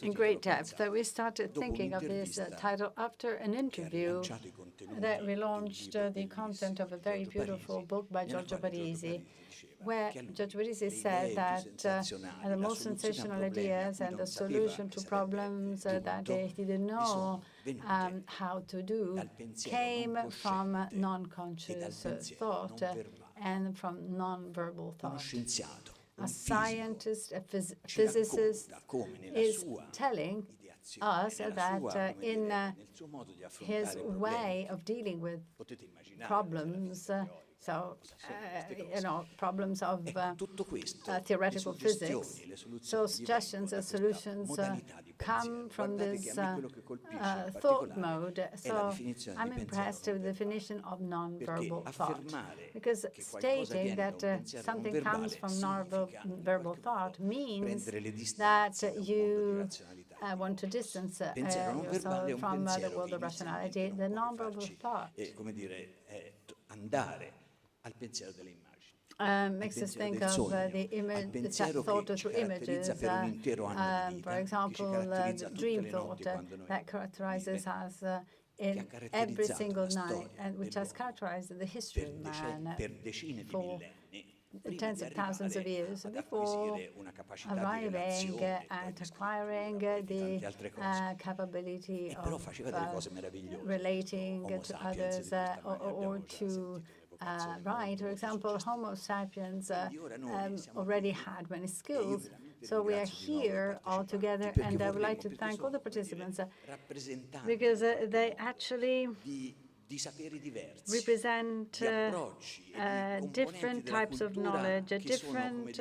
in great depth. We started thinking of this title after an interview that relaunched the content of a very beautiful book by Giorgio Parisi, where Giorgio Parisi said that the most sensational ideas and the solution to problems that he didn't know how to do came from non-conscious thought and from non-verbal thought. A scientist, a physicist is telling us that in his way of dealing with problems, problems of theoretical physics. So suggestions and solutions come from this thought mode. So I'm impressed with the definition of non-verbal thought, because stating that something comes from non-verbal thought means that you want to distance yourself from the world of rationality. The non-verbal thought makes us think of the image, thought through images. For example, the dream thought that characterizes us in every single night, and which has characterized the history of man for tens of thousands of years before arriving at acquiring the capability of relating to others or to write. For example, Homo sapiens already had many skills. So we are here all together, and I would like to thank all the participants because they actually represent different types of knowledge, different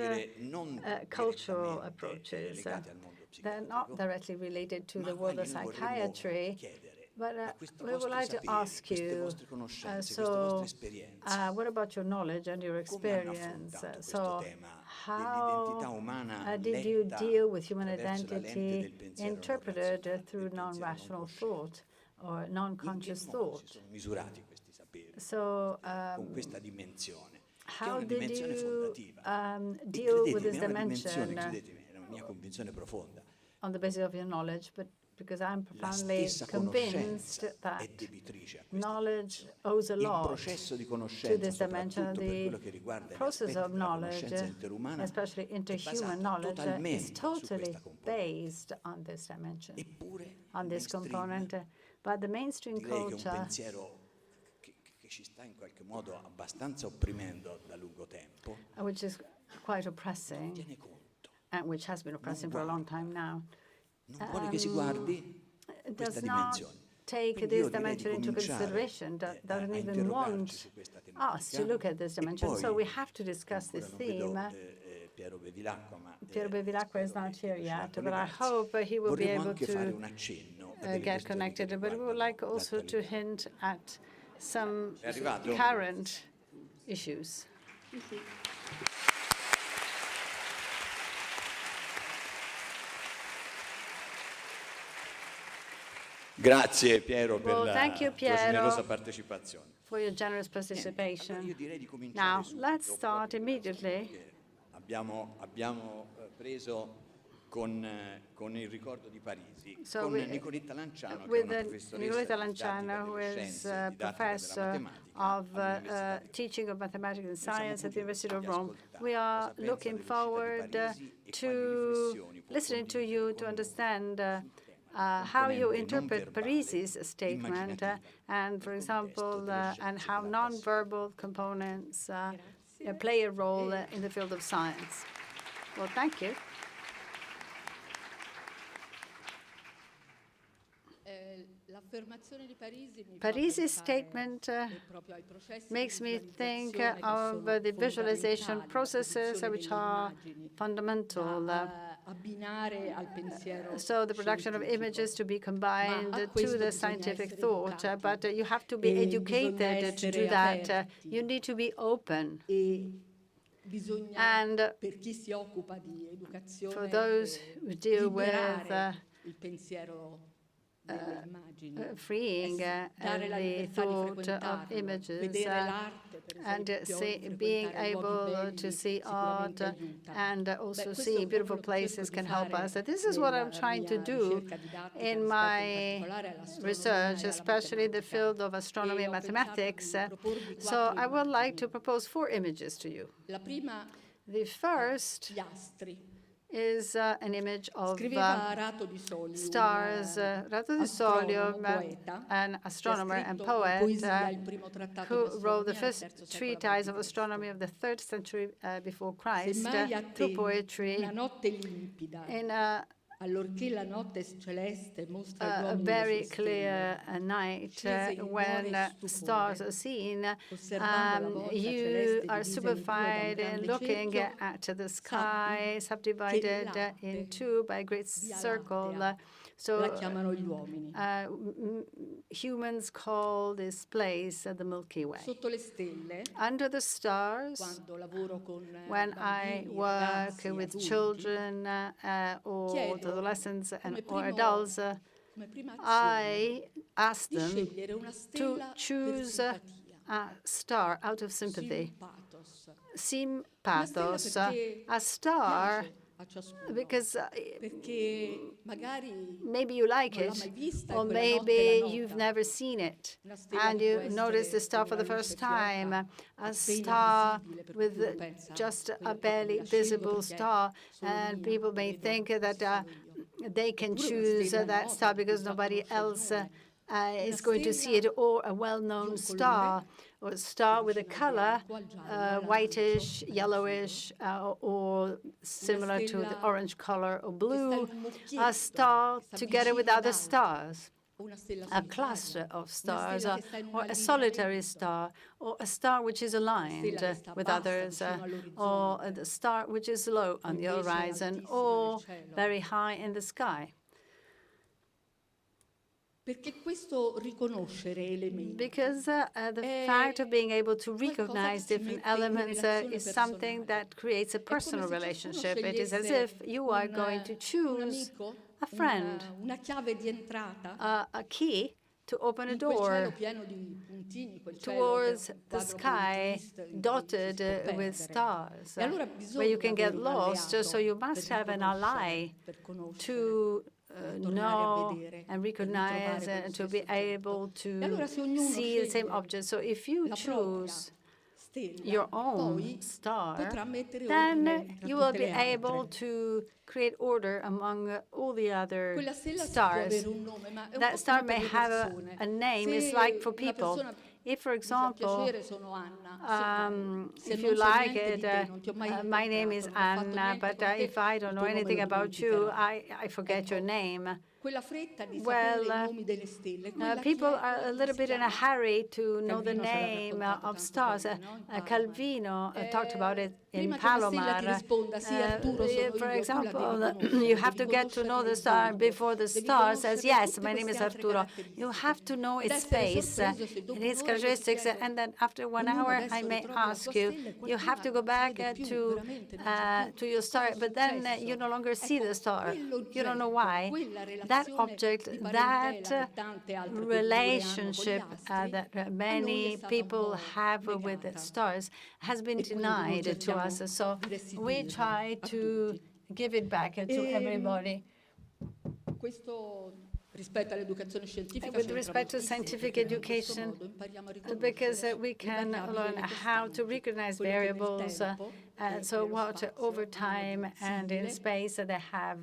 cultural approaches. They're not directly related to the world of psychiatry, but we would like to ask you, what about your knowledge and your experience? So how did you deal with human identity interpreted through non-rational thought or non-conscious thought? So how did you deal with this dimension on the basis of your knowledge? But because I'm profoundly convinced that knowledge owes a lot to this dimension. The process of knowledge, especially interhuman knowledge, is totally based on this dimension, on this component. But the mainstream culture, which is quite oppressing, and which has been oppressing for a long time now, does not take this dimension into consideration, doesn't even want us to look at this dimension. So we have to discuss this theme. Piero Bevilacqua is not here yet, but I hope he will be able to get connected. But we would like also to hint at some current issues. Grazie Piero per la tua generosa partecipazione. For your generous participation. Now, let's start immediately. Abbiamo preso con il ricordo di Parisi, So con with Nicoletta Lanciano, Nicoletta Lanciano, who is a professor of teaching of mathematics and science at the University of Rome. We are looking forward to listening to you to understand how you interpret Parisi's statement, and, for example, and how nonverbal components play a role in the field of science. Well, thank you. Parisi's statement makes me think of the visualization processes which are fundamental. So the production of images to be combined to the scientific thought, but you have to be educated to do that. You need to be open. And for those who deal with freeing the thought of images and being able to see art and also see beautiful places can help us. This is what I'm trying to do in my research, especially in the field of astronomy and mathematics. So I would like to propose 4 images to you. The first is an image of stars. Rato di Solio, an astronomer and poet who wrote the first treatise of astronomy of the 3rd century before Christ through poetry in a very clear night when stars are seen. You are stupefied in looking at the sky, subdivided in 2 by a great circle. So humans call this place the Milky Way. Under the stars, when I work with children or adolescents or adults, I ask them to choose a star out of sympathy. Sympathos, a star because maybe you like it, or maybe you've never seen it, and you notice the star for the first time, a star with just a barely visible star, and people may think that they can choose that star because nobody else is going to see it, or a well-known star, or a star with a color, whitish, yellowish, or similar to the orange color or blue, a star together with other stars, a cluster of stars, or a solitary star, or a star which is aligned with others, or a star which is low on the horizon, or very high in the sky. Because the fact of being able to recognize different elements is something that creates a personal relationship. It is as if you are going to choose a friend, a key to open a door towards the sky dotted with stars, where you can get lost. So you must have an ally to know and recognize and to be able to see the same object. So if you choose your own star, then you will be able to create order among all the other stars. That star may have a name. It's like for people. If, for example, if you like it, my name is Anna, but if I don't know anything about you, I forget your name. Well, people are a little bit in a hurry to know the name of stars. Calvino talked about it in Palomar. For example, you have to get to know the star before the star says, yes, my name is Arturo. You have to know its face and its characteristics, and then after 1 hour, I may ask you, you have to go back to your star, but then you no longer see the star. You don't know why. That object, that relationship that many people have with stars has been denied to us. So we try to give it back to everybody. With respect to scientific education, because we can learn how to recognize variables, so what over time and in space they have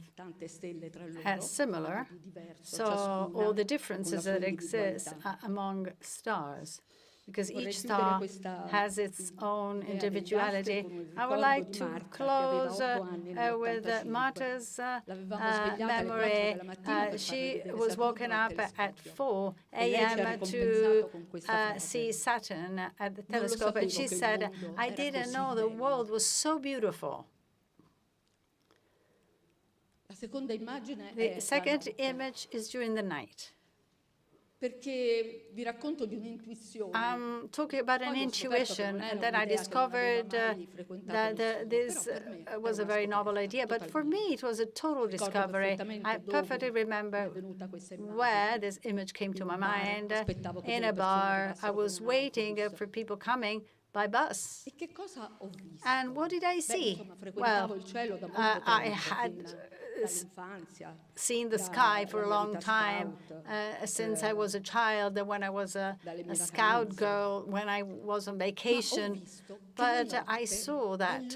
similar, so all the differences that exist among stars, because each star has its own individuality. I would like to close with Marta's memory. She was woken up at 4 a.m. to see Saturn at the telescope, and she said, I didn't know the world was so beautiful. The second image is during the night. I'm talking about an intuition, and then I discovered that this was a very novel idea. But for me, it was a total discovery. I perfectly remember where this image came to my mind. In a bar, I was waiting for people coming by bus. And what did I see? Well, I had seen the sky for a long time, since I was a child, when I was a scout girl, when I was on vacation. But I saw that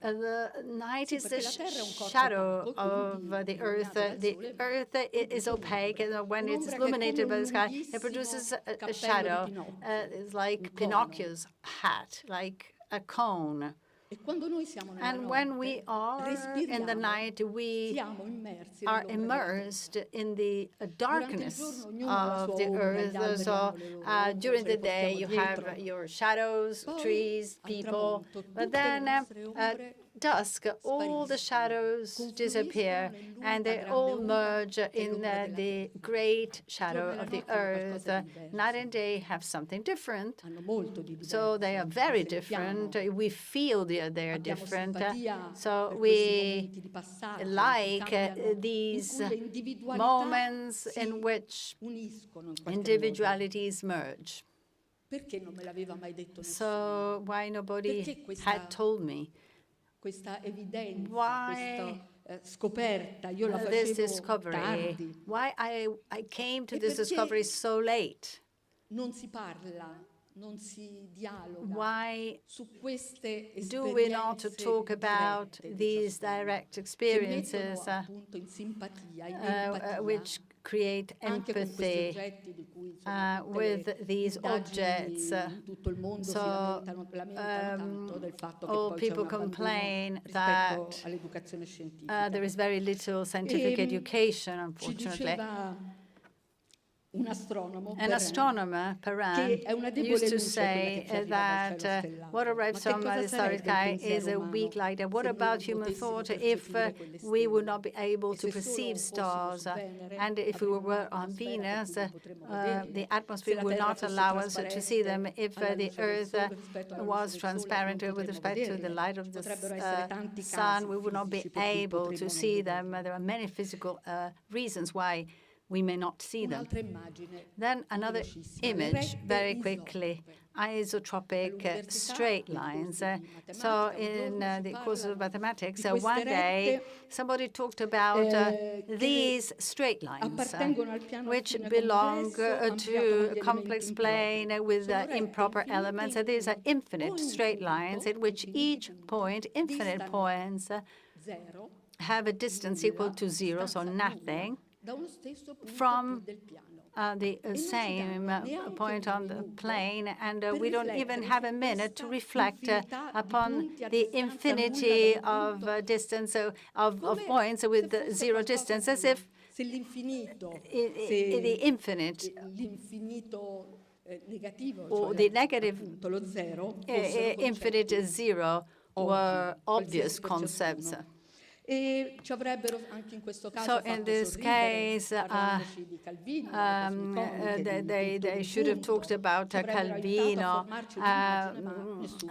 the night is the shadow of the Earth. The Earth is opaque, and when it's illuminated by the sky, it produces a shadow. It's like Pinocchio's hat, like a cone. And when we are in the night, we are immersed in the darkness of the Earth. So during the day, you have your shadows, trees, people, but then at dusk, all the shadows disappear, and they all merge in the great shadow of the Earth. Night and day have something different, so they are very different. We feel they're different, so we like these moments in which individualities merge. So why nobody had told me? Why this discovery? Why I came to this discovery so late? Why do we not talk about these direct experiences which create empathy with these objects? So all people complain that there is very little scientific education, unfortunately. An astronomer, Paran, used to say that what arrives from the starry sky is a weak light. And what about human thought if we would not be able to perceive stars? And if we were on Venus, the atmosphere would not allow us to see them. If the Earth was transparent with respect to the light of the sun, we would not be able to see them. There are many physical reasons why we may not see them. Then another image, very quickly, isotropic straight lines. So in the course of mathematics, one day somebody talked about these straight lines, which belong to a complex plane with improper elements. And these are infinite straight lines in which each point, infinite points, have a distance equal to 0, so nothing, from the same point on the plane, and we don't even have a minute to reflect upon the infinity of distance of points with 0 distance, as if the infinite or the negative infinite 0 were obvious concepts. So in this case, they should have talked about Calvino.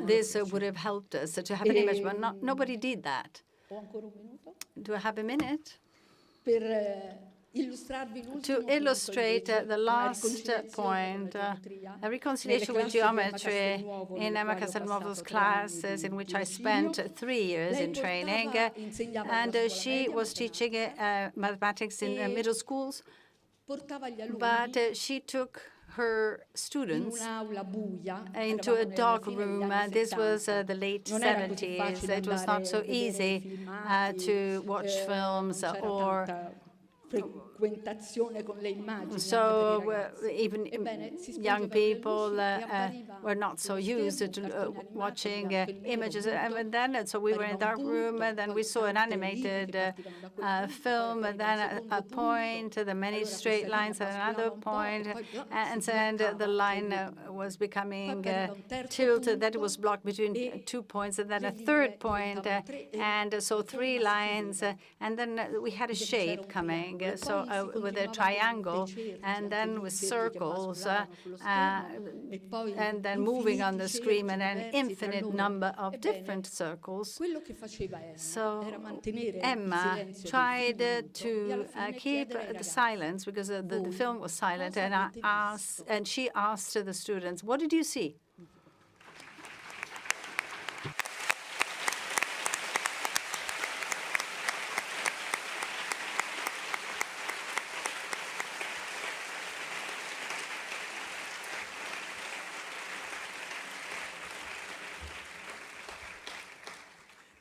This would have helped us to have an image, but nobody did that. Do I have a minute? To illustrate the last point, a reconciliation with geometry in Emma Castelnuovo's classes, in which I spent 3 years in training, and she was teaching mathematics in middle schools, but she took her students into a dark room. This was the late 70s. It was not so easy to watch films or so even young people were not so used to watching images. And then, so we were in a dark room, and then we saw an animated film, and then a point, the many straight lines at another point, and then the line was becoming tilted, that it was blocked between 2 points, and then a third point, and so 3 lines, and then we had a shape coming. So with a triangle, and then with circles, and then moving on the screen, and an infinite number of different circles. So Emma tried to keep the silence, because the film was silent, and she asked the students, "What did you see?"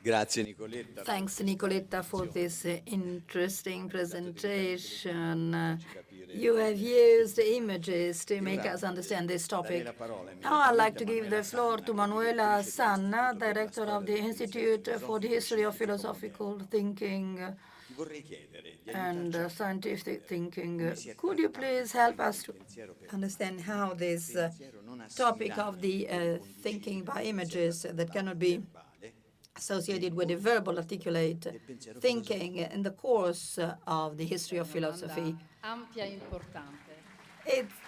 Thanks, Nicoletta, for this interesting presentation. You have used images to make us understand this topic. Now I'd like to give the floor to Manuela Sanna, Director of the Institute for the History of Philosophical Thinking and Scientific Thinking. Could you please help us to understand how this topic of the thinking by images that cannot be associated with the verbal articulate thinking in the course of the history of philosophy?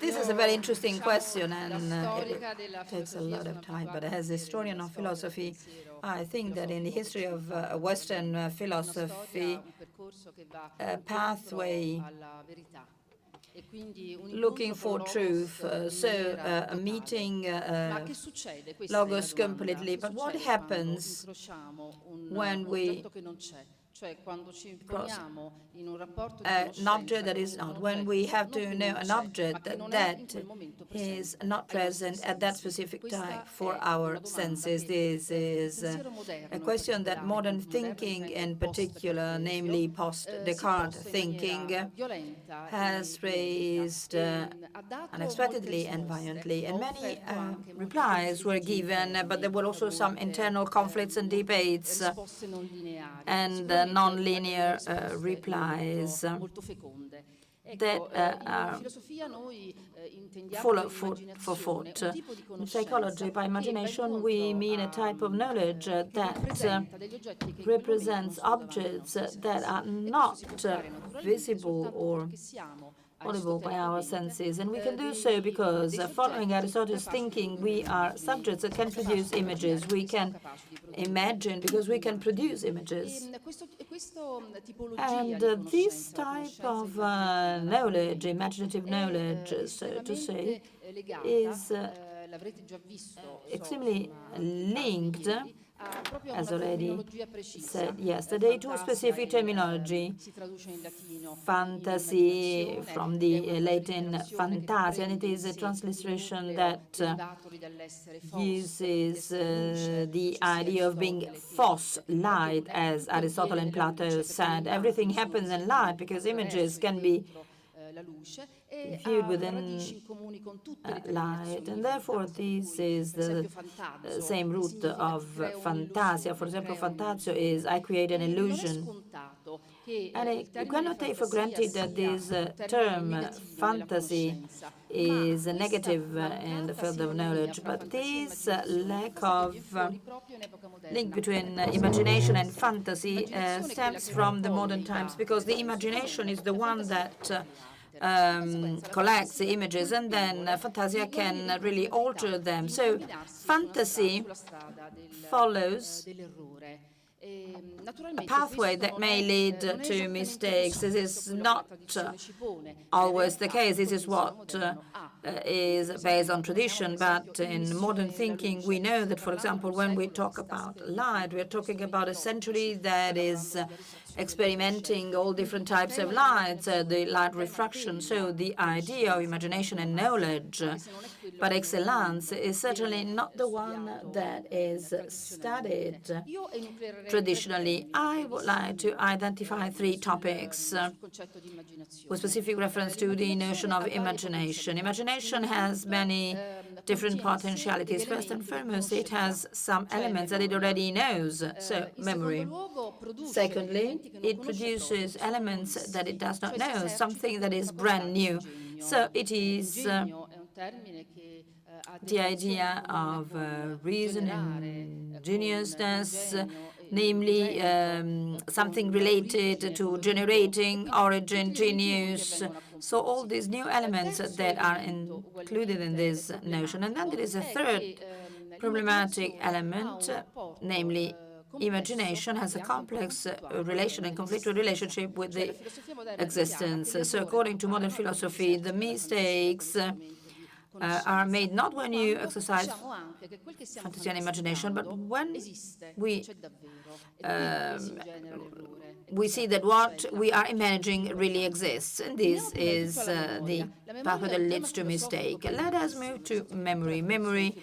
This is a very interesting question, and it takes a lot of time. But as a historian of philosophy, I think that in the history of Western philosophy, a pathway looking for truth. So a meeting logos completely. But what happens when we cross an object that is not, when we have to know an object that is not present at that specific time for our senses? This is a question that modern thinking in particular, namely post-Descartes thinking, has raised unexpectedly and violently. And many replies were given, but there were also some internal conflicts and debates and non-linear replies that are full of for thought. In psychology, by imagination, we mean a type of knowledge that represents objects that are not visible or audible by our senses. And we can do so because, following Aristotle's thinking, we are subjects that can produce images. We can imagine because we can produce images. And this type of knowledge, imaginative knowledge, so to say, is extremely linked, as already said yesterday, to specific terminology. Fantasy, from the Latin fantasia, and it is a transliteration that uses the idea of being false light, as Aristotle and Plato said. Everything happens in light because images can be viewed within light, and therefore this is the same root of fantasia. For example, fantasio is I create an illusion. And you cannot take for granted that this term fantasy is a negative in the field of knowledge, but this lack of link between imagination and fantasy stems from the modern times, because the imagination is the one that collects the images, and then fantasia can really alter them. So fantasy follows a pathway that may lead to mistakes. This is not always the case. This is what is based on tradition, but in modern thinking we know that, for example, when we talk about light, we are talking about a century that is experimenting all different types of lights, the light refraction. So the idea of imagination and knowledge par excellence is certainly not the one that is studied traditionally. I would like to identify 3 topics with specific reference to the notion of imagination. Imagination has many different potentialities. First and foremost, it has some elements that it already knows, so memory. Secondly, it produces elements that it does not know, something that is brand new. So it is the idea of reason and ingeniousness, namely something related to generating, origin, genius. So all these new elements that are included in this notion. And then there is a third problematic element, namely imagination has a complex relation and conflictual relationship with the existence. So according to modern philosophy, the mistakes are made not when you exercise fantasy and imagination, but when we see that what we are imagining really exists, and this is the pathway that leads to mistake. Let us move to memory. Memory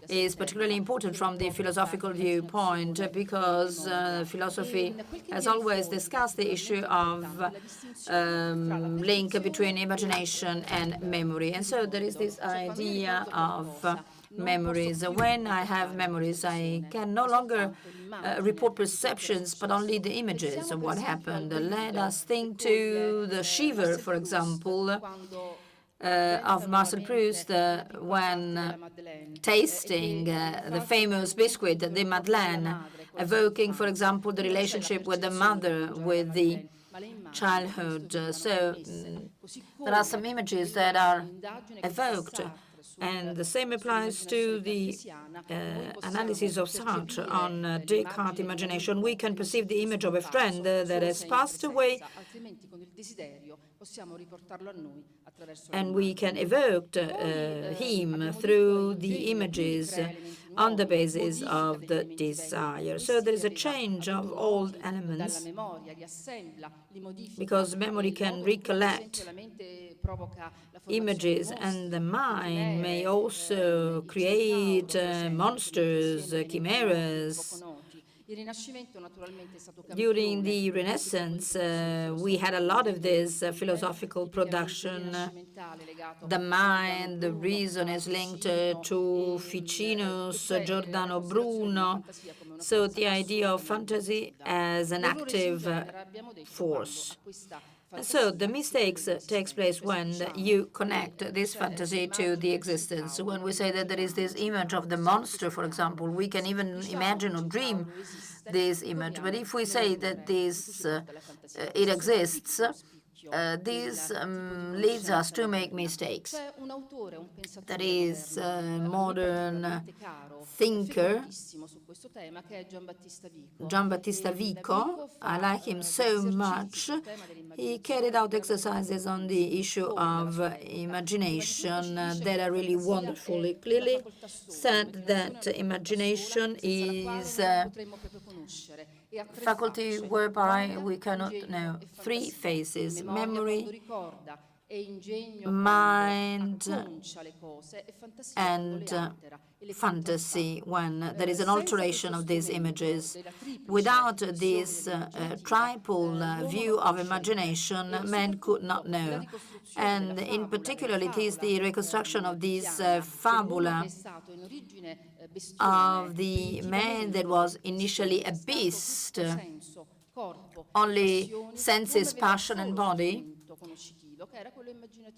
is particularly important from the philosophical viewpoint because philosophy has always discussed the issue of link between imagination and memory. And so there is this idea of memories. When I have memories, I can no longer report perceptions, but only the images of what happened. Let us think to the shiver, for example, of Marcel Proust when tasting the famous biscuit, the Madeleine, evoking, for example, the relationship with the mother, with the childhood. So there are some images that are evoked. And the same applies to the analysis of Sartre on Descartes' imagination. We can perceive the image of a friend that has passed away And we can evoke him through the images on the basis of the desire. So there is a change of old elements, because memory can recollect images, and the mind may also create monsters, chimeras. During the Renaissance, we had a lot of this philosophical production. The mind, the reason is linked to Ficinus, Giordano Bruno. So the idea of fantasy as an active force. And so the mistakes takes place when you connect this fantasy to the existence. When we say that there is this image of the monster, for example, we can even imagine or dream this image. But if we say that this it exists, this leads us to make mistakes. That is a modern thinker, Giambattista Vico. I like him so much. He carried out exercises on the issue of imagination that are really wonderful. He clearly said that imagination is faculty whereby we cannot know three phases: memory, mind, and fantasy, when there is an alteration of these images. Without this triple view of imagination, man could not know. And in particular, it is the reconstruction of this fabula of the man that was initially a beast, only senses, passion, and body.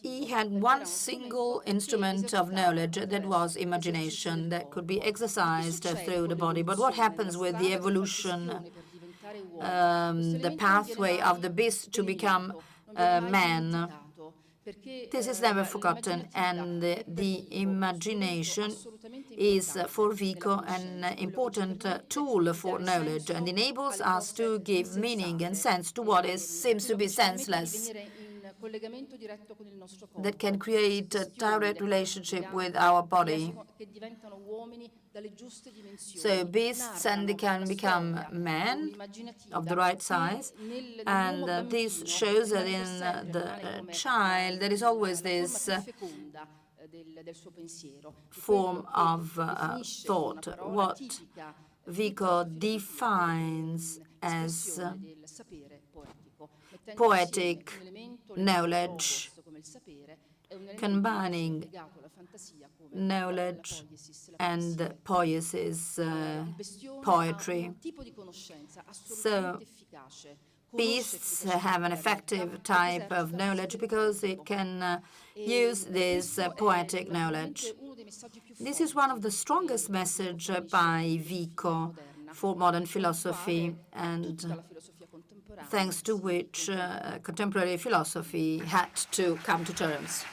He had one single instrument of knowledge, that was imagination, that could be exercised through the body. But what happens with the evolution, the pathway of the beast to become man? This is never forgotten, and the imagination is for Vico an important tool for knowledge, and enables us to give meaning and sense to what seems to be senseless, that can create a direct relationship with our body. So beasts, and they can become men of the right size, and this shows that in the child there is always this form of thought, what Vico defines as poetic knowledge, combining knowledge and poiesis, poetry. So beasts have an effective type of knowledge because it can use this poetic knowledge. This is one of the strongest messages by Vico for modern philosophy, and thanks to which contemporary philosophy had to come to terms.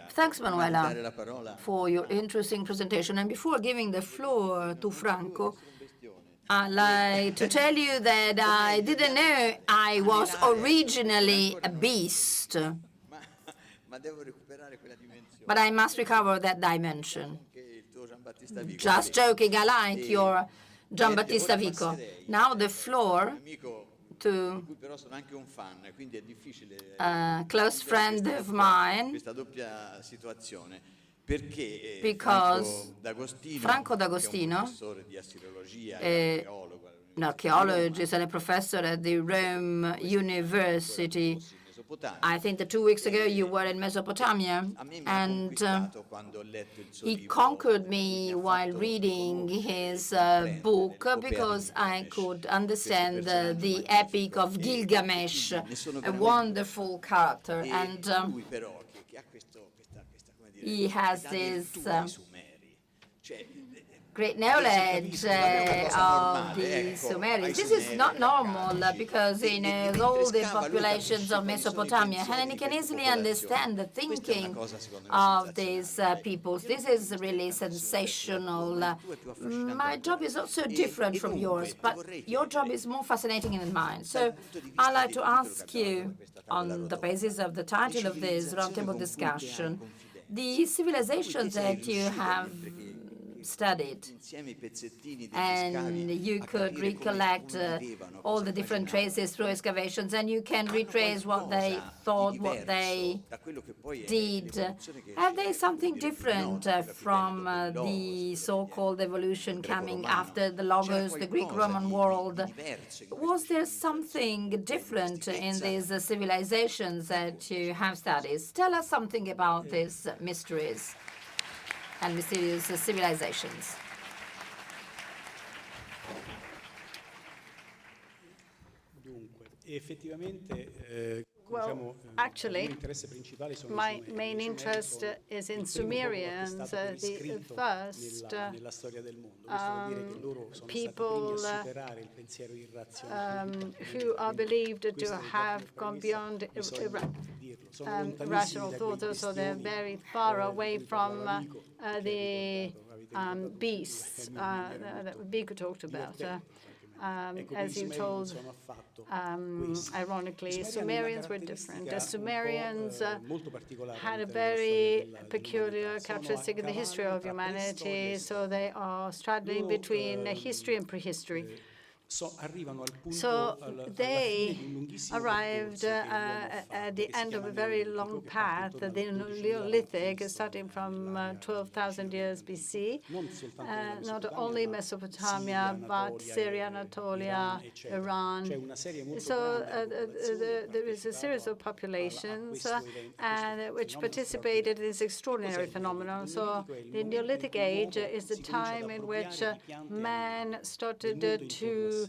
Thanks, Manuela, for your interesting presentation. And before giving the floor to Franco, I'd like to tell you that I didn't know I was originally a beast. But I must recover that dimension. Just joking, I like your Giambattista Vico. Now the floor to a close friend of mine, because Franco D'Agostino, an archaeologist and a professor at the Rome University, I think that 2 weeks ago you were in Mesopotamia, and he conquered me while reading his book, because I could understand the Epic of Gilgamesh, a wonderful character, and he has this great knowledge of the Sumerians. This is not normal because he knows all the populations of Mesopotamia, and he can easily understand the thinking of these peoples. This is really sensational. My job is not so different from yours, but your job is more fascinating than mine. So I'd like to ask you, on the basis of the title of this roundtable discussion, the civilizations that you have studied, and you could recollect all the different traces through excavations, and you can retrace what they thought, what they did. Have they something different from the so-called evolution coming after the Logos, the Greek-Roman world? Was there something different in these civilizations that you have studied? Tell us something about these mysteries and mysterious civilizations. Well, actually, my main interest is in Sumerians, the first people who are believed to have gone beyond rational thought, so they're very far away from the beasts that Vico talked about. As you told, ironically, Sumerians were different. The Sumerians had a very peculiar characteristic in the history of humanity, so they are straddling between history and prehistory. So they arrived at the end of a very long path, the Neolithic, starting from 12,000 years BC, not only Mesopotamia, but Syria, Anatolia, Iran. So there is a series of populations which participated in this extraordinary phenomenon. So the Neolithic age is the time in which man started to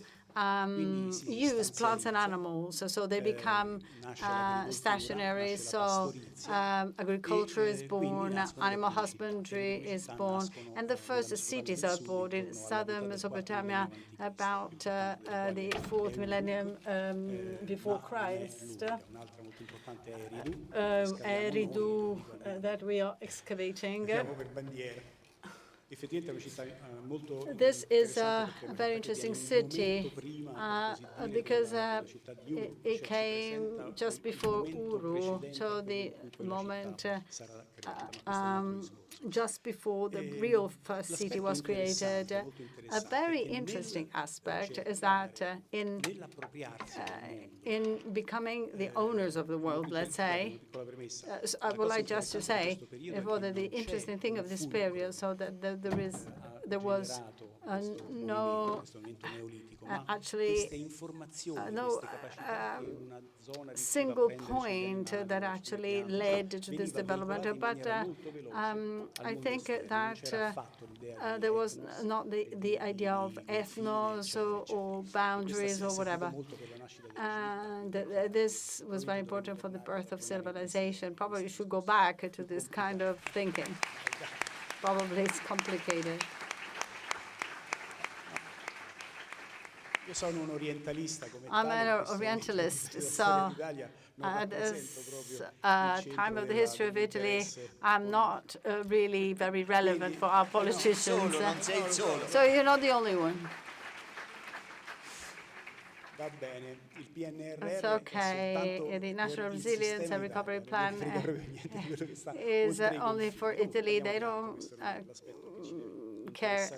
use plants and animals, so they become stationary. So agriculture is born, animal husbandry is born, and the first cities are born in southern Mesopotamia about the 4th millennium before Christ. Eridu that we are excavating. This is a very interesting city because it came just before Uru, so the moment just before the real first city was created. A very interesting aspect is that in becoming the owners of the world, let's say, I would like just to say, that the interesting thing of this period, so that there was no single point that actually led to this development. But I think that there was not the idea of ethnos or boundaries or whatever. And this was very important for the birth of civilization. Probably should go back to this kind of thinking. Probably it's complicated. I'm an Orientalist, so at this time of the history of Italy, I'm not really very relevant for our politicians. So you're not the only one. It's okay. The National Resilience and Recovery Plan is only for Italy. They don't care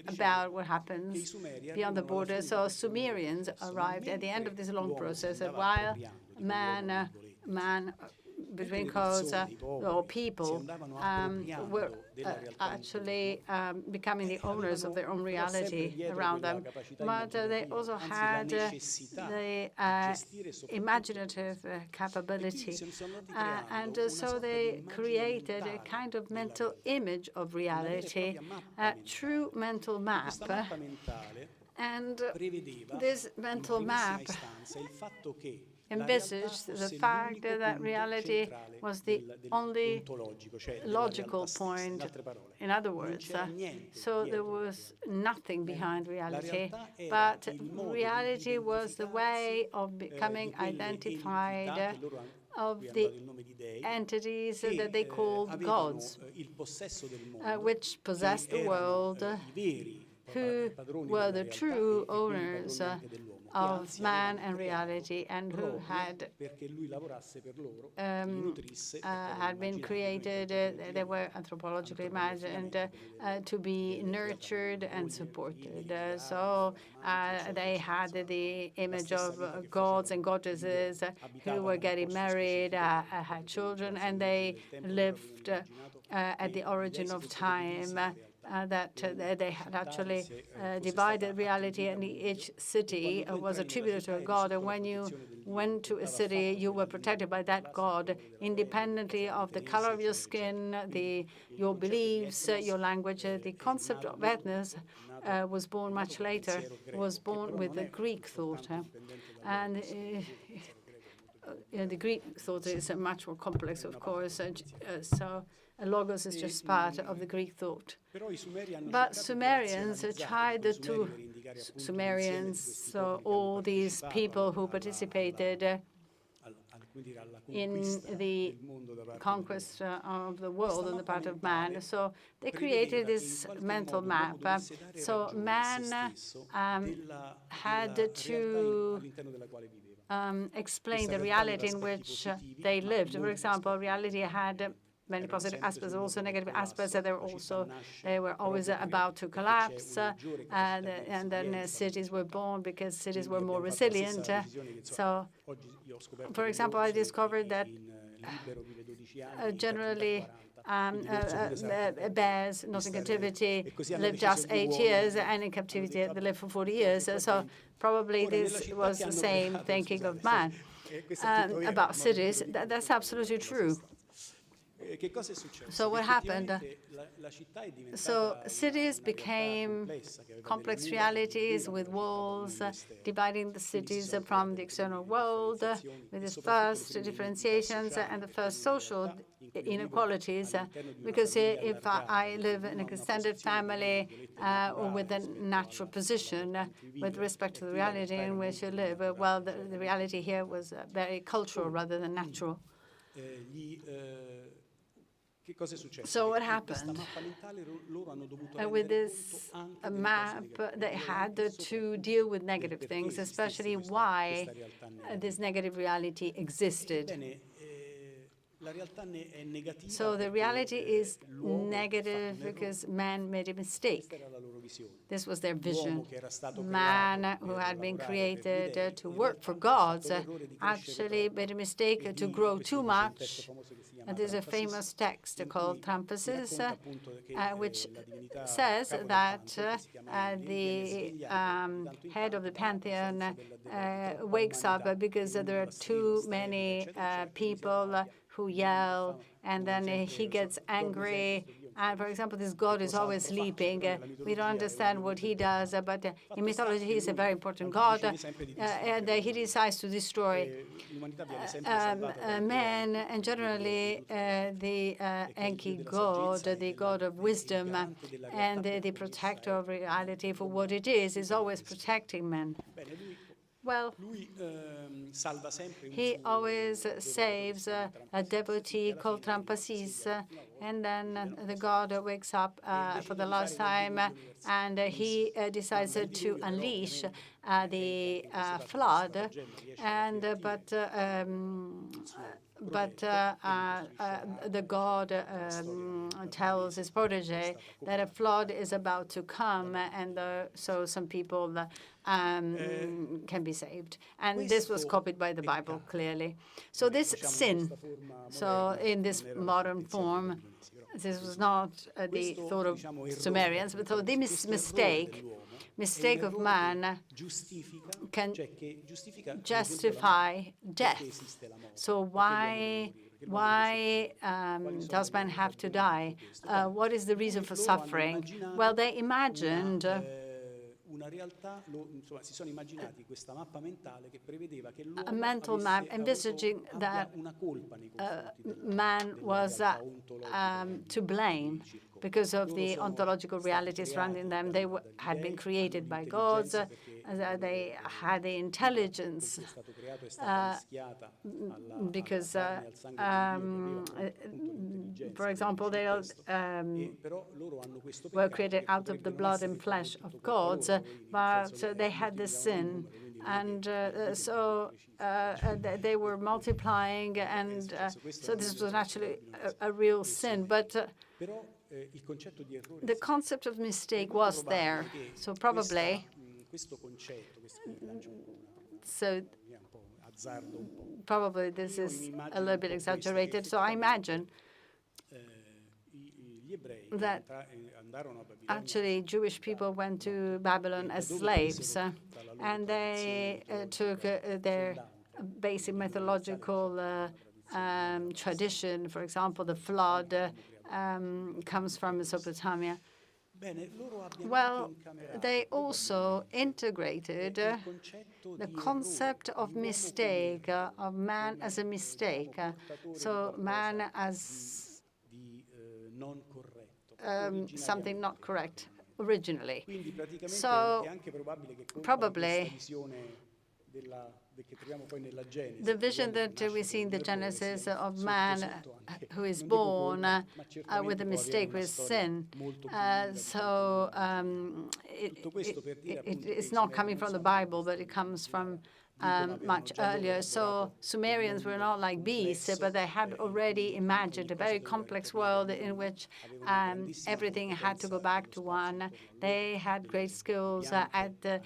about what happens beyond the border. So Sumerians arrived at the end of this long process, while man between quotes, or people were actually becoming the owners of their own reality around them. But they also had the imaginative capability. And so they created a kind of mental image of reality, a true mental map. And this mental map envisaged the fact that reality was the only logical point, in other words. So there was nothing behind reality, but reality was the way of becoming identified of the entities that they called gods, which possessed the world, who were the true owners of man and reality, and who had been created, they were anthropologically imagined to be nurtured and supported. So they had the image of gods and goddesses who were getting married, had children, and they lived at the origin of time. That they had actually divided reality, and each city was attributed to a god. And when you went to a city, you were protected by that god, independently of the color of your skin, your beliefs, your language. The concept of ethnos was born much later, was born with the Greek thought. And the Greek thought is much more complex, of course. So logos is just part of the Greek thought. But Sumerians tried to, so all these people who participated in the conquest of the world on the part of man. So they created this mental map. So man had to explain the reality in which they lived. For example, reality had many positive aspects, also negative aspects. They were always about to collapse, and then cities were born because cities were more resilient. So, for example, I discovered that generally bears not in captivity live just 8 years, and in captivity they live for 40 years. So probably this was the same thinking of man about cities. That's absolutely true. So what happened? So cities became complex realities with walls dividing the cities from the external world, with its first differentiations and the first social inequalities. Because if I live in an extended family or with a natural position with respect to the reality in which you live, well, the reality here was very cultural rather than natural. So what happened? With this map, they had to deal with negative things, especially why this negative reality existed. So the reality is negative because man made a mistake. This was their vision. Man, who had been created to work for gods, actually made a mistake to grow too much. There's a famous text called Tramphasis, which says that the head of the pantheon wakes up because there are too many people who yell, and then he gets angry. And for example, this god is always sleeping. We don't understand what he does, but in mythology, he's a very important god, and he decides to destroy man, and generally the Enki god, the god of wisdom, and the protector of reality for what it is always protecting man. Well, he always saves a devotee called Tramphasis, and then the god wakes up for the last time, and he decides to unleash the flood, and but the god tells his protege that a flood is about to come, and so some people can be saved. And this was copied by the Bible, clearly. So this sin, so in this modern form, this was not the thought of Sumerians, but so this mistake of man can justify death. So why does man have to die? What is the reason for suffering? Well, they imagined a mental map envisaging that man was to blame because of the ontological reality surrounding them. They had been created by gods, they had the intelligence, because, for example, they were created out of the blood and flesh of gods, but they had this sin. And so they were multiplying, and so this was actually a real sin. But the concept of mistake was there, so probably. So probably this is a little bit exaggerated. So I imagine that actually Jewish people went to Babylon as slaves, and they took their basic mythological tradition. For example, the flood comes from Mesopotamia. Well, they also integrated the concept of mistake, of man as a mistake. So man as something not correct originally. So probably the vision that we see in the Genesis of man who is born with a mistake, with sin. It's not coming from the Bible, but it comes from much earlier. So Sumerians were not like beasts, but they had already imagined a very complex world in which everything had to go back to one. They had great skills at the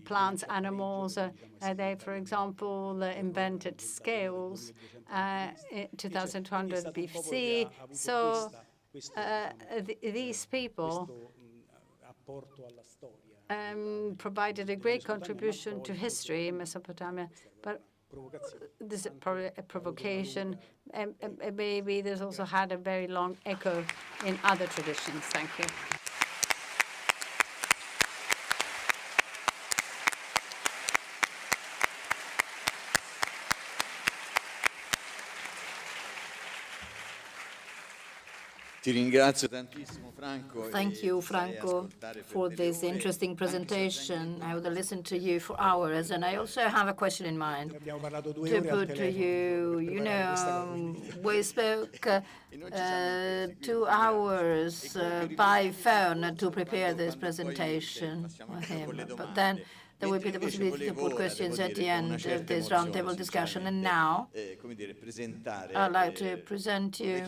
plants, animals. They, for example, invented scales in 2200 BC. So these people provided a great contribution to history in Mesopotamia. But this is probably a provocation. And maybe this also had a very long echo in other traditions. Thank you. Thank you, Franco, for this interesting presentation. I would listen to you for hours, and I also have a question in mind to put to you. You know, we spoke 2 hours by phone to prepare this presentation with him, but then there will be the possibility to put questions at the end of this roundtable discussion. And now, I'd like to present you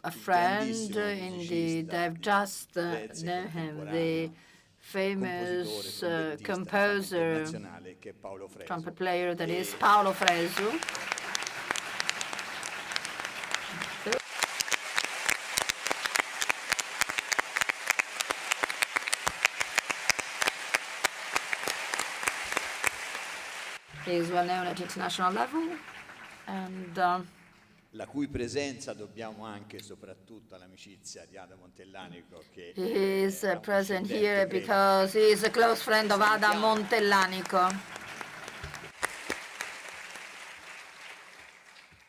a friend. Indeed, I've just known him, the famous composer, trumpet player, that is Paolo Fresu. He is well known at international level, and la cui presenza dobbiamo anche e soprattutto all'amicizia di Adam Montellanico, che he is present here because he is a close friend of Adam Montellanico.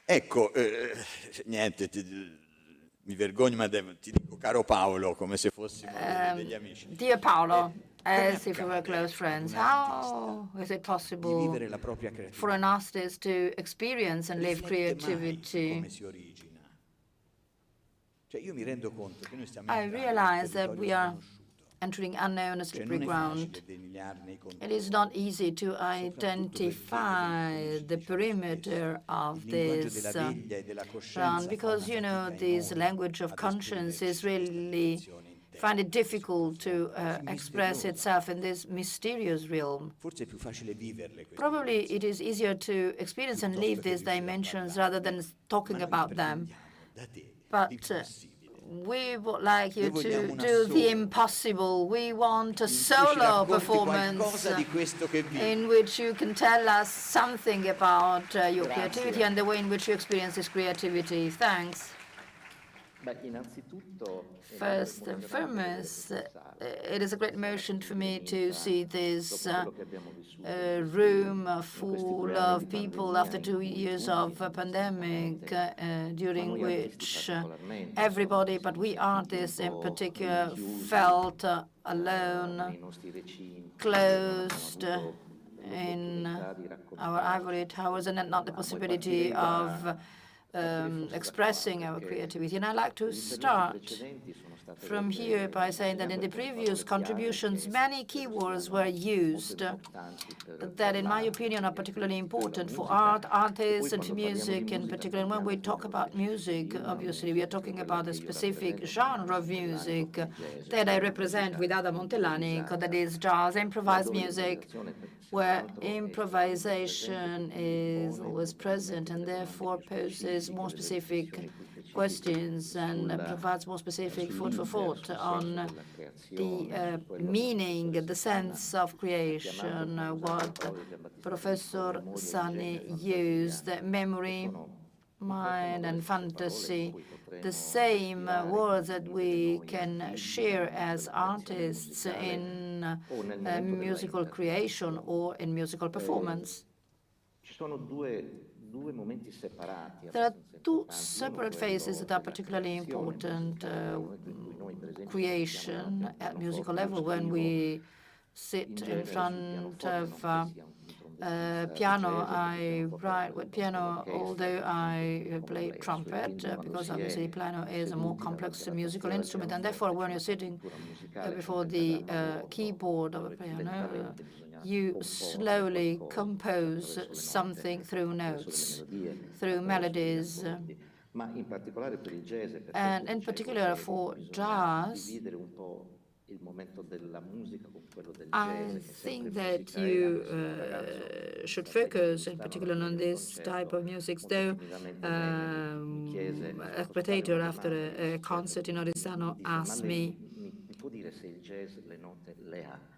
Ecco, niente, mi vergogno, ma ti dico caro Paolo, come se fossimo degli amici. Dear Paolo, as if we were close friends. How is it possible for an artist to experience and live creativity? I realize that we are entering unknown slippery ground. It is not easy to identify the perimeter of this ground because, you know, this language of conscience is really find it difficult to express itself in this mysterious realm. Probably it is easier to experience and live these dimensions rather than talking about them. But we would like you to do the impossible. We want a solo performance in which you can tell us something about your creativity and the way in which you experience this creativity. Thanks. First and foremost, it is a great emotion for me to see this room full of people after 2 years of a pandemic, during which everybody, but we artists in particular, felt alone, closed in our ivory towers, and had not the possibility of expressing our creativity. And I'd like to start from here by saying that in the previous contributions, many keywords were used that, in my opinion, are particularly important for art, artists, and for music in particular. And when we talk about music, obviously, we are talking about a specific genre of music that I represent with Ada Montellani, that is jazz, improvised music, where improvisation is always present and therefore poses more specific questions and provides more specific food for thought on the meaning, the sense of creation, what Professor Sani used, memory, mind, and fantasy, the same words that we can share as artists in musical creation or in musical performance. There are two separate phases that are particularly important. Creation at musical level, when we sit in front of piano. I write with piano, although I play trumpet, because obviously piano is a more complex musical instrument, and therefore when you're sitting before the keyboard of a piano, you slowly compose something through notes, through melodies. And in particular for jazz, I think that you should focus in particular on this type of music. Though a spectator after a concert in Orisano asked me,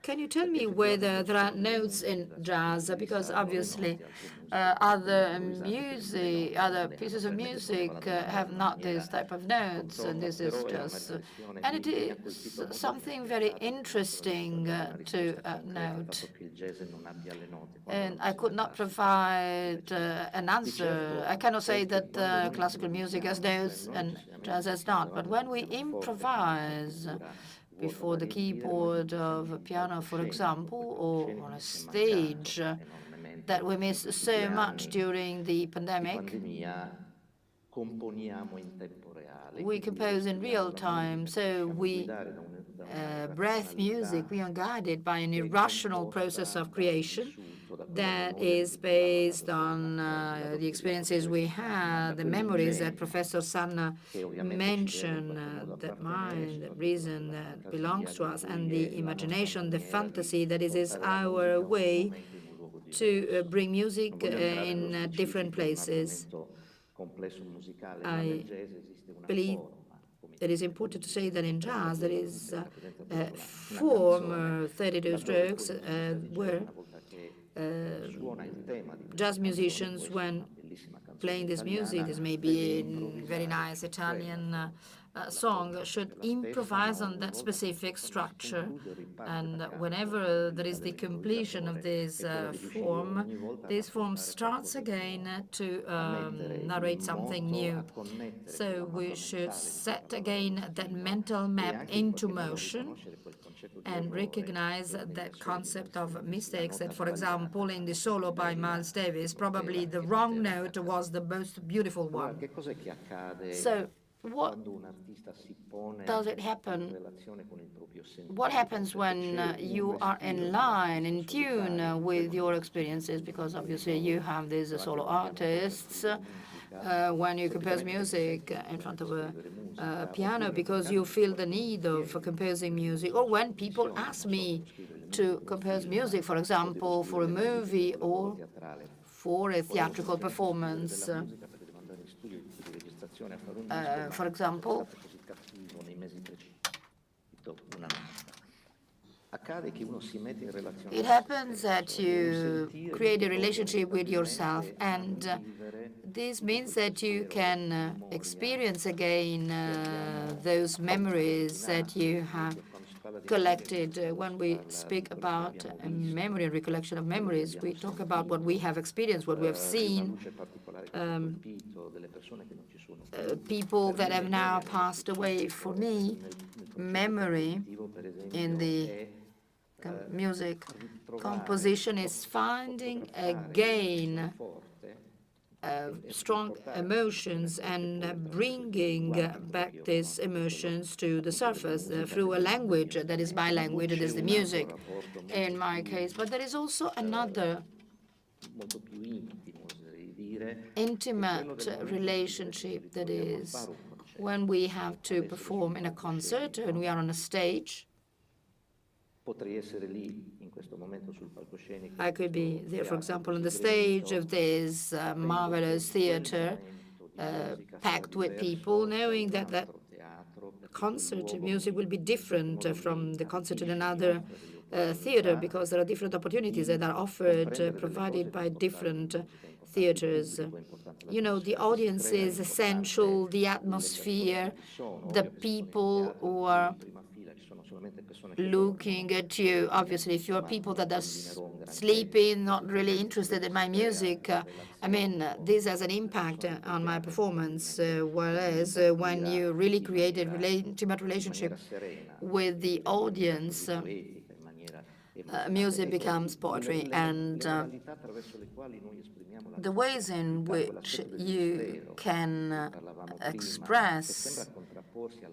can you tell me whether there are notes in jazz? Because obviously other pieces of music have not this type of notes, and this is just, and it is something very interesting to note. And I could not provide an answer. I cannot say that classical music has notes and jazz has not, but when we improvise before the keyboard of a piano, for example, or on a stage that we missed so much during the pandemic, we compose in real time. So we breath music, we are guided by an irrational process of creation that is based on the experiences we had, the memories that Professor Sanna mentioned, that mind, that reason that belongs to us, and the imagination, the fantasy that is our way to bring music in different places. I believe it is important to say that in jazz there is a form, 32 strokes, where jazz musicians, when playing this music, this may be a very nice Italian song, should improvise on that specific structure. And whenever there is the completion of this form starts again to narrate something new. So we should set again that mental map into motion and recognize that concept of mistakes, that, for example, in the solo by Miles Davis, probably the wrong note was the most beautiful one. So what does it happen? What happens when you are in line, in tune with your experiences? Because obviously you have these solo artists, when you compose music in front of a piano because you feel the need of composing music, or when people ask me to compose music, for example, for a movie or for a theatrical performance. For example, It happens that you create a relationship with yourself, and this means that you can experience again those memories that you have collected. When we speak about memory and recollection of memories, we talk about what we have experienced, what we have seen, people that have now passed away. For me, memory in the music composition is finding again strong emotions and bringing back these emotions to the surface through a language that is my language, that is the music in my case. But there is also another intimate relationship, that is when we have to perform in a concert and we are on a stage. I could be there, for example, on the stage of this marvelous theater, packed with people, knowing that that concert music will be different from the concert in another theater, because there are different opportunities that are offered, provided by different theaters. You know, the audience is essential, the atmosphere, the people who are looking at you. Obviously, if you're people that are sleeping, not really interested in my music, I mean, this has an impact on my performance, whereas when you really create an intimate relationship with the audience, music becomes poetry. And the ways in which you can express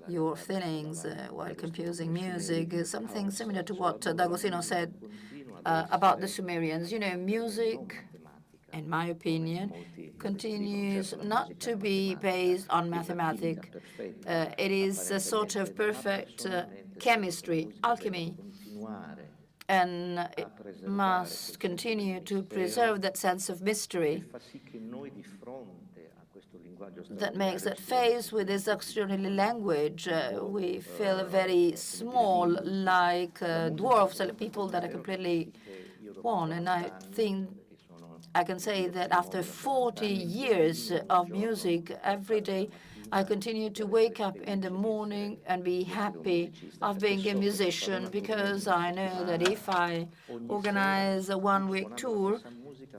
your feelings while composing music is something similar to what D'Agostino said about the Sumerians. You know, music, in my opinion, continues not to be based on mathematics. It is a sort of perfect chemistry, alchemy, and it must continue to preserve that sense of mystery that makes that faced with this extraordinary language, we feel very small, like dwarfs, like people that are completely one. And I think I can say that after 40 years of music, every day I continue to wake up in the morning and be happy of being a musician, because I know that if I organize a one-week tour,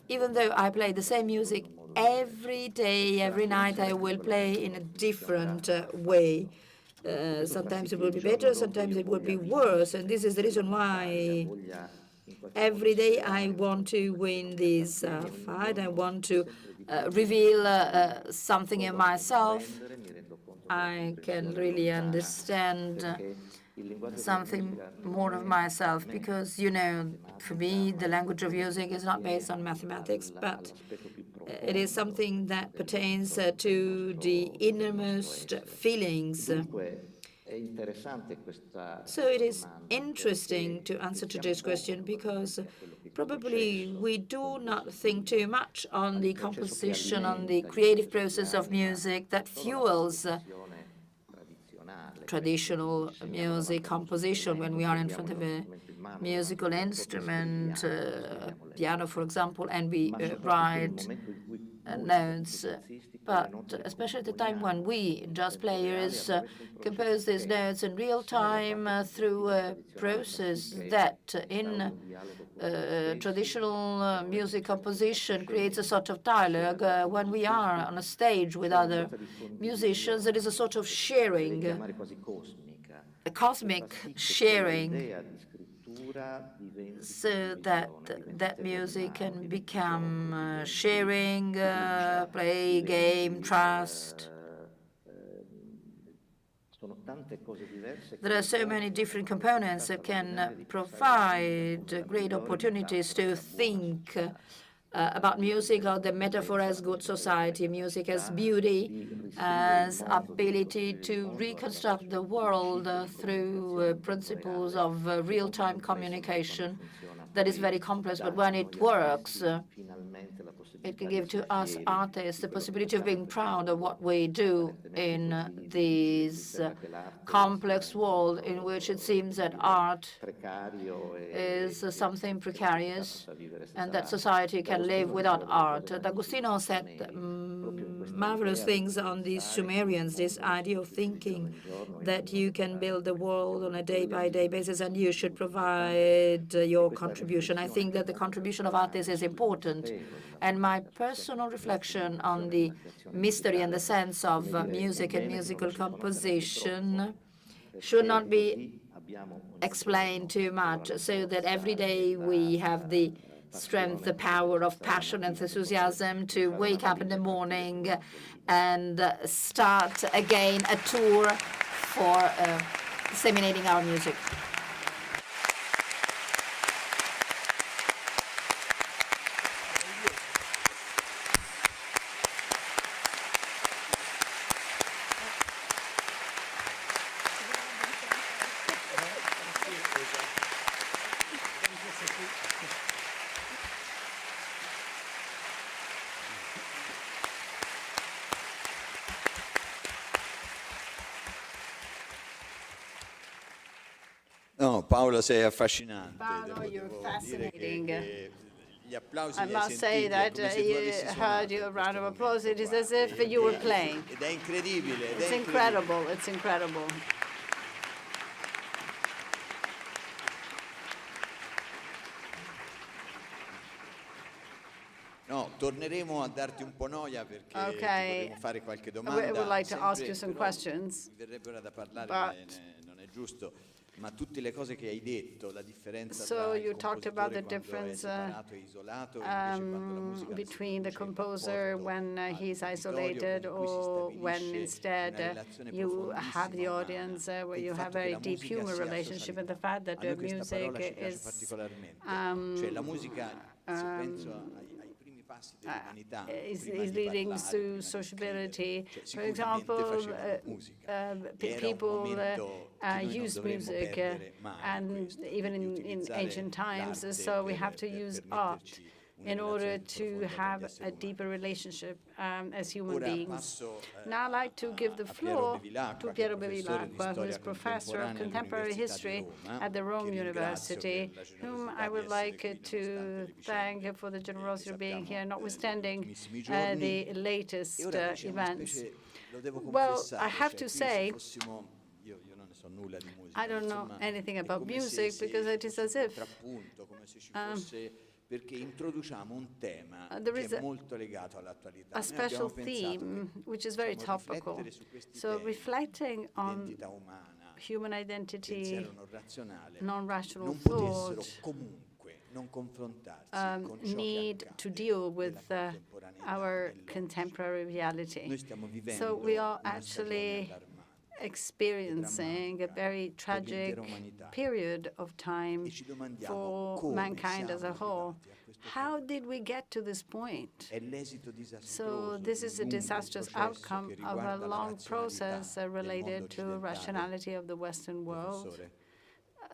even though I play the same music every day, every night, I will play in a different way. Sometimes it will be better, sometimes it will be worse, and this is the reason why every day I want to win this fight. I want to reveal something in myself. I can really understand something more of myself, because, you know, for me, the language of music is not based on mathematics, but it is something that pertains to the innermost feelings. So it is interesting to answer to this question, because probably we do not think too much on the composition, on the creative process of music that fuels traditional music composition. When we are in front of a musical instrument, piano, for example, and we write notes, but especially at the time when we, jazz players, compose these notes in real time through a process that in traditional music composition creates a sort of dialogue. When we are on a stage with other musicians, there is a sort of sharing, a cosmic sharing, so that that music can become sharing, play, game, trust. There are so many different components that can provide great opportunities to think about music, or the metaphor as good society, music as beauty, as ability to reconstruct the world through principles of real-time communication that is very complex, but when it works, It can give to us artists the possibility of being proud of what we do in this complex world in which it seems that art is something precarious and that society can live without art. D'Agostino said marvelous things on these Sumerians, this idea of thinking that you can build the world on a day-by-day basis and you should provide your contribution. I think that the contribution of artists is important. And my personal reflection on the mystery and the sense of music and musical composition should not be explained too much, so that every day we have the strength, the power of passion and enthusiasm to wake up in the morning and start again a tour for disseminating our music. No, Paola, sei affascinante. Paolo, you're fascinating. Gli applausi I must say that you heard your round of applause. It is as if you were playing. Ed è incredibile. It's incredible. It's incredible. No, torneremo a darti un po' noia perché ti vorremmo fare qualche domanda. We would like to ask you some questions. Mi verrebbe ora da parlare, ma non è giusto. Ma tutte le cose che hai detto, la differenza tra il compositore quando è separato e isolato, between the composer when he's isolated or when instead you have the audience where you have a very deep human relationship, and the fact that the music is cioè la musica, se penso ai primi passi dell'umanità, is leading to sociability. For example, people used music, and even in ancient times, so we have to use art in order to have a deeper relationship as human beings. Now I'd like to give the floor to Piero Bevilacqua, who is professor of contemporary history at the Rome University, whom I would like to thank for the generosity of being here, notwithstanding the latest events. Well, I have to say, I don't know anything about music because it is as if perché introduciamo un tema there is che è molto legato all'attualità. A special theme which is very topical. So reflecting on human identity, non-rational thought, need to deal with our contemporary reality. So we are actually experiencing a very tragic period of time for mankind as a whole. How did we get to this point? So this is a disastrous outcome of a long process related to rationality of the Western world.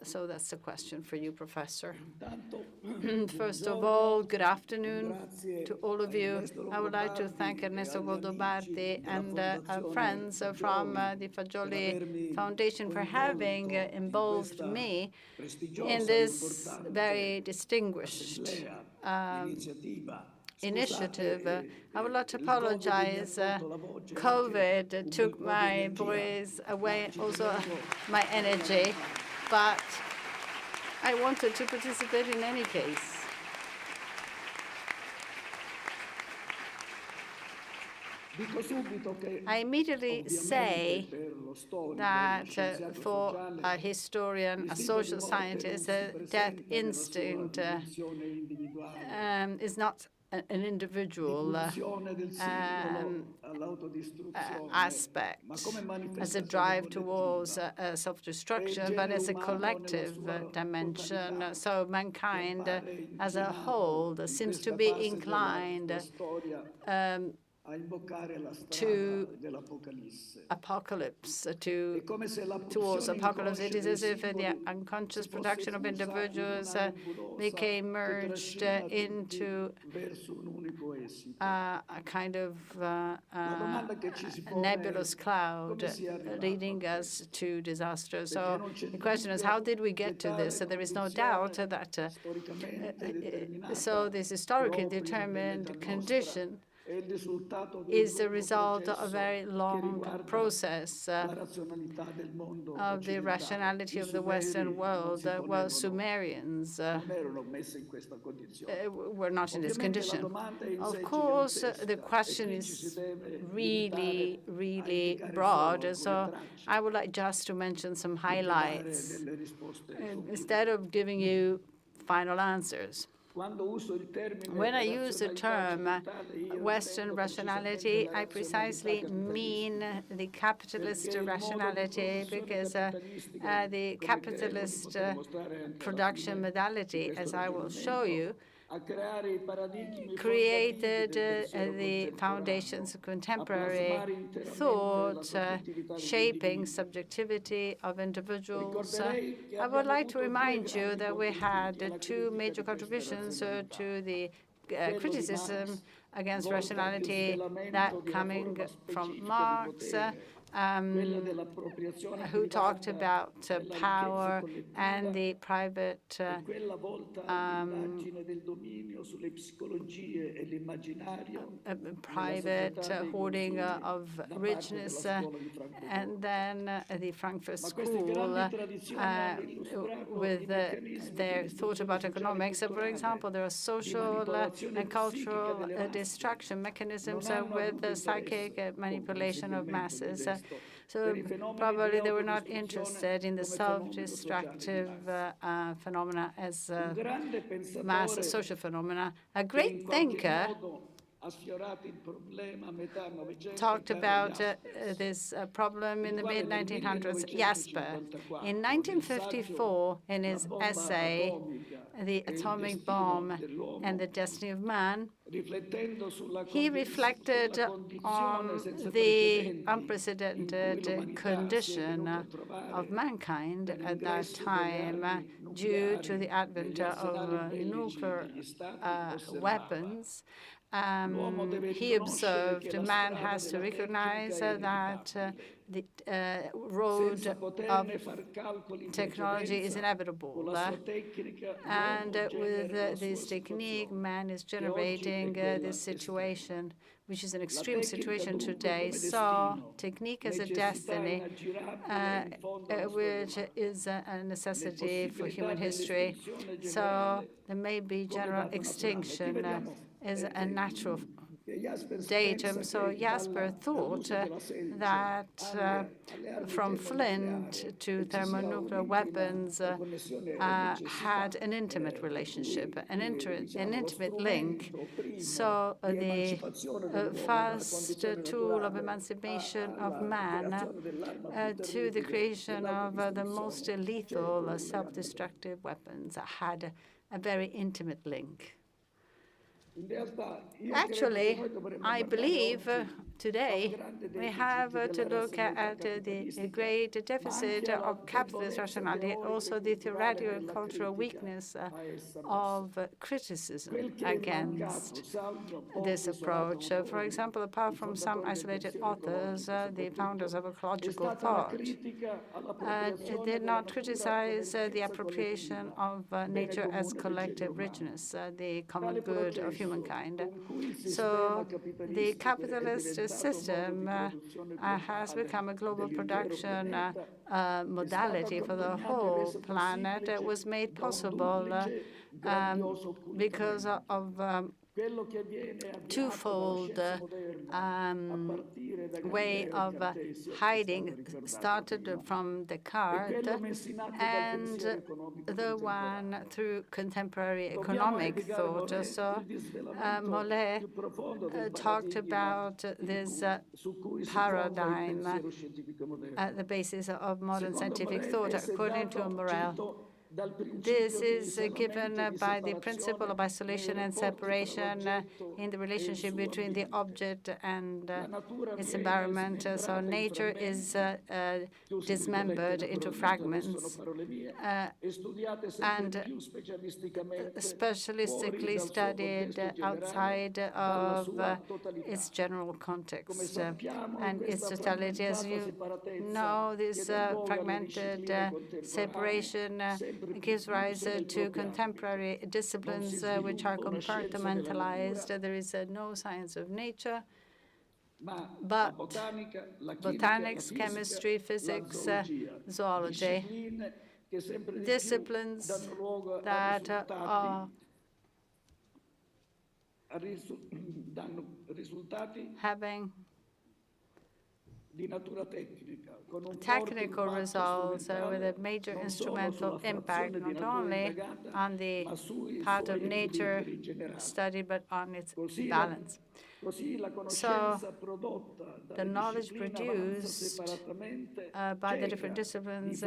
So that's the question for you, Professor. First of all, good afternoon to all of you. I would like to thank Ernesto Godobardi and friends from the Fagioli Foundation for having involved me in this very distinguished initiative. I would like to apologize. COVID took my voice away, also my energy. But I wanted to participate in any case. I immediately say that for a historian, a social scientist, death instinct is not an individual aspect as a drive towards self-destruction, but as a collective dimension. So mankind as a whole seems to be inclined to apocalypse, towards apocalypse. It is as if the unconscious production of individuals became merged into a kind of nebulous cloud leading us to disaster. So the question is, how did we get to this? So there is no doubt that so this historically determined condition is the result of a very long process of the rationality of the Western world. Well, Sumerians were not in this condition. Of course, the question is really, really broad, so I would like just to mention some highlights instead of giving you final answers. When I use the term Western rationality, I precisely mean the capitalist rationality, because the capitalist production modality, as I will show you, created the foundations of contemporary thought, shaping subjectivity of individuals. I would like to remind you that we had two major contributions to the criticism against rationality, that coming from Marx, who talked about power and the private hoarding of richness, and then the Frankfurt School with their thought about economics. So, for example, there are social and cultural distraction mechanisms with the psychic manipulation of masses. So probably they were not interested in the self-destructive phenomena as mass social phenomena. A great thinker talked about this problem in the mid-1900s, Jasper. In 1954, in his essay, The Atomic Bomb and the Destiny of Man, he reflected on the unprecedented condition of mankind at that time due to the advent of nuclear weapons. He observed man has to recognize that the road of technology is inevitable. And with this technique, man is generating this situation, which is an extreme situation today. So technique as a destiny, which is a necessity for human history. So there may be general extinction as a natural datum. So Jasper thought that from flint to thermonuclear weapons had an intimate relationship, an intimate link. So the first tool of emancipation of man to the creation of the most lethal self-destructive weapons had a very intimate link. Actually, I believe today we have to look at the great deficit of capitalist rationality, also the theoretical and cultural weakness of criticism against this approach. For example, apart from some isolated authors, the founders of ecological thought did not criticize the appropriation of nature as collective richness, the common good of humankind. So the capitalist system has become a global production modality for the whole planet. It was made possible because of twofold way of hiding, started from Descartes and the one through contemporary economic thought. So Mollet talked about this paradigm at the basis of modern scientific thought. According to Morel, This is given by the principle of isolation and separation in the relationship between the object and its environment. So nature is dismembered into fragments and specialistically studied outside of its general context and its totality. As you know, this fragmented separation gives rise to contemporary disciplines which are compartmentalized. There is no science of nature, but botanics, chemistry, physics, zoology, disciplines that are having technical results with a major instrumental impact, not only on the part of nature study, but on its balance. So the knowledge produced by the different disciplines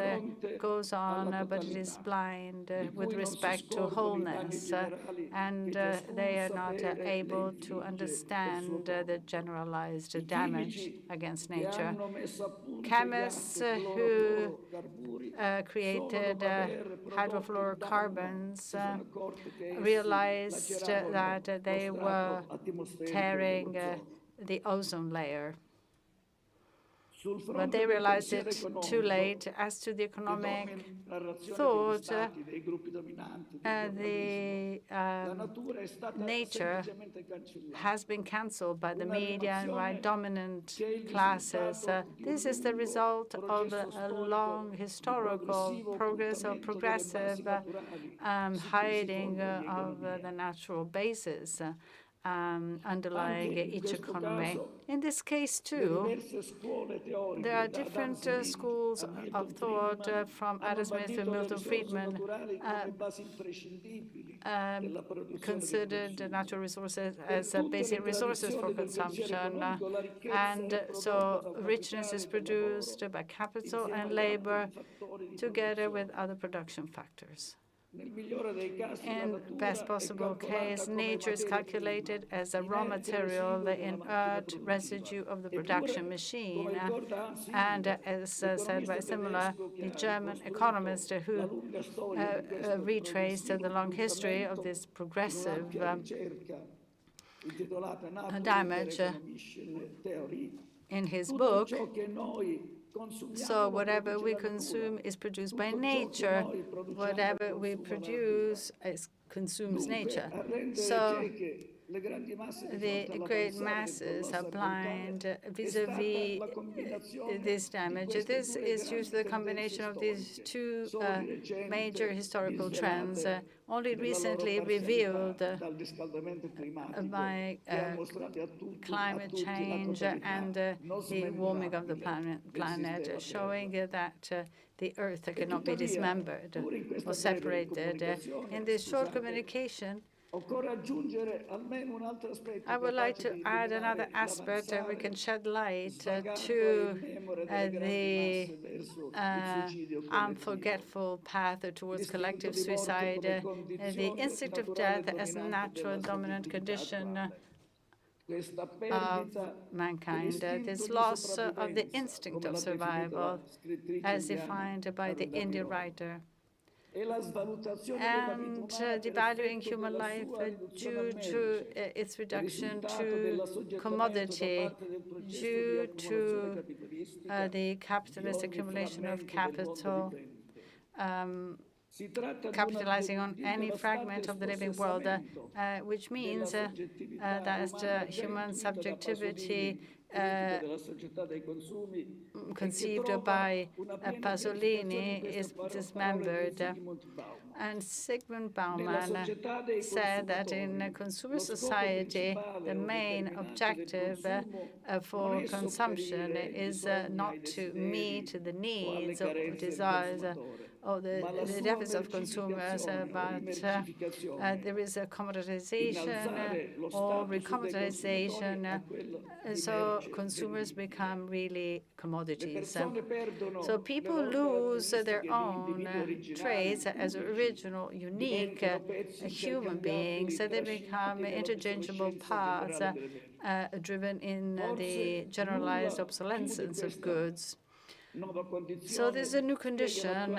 goes on, but it is blind with respect to wholeness, and they are not able to understand the generalized damage against nature. Chemists who created hydrofluorocarbons realized that they were tearing the ozone layer. But they realized it too late. As to the economic thought, the nature has been cancelled by the media and by dominant classes. This is the result of a long historical progress or progressive hiding of the natural basis underlying each economy. In this case, too, there are different schools of thought from Adam Smith to Milton Friedman considered natural resources as basic resources for consumption. And so richness is produced by capital and labor together with other production factors. In best possible case, nature is calculated as a raw material, the inert residue of the production machine. And as said by Similar, the German economist who retraced the long history of this progressive damage in his book. So whatever we consume is produced by nature. Whatever we produce consumes nature. So the great masses are blind vis-a-vis this damage. This is due to the combination of these two major historical trends, only recently revealed by climate change and the warming of the planet, showing that the Earth cannot be dismembered or separated. In this short communication, I would like to add another aspect we can shed light to the unforgetful path towards collective suicide, the instinct of death as a natural dominant condition of mankind, this loss of the instinct of survival as defined by the Indian writer, and devaluing human life due to its reduction to commodity, due to the capitalist accumulation of capital, capitalizing on any fragment of the living world, which means that human subjectivity conceived by Pasolini is dismembered. And Zygmunt Bauman said that in a consumer society, the main objective for consumption is not to meet the needs or desires the deficits of consumers, but there is a commoditization or recommoditization. So consumers become really commodities. So people lose their own traits as original, unique human beings. So they become interchangeable parts driven in the generalized obsolescence of goods. So there's a new condition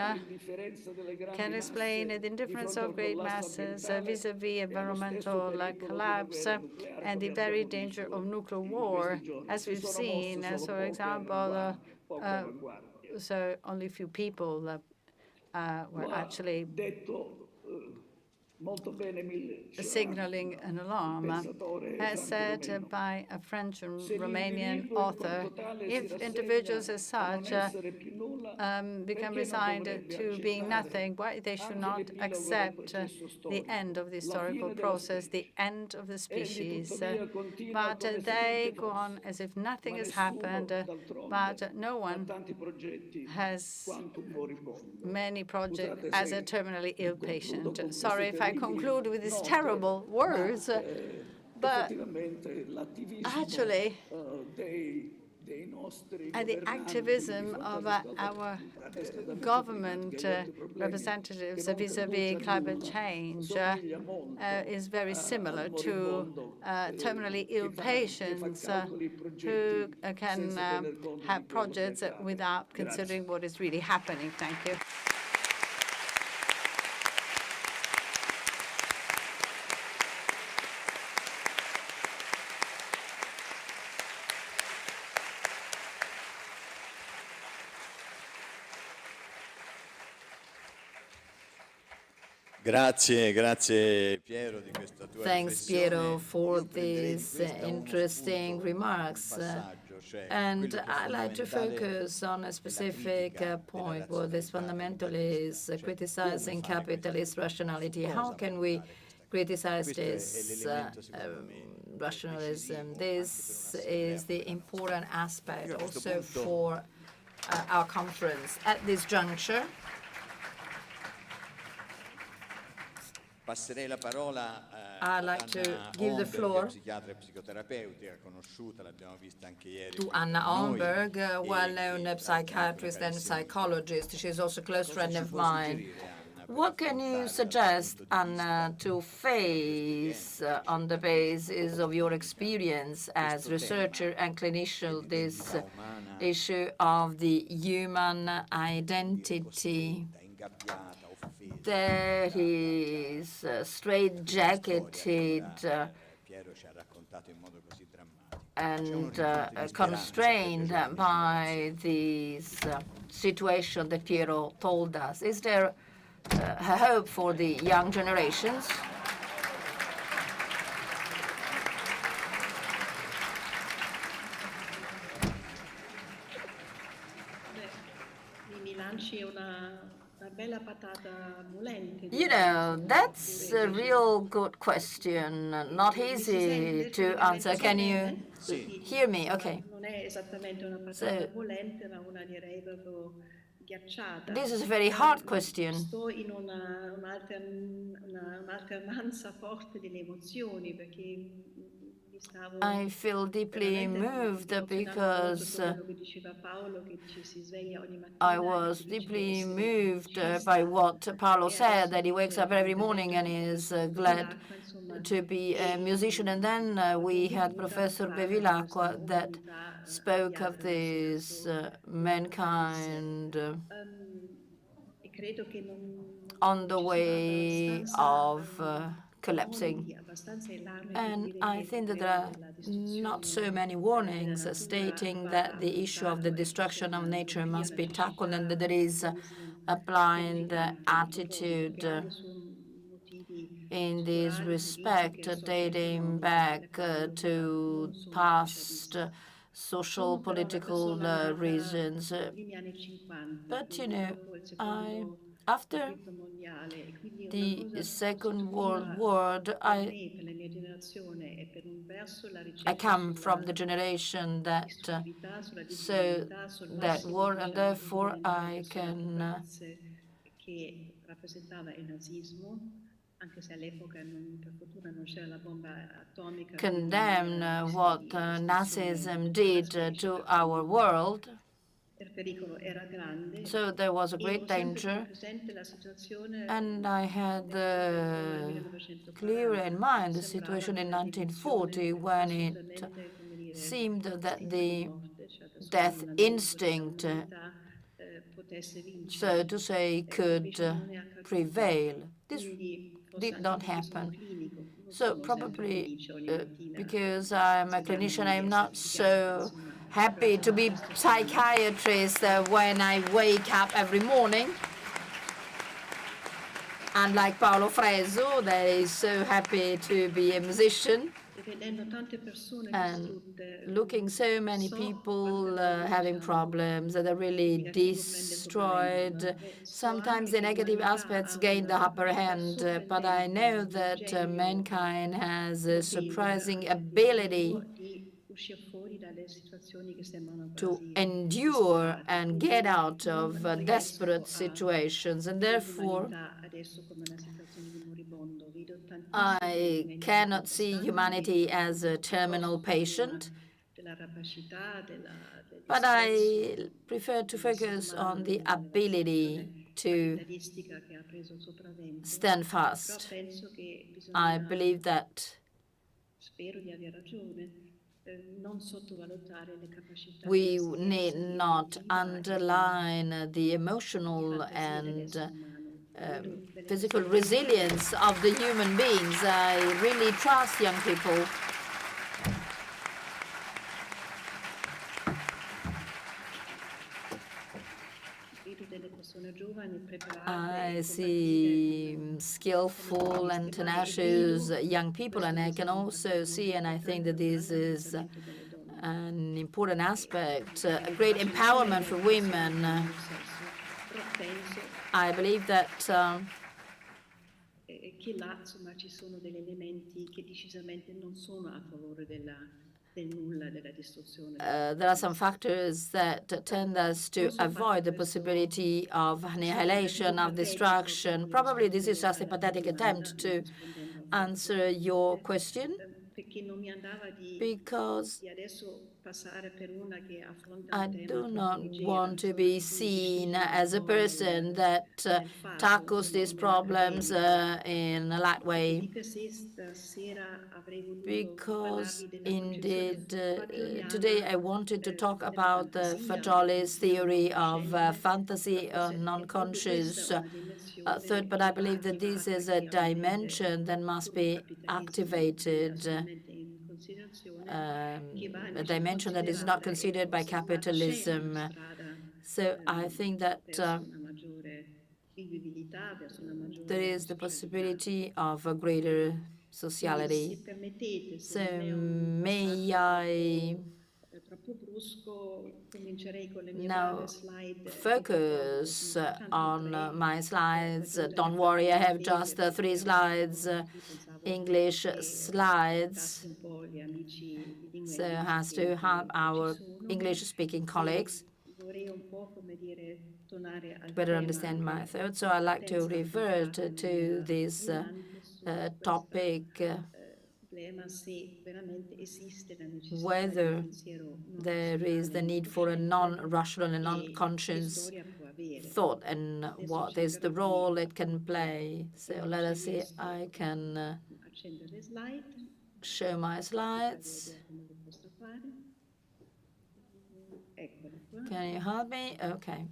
can explain the indifference of great masses vis-à-vis environmental collapse and the very danger of nuclear war, as we've seen. So, for example, so only a few people were actually signaling an alarm, as said by a French and Romanian author. If individuals as such become resigned to being nothing, why they should not accept the end of the historical process, the end of the species. But they go on as if nothing has happened, but no one has many projects as a terminally ill patient. Sorry if I conclude with these terrible words, but actually, the activism of our government representatives vis-à-vis climate change is very similar to terminally ill patients who can have projects without considering what is really happening. Thank you. Thanks, Piero, for these interesting remarks. And I'd like to focus on a specific point where this fundamental is criticizing capitalist rationality. How can we criticize this rationalism? This is the important aspect also for our conference. At this juncture, I'd like to give the floor to Anna Holmberg, a well-known psychiatrist and psychologist. She's also a close friend of mine. What can you suggest, Anna, to face on the basis of your experience as researcher and clinician this issue of the human identity that is straitjacketed and constrained by this situation that Piero told us? Is there hope for the young generations? You know, that's a real good question, not easy to answer. Can you hear me? Okay. So, this is a very hard question. I feel deeply moved because I was deeply moved by what Paolo said, that he wakes up every morning and is glad to be a musician. And then we had Professor Bevilacqua that spoke of this mankind on the way of collapsing. And I think that there are not so many warnings stating that the issue of the destruction of nature must be tackled and that there is a blind attitude in this respect dating back to past social, political reasons. But, you know, after the Second World War, I come from the generation that saw that war, and therefore I can condemn what Nazism did to our world. So there was a great danger, and I had clear in mind the situation in 1940 when it seemed that the death instinct, so to say, could prevail. This did not happen. So probably because I'm a clinician, I'm not so happy to be psychiatrist when I wake up every morning. Unlike Paolo Fresu, that is so happy to be a musician. And looking so many people having problems that are really destroyed. Sometimes the negative aspects gain the upper hand, but I know that mankind has a surprising ability to endure and get out of desperate situations, and therefore I cannot see humanity as a terminal patient, but I prefer to focus on the ability to stand fast. I believe that we need not underline the emotional and physical resilience of the human beings. I really trust young people. I see skillful and tenacious young people, and I can also see, and I think that this is an important aspect, a great empowerment for women. I believe that there are some factors that tend us to avoid the possibility of annihilation, of destruction. Probably this is just a pathetic attempt to answer your question, because I do not want to be seen as a person that tackles these problems in a light way, because indeed today I wanted to talk about the Fagioli's theory of fantasy, non-conscious thought, but I believe that this is a dimension that must be activated, a dimension that is not considered by capitalism. So I think that there is the possibility of a greater sociality. So may I now focus on my slides? Don't worry, I have just 3 slides, English slides, so as to help our English-speaking colleagues to better understand my thoughts. So I'd like to revert to this topic, whether there is the need for a non-rational and non-conscious thought and what is the role it can play. So let us see, I can show my slides. Can you help me? Okay.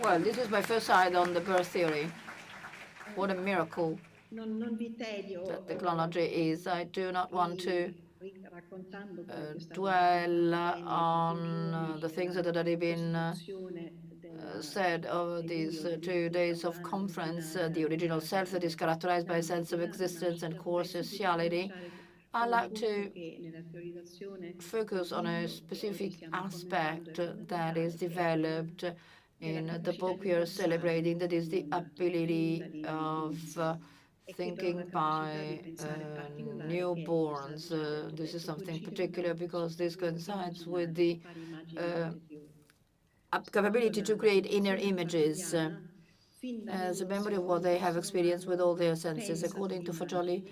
Well, this is my first slide on the birth theory. What a miracle that technology is. I do not want to dwell on the things that have already been said over these 2 days of conference, the original self that is characterized by a sense of existence and core sociality. I like to focus on a specific aspect that is developed in the book we are celebrating, that is the ability of thinking by newborns. This is something particular because this coincides with the capability to create inner images as a memory of what they have experienced with all their senses. According to Fagioli,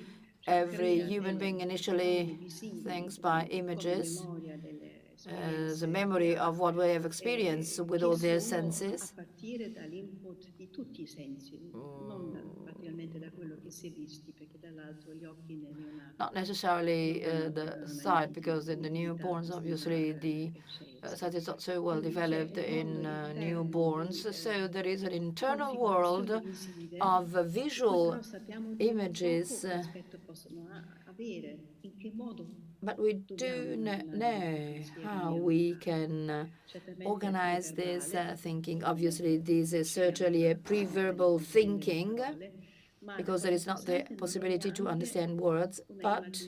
every human being initially thinks by images as a memory of what we have experienced with all their senses. Not necessarily the sight, because in the newborns, obviously, the sight is not so well developed in newborns. So there is an internal world of visual images, but we do not know how we can organize this thinking. Obviously, this is certainly a pre-verbal thinking, because there is not the possibility to understand words, but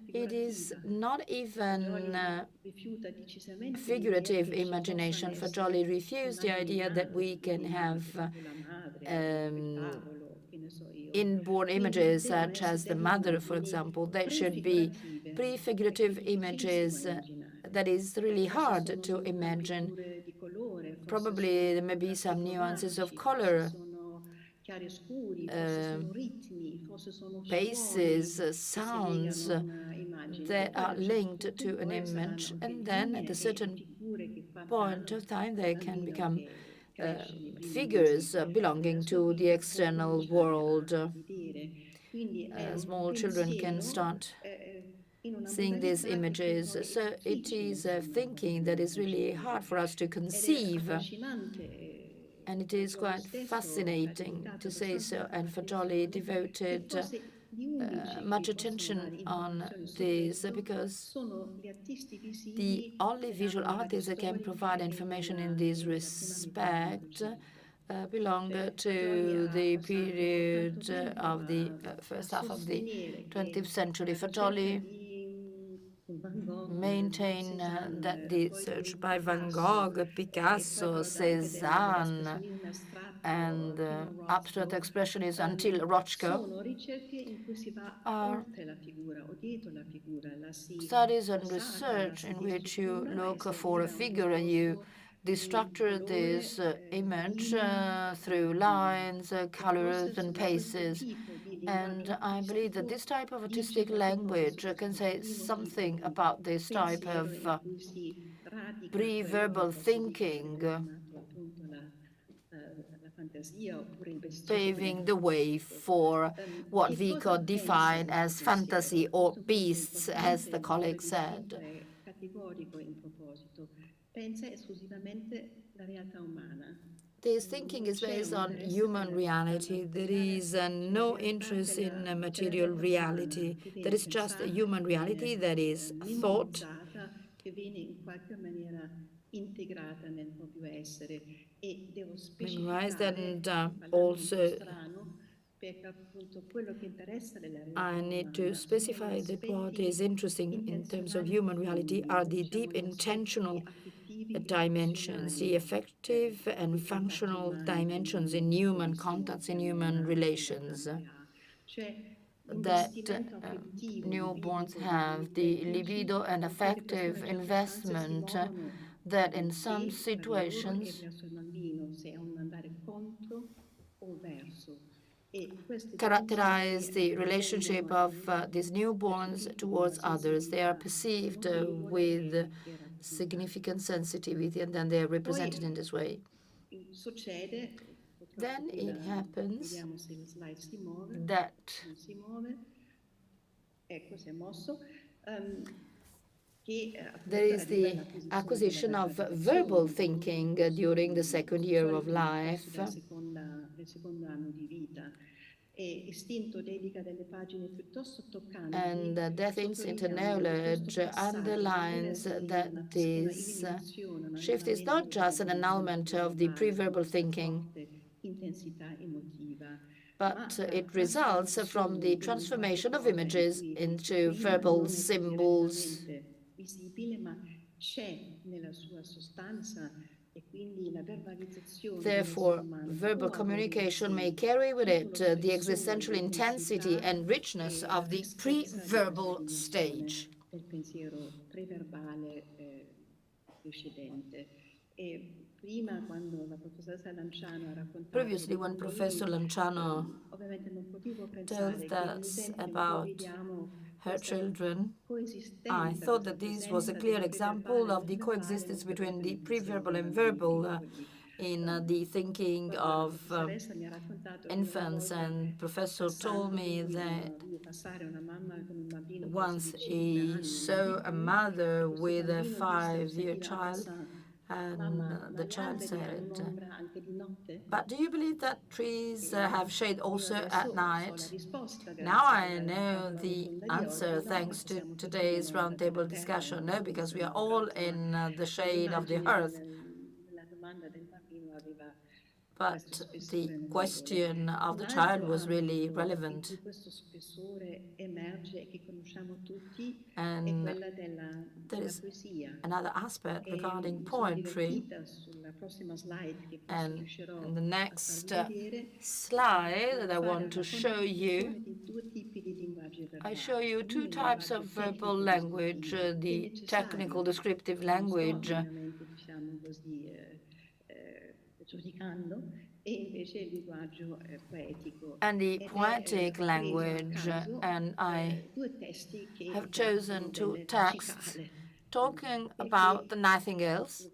it is not even figurative imagination. Fagioli refused the idea that we can have inborn images such as the mother, for example. They should be prefigurative images that is really hard to imagine. Probably there may be some nuances of color, paces, sounds that are linked to an image, and then at a certain point of time they can become figures belonging to the external world. Small children can start seeing these images. So it is a thinking that is really hard for us to conceive. And it is quite fascinating to say so. And Fagioli devoted much attention on this, because the only visual artists that can provide information in this respect belong to the period of the first half of the 20th century. Fagioli maintain that the search by Van Gogh, Picasso, Cézanne, and abstract expressionists until Rothko are studies and research in which you look for a figure and you destructure this image through lines, colors, and paces. And I believe that this type of artistic language can say something about this type of pre-verbal thinking, paving the way for what Vico defined as fantasy or beasts, as the colleague said. This thinking is based on human reality. There is no interest in material reality. There is just a human reality that is thought, memorized, and also I need to specify that what is interesting in terms of human reality are the deep intentional dimensions, the affective and functional dimensions in human contacts, in human relations, that newborns have, the libido and affective investment that in some situations characterize the relationship of these newborns towards others. They are perceived with significant sensitivity, and then they are represented in this way. Then it happens that there is the acquisition of verbal thinking during the second year of life. And Death Instinct Knowledge underlines that this shift is not just an annulment of the pre-verbal thinking, but it results from the transformation of images into verbal symbols. Therefore, verbal communication may carry with it the existential intensity and richness of the pre-verbal stage. Previously, when Professor Lanciano told us about her children, I thought that this was a clear example of the coexistence between the pre-verbal and verbal in the thinking of infants. And Professor told me that once he saw a mother with a 5-year child, and the child said, "But do you believe that trees have shade also at night?" Now I know the answer thanks to today's roundtable discussion. No, because we are all in the shade of the earth. But the question of the child was really relevant. And there is another aspect regarding poetry. And in the next slide that I want to show you, I show you two types of verbal language, the technical descriptive language and the poetic language, and I have chosen two texts talking about the nightingales.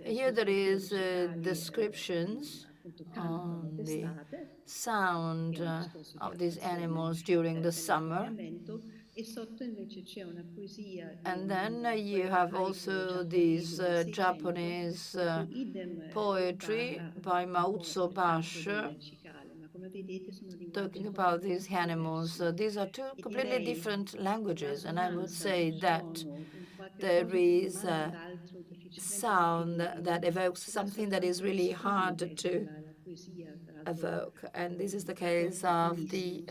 Here there is descriptions on the sound of these animals during the summer. And then you have also this Japanese poetry by Mautsu Basho, talking about these animals. These are two completely different languages, and I would say that there is a sound that evokes something that is really hard to evoke, and this is the case of the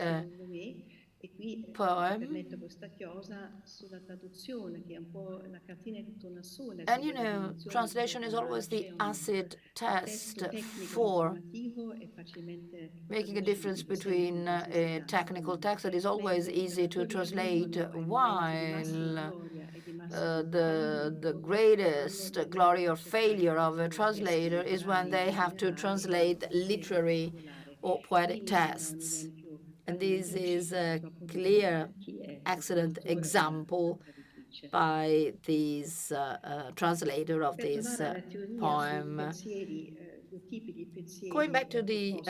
poem. And you know, translation is always the acid test for making a difference between a technical text that is always easy to translate, while the greatest glory or failure of a translator is when they have to translate literary or poetic texts. And this is a clear, excellent example by this translator of this poem. Going back to the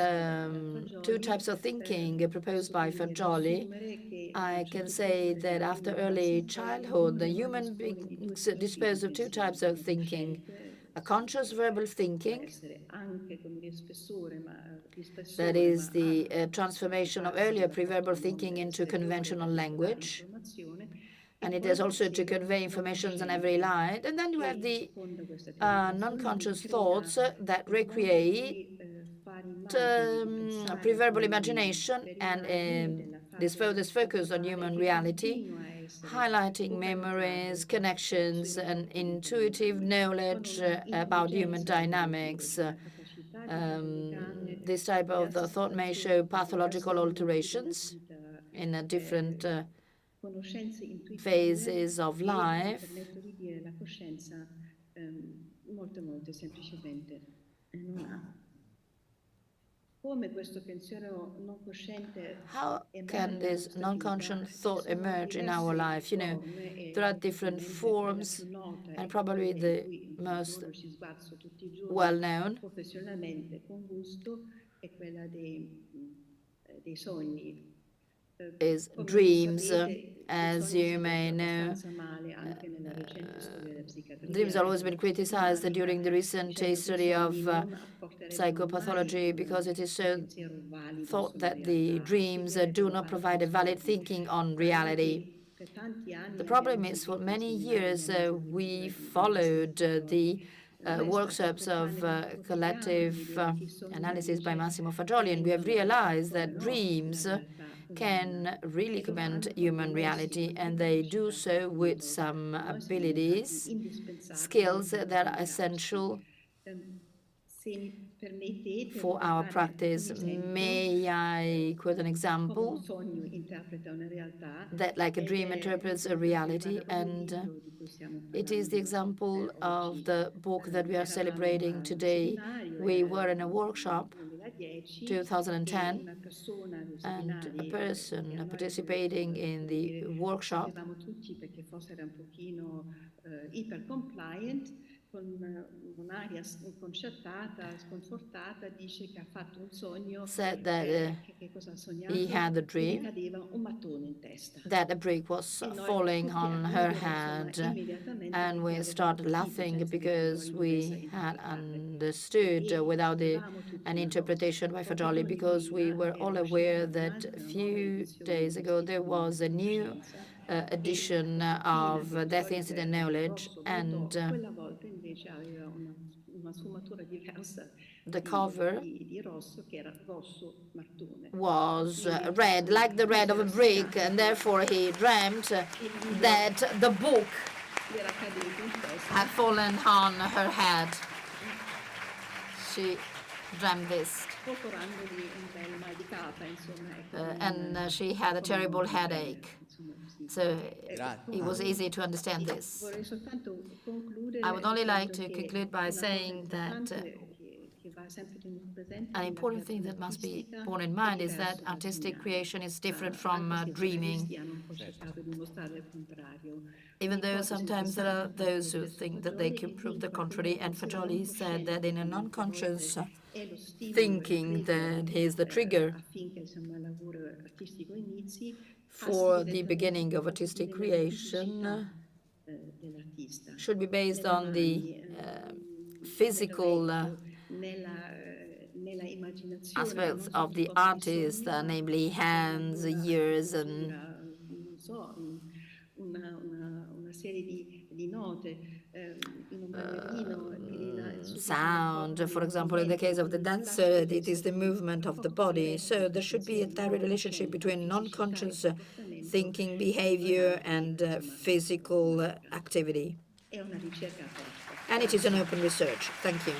two types of thinking proposed by Fagioli, I can say that after early childhood, the human beings dispose of two types of thinking: a conscious verbal thinking, that is the transformation of earlier pre-verbal thinking into conventional language, and it is also to convey information on every line. And then you have the non-conscious thoughts that recreate pre-verbal imagination, and this focus on human reality, highlighting memories, connections, and intuitive knowledge about human dynamics. This type of thought may show pathological alterations in different phases of life. How can this non-conscious thought emerge in our life? You know, there are different forms, and probably the most well-known is dreams. As you may know, dreams have always been criticized during the recent history of psychopathology because it is so thought that the dreams do not provide a valid thinking on reality. The problem is, for many years, we followed the workshops of collective analysis by Massimo Fagioli, and we have realized that dreams can really comment human reality, and they do so with some abilities, skills that are essential for our practice. May I quote an example? That like a dream interprets a reality, and it is the example of the book that we are celebrating today. We were in a workshop 2010, and a person participating in the workshop said that he had a dream that a brick was falling on her head, and we started laughing because we had understood without an interpretation by Fagioli, because we were all aware that a few days ago there was a new edition of Death Incident Knowledge, and the cover was red, like the red of a brick, and therefore he dreamt that the book had fallen on her head. She dreamt this. And she had a terrible headache. So it was easy to understand this. I would only like to conclude by saying that an important thing that must be borne in mind is that artistic creation is different from dreaming. Even though sometimes there are those who think that they can prove the contrary, and Fagioli said that in an unconscious thinking that is the trigger for the beginning of artistic creation should be based on the physical aspects of the artist, namely hands, ears, and sound. For example, in the case of the dancer, it is the movement of the body. So there should be a direct relationship between non-conscious thinking, behavior, and physical activity. And it is an open research. Thank you.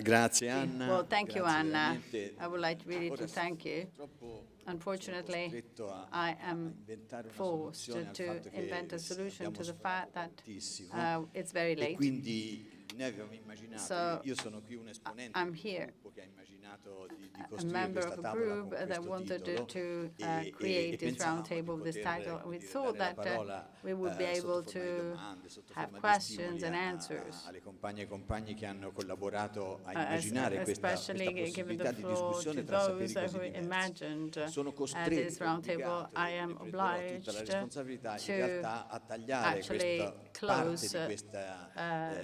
Grazie, Anna. Well, thank you, Anna. I would like really to thank you. Unfortunately, I am forced to invent a solution to the fact that it's very late. So I'm here, a member of a group that wanted to create this roundtable with this title. We thought that we would be able to have questions and answers, especially given the floor to those who imagined this roundtable. I am obliged to actually close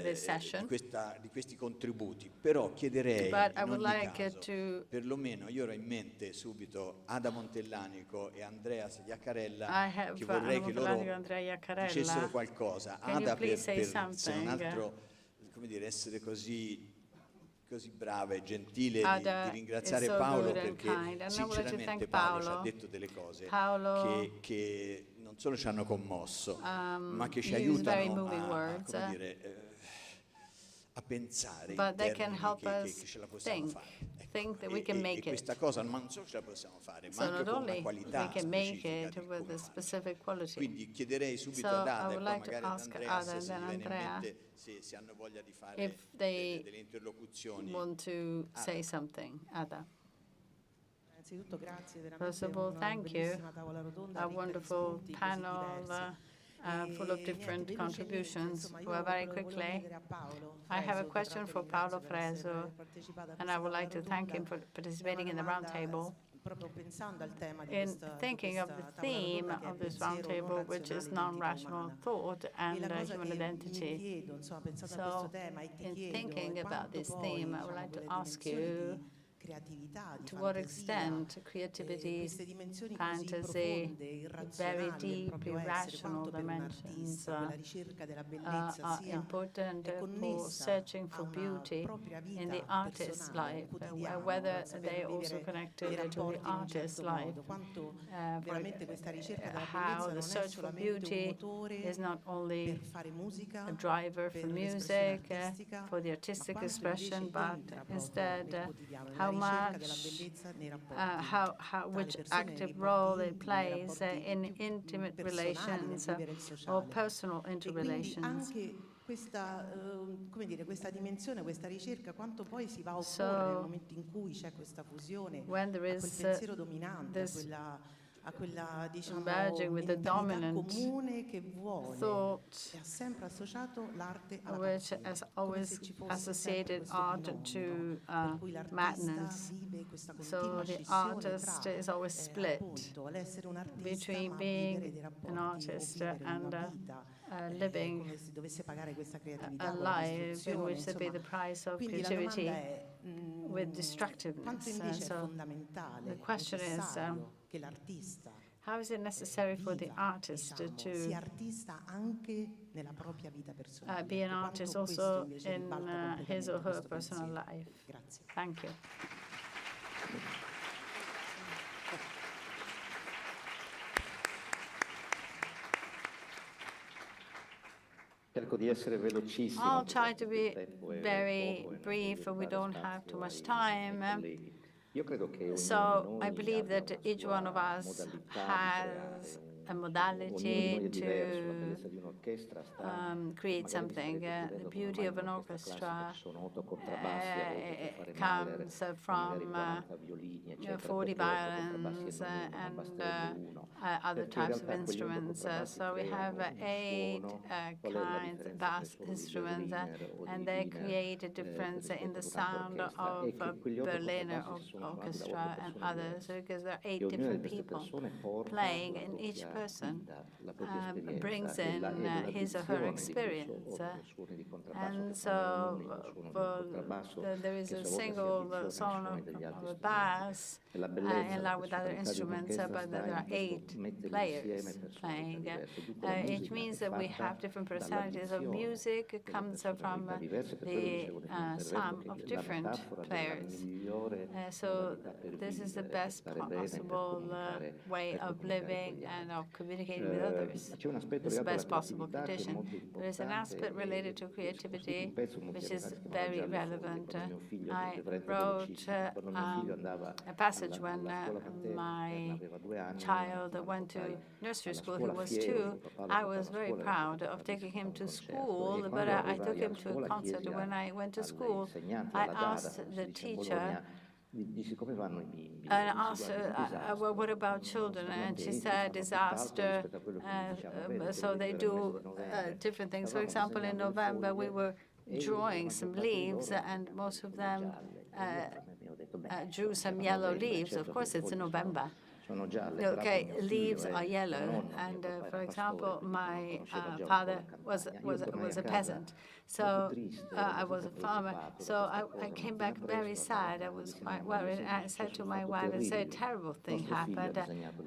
this session. Di questi contributi, però chiederei in ogni caso, perlomeno io ero in mente subito Ada Montellanico e Andrea Iaccarella, che vorrei che loro dicessero qualcosa. Ada per se non altro, come dire, essere così brava e gentile di ringraziare Paolo, perché sinceramente Paolo ci ha detto delle cose che non solo ci hanno commosso, ma che ci aiutano a come dire, a pensare in termini che ce la possiamo fare. Think that we can make it. Questa cosa non solo ce la possiamo fare, ma anche con una qualità specifica. Quindi chiederei subito ad Ada e poi magari ad Andrea se hanno voglia di fare delle interlocuzioni. Want to say something, Ada. First of all, thank you. A wonderful panel. Full of different contributions. Well, very quickly, I have a question for Paolo Freso, and I would like to thank him for participating in the roundtable. in thinking of the theme of this roundtable, which is non-rational thought and human identity. So, in thinking about this theme, I would like to ask you, to what extent creativity, fantasy, very deeply rational dimensions are important for searching for beauty in the artist's life, whether they are also connected to the artist's life, how the search for beauty is not only a driver for music, for the artistic expression, but instead how much, which active role it plays in intimate relations or personal interrelations. Questa dimensione, questa ricerca, quanto poi si va a opporre nel momento in cui c'è questa fusione, a quel pensiero dominante, a quella diciamo mentalità comune che vuole e ha sempre associato l'arte alla passione, has always associated art to madness. So the artist is always split between being an artist and living a life in which there be the price of creativity with destructiveness. So the question is, how is it necessary for the artist to be an artist also in his or her personal life? Thank you. I'll try to be very brief. We don't have too much time. So I believe that each one of us has a modality to create something. The beauty of an orchestra comes from 40 violins and other types of instruments. So we have 8 kinds of vast instruments, and they create a difference in the sound of Berliner Orchestra and others, because there are 8 different people playing, and each person brings in his or her experience. And so there is a single solo of a bass in line with other instruments, but there are 8 players playing. It means that we have different personalities of music. It comes from the sum of different players. So this is the best possible way of living and of communicating with others. This is the best possible condition. There is an aspect related to creativity which is very relevant. I wrote a passage when my child went to nursery school. He was 2. I was very proud of taking him to school, but I took him to a concert. When I went to school, I asked the teacher, and asked her, well, what about children? And she said, disaster. So they do different things. For example, in November, we were drawing some leaves, and most of them drew some yellow leaves. Of course, it's in November. Okay, leaves are yellow, and for example, my father was a peasant, so I was a farmer. So I came back very sad. I was quite worried. And I said to my wife, "I said, a terrible thing happened.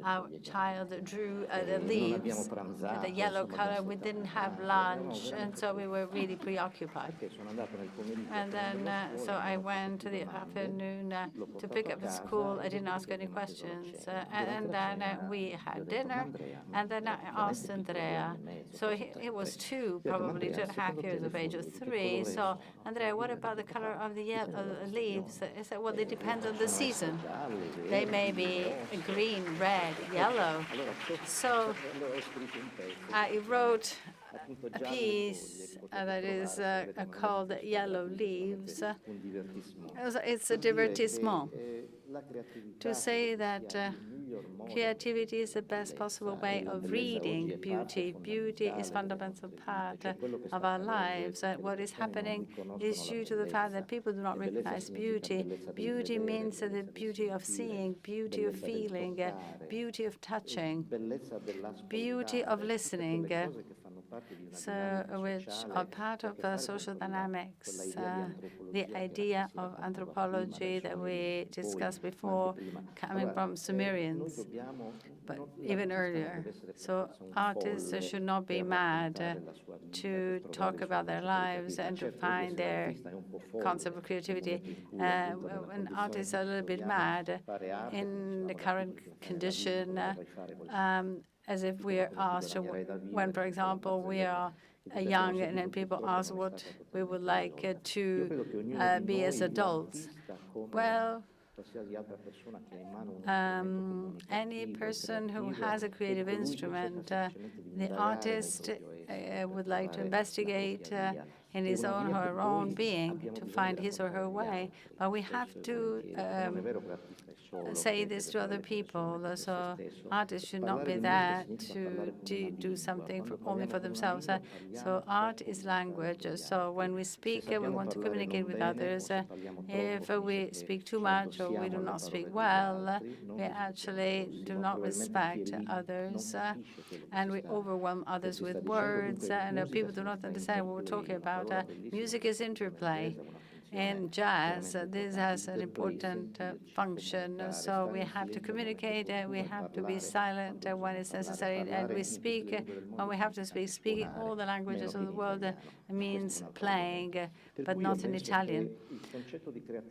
Our child drew the leaves with a yellow color. We didn't have lunch, and so we were really preoccupied." And then, so I went to the afternoon to pick up the school. I didn't ask any questions. And then we had dinner, and then I asked Andrea. So he was 2, probably 2.5 years of age, or 3. So, Andrea, what about the color of the leaves? I said, well, it depends on the season. They may be green, red, yellow. So I wrote a piece that is called Yellow Leaves. It's a divertissement to say that Creativity is the best possible way of reading beauty. Beauty is a fundamental part of our lives. What is happening is due to the fact that people do not recognize beauty. Beauty means the beauty of seeing, beauty of feeling, beauty of touching, beauty of listening, which are part of social dynamics. The idea of anthropology that we discussed before, coming from Sumerians, but even earlier. So artists should not be mad to talk about their lives and to find their concept of creativity. When artists are a little bit mad in the current condition, as if we are asked when, for example, we are young and then people ask what we would like to be as adults. Well, any person who has a creative instrument, the artist would like to investigate in his own or her own being to find his or her way. But we have to say this to other people. So artists should not be there to do something only for themselves. So art is language. So when we speak, we want to communicate with others. If we speak too much or we do not speak well, we actually do not respect others, and we overwhelm others with words, and people do not understand what we're talking about. Music is interplay. In jazz, this has an important function. So we have to communicate, we have to be silent when it's necessary, and we speak when we have to speak. Speaking all the languages of the world means playing, but not in Italian.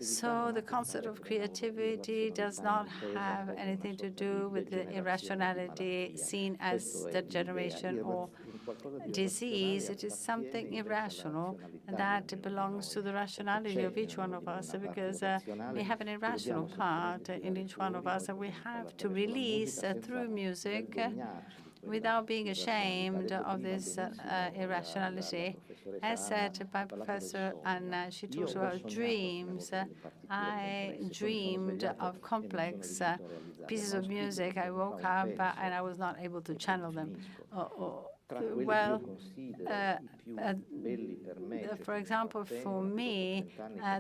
So the concept of creativity does not have anything to do with the irrationality seen as degeneration or disease. It is something irrational that belongs to the rationality of each one of us, because we have an irrational part in each one of us, and we have to release through music without being ashamed of this irrationality. As said by Professor Anna, she talks about dreams. I dreamed of complex pieces of music. I woke up and I was not able to channel them. Well, for example, for me,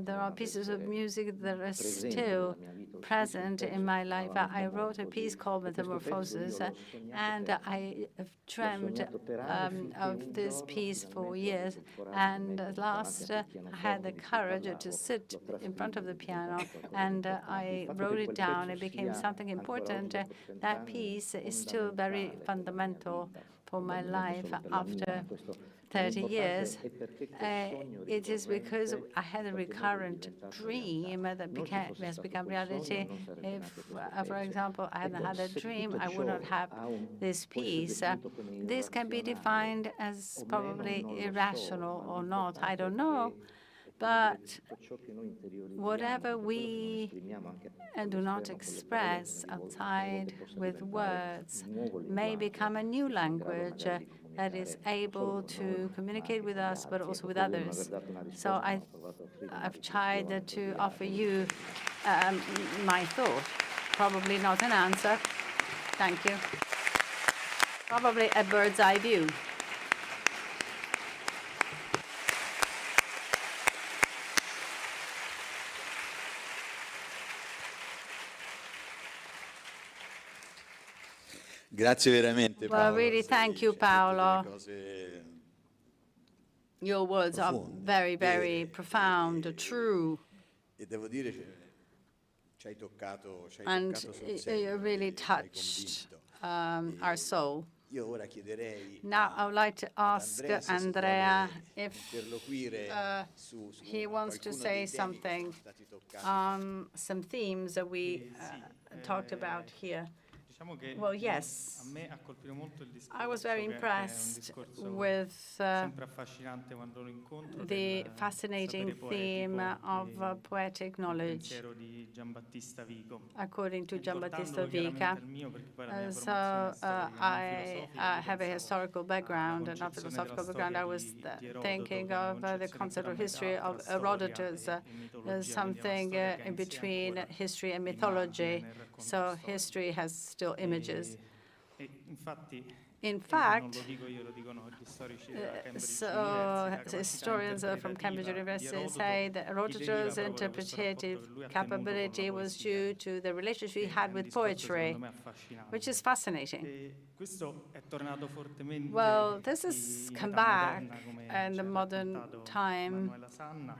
there are pieces of music that are still present in my life. I wrote a piece called Metamorphosis, and I dreamed of this piece for years. And at last, I had the courage to sit in front of the piano, and I wrote it down. It became something important. That piece is still very fundamental for my life after 30 years. It is because I had a recurrent dream that has become reality. If, for example, I hadn't had a dream, I would not have this piece. This can be defined as probably irrational or not, I don't know. But whatever we do not express outside with words may become a new language that is able to communicate with us, but also with others. So I've tried to offer you my thought. Probably not an answer. Thank you. Probably a bird's eye view. Grazie veramente, Paolo. Well, really, thank you, Paolo. Your words are very, very profound, true. And you really touched our soul. Now, I would like to ask Andrea if he wants to say something on some themes that we talked about here. Well, yes. I was very impressed with the fascinating theme of poetic knowledge, according to Giambattista Vico. So I have a historical background, not philosophical background. I was thinking of the concept of history of Herodotus, something in between history and mythology. So history has still images. In fact, historians from Cambridge University say that Rotajo's interpretative capability was due to the relationship he had with poetry, which is fascinating. Well, this has come back in the modern time,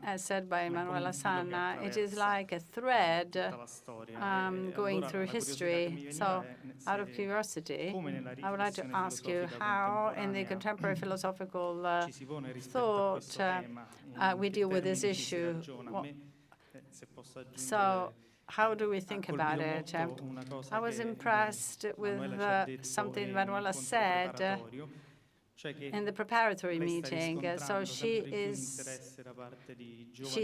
as said by Manuela Sanna. It is like a thread going through history. So, out of curiosity, I would like to ask you how, in the contemporary philosophical thought, we deal with this issue. So, how do we think about it? I was impressed with something Manuela said in the preparatory meeting. So she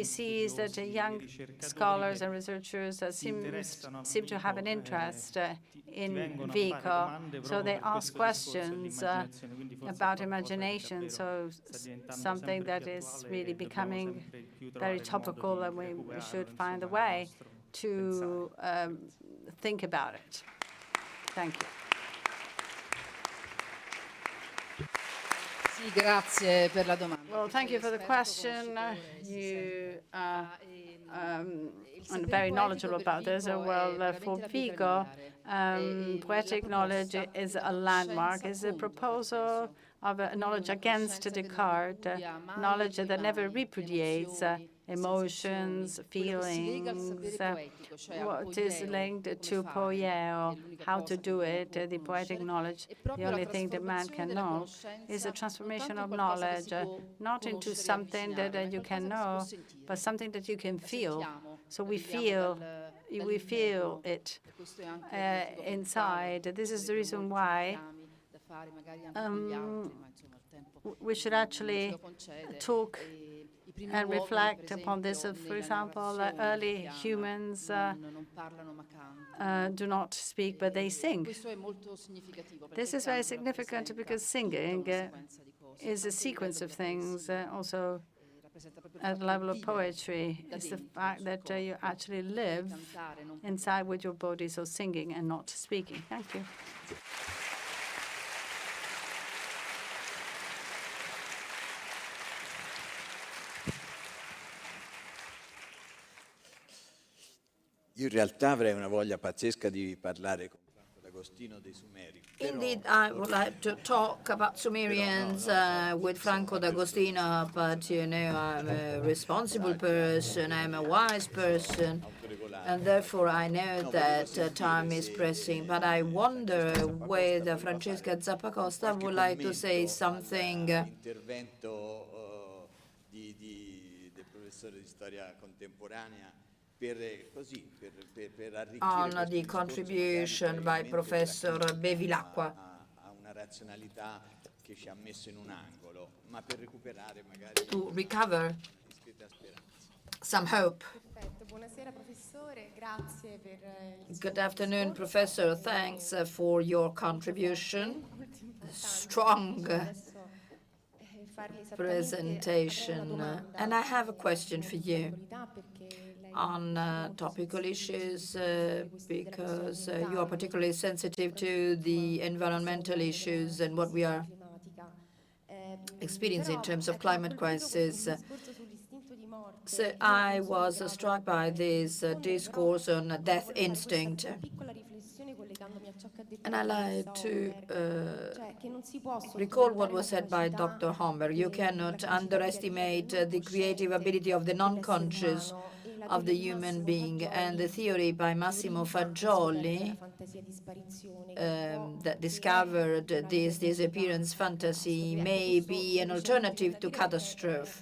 sees that young scholars and researchers seem to have an interest in Vico. So they ask questions about imagination, so something that is really becoming very topical, and we should find a way to think about it. Thank you. Well, thank you for the question. You are very knowledgeable about this. Well, for Vico, poetic knowledge is a landmark, is a proposal of a knowledge against Descartes, knowledge that never repudiates emotions, feelings, what is linked to poieo, how to do it, the poetic knowledge. The only thing that man can know is a transformation of knowledge, not into something that you can know, but something that you can feel. So we feel it inside. This is the reason why we should actually talk and reflect upon this. For example, early humans do not speak, but they sing. This is very significant because singing is a sequence of things. Also, at the level of poetry, it's the fact that you actually live inside with your body, so singing and not speaking. Thank you. Io in realtà avrei una voglia pazzesca di parlare con Franco D'Agostino dei Sumeri. Indeed, I would like to talk about Sumerians with Franco D'Agostino, but you know, I'm a responsible person, I'm a wise person, and therefore I know that time is pressing. But I wonder whether Francesca Zappacosta would like to say something. Intervento del professore di storia contemporanea. On the contribution by Professor Bevilacqua. To recover some hope. Good afternoon, Professor. Thanks for your contribution. Strong presentation. And I have a question for you on topical issues, because you are particularly sensitive to the environmental issues and what we are experiencing in terms of climate crisis. So I was struck by this discourse on death instinct. And I like to recall what was said by Dr. Homberg. You cannot underestimate the creative ability of the non-conscious of the human being, and the theory by Massimo Fagioli that discovered this disappearance fantasy may be an alternative to catastrophe.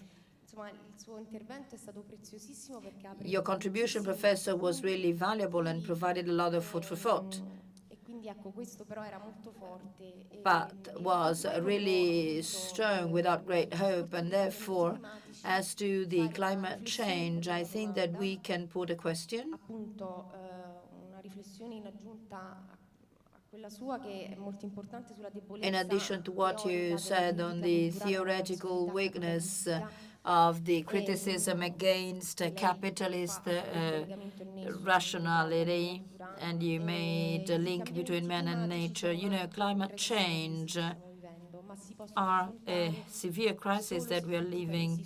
Your contribution, Professor, was really valuable and provided a lot of food for thought, but was really strong without great hope. And therefore, as to the climate change, I think that we can put a question. In addition to what you said on the theoretical weakness of the criticism against capitalist rationality, and you made a link between man and nature. You know, climate change are a severe crisis that we are living,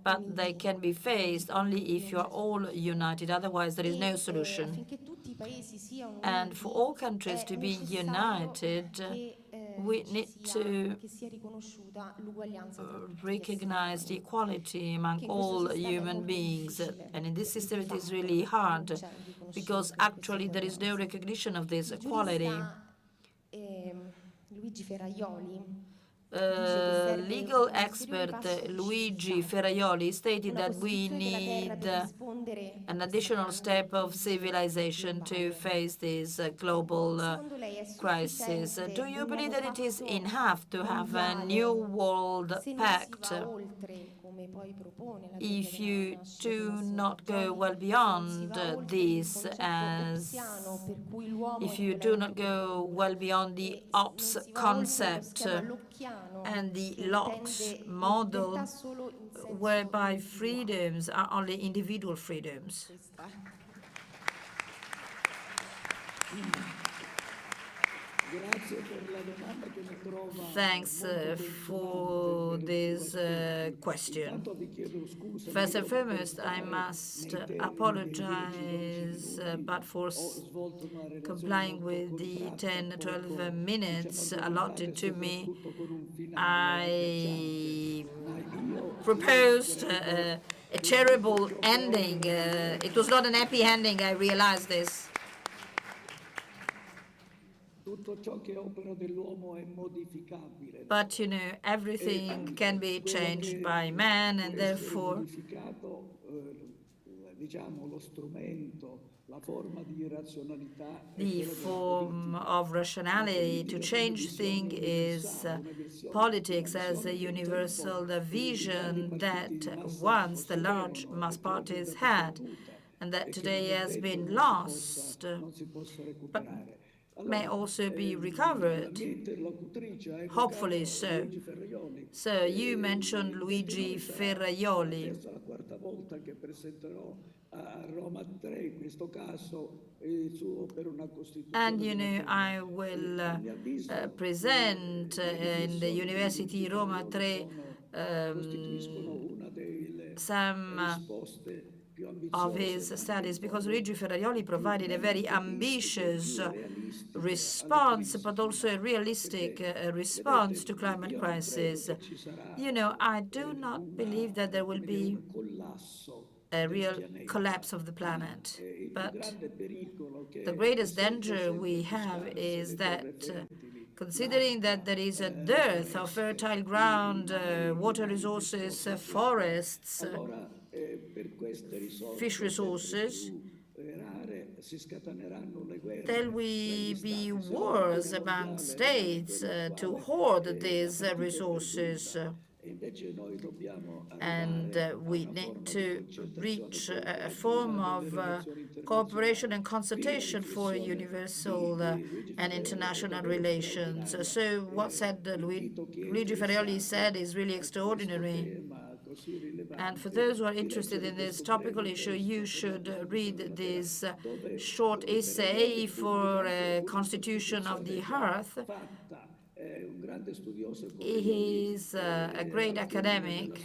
but they can be faced only if you are all united, otherwise there is no solution. And for all countries to be united, we need to recognize the equality among all human beings. And in this system it is really hard, because actually there is no recognition of this equality. Legal expert Luigi Ferraioli stated that we need an additional step of civilization to face this global crisis. Do you believe that it is enough to have a new world pact if you do not go well beyond this, if you do not go well beyond the ops concept and the LOX model, whereby freedoms are only individual freedoms? Thanks for this question. First and foremost, I must apologize, but for complying with the 10-12 minutes allotted to me, I proposed a terrible ending. It was not an happy ending, I realize this. But, you know, everything can be changed by man, and therefore the form of rationality to change things is politics as a universal vision that once the large mass parties had, and that today has been lost, but may also be recovered, hopefully so. So you mentioned Luigi Ferraioli. And, you know, I will present in the University Roma 3 some of his studies, because Luigi Ferraioli provided a very ambitious response, but also a realistic response to climate crisis. You know, I do not believe that there will be a real collapse of the planet, but the greatest danger we have is that, considering that there is a dearth of fertile ground, water resources, forests, fish resources, there will be wars among states to hoard these resources. And we need to reach a form of cooperation and consultation for universal and international relations. So what Luigi Ferraioli said is really extraordinary. And for those who are interested in this topical issue, you should read this short essay for a Constitution of the Earth. He is a great academic,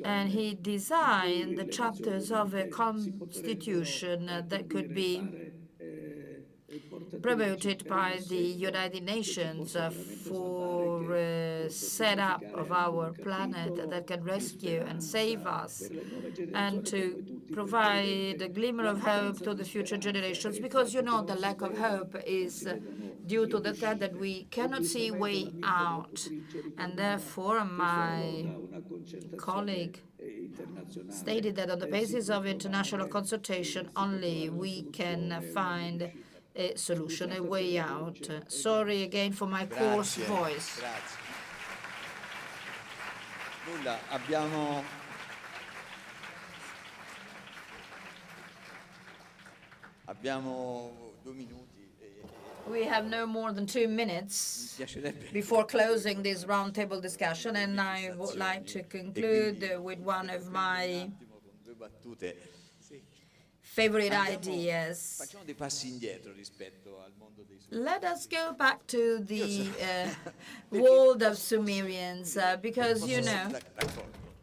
and he designed the chapters of a constitution that could be promoted by the United Nations for a setup of our planet that can rescue and save us, and to provide a glimmer of hope to the future generations, because, you know, the lack of hope is due to the fact that we cannot see a way out. And therefore, my colleague stated that on the basis of international consultation only we can find a solution, a way out. Sorry again for my coarse voice. Grazie. Nulla, abbiamo Abbiamo 2 minuti. We have no more than 2 minutes before closing this roundtable discussion, and I would like to conclude with one of my favorite ideas. Let us go back to the world of Sumerians, because, you know,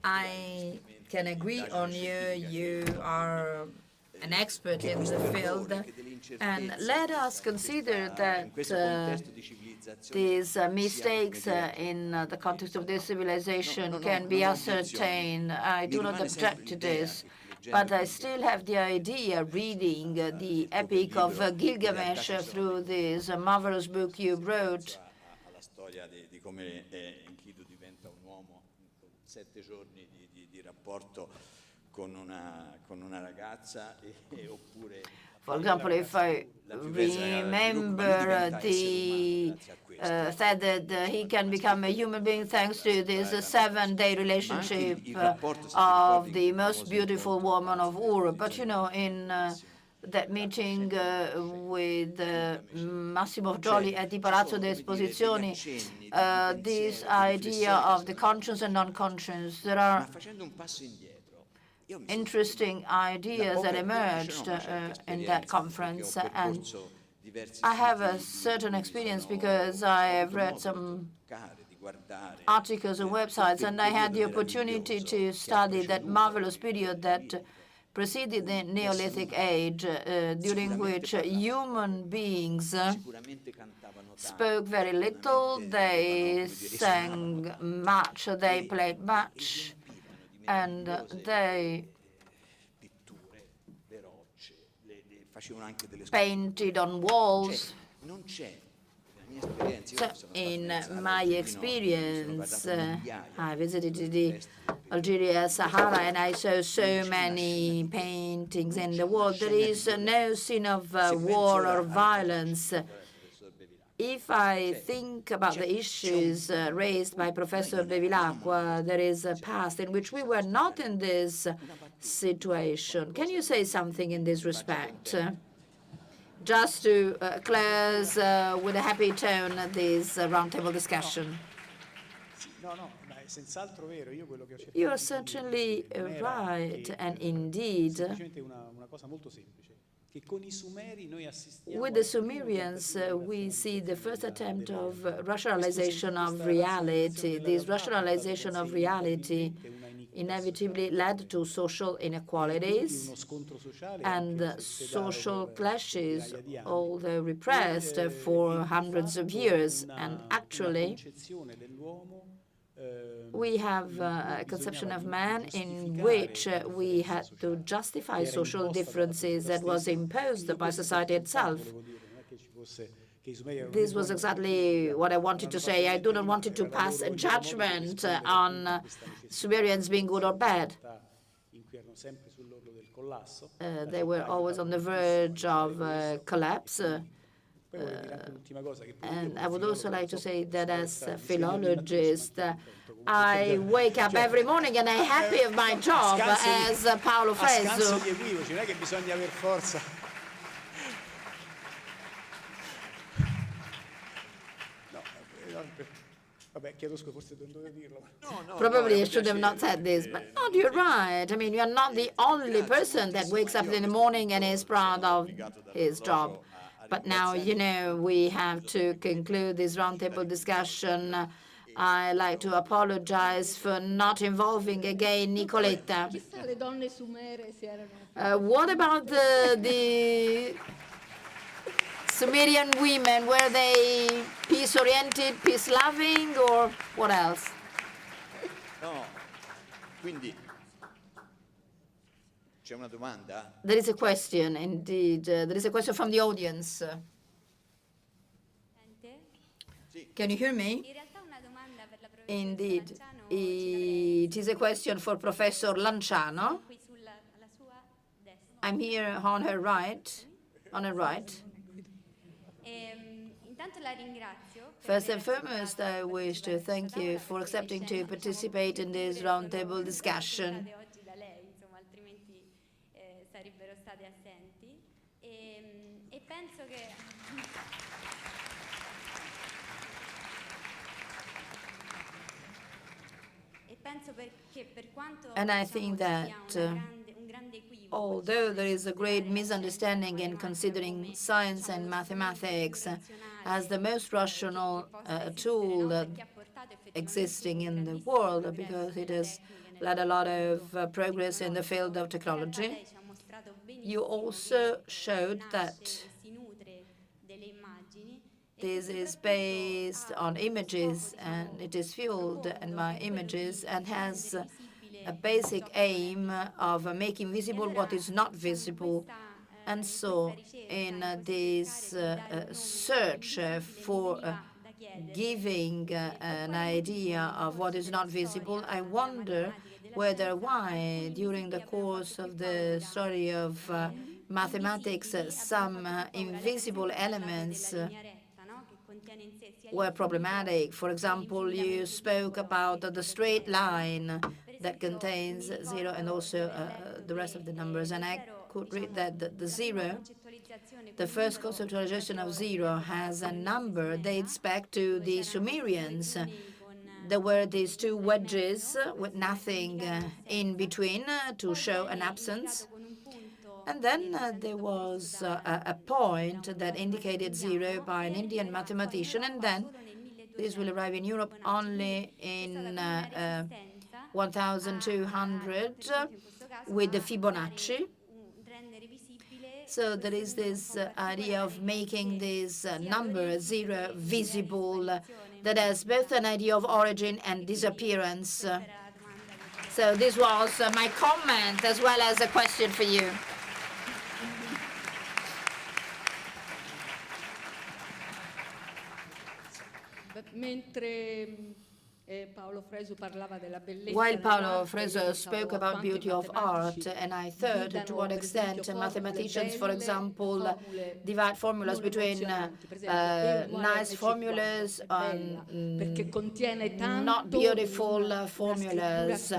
I can agree on you. You are an expert in the field, and let us consider that these mistakes in the context of this civilization can be ascertained. I do not object to this, but I still have the idea, reading the Epic of Gilgamesh through this marvelous book you wrote, for example, if I remember the said that he can become a human being thanks to this 7-day relationship of the most beautiful woman of Ur. But, you know, in that meeting with Massimo Gioli at the Palazzo delle Esposizioni, this idea of the conscious and non-conscious, there are interesting ideas that emerged in that conference, and I have a certain experience because I have read some articles and websites, and I had the opportunity to study that marvelous period that preceded the Neolithic age, during which human beings spoke very little, they sang much, they played much, and they painted on walls. So, in my experience, I visited the Algeria, Sahara, and I saw so many paintings in the wall. There is no scene of war or violence. If I think about the issues raised by Professor Bevilacqua, there is a past in which we were not in this situation. Can you say something in this respect? Just to close with a happy tone this roundtable discussion. You are certainly right, and indeed, with the Sumerians, we see the first attempt of rationalization of reality. This rationalization of reality inevitably led to social inequalities and social clashes, although repressed for hundreds of years. And actually, we have a conception of man in which we had to justify social differences that was imposed by society itself. This was exactly what I wanted to say. I do not want to pass a judgment on Sumerians being good or bad. They were always on the verge of collapse. And I would also like to say that as a philologist, I wake up every morning and I'm happy of my job, as Paolo Fresu. Probably I should have not said this, but no, you're right. I mean, you're not the only person that wakes up in the morning and is proud of his job. But now, you know, we have to conclude this roundtable discussion. I like to apologize for not involving again Nicoletta. What about the Sumerian women? Were they peace-oriented, peace-loving, or what else? No, quindi c'è una domanda? There is a question, indeed. There is a question from the audience. Can you hear me? Indeed. It is a question for Professor Lanciano. I'm here on her right. On her right. First and foremost, I wish to thank you for accepting to participate in this roundtable discussion. E penso che And I think that although there is a great misunderstanding in considering science and mathematics as the most rational tool existing in the world, because it has led a lot of progress in the field of technology, you also showed that this is based on images, and it is fueled by images and has a basic aim of making visible what is not visible. And so in this search for giving an idea of what is not visible, I wonder why, during the course of the study of mathematics, some invisible elements were problematic. For example, you spoke about the straight line that contains 0 and also the rest of the numbers, and I could read that the 0, the first conceptualization of 0 has a number dates back to the Sumerians. There were these two wedges with nothing in between to show an absence. And then there was a point that indicated 0 by an Indian mathematician, and then this will arrive in Europe only in 1200 with the Fibonacci. So there is this idea of making this number 0 visible that has both an idea of origin and disappearance. So this was my comment as well as a question for you. While Paolo Fresu spoke about beauty of art, and I thought to what extent mathematicians, for example, divide formulas between nice formulas and not beautiful formulas,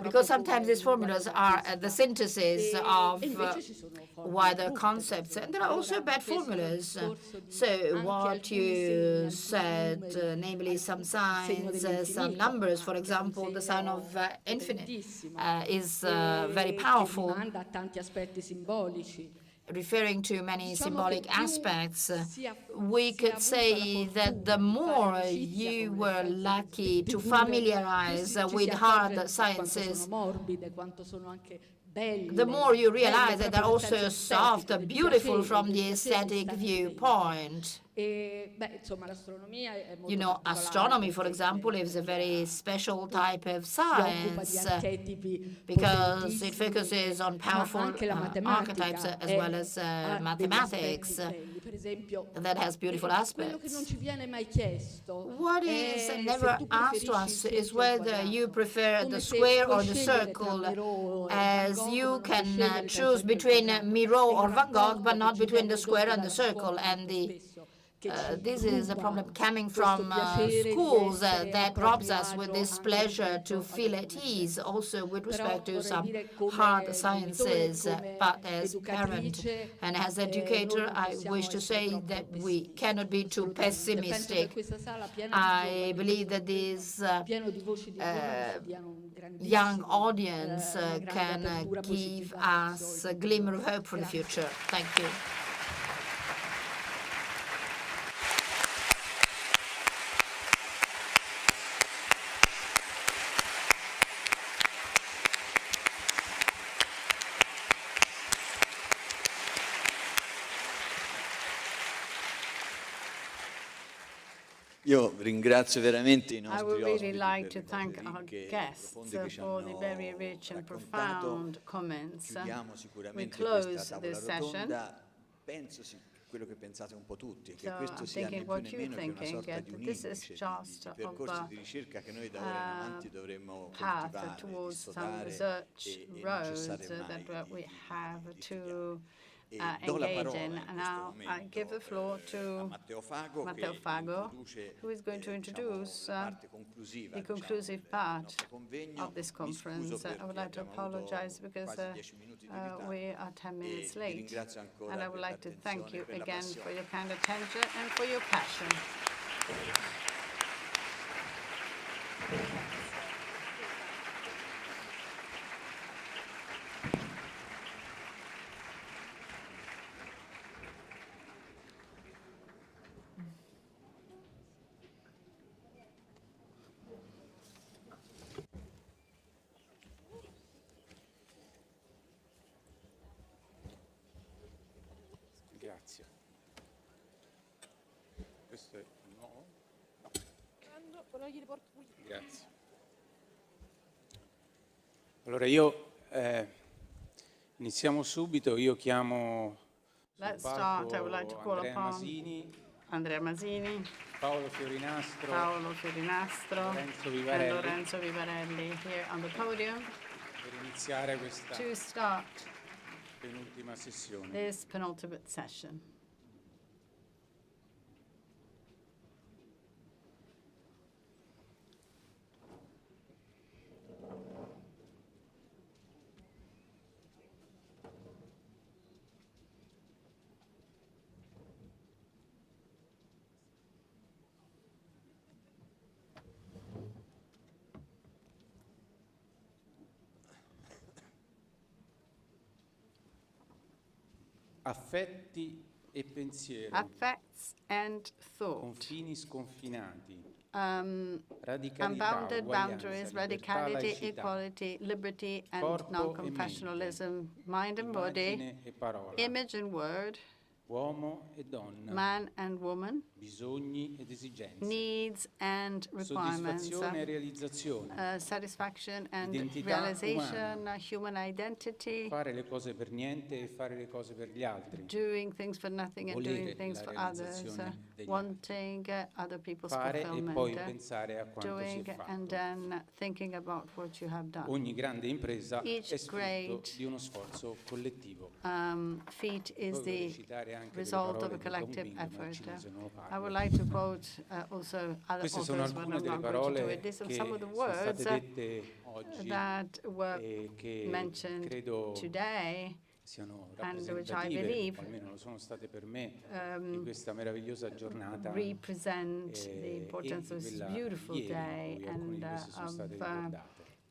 because sometimes these formulas are the synthesis of wider concepts, and there are also bad formulas. So what you said, namely some signs, some numbers, for example, the sign of infinite is very powerful, referring to many symbolic aspects. We could say that the more you were lucky to familiarize with hard sciences, the more you realize that they're also soft, beautiful from the aesthetic viewpoint. You know, astronomy, for example, is a very special type of science because it focuses on powerful archetypes as well as mathematics. That has beautiful aspects. What is never asked to us is whether you prefer the square or the circle, as you can choose between Miro or Van Gogh, but not between the square and the circle. And this is a problem coming from schools that robs us with this pleasure to feel at ease, also with respect to some hard sciences. But as parent and as educator, I wish to say that we cannot be too pessimistic. I believe that this young audience can give us a glimmer of hope for the future. Thank you. Io ringrazio veramente I nostri I would really ospiti like to thank our guests for the very rich and profound comments. Chiudiamo We sicuramente close questa tavola this session. rotonda. Penso quello che pensate un po' tutti, che So questo I'm sia né thinking più what né you're meno che una thinking, sorta di that un this is indice just di of percorsi di ricerca che noi da ora in avanti dovremmo path coltivare, towards some dissodare research e non roads cessare mai that we have to engage in. And now I give the floor to Matteo Fago, who is going to introduce the conclusive part of this conference. I would like to apologize because we are 10 minutes late. And I would like to thank you again for your kind attention and for your passion. Grazie. Questo è nuovo? Grazie. Allora iniziamo subito. Io chiamo Let's start. I would like to call upon Andrea Masini, Paolo Fiorinastro, and Lorenzo Vivarelli here on the podium per iniziare questa to start penultima sessione. This penultimate session. Affetti e pensiero, Affects and thought, confini sconfinati, unbounded boundaries, radicality, equality, liberty, and non-confessionalism, mind and body, image and word, uomo e donna, man and woman, bisogni ed esigenze, needs and requirements, soddisfazione e realizzazione, satisfaction and identità realization, umana, human identity, fare le cose per niente e fare le cose per gli altri, doing things for nothing and volere doing things la for others, realizzazione degli wanting other people's fare e fulfillment, poi pensare a quanto si doing è fatto. and then thinking about what you have done. Ogni grande impresa Each è frutto great di uno sforzo collettivo. feat is Poi vorrei the citare anche delle result of parole a di collective Combin, ma il effort. cinese non lo I would parla. like to quote also other Queste sono authors, but alcune I'm delle not going to do parole it. These are che some of the sono state words dette oggi that were e che mentioned credo today, siano and which I rappresentative, believe o almeno lo sono state per me, di questa meravigliosa giornata represent the importance e of di this quella beautiful ieri in day cui alcune di and queste sono state of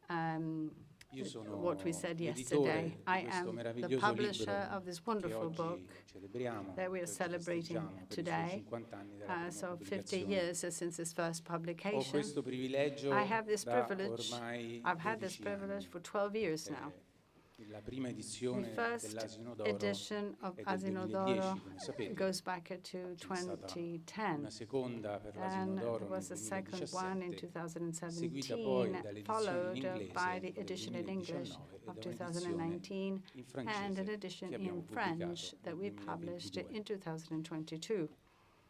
ricordate. Io sono what we said l'editore yesterday. di I questo am the meraviglioso publisher libro of this che wonderful oggi book celebriamo, that we are che oggi celebrating festeggiamo per i suoi today. 50 anni dalla prima So 50 pubblicazione. years since its first Ho publication. questo privilegio I have this da privilege. ormai I've had this 12 privilege anni. for 12 years now. La prima The edizione first dell'Asino d'Oro edition of è del Asino 2010, d'Oro come sapete. goes back to Ce n'è stata 2010. una seconda per l'Asino And d'Oro there was a nel second one in 2017, seguita poi 2017, dall'edizione in followed inglese by the del edition in English 2019 of ed un'edizione 2019 in francese and an edition che abbiamo in French pubblicato that nel we published 2022. in 2022.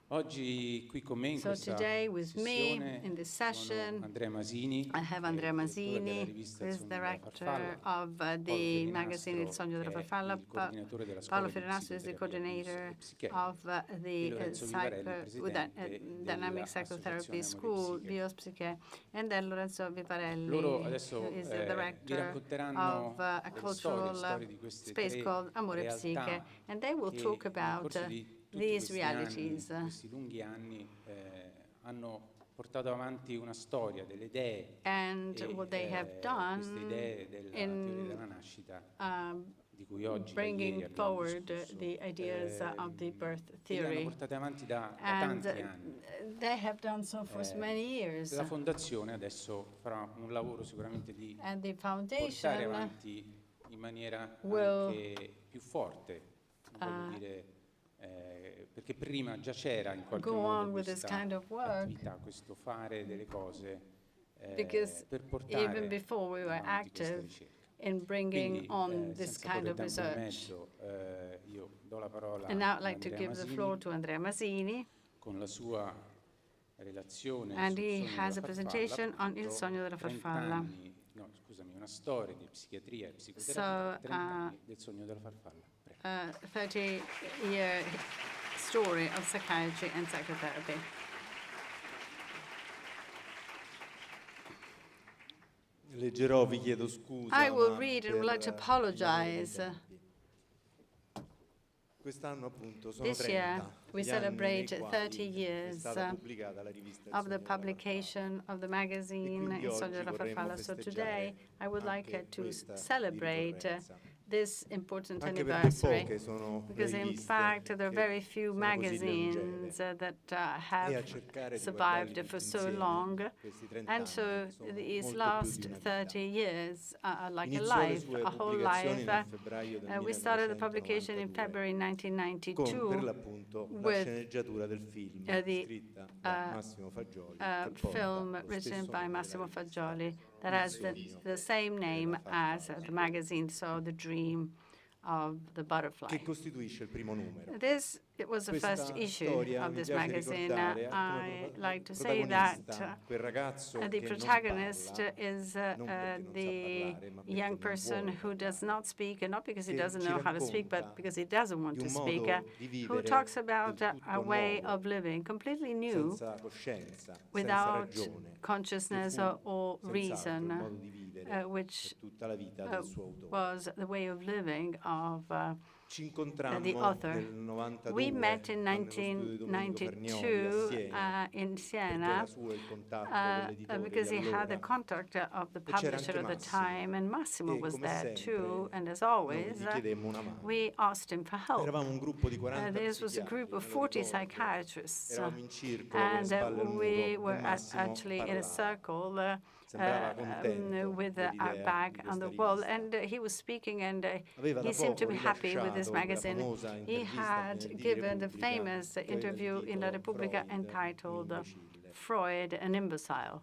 Oggi qui con me in So questa today with me sessione in this sono session, Andrea Masini, I have Andrea direttore della Masini, rivista who Il is Sogno della director Farfalla, of Paolo the magazine Il Sogno della che è Farfalla. il coordinatore della Paolo scuola di Fiorinastro is the psicoterapia Plus coordinator e Psiche, of e the Lorenzo Vivarelli, presidente Dynamic Psychotherapy dell'Associazione School, Amore Biopsyche, and then Lorenzo Vivarelli, Loro adesso who is the vi director racconteranno of a delle cultural storie di queste space tre called Amore Psyche, realtà and they will che talk nel about corso di tutti these questi anni, realities. questi lunghi anni, hanno portato avanti una storia delle idee And e what they have queste idee done della teoria in della nascita di cui oggi da bringing ieri abbiamo forward discusso, the ideas of the birth e le hanno theory. portate avanti da And tanti anni. they have done so for many years. La fondazione adesso farà un lavoro sicuramente di And the portare foundation avanti in maniera will, anche più forte, non voglio dire, perché prima già c'era in qualche go modo on with this questa kind of work, attività, questo fare delle cose because per portare even before we were avanti questa active ricerca. in bringing Quindi, on this senza kind of perdere tempo di research. mezzo, io do la parola And now I'd a like to Andrea give the Masini floor to Andrea Masini, con la sua relazione and sul he Sogno has della a Farfalla, presentation on Il appunto, Sogno della 30 Farfalla. anni, no, scusami, un una storia di psichiatria e psicoterapia, 30 anni del sogno della farfalla. 30-year story of psychiatry and psychotherapy. Leggerò, vi chiedo scusa. I will read and would like to apologize. Quest'anno appunto sono This year 30 we gli anni nei celebrate quali 30 è years stata pubblicata la rivista Il of the Sogno della publication of the magazine quindi Il Sogno oggi della vorremmo Farfalla. So today I would like anche to questa celebrate ricorrenza. this important Anche perché anniversary, poche sono le because in riviste fact there are che very few sono così magazines leggere. that E a have cercare di survived guardarli for tutti so insieme, long, questi 30 and so anni sono these molto last più di una 30 years are like a Iniziò le life, sue a whole pubblicazioni life. nel febbraio del We started the publication in 1992 February con per 1992 l'appunto la with sceneggiatura del film the scritta da Massimo Fagioli che porta film lo written stesso by nome Massimo della rivista, Fagioli that Il has sogno the same name as the magazine, so The Dream of the Butterfly. che costituisce il primo numero. It was the Questa first issue storia of mi this piace magazine. ricordare I come like to say that protagonista quel ragazzo the che non protagonist parla, is non perché non sa the parlare, ma perché young non person vuole who does not speak, and not because he che doesn't ci know how to speak, but racconta because he doesn't want di to un speak, modo di who vivere talks about del tutto a way nuovo, of living completely new, senza coscienza, senza without ragione, consciousness che fu or senz'altro il reason, modo di vivere which per tutta la vita del suo autore. was the way of living of Ci the incontrammo author. nel 92 We met in nello studio di Domenico Fernioli a 1992 Siena, in perché Siena era suo il contatto con l'editore because di he had the allora. contact of the E c'era publisher anche at the Massimo. time, and Massimo E was come there sempre, too, and as noi always gli chiedemmo una mano. we asked him for help. Eravamo un gruppo di 40 This was a group of psichiatri, me lo 40 ricordo. psychiatrists, Eravamo in circolo con le and spalle al we muro were e Massimo actually in a parlava. circle Sembrava contento with dell'idea our back di on the questa wall, rivista. and he was speaking, and Aveva da he seemed to poco be happy with this rilasciato quella magazine. famosa He intervista had di given the Repubblica, famous poi dal interview in La titolo Repubblica Freud, entitled un imbecille. Freud, an Imbecile.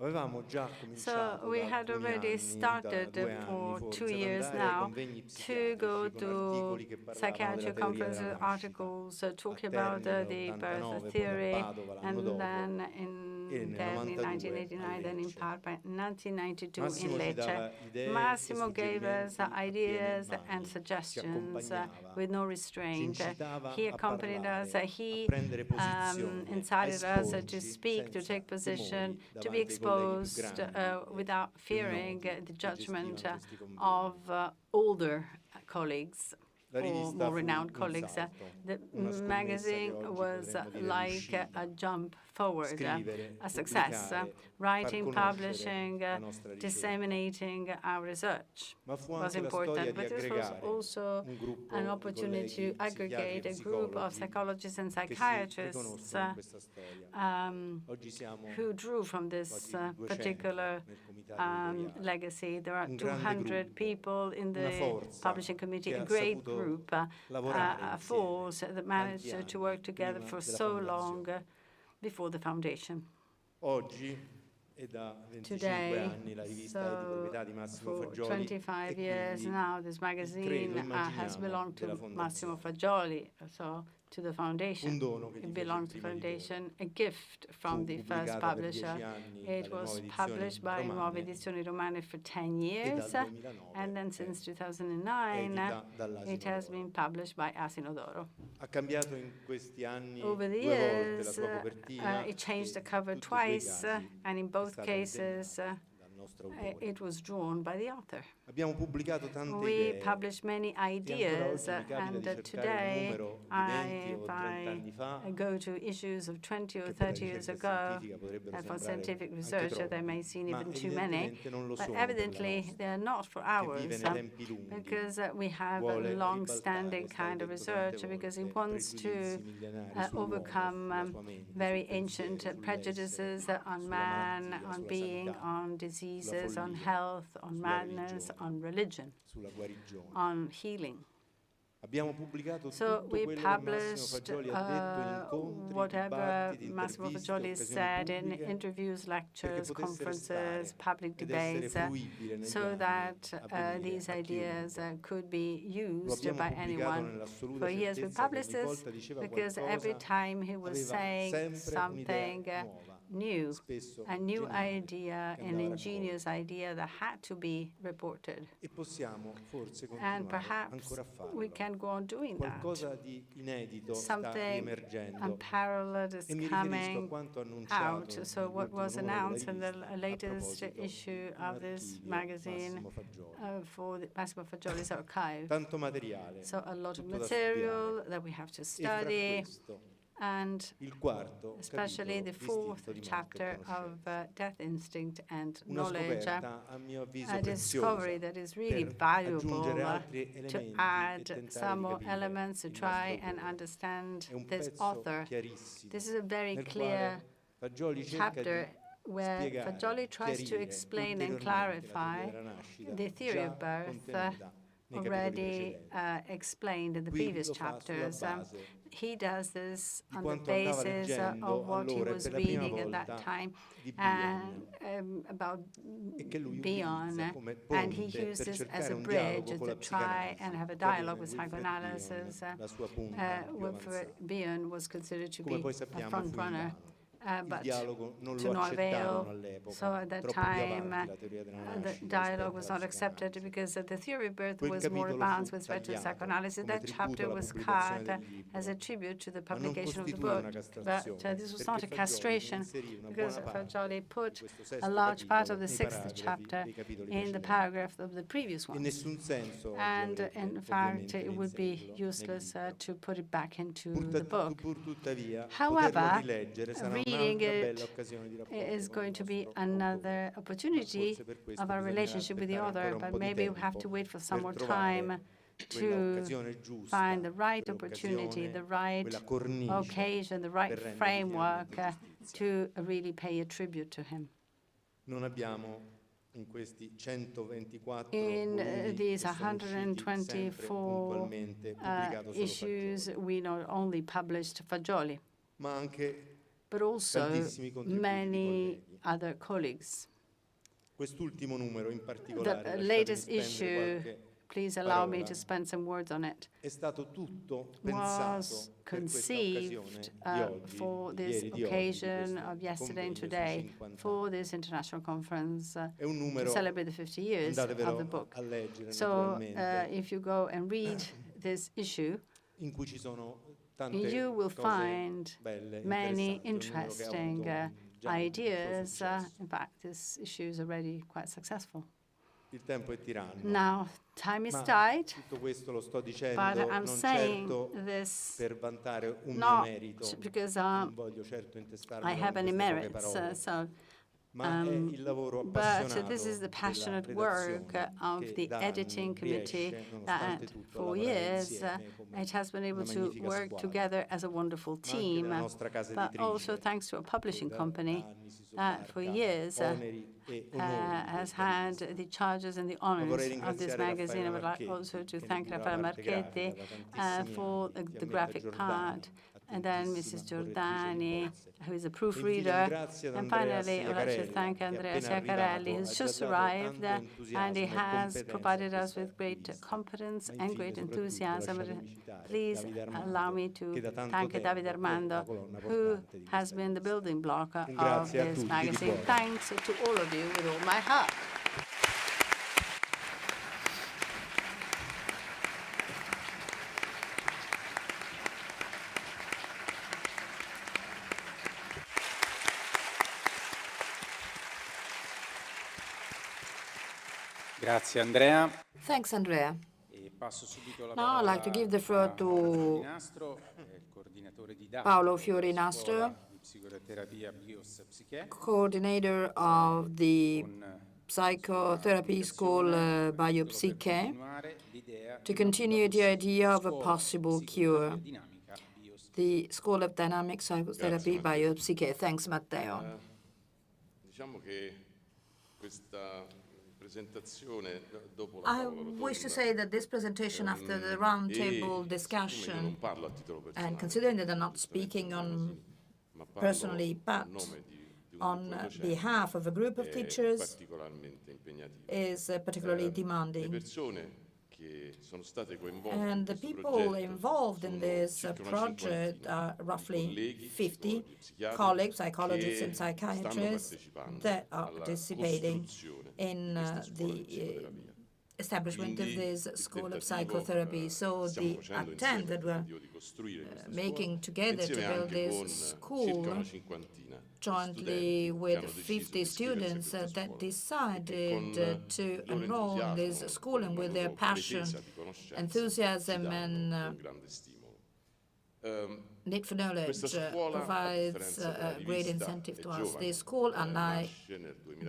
Avevamo già So cominciato we da had alcuni already anni, started da 2 for anni 2 forse, ad years andare ai now convegni to go psichiatrici con to articoli che parlavano psychiatry della teoria conferences, della nascita. articles talking A about Termine the birth dell'89, theory, poi a Padova l'anno and dopo, then e in nel Terni 92 1989, then in Lecce. Parma 1992 Massimo in ci dava Lecce. idee e Massimo gave us suggerimenti a ideas piene and mani, ci suggestions accompagnava, with no ci restraint. incitava He a accompanied us, parlare, he a prendere posizione, a incited us to esporci speak, to senza take position, timori to be davanti ai colleghi più exposed grandi without fearing noti the che judgment gestivano questi convegni. of older colleagues La or rivista more fu renowned un colleagues. salto, The una scommessa che magazine oggi was potremmo dire like riuscita. a jump forward, Scrivere, a success, pubblicare, writing, far conoscere publishing, la nostra ricerca. disseminating our research Ma fu was anche la storia important, di but this was aggregare also un gruppo an di opportunity colleghi to aggregate a psichiatri e group of psicologi psychologists and che si psychiatrists riconoscono in questa storia. who Oggi drew from this quasi 200 particular nel comitato editoriale. legacy. There are Un grande 200 gruppo, people in una the forza publishing committee, che a ha great saputo group, lavorare a insieme force that managed tanti to work anni together prima for della so long fondazione. before the foundation. Oggi è da 25 Today, anni la rivista è di proprietà di Massimo for Fagioli 25 e years quindi now, this magazine has immaginiamo belonged della to Massimo fondazione. Fagioli, so to the foundation. Un dono che gli It fece belonged to the il primo editore. foundation, a gift from Fu the first pubblicata per publisher. 10 anni It dalle was Nuove published by Edizioni Nuove Romane Edizioni Romane for 10 e years, dal 2009 and then since 2009, edita dall'Asino it has d'Oro. been published by Asino d'Oro. Ha cambiato in questi anni Over the 2 volte la years, sua copertina it changed the e cover in tutti e 2 twice, casi and in è both stata cases, disegnata dal nostro autore. it was drawn by the author. Abbiamo pubblicato tante We idee published many e ancora ideas, oggi mi capita and di cercare un today, numero di 20 o 30 if anni fa I go to issues of 20 or che per la 30 years ricerca ago, scientifica potrebbero and for sembrare scientific anche research, they may troppi, seem ma even too many, evidentemente non lo but sono per la evidently nostra, they are not for che ours, vive nei tempi lunghi, because we have a vuole long-standing ribaltare, kind of è stato detto research, tante because it volte, wants to pregiudizi millenari sull'uomo, overcome sulla sua mente, very sul pensiero, ancient sull'essere, prejudices on sulla man, malattia, on sulla being, sanità, on diseases, on follia, health, on sulla madness, religione, on religion, sulla guarigione. on healing. Abbiamo pubblicato So tutto we quello che Massimo published Fagioli ha detto in incontri, whatever dibattiti, Massimo interviste, Fagioli occasioni said in pubbliche, interviews, perché lectures, potesse conferences, restare public ed essere debates, fruibile negli so anni that a venire these a ideas chiunque. could be Lo used abbiamo by pubblicato anyone. nell'assoluta For years we certezza che published ogni this volta diceva because every qualcosa time he was aveva saying sempre un'idea something, nuova new, spesso a new geniale, idea, che an andava ingenious idea that had to be reported. E possiamo forse And continuare perhaps ancora a we farlo. can go on doing that. Qualcosa di inedito sta Something riemergendo unparalleled is e mi riferisco a coming quanto out. annunciato So what nell'ultimo was numero della announced in the rivista a latest proposito issue di of this un magazine Massimo Fagioli. for the Massimo Fagioli's archive. Tanto materiale, So a lot of tutto da material studiare. that we have to E fra study, questo and il quarto especially the capitolo, fourth Istinto di morte e chapter of conoscenza. Death Instinct and Una Knowledge, scoperta, a mio avviso, a discovery preziosa that is really per valuable aggiungere altri to elementi e add tentare some di more capire elements to il try nostro and autore. understand È un this pezzo author. chiarissimo This is a very nel clear quale Fagioli cerca chapter di where spiegare, Fagioli tries to chiarire explain and ulteriormente la teoria clarify della nascita the theory già of birth contenuta nei capitoli already precedenti. explained in the Qui previous lo fa sulla chapters. base He does this di on the quanto andava basis leggendo of what he allora e was per la prima reading at that volta time di and Bion, about e che lui Bion, utilizza come and he ponte used per this as cercare a un bridge dialogo con to la try and psicanalisi, have a che aveva dialogue with Wilfred psychoanalysis. Bion, la sua punta più Wilfred avanzata. Bion was considered to Come be poi a sappiamo front fu runner. invano. Il But dialogo non to lo no accettarono avail. all'epoca, So at that troppo più time, avanti la teoria della the nascita dialogue rispetto was alla not accepted psicanalisi. because the theory of birth Quel was more capitolo advanced fu with respect to tagliato psychoanalysis. come That tributo chapter alla was pubblicazione cut del libro, as a tribute to the ma non publication of the costituì una book. castrazione, But this was not a perché Fagioli castration inserì una because buona parte Fagioli di put questo a sesto large part capitolo of the nei sixth paragrafi chapter dei capitoli in the precedenti. paragraph of the previous In ones. nessun senso oggi And avrebbe in fact, ovviamente it would be reinserirlo nel useless libro. to put it back into the book. Pur tuttavia, poterlo However, rileggere sarà reading un'altra bella it occasione di rapporto is con going il to be nostro another autore. opportunity Forse per questo of our bisognerà relationship with the aspettare author, ancora un but po' di maybe we have tempo to wait for some per more trovare time quella to occasione giusta, find the right quella opportunity, occasione, the right quella cornice occasion, the right per rendergli framework finalmente giustizia. to really pay a tribute to him. Non abbiamo in questi 124 In volumi these che sono usciti sempre 124 puntualmente pubblicato solo issues, Fagioli, we not only published Fagioli, ma anche but also tantissimi contributi di many colleghi. other colleagues. Quest'ultimo numero in particolare, The lasciatemi latest spendere issue, qualche please allow me parola, to spend some words on it, è stato tutto pensato was per questa conceived occasione di oggi, for di this ieri, di oggi, di occasion questo of yesterday and convegno sui today, 50 for this international conference È un to numero, celebrate the 50 years of the andatevelo book. a leggere So naturalmente, if you go and read this issue, in cui ci sono tante you will cose find belle, many interessanti, un numero che ha interesting avuto già un ideas. suo successo. In fact, this issue is already quite successful. Il tempo è tiranno. Now, time is Ma tight, tutto questo lo sto dicendo but I'm non saying certo this per vantare un mio not merito, because non voglio certo intestarmi I have any queste poche merits, parole, ma è il lavoro but appassionato this is the della passionate work redazione of che the da anni editing committee riesce, that nonostante tutto, a for lavorare years insieme come it has been able una to magnifica work squadra. together as a wonderful Ma anche team, della nostra casa but editrice, also thanks to a publishing che da company anni si that for sobbarca years oneri e onori di has questa had rivista. the charges and the Ma honors vorrei of this ringraziare magazine. I would like Raffaella also to Marchetti, thank che ne Raffaella cura la parte Marchetti grafica da tantissimi for anni, the Fiammetta graphic Giordani, part, and then attentissima Mrs. correttrice di Giordani, bozze. who is a E infine un proofreader. grazie ad And Andrea finally, I would like to Siacarella, thank che Andrea appena Siacarelli, arrivato who's ha già just dato arrived, tanto and he entusiasmo e has competenza a provided us questa with great rivista. competence Ma and infine, great soprattutto, enthusiasm. lasciatemi citare Please Davide allow Armando, me to che da tanto thank Davide tempo è Armando, la colonna who portante di has questa been the rivista. building block of Grazie a this tutti, di magazine. cuore. Thanks to all of you with all my heart. Grazie Andrea. Thanks, Andrea. E passo subito la Now I'd like to give the floor to Fiorinastro, il coordinatore didattico Paolo della Fiorinastro, scuola di psicoterapia Bios Psyche, coordinator of the psychotherapy school Biopsyche, to continue the idea of a possible cure, the School of Dynamic Psychotherapy Biopsyche. Thanks, Matteo. Diciamo che questa presentazione dopo la I tavola rotonda, wish to say that this presentation after the roundtable discussion, non parlo a titolo personale, and considering that I'm not speaking on ma parlo personally, a but nome di un on gruppo di docenti, behalf of a group of è teachers, particolarmente impegnativo. is particularly Le demanding. persone And the people involved in this project are roughly 50 colleagues, psychologists and psychiatrists that are participating in the establishment of this school of psychotherapy. So the attempt that we're making together to build this school jointly with 50 students that decided to enroll in this school, and with their passion, enthusiasm, and need for knowledge provides a great incentive to us. The school, unlike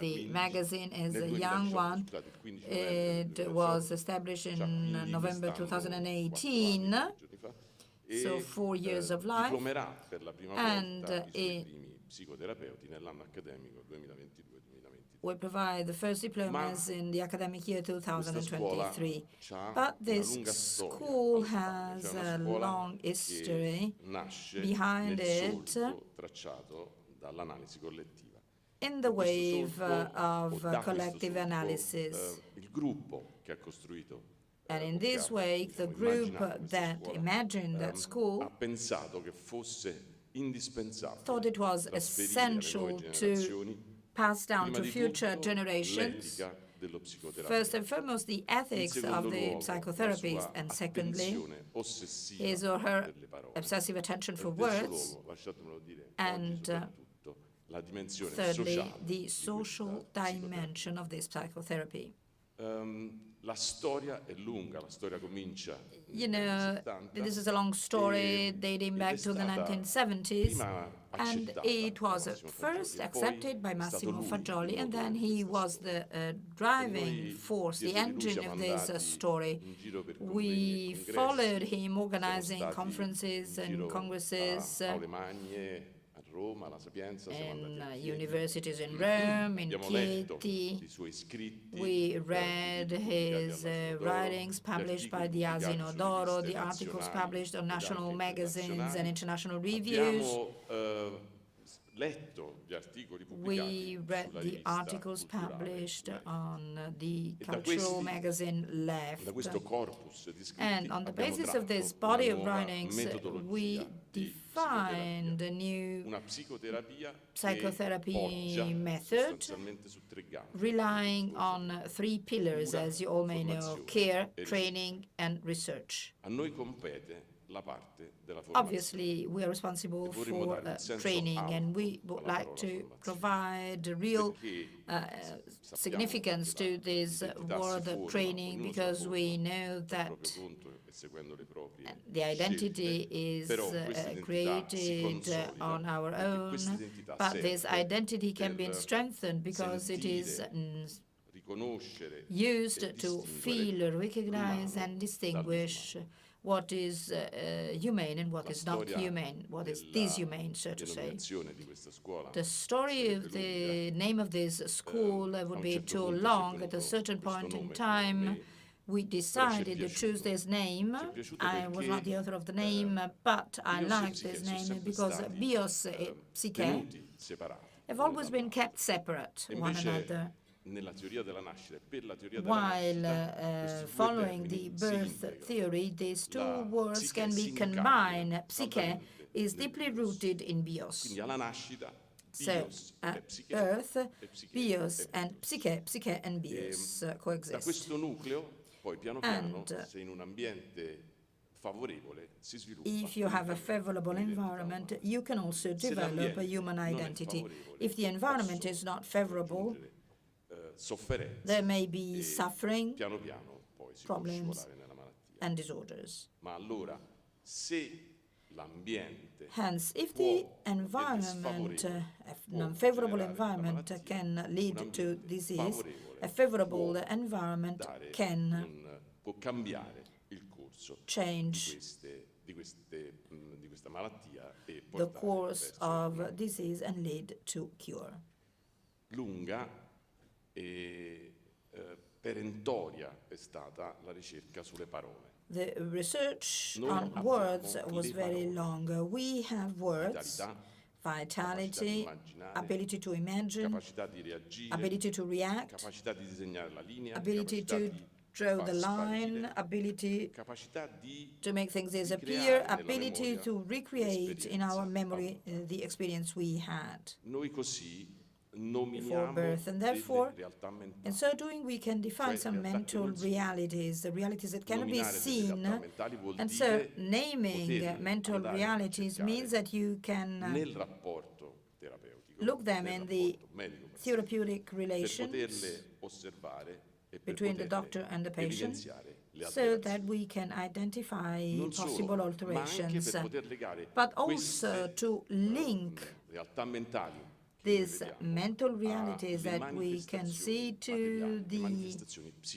the magazine, is a young one. It was established in November 2018, so 4 years of life, and it will provide the first diplomas in the academic year 2023. But this school has a long history behind it in the wave of collective analysis. And in this way, the group that imagined that school thought it was essential to pass down to future generations, first and foremost, the ethics of the psychotherapist, and secondly, his or her obsessive attention for words, and thirdly, the social dimension of this psychotherapy. You know, this is a long story dating back to the 1970s, and it was at first accepted by Massimo Fagioli, and then he was the driving force, the engine of this story. We followed him organizing conferences and congresses in universities in Rome, in Chieti. We read his writings published by the Asino d'Oro, the articles published on national magazines and international reviews. We read the articles published on the cultural magazine Left. And on the basis of this body of writings, we defined a new psychotherapy method, relying on 3 pillars, as you all may know: care, training, and research. Obviously, we are responsible for training, and we would like to provide real significance to this word training, because we know that the identity is created on our own, but this identity can be strengthened because it is used to feel, recognize, and distinguish what is humane and what is not humane, what is dishumane, so to say. The story of the name of this school would be too long. At a certain point in time, we decided to choose this name. I was not the author of the name, but I liked this name because bios and psyche have always been kept separate one another. While following the birth theory, these two words can be combined. Psyche is deeply rooted in bios. So, at birth, bios and psyche and bios coexist. And if you have a favorable environment, you can also develop a human identity. If the environment is not favorable, there may be suffering, problems, and disorders. Hence, if the environment, an unfavorable environment, can lead to disease, a favorable environment can change the course of disease and lead to cure. The research on words was very long. We have words: vitality, ability to imagine, ability to react, ability to draw the line, ability to make things disappear, ability to recreate in our memory the experience we had before birth. And therefore, in so doing, we can define some mental realities, the realities that cannot be seen. And so naming mental realities means that you can look them in the therapeutic relations between the doctor and the patient, so that we can identify possible alterations, but also to link these mental realities that we can see to the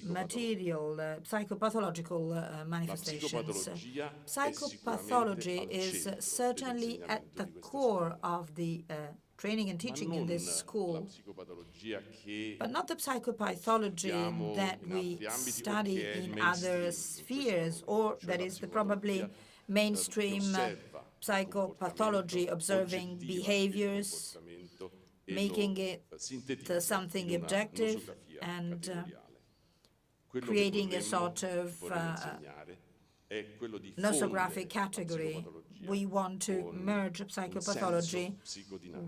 material, psychopathological manifestations. Psychopathology is certainly at the core of the training and teaching in this school, but not the psychopathology that we study in other spheres, or that is the probably mainstream psychopathology, observing behaviors, making it something objective, and creating a sort of nosographic category. We want to merge psychopathology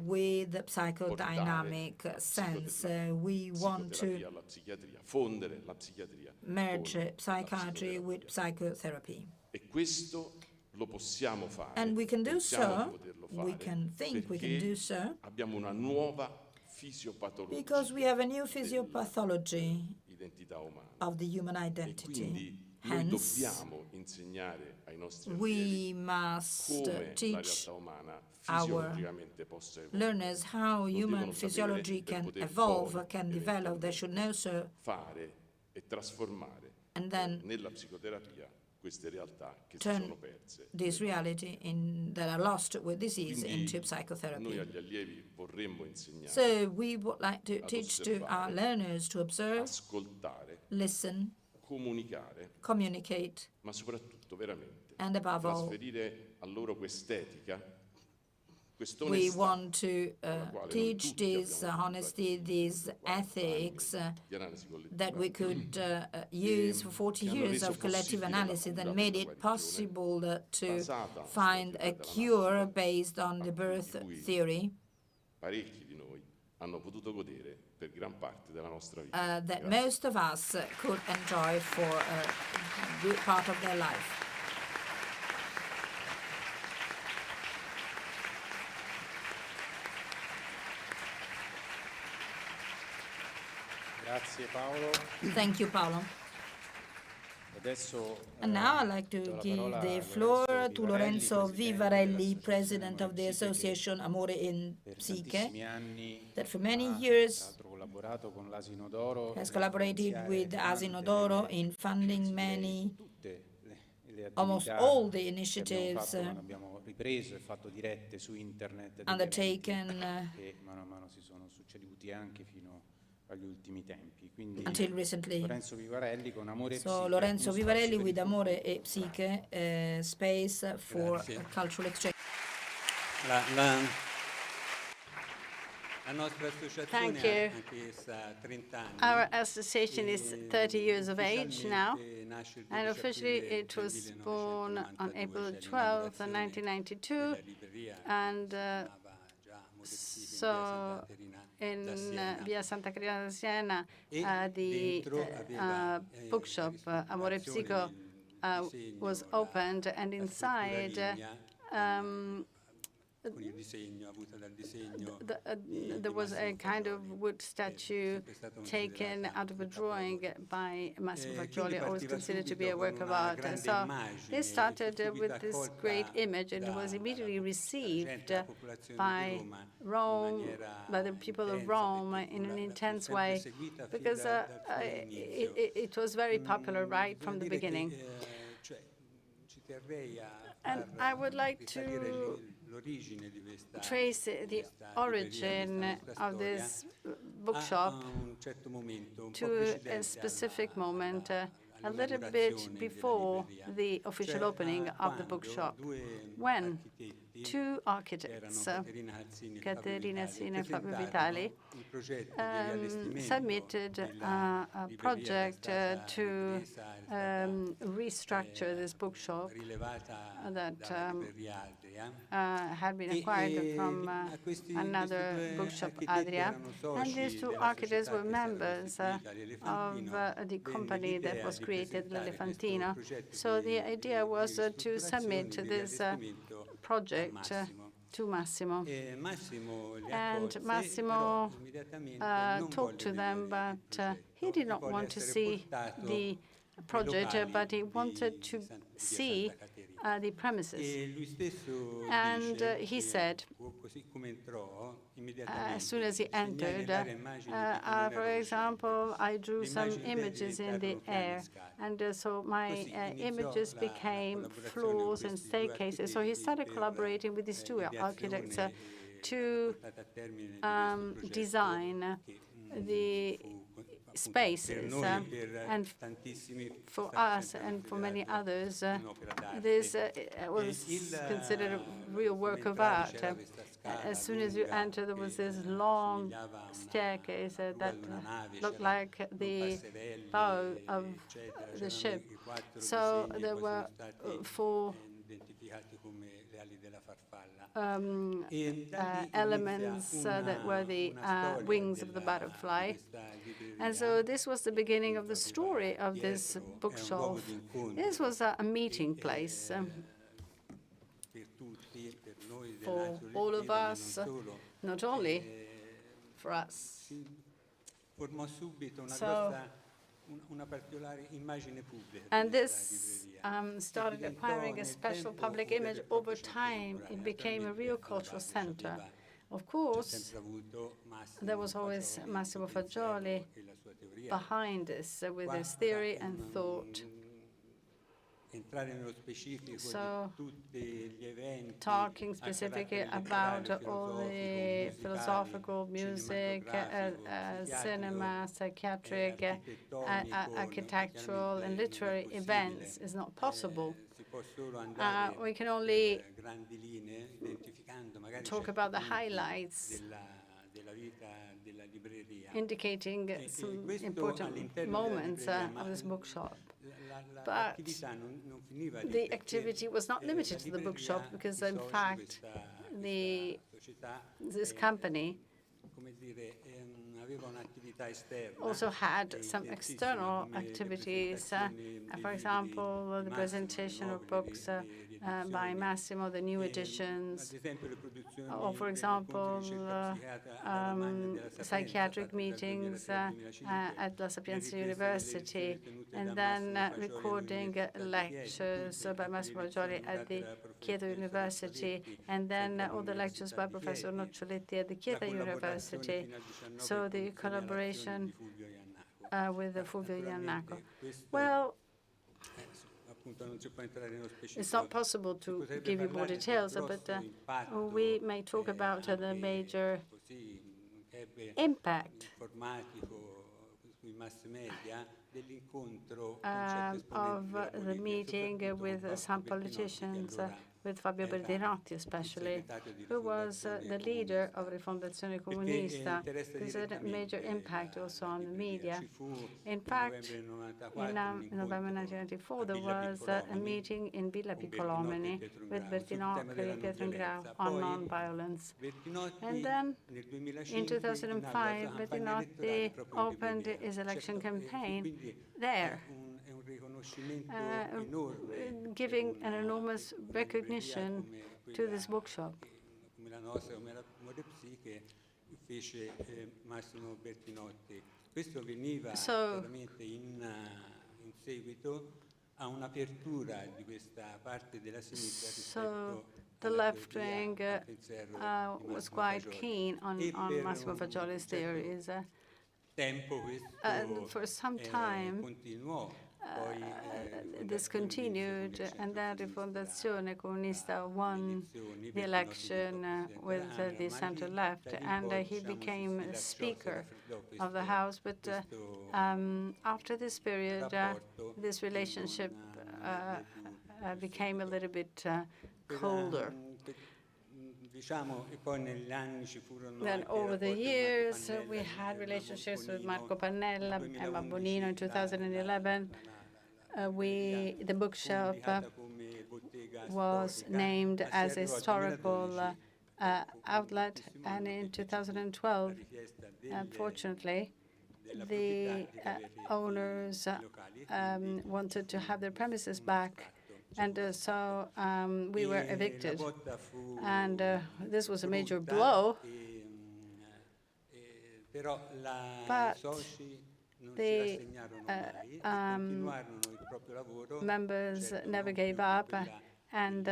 with the psychodynamic sense. We want to merge psychiatry with psychotherapy. And we can do so, we can think we can do so, because we have a new physiopathology of the human identity. Hence, we must teach our learners how human physiology can evolve, can develop. They should know so, and then turn this reality that are lost with disease into psychotherapy. So we would like to teach to our learners to observe, listen, communicate, and above all, we want to teach this honesty, these ethics that we could use for 40 years of collective analysis that made it possible to find a cure based on the birth theory that most of us could enjoy for a good part of their life. Thank you, Paolo. And now I'd like to give the floor to Lorenzo Vivarelli, president of the association Amore in Psyche, that for many years has collaborated with Asino d'Oro in funding many, almost all the initiatives undertaken until recently. So Lorenzo Vivarelli with Amore e Psyche, space for cultural exchange. Thank you. Our association is 30 years of age now, and officially it was born on April 12th, 1992, and so in Via Santa Caterina Siena, the bookshop Amore Psycho was opened, and inside there was a kind of wood statue taken out of a drawing by Massimo Faccioli, always considered to be a work of art. And so they started with this great image, and it was immediately received by Rome, by the people of Rome, in an intense way, because it was very popular right from the beginning. And I would like to trace the origin of this bookshop to a specific moment. a little bit before the official opening of the bookshop, when two architects, Caterina Azzini and Fabio Vitali, submitted a project to restructure this bookshop that had been acquired from another bookshop, Adria. And these two architects were members of the company that was created, L'Elefantino. So the idea was to submit this project to Massimo. And Massimo talked to them, but he did not want to see the project, but he wanted to see the premises. And he said, as soon as he entered, for example, I drew some images in the air, and so my images became floors and staircases. So he started collaborating with these two architects to design the spaces, and for us and for many others, this was considered a real work of art. As soon as you enter, there was this long staircase that looked like the bow of the ship. So there were four elements that were the wings of the butterfly. And so this was the beginning of the story of this bookshop. This was a meeting place for all of us, not only for us. So, and this started acquiring a special public image over time. It became a real cultural center. Of course, there was always Massimo Fagioli behind this with his theory and thought. So, talking specifically about all the philosophical, music, cinema, psychiatric, architectural, and literary events is not possible. We can only talk about the highlights, indicating some important moments of this bookshop. But the activity was not limited to the bookshop, because in fact this company also had some external activities. For example, the presentation of books by Massimo, the new editions, or for example, psychiatric meetings at La Sapienza University, and then recording lectures by Massimo Fagioli at the TEATRO University, and then all the lectures by Professor Noccioletti at the TEATRO University. So the collaboration with Fulvio Iannaco. Well, it's not possible to give you more details, but we may talk about the major impact of the meeting with some politicians, with Fabio Berdinotti especially, who was the leader of Rifondazione Comunista. This had a major impact also on the media. In fact, in November 1994, there was a meeting in Villa Piccolomini with Berdinotti, Pietro Ingrao on non-violence. And then, in 2005, Berdinotti opened his election campaign there, giving an enormous recognition to this bookshop. So, the left wing was quite keen on Massimo Fagioli's theories. And for some time, this continued, and then the Fondazione Comunista won the election with the center-left, and he became Speaker of the House. But after this period, this relationship became a little bit colder. Then over the years, we had relationships with Marco Pannella, Emma Bonino in 2011. The bookshop was named as a historical outlet, and in 2012, unfortunately, the owners wanted to have their premises back, and so we were evicted. And this was a major blow, but the members never gave up and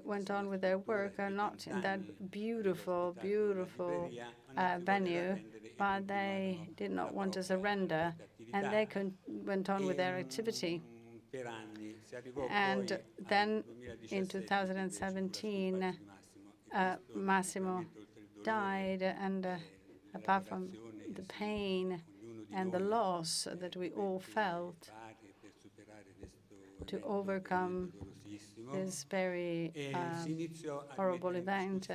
went on with their work, not in that beautiful, beautiful venue, but they did not want to surrender, and they went on with their activity. And then in 2017, Massimo died, and apart from the pain and the loss that we all felt to overcome this very horrible event,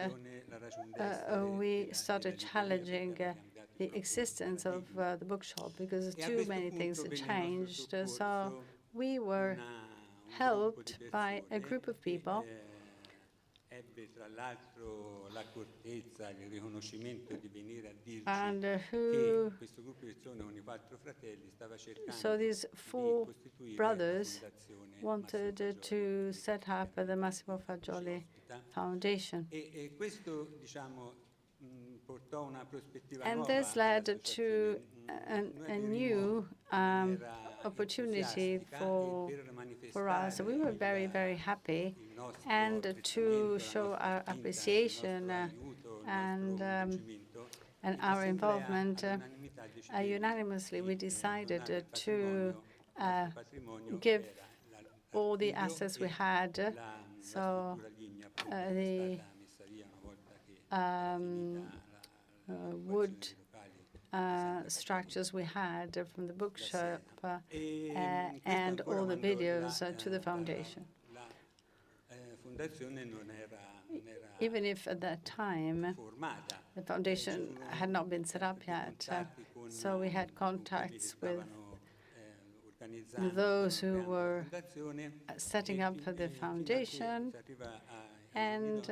we started challenging the existence of the bookshop, because too many things had changed. So we were helped by a group of people and so these 4 brothers wanted to set up the Massimo Fagioli Foundation. And this led to a new opportunity for us. We were very, very happy, and to show our appreciation and our involvement, unanimously we decided to give all the assets we had, so the wood structures we had from the bookshop and all the videos to the foundation. Even if at that time the foundation had not been set up yet, so we had contacts with those who were setting up the foundation, and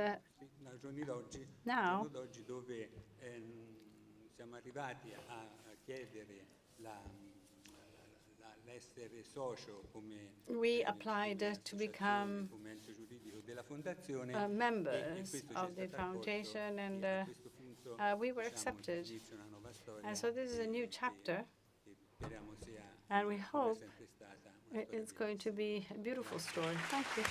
now we applied to become members of the foundation, and we were accepted. And so this is a new chapter, and we hope it's going to be a beautiful story. Thank you.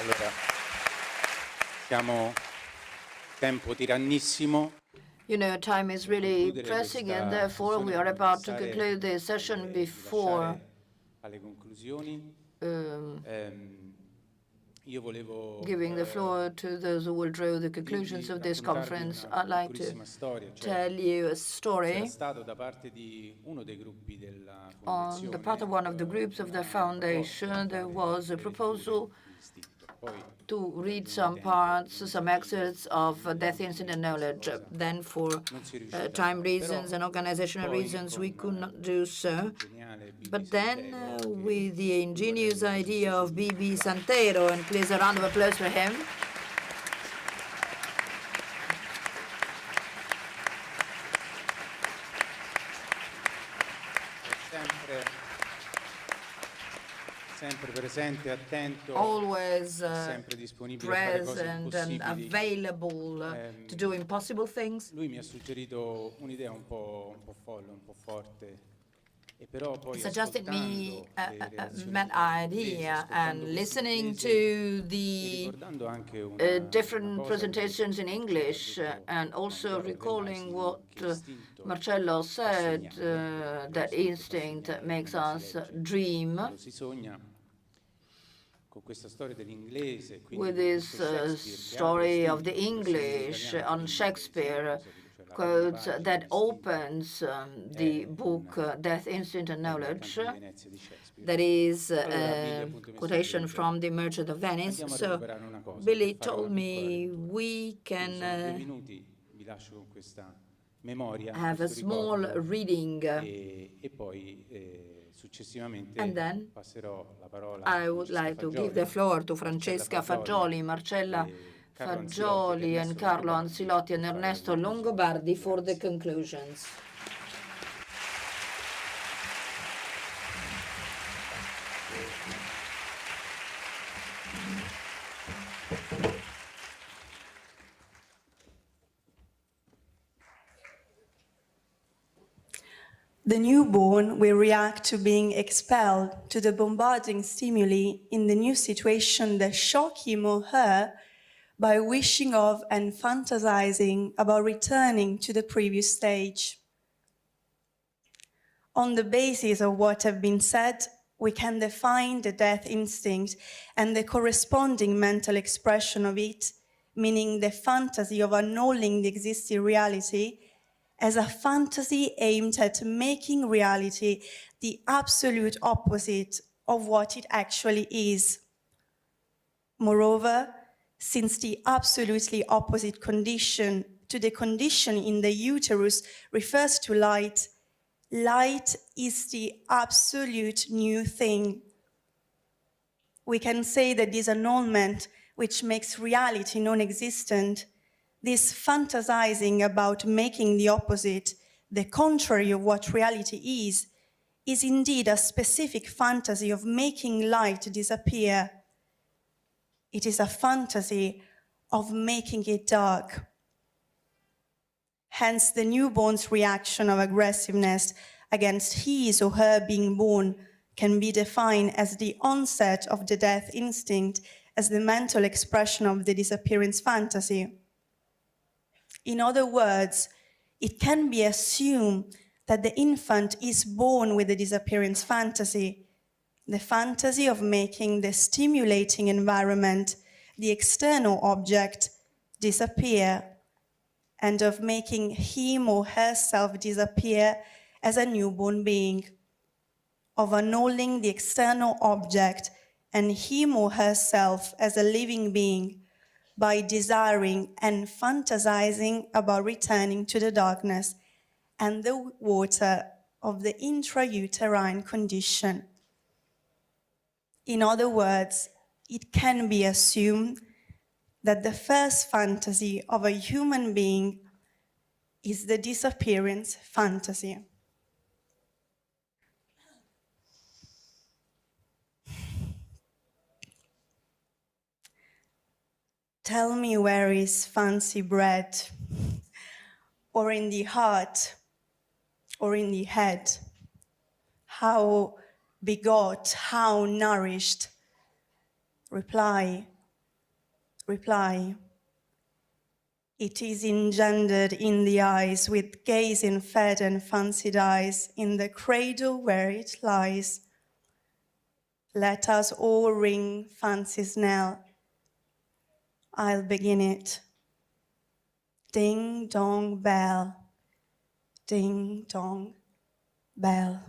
Allora, siamo tempo tirannissimo. You know, time is really pressing, and therefore we are about to conclude the session before giving the floor to those who will draw the conclusions of this conference. I'd like to tell you a story on the part of one of the groups of the foundation. There was a proposal to read some parts, some excerpts of death incident knowledge. Then, for time reasons and organizational reasons, we could not do so. But then, with the ingenious idea of B.B. Santero, and please a round of applause for him, always present and available to do impossible things. Lui mi ha suggerito un'idea un po' folle, un po' forte, suggested me an idea, and listening to the different presentations in English and also recalling what Marcello said, that instinct makes us dream. With this story of the English on Shakespeare, quotes that opens the book Death, Instinct and Knowledge. That is a quotation from The Merchant of Venice. So Billy told me we can have a small reading, and then I would like to give the floor to Francesca Fagioli, Marcella Fagioli, and Carlo Ansilotti and Ernesto Longobardi for the conclusions. The newborn will react to being expelled, to the bombarding stimuli in the new situation that shock him or her, by wishing of and fantasizing about returning to the previous stage. On the basis of what have been said, we can define the death instinct and the corresponding mental expression of it, meaning the fantasy of annulling the existing reality, as a fantasy aimed at making reality the absolute opposite of what it actually is. Moreover, since the absolutely opposite condition to the condition in the uterus refers to light, light is the absolute new thing. We can say that this annulment, which makes reality non-existent, this fantasizing about making the opposite, the contrary of what reality is indeed a specific fantasy of making light disappear. It is a fantasy of making it dark. Hence, the newborn's reaction of aggressiveness against his or her being born can be defined as the onset of the death instinct as the mental expression of the disappearance fantasy. In other words, it can be assumed that the infant is born with the disappearance fantasy, the fantasy of making the stimulating environment, the external object, disappear, and of making him or herself disappear as a newborn being, of annulling the external object and him or herself as a living being, by desiring and fantasizing about returning to the darkness and the water of the intrauterine condition. In other words, it can be assumed that the first fantasy of a human being is the disappearance fantasy. Tell me where is fancy bred, or in the heart, or in the head, how begot, how nourished. Reply, reply. It is engendered in the eyes, with gazing fed and fancied eyes, in the cradle where it lies. Let us all ring fancy's knell. I'll begin it. Ding dong bell, ding dong bell.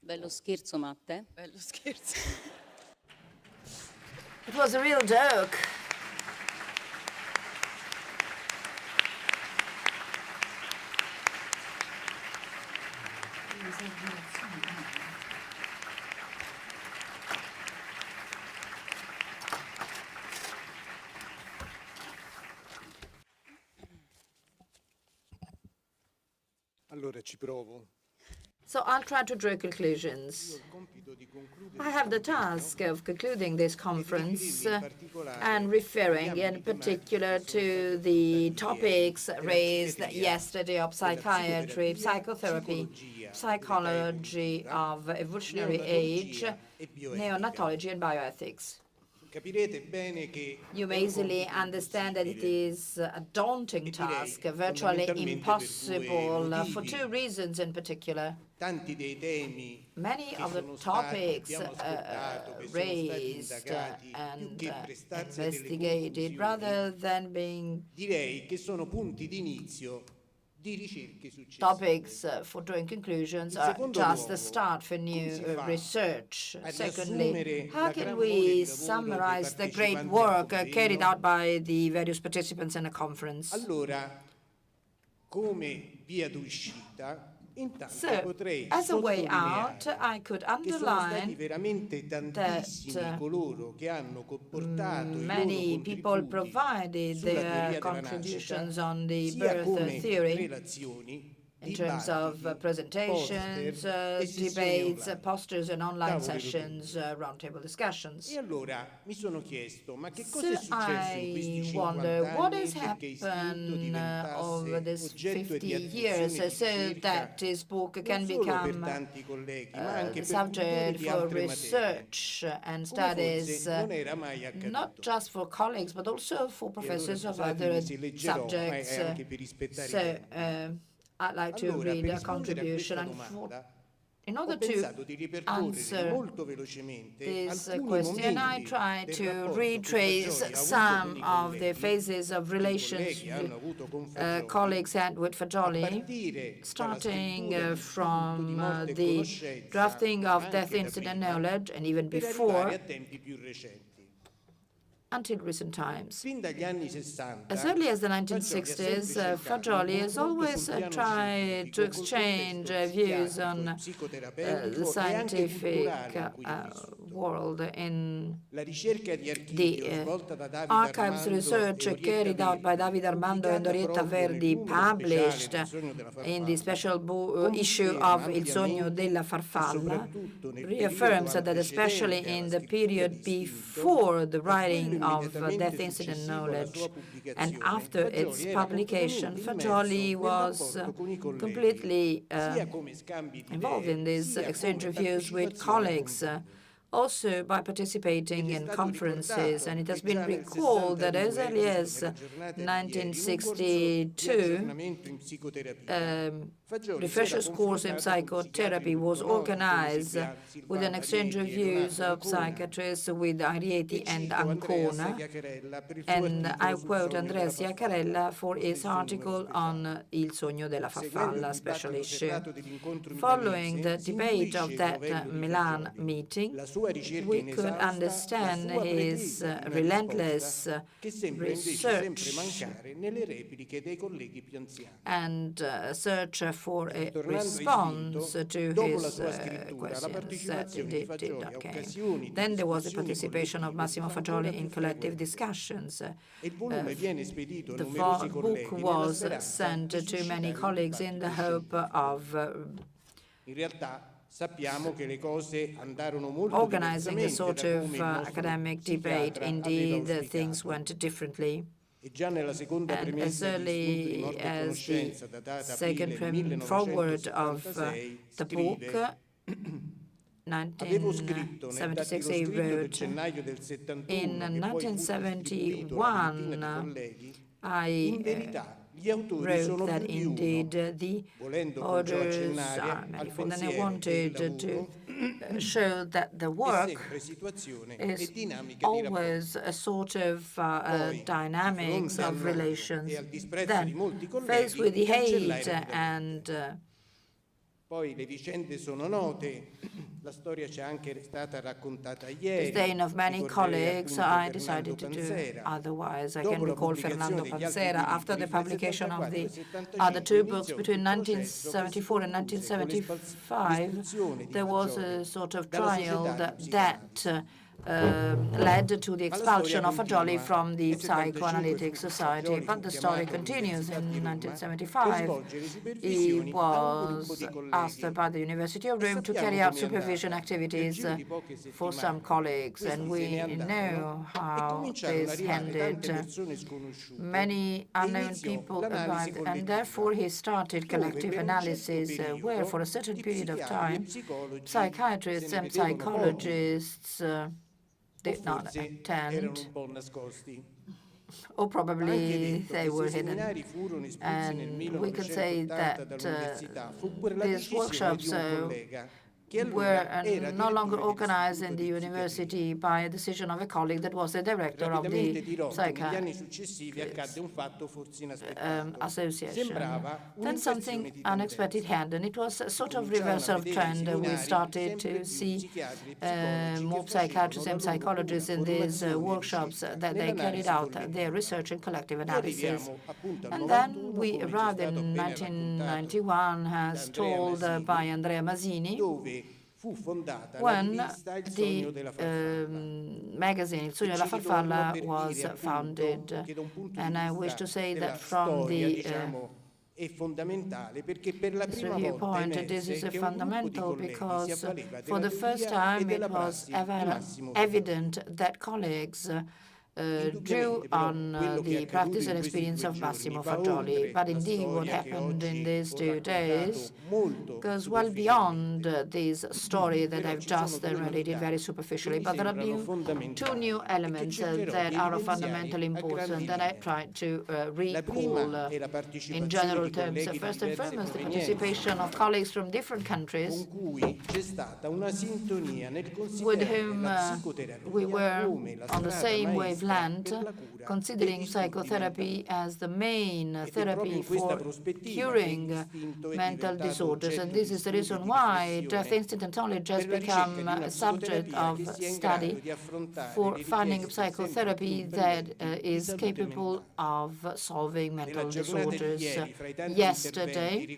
Bello scherzo, Matte. Bello scherzo. It was a real joke. Allora ci provo. So I'll try to draw conclusions. I have the task of concluding this conference and referring in particular to the topics raised yesterday of psychiatry, psychotherapy, psychology of evolutionary age, neonatology and bioethics. You may easily understand that it is a daunting task, virtually impossible, for two reasons in particular. Many of the topics raised and investigated, rather than being topics for drawing conclusions, are just the start for new research. Secondly, how can we summarize the great work carried out by the various participants in the conference? So, as a way out, I could underline that many people provided their contributions on the birth theory in terms of presentations, debates, posters, and online sessions, roundtable discussions. So I wonder what has happened over these 50 years so that this book can become the subject for research and studies, not just for colleagues, but also for professors of other subjects. So I'd like to read a contribution. In order to answer this question, I try to retrace some of the phases of relations colleagues had with Fagioli, starting from the drafting of death incident knowledge, and even before, until recent times. As early as the 1960s, Fagioli has always tried to exchange views on the scientific world. In the archives research carried out by Davide Armando and Orietta Verdi, published in the special issue of Il Sogno della Farfalla, reaffirms that especially in the period before the writing of death incident knowledge and after its publication, Fagioli was completely involved in these exchange of views with colleagues, also by participating in conferences. And it has been recalled that as early as 1962, refresher's course in psychotherapy was organized with an exchange of views of psychiatrists with Arieti and Ancona. And I quote Andrea Sciaccarella for his article on Il Sogno della Farfalla, special issue. Following the debate of that Milan meeting, we could understand his relentless research and search for a response to his questions that indeed did not come. Then there was the participation of Massimo Fagioli in collective discussions. The book was sent to many colleagues in the hope of organizing a sort of academic debate. Indeed, things went differently. And as early as the second forward of the book, 1976, he wrote, in 1971, I wrote that indeed the authors are manifold, and I wanted to show that the work is always a sort of dynamics of relations. Then, faced with the hate and disdain of many colleagues, I decided to do otherwise. I can recall Fernando Pansera. After the publication of the other two books between 1974 and 1975, there was a sort of trial that led to the expulsion of Fagioli from the Psychoanalytic Society. But the story continues. In 1975, he was asked by the University of Rome to carry out supervision activities for some colleagues, and we know how this ended. Many unknown people arrived, and therefore he started collective analysis, where for a certain period of time, psychiatrists and psychologists did not attend, or probably they were hidden. And we could say that these workshops were no longer organized in the university by a decision of a colleague that was the director of the psychiatric association. Then something unexpected happened. It was a sort of reversal of trend. We started to see more psychiatrists and psychologists in these workshops that they carried out their research and collective analysis. And then we arrived in 1991, as told by Andrea Masini, when the magazine Il Sogno della Farfalla was founded. And I wish to say that from the this review point, this is fundamental because for the first time it was evident that colleagues drew on the practice and experience of Massimo Fagioli. But indeed, what happened in these 2 days goes well beyond this story that I've just related very superficially. But there are two new elements that are of fundamental importance that I tried to recall in general terms. First and foremost, the participation of colleagues from different countries with whom we were on the same wavelength, considering psychotherapy as the main therapy for curing mental disorders. And this is the reason why death instant knowledge has become a subject of study for finding psychotherapy that is capable of solving mental disorders. Yesterday,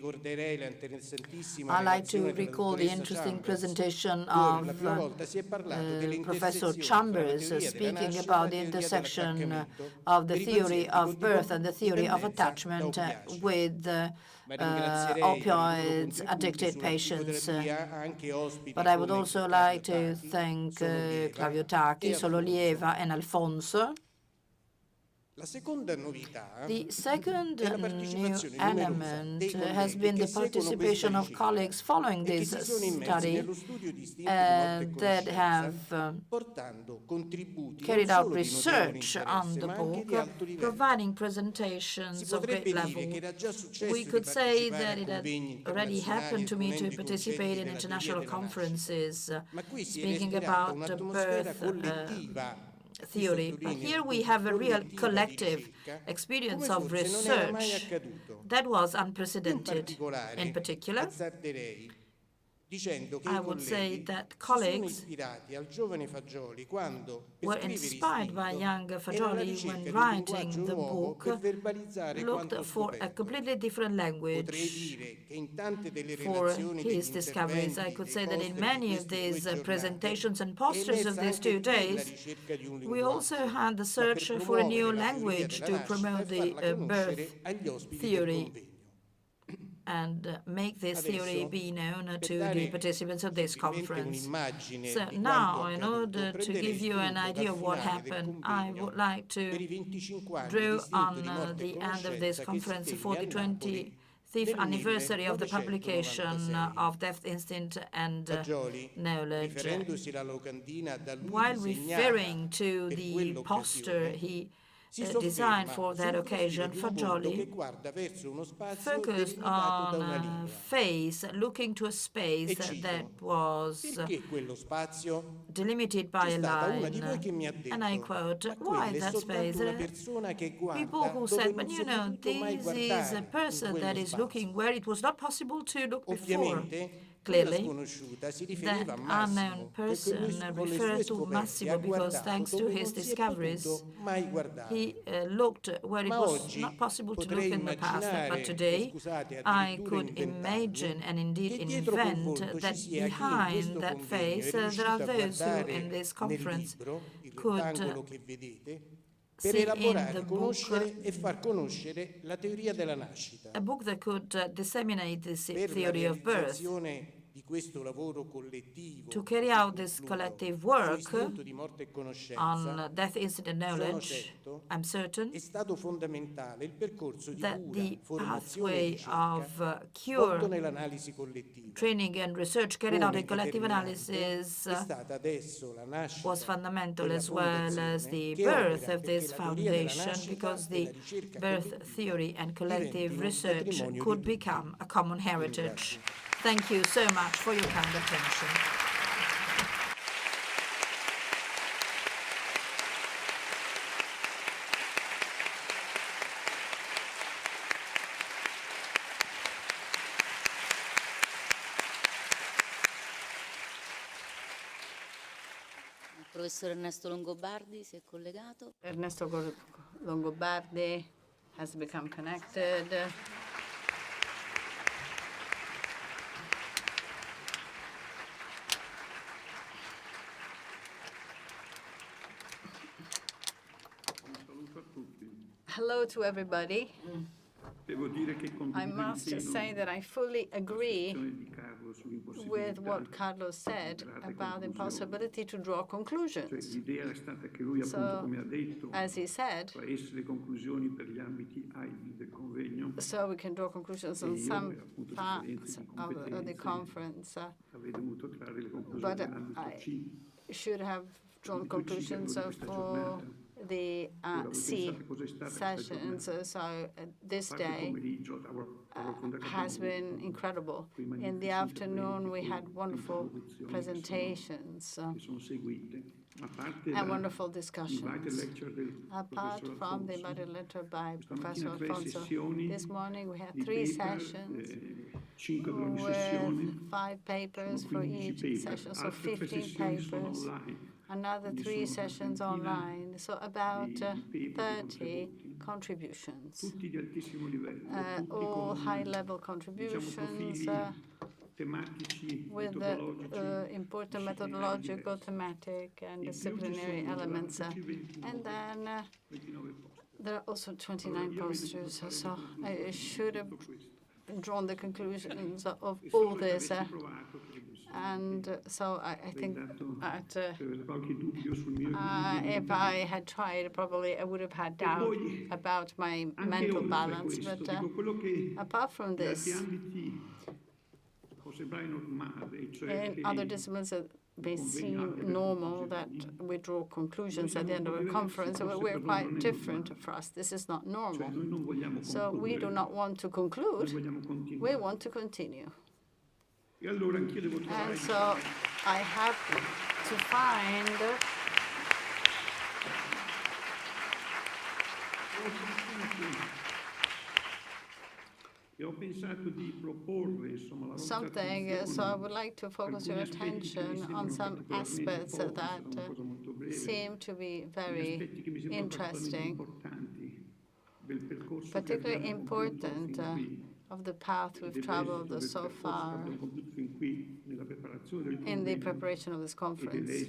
I like to recall the interesting presentation of Professor Chambers speaking about the intersection of the theory of birth and the theory of attachment with opioids addicted patients. But I would also like to thank Claudio Tacchi, Sololieva, and Alfonso. The second new element has been the participation of colleagues following this study that have carried out research on the book, providing presentations of great level. We could say that it had already happened to me to participate in international conferences speaking about birth theory. But here we have a real collective experience of research that was unprecedented. In particular, I would say that colleagues were inspired by young Fagioli when writing the book, looked for a completely different language for his discoveries. I could say that in many of these presentations and posters of these 2 days, we also had the search for a new language to promote the birth theory and make this theory be known to the participants of this conference. So now, in order to give you an idea of what happened, I would like to draw on the end of this conference for the 25th anniversary of the publication of Death Instinct and Knowledge. While referring to the poster he designed for that occasion, Fagioli focused on a face, looking to a space that was delimited by a line. And I quote, "Why that space?" People who said, "But you know, this is a person that is looking where it was not possible to look before." clearly, that unknown person referred to Massimo because thanks to his discoveries, he looked where it was not possible to look in the past. But today, I could imagine and indeed invent that behind that face, there are those who in this conference could see in the book a book that could disseminate this theory of birth. To carry out this collective work on death incident knowledge, I'm certain that the pathway of cure, training and research carried out in collective analysis was fundamental, as well as the birth of this foundation, because the birth theory and collective research could become a common heritage. Thank you so much for your kind attention. Professor Ernesto Longobardi si è collegato. Ernesto Longobardi has become connected. Hello to everybody. I must say that I fully agree with what Carlos said about the impossibility to draw conclusions. So, as he said, so we can draw conclusions on some parts of the conference, but I should have drawn conclusions for the C sessions. So this day has been incredible. In the afternoon, we had wonderful presentations and wonderful discussions. Apart from the invited lecture by Professor Alfonso, this morning we had 3 sessions with 5 papers for each session, so 15 papers. Another 3 sessions online, so about 30 contributions, all high-level contributions with important methodological, thematic, and disciplinary elements. And then there are also 29 posters, so I should have drawn the conclusions of all this. And so I think that if I had tried, probably I would have had doubt about my mental balance. But apart from this, in other disciplines that may seem normal that we draw conclusions at the end of a conference, we're quite different for us. This is not normal. So we do not want to conclude, we want to continue. And so I have to find something, so I would like to focus your attention on some aspects that seem to be very interesting, particularly important of the path we've traveled so far in the preparation of this conference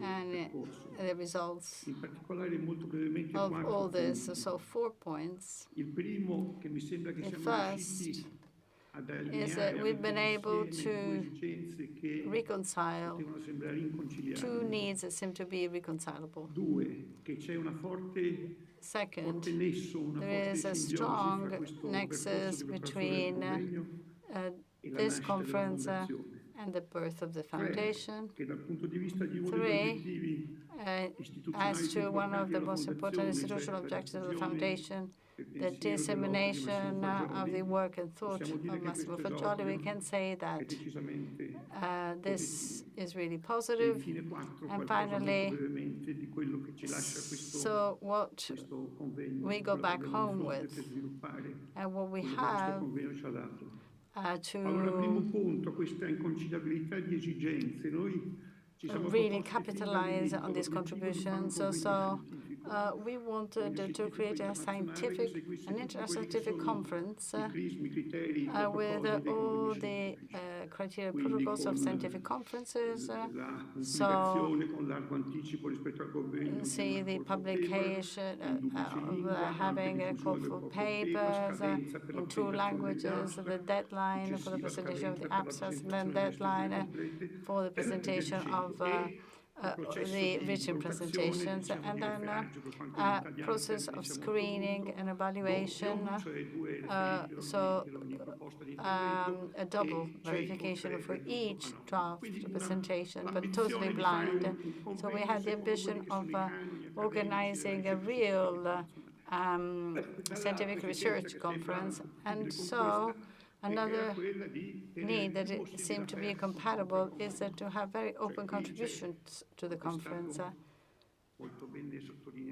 and the results of all this. So 4 points. The first is that we've been able to reconcile 2 needs that seem to be irreconcilable. Second, there is a strong nexus between this conference and the birth of the foundation. 3, as to one of the most important institutional objectives of the foundation, the dissemination of the work and thought of Massimo Fagioli, we can say that this is really positive. And finally, so what we go back home with and what we have really capitalize on these contributions. So we wanted to create an international scientific conference with all the criteria protocols of scientific conferences. So see the publication of having a call for papers in 2 languages, the deadline for the presentation of the abstracts, and then deadline for the presentation of the written presentations, and then process of screening and evaluation, so a double verification for each draft presentation, but totally blind. So we had the ambition of organizing a real scientific research conference, and so another need that it seemed to be compatible is to have very open contributions to the conference.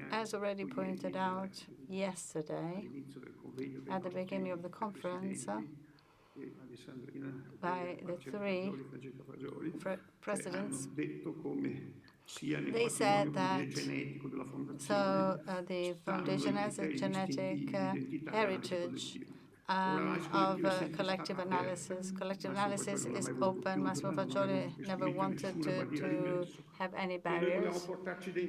As already pointed out yesterday, at the beginning of the conference, by the 3 presidents, they said that the foundation has a genetic heritage of collective analysis. Collective analysis is open. Massimo Fagioli never wanted to have any barriers.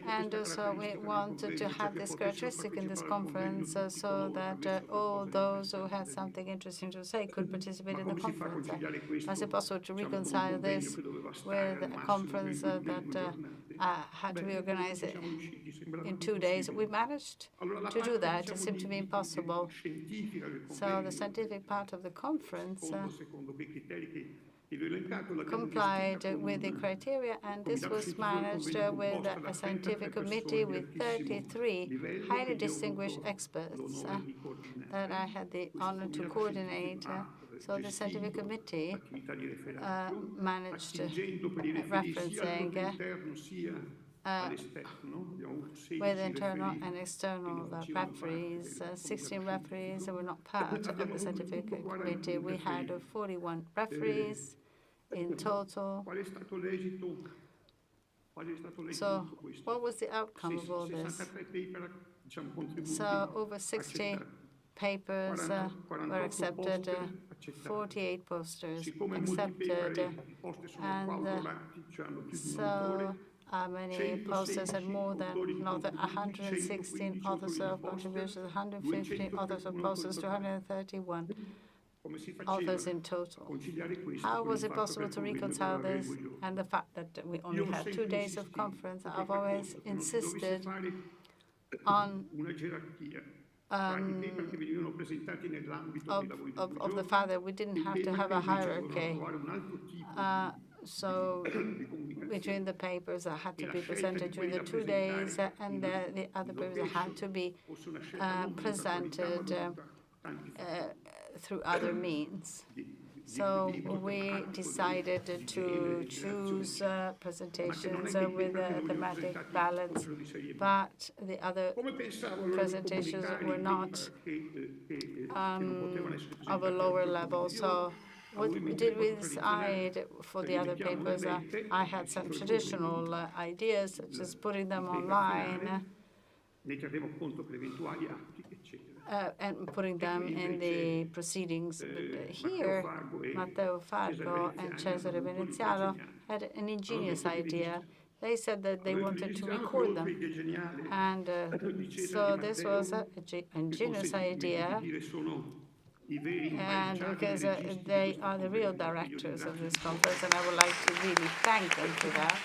And so we wanted to have this characteristic in this conference so that all those who had something interesting to say could participate in the conference. Was it possible to reconcile this with a conference that had to be organized in 2 days? We managed to do that. It seemed to be impossible. So the scientific part of the conference complied with the criteria, and this was managed with a scientific committee with 33 highly distinguished experts that I had the honor to coordinate. So the scientific committee managed referencing with internal and external referees. 16 referees were not part of the scientific committee. We had 41 referees in total. So what was the outcome of all this? So over 60 papers were accepted, 48 posters accepted, and so many posters had more than 116 authors of contributions, 150 authors of posters, 231 authors in total. How was it possible to reconcile this and the fact that we only had 2 days of conference? I've always insisted on of the fact that we didn't have to have a hierarchy. So between the papers that had to be presented during the 2 days and the other papers that had to be presented through other means. So we decided to choose presentations with a thematic balance, but the other presentations were not of a lower level. So what did we decide for the other papers? I had some traditional ideas, such as putting them online and putting them in the proceedings. But here, Matteo Fargo and Cesare Veneziano had an ingenious idea. They said that they wanted to record them. And so this was an ingenious idea, and because they are the real directors of this conference, and I would like to really thank them for that.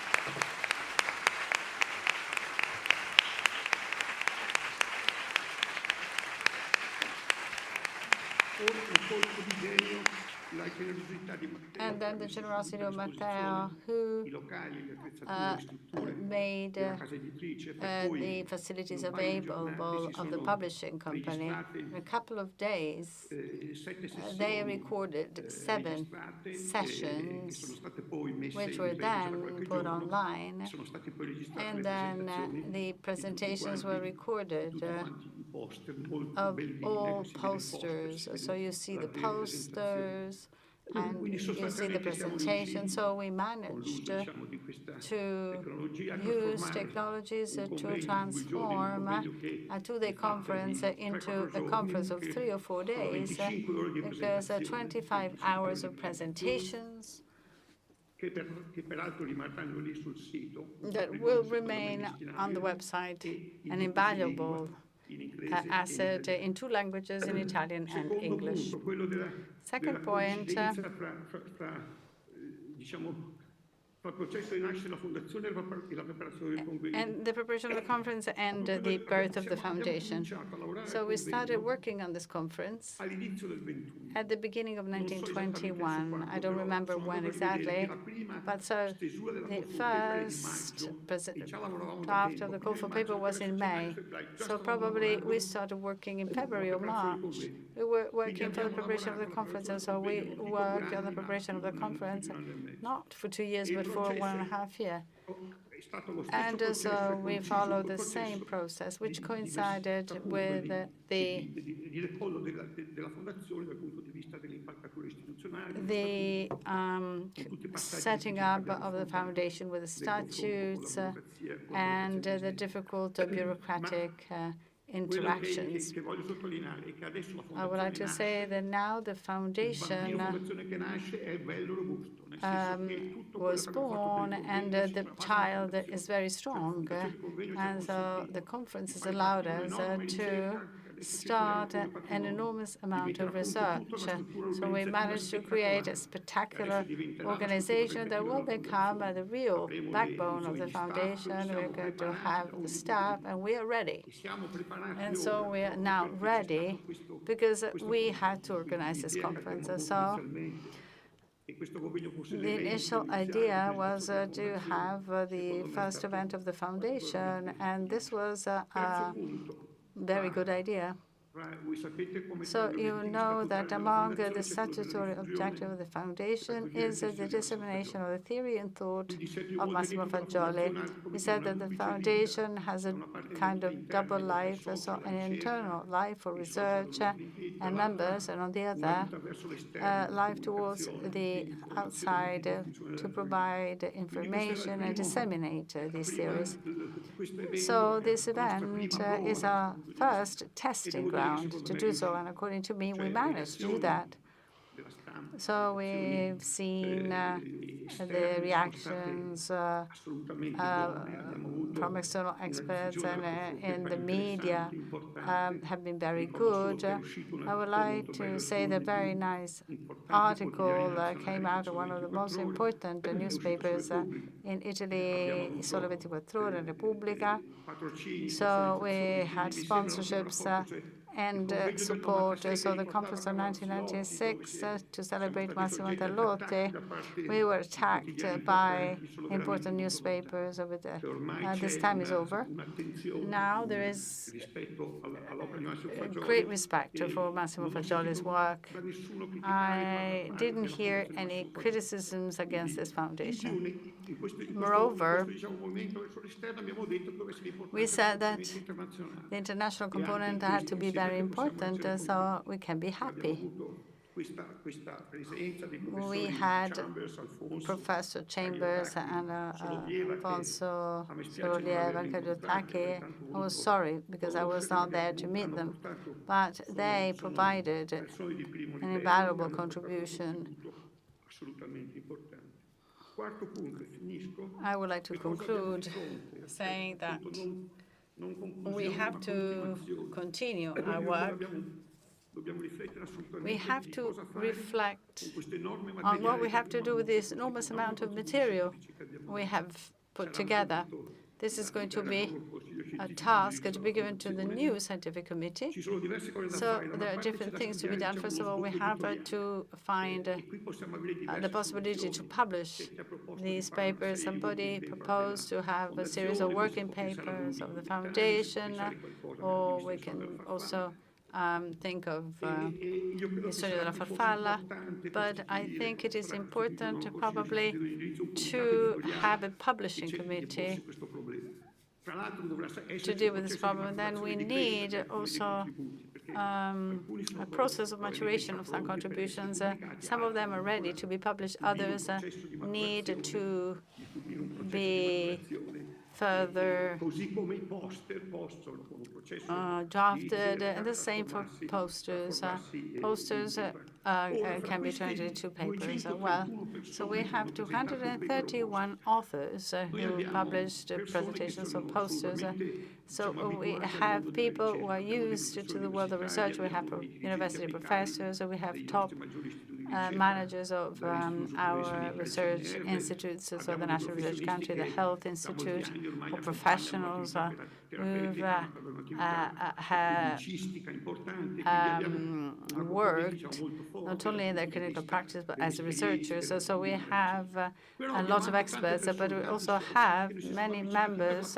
And then the generosity of Matteo, who made the facilities available of the publishing company. In a couple of days, they recorded 7 sessions, which were then put online, and then the presentations were recorded of all posters. So you see the posters and you see the presentation. So we managed to use technologies to transform a two-day conference into a conference of 3 or 4 days, because 25 hours of presentations that will remain on the website, an invaluable asset in 2 languages, in Italian and English. Second point, and the preparation of the conference and the birth of the foundation. So we started working on this conference at the beginning of 1921. I don't remember when exactly, but so the first draft of the call for paper was in May. So probably we started working in February or March. We were working for the preparation of the conference, and so we worked on the preparation of the conference, not for 2 years, but for 1.5 years. And so we followed the same process, which coincided with the setting up of the foundation with the statutes and the difficult bureaucratic interactions. I would like to say that now the foundation was born and the child is very strong. And so the conference has allowed us to start an enormous amount of research. So we managed to create a spectacular organization that will become the real backbone of the foundation. We're going to have the staff, and we are ready. And so we are now ready because we had to organize this conference. So the initial idea was to have the first event of the foundation, and this was a very good idea. So you know that among the statutory objectives of the foundation is the dissemination of the theory and thought of Massimo Fagioli. He said that the foundation has a kind of double life, so an internal life for research and members, and on the other, life towards the outside to provide information and disseminate these theories. So this event is our first testing ground to do so, and according to me, we managed to do that. So we've seen the reactions from external experts and in the media have been very good. I would like to say the very nice article came out of one of the most important newspapers in Italy, Sole 24 Ore, Repubblica. So we had sponsorships and support. So the conference of 1996, to celebrate Massimo Antellotti, we were attacked by important newspapers over there. This time is over. Now there is great respect for Massimo Fagioli's work. I didn't hear any criticisms against this foundation. Moreover, we said that the international component had to be very important, so we can be happy. We had Professor Chambers and Alfonso Sorolieva and Caggiotaki. I was sorry because I was not there to meet them, but they provided an invaluable contribution. I would like to conclude saying that we have to continue our work. We have to reflect on what we have to do with this enormous amount of material we have put together. This is going to be a task to be given to the new scientific committee. So there are different things to be done. First of all, we have to find the possibility to publish these papers. Somebody proposed to have a series of working papers of the foundation, or we can also think of Storia della Farfalla, but I think it is important probably to have a publishing committee to deal with this problem. Then we need also a process of maturation of some contributions. Some of them are ready to be published, others need to be further drafted, and the same for posters. Posters can be turned into papers. So we have 231 authors who published presentations of posters. So we have people who are used to the world of research. We have university professors, we have top managers of our research institutes, so the National Research Country, the Health Institute, or professionals who've worked not only in their clinical practice but as researchers. So we have a lot of experts, but we also have many members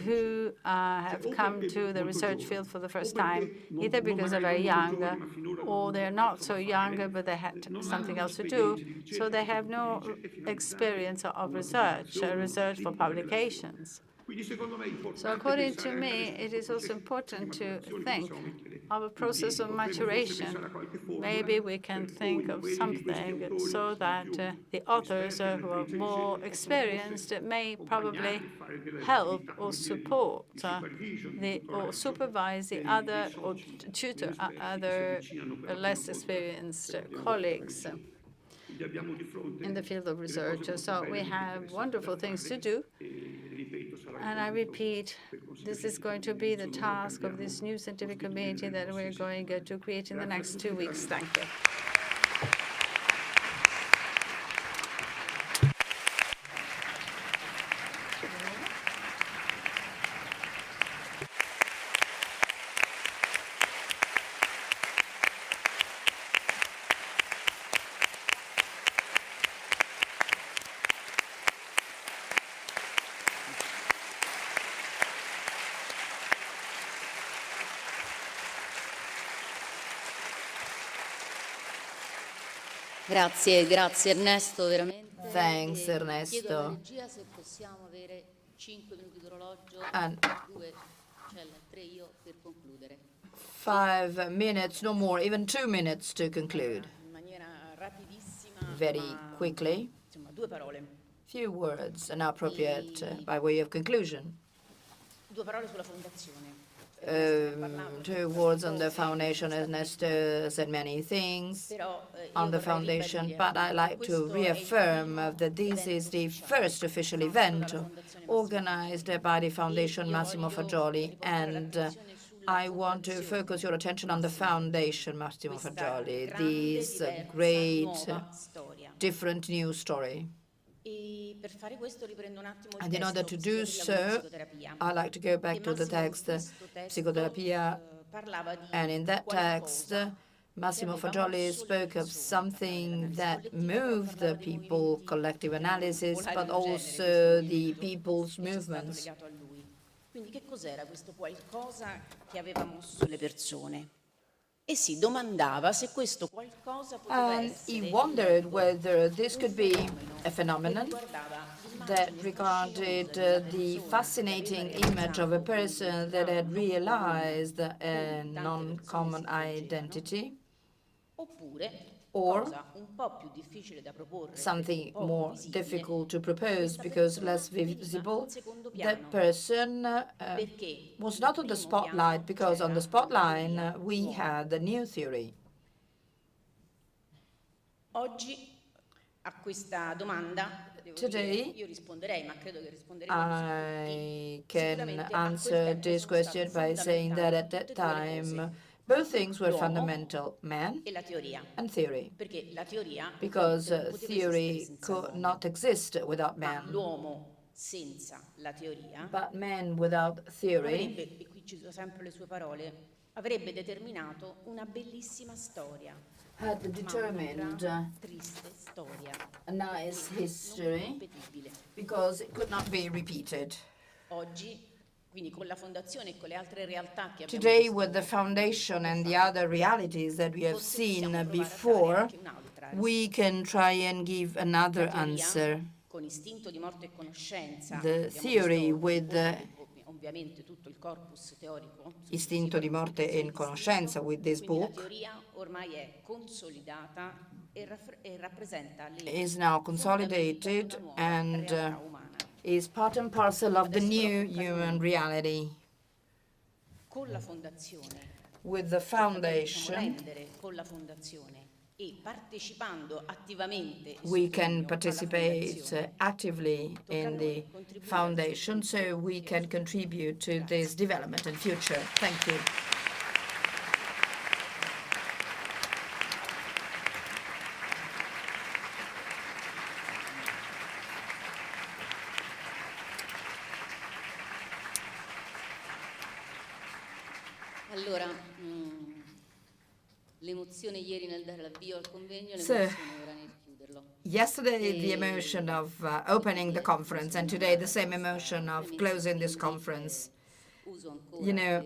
who have come to the research field for the first time, either because they're very young or they're not so young, but they had something else to do. So they have no experience of research for publications. So according to me, it is also important to think of a process of maturation. Maybe we can think of something so that the authors who are more experienced may probably help or support or supervise the other or tutor other less experienced colleagues in the field of research. So we have wonderful things to do. And I repeat, this is going to be the task of this new scientific committee that we're going to create in the next 2 weeks. Thank you. Grazie Ernesto, veramente. Thanks, Ernesto. Se possiamo avere 5 minuti d'orologio, 2, 3 io per concludere. 5 minutes, no more, even 2 minutes to conclude. In maniera rapidissima. Very quickly. Insomma, 2 parole. Few words are now appropriate by way of conclusion. 2 parole sulla fondazione. 2 words on the foundation. Ernesto said many things on the foundation, but I like to reaffirm that this is the first official event organized by the Foundation Massimo Fagioli, and I want to focus your attention on the Foundation Massimo Fagioli, this great, different new story. And in order to do so, I like to go back to the text, Psicoterapia, and in that text, Massimo Fagioli spoke of something that moved the people, collective analysis, but also the people's movements. Quindi che cos'era questo qualcosa che aveva mosso le persone? E si domandava se questo qualcosa poteva essere. He wondered whether this could be a phenomenon that regarded the fascinating image of a person that had realized a non-common identity, or something more difficult to propose because less visible. That person was not on the spotlight because on the spotlight we had a new theory. Oggi a questa domanda today io risponderei, ma credo che risponderemo I can answer this question by saying that at that time both things were fundamental, man and theory, because theory could not exist without man. But man without theory e qui cito sempre le sue parole, avrebbe determinato una bellissima storia. Had determined a nice history because it could not be repeated. Oggi, quindi con la fondazione e con le altre realtà che abbiamo Today, with the foundation and the other realities that we have seen before, we can try and give another answer The theory with Istinto di morte e incoscienza with this book is now consolidated and is part and parcel of the new human reality. With the foundation, we can participate actively in the foundation so we can contribute to this development and future. Thank you. Allora, l'emozione ieri nel dare l'avvio al convegno, l'emozione ora nel chiuderlo. Yesterday, the emotion of opening the conference, and today the same emotion of closing this conference. You know,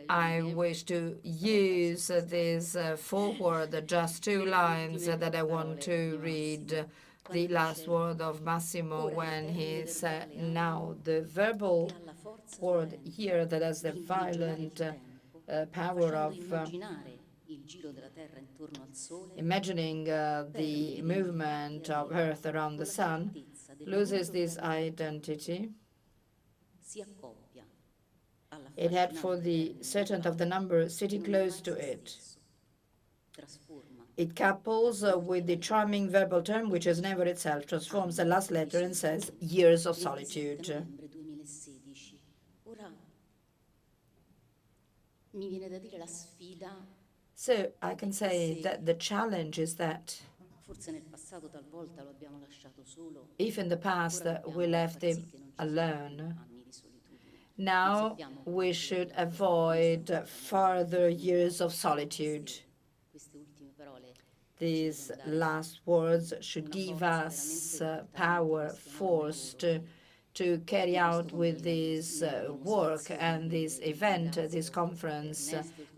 I wish to use this foreword, just 2 lines that I want to read. The last word of Massimo when he said, now the verbal word here that has the violent power of imagining the movement of Earth around the Sun, loses this identity. It had for the certainty of the number sitting close to it. It couples with the charming verbal term, which is never itself, transforms the last letter and says, years of solitude. So I can say that the challenge is that if in the past we left him alone, now we should avoid further years of solitude. These last words should give us power, force to carry out with this work and this event, this conference.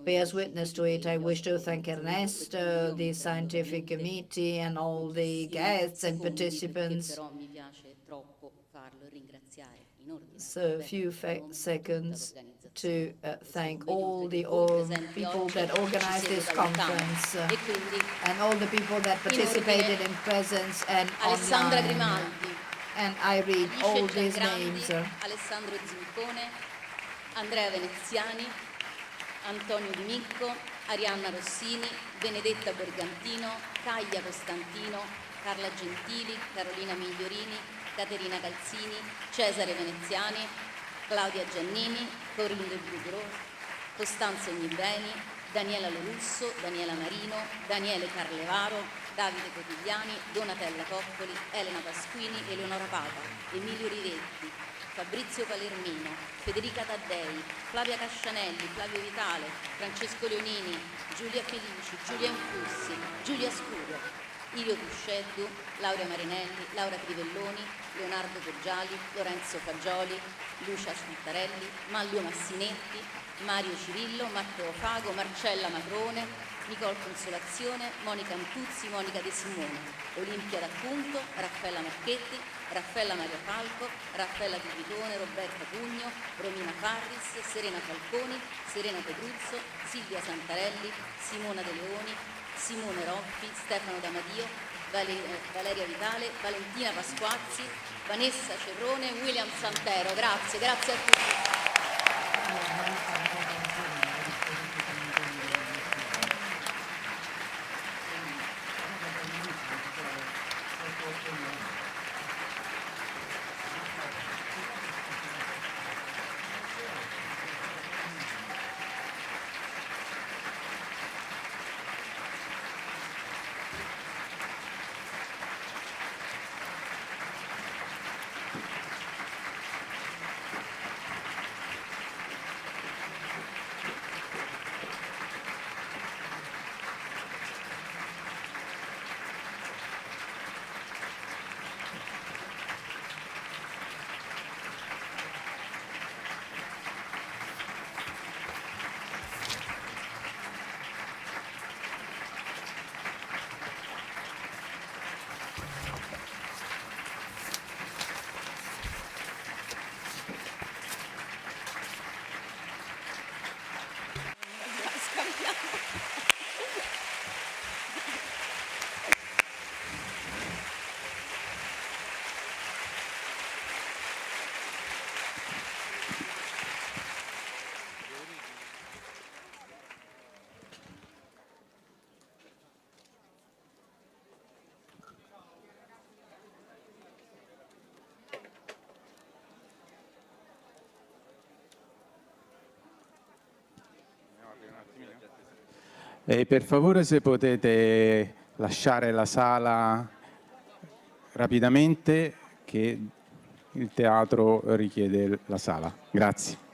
Bears witness to it. I wish to thank Ernesto, the scientific committee, and all the guests and participants. So a few seconds to thank all the people that organized this conference and all the people that participated in presence and online. And I read all these names. Alessandro Zincone, Andrea Veneziani, Antonio Di Micco, Arianna Rossini, Benedetta Bergantino, Caglia Costantino, Carla Gentili, Carolina Migliorini, Caterina Calzini, Cesare Veneziani, Claudia Giannini, Corinne De Brugro, Costanzo Ognibeni, Daniela Lorusso, Daniela Marino, Daniele Carlevaro, Davide Cotigliani, Donatella Coccoli, Elena Pasquini, Eleonora Papa, Emilio Rivetti, Fabrizio Palermino, Federica Taddei, Flavia Cascianelli, Flavio Vitale, Francesco Leonini, Giulia Felici, Giulia Infussi, Giulia Scurio, Ilio Tusceddu, Laura Marinelli, Laura Crivelloni, Leonardo Poggiali, Lorenzo Fagioli, Lucia Smittarelli, Maglio Massinetti, Mario Cirillo, Matteo Fago, Marcella Macrone, Nicole Consolazione, Monica Antuzzi, Monica De Simone, Olimpia D'Appunto, Raffaella Marchetti, Raffaella Maria Falco, Raffaella Pipitone, Roberta Pugno, Romina Farris, Serena Falconi, Serena Petruzzo, Silvia Santarelli, Simona De Leoni, Simone Roppi, Stefano D'Amadio, Valeria Vitale, Valentina Pasquazzi, Vanessa Cerrone, William Santero. Grazie, grazie a tutti. E per favore se potete lasciare la sala rapidamente, che il teatro richiede la sala. Grazie.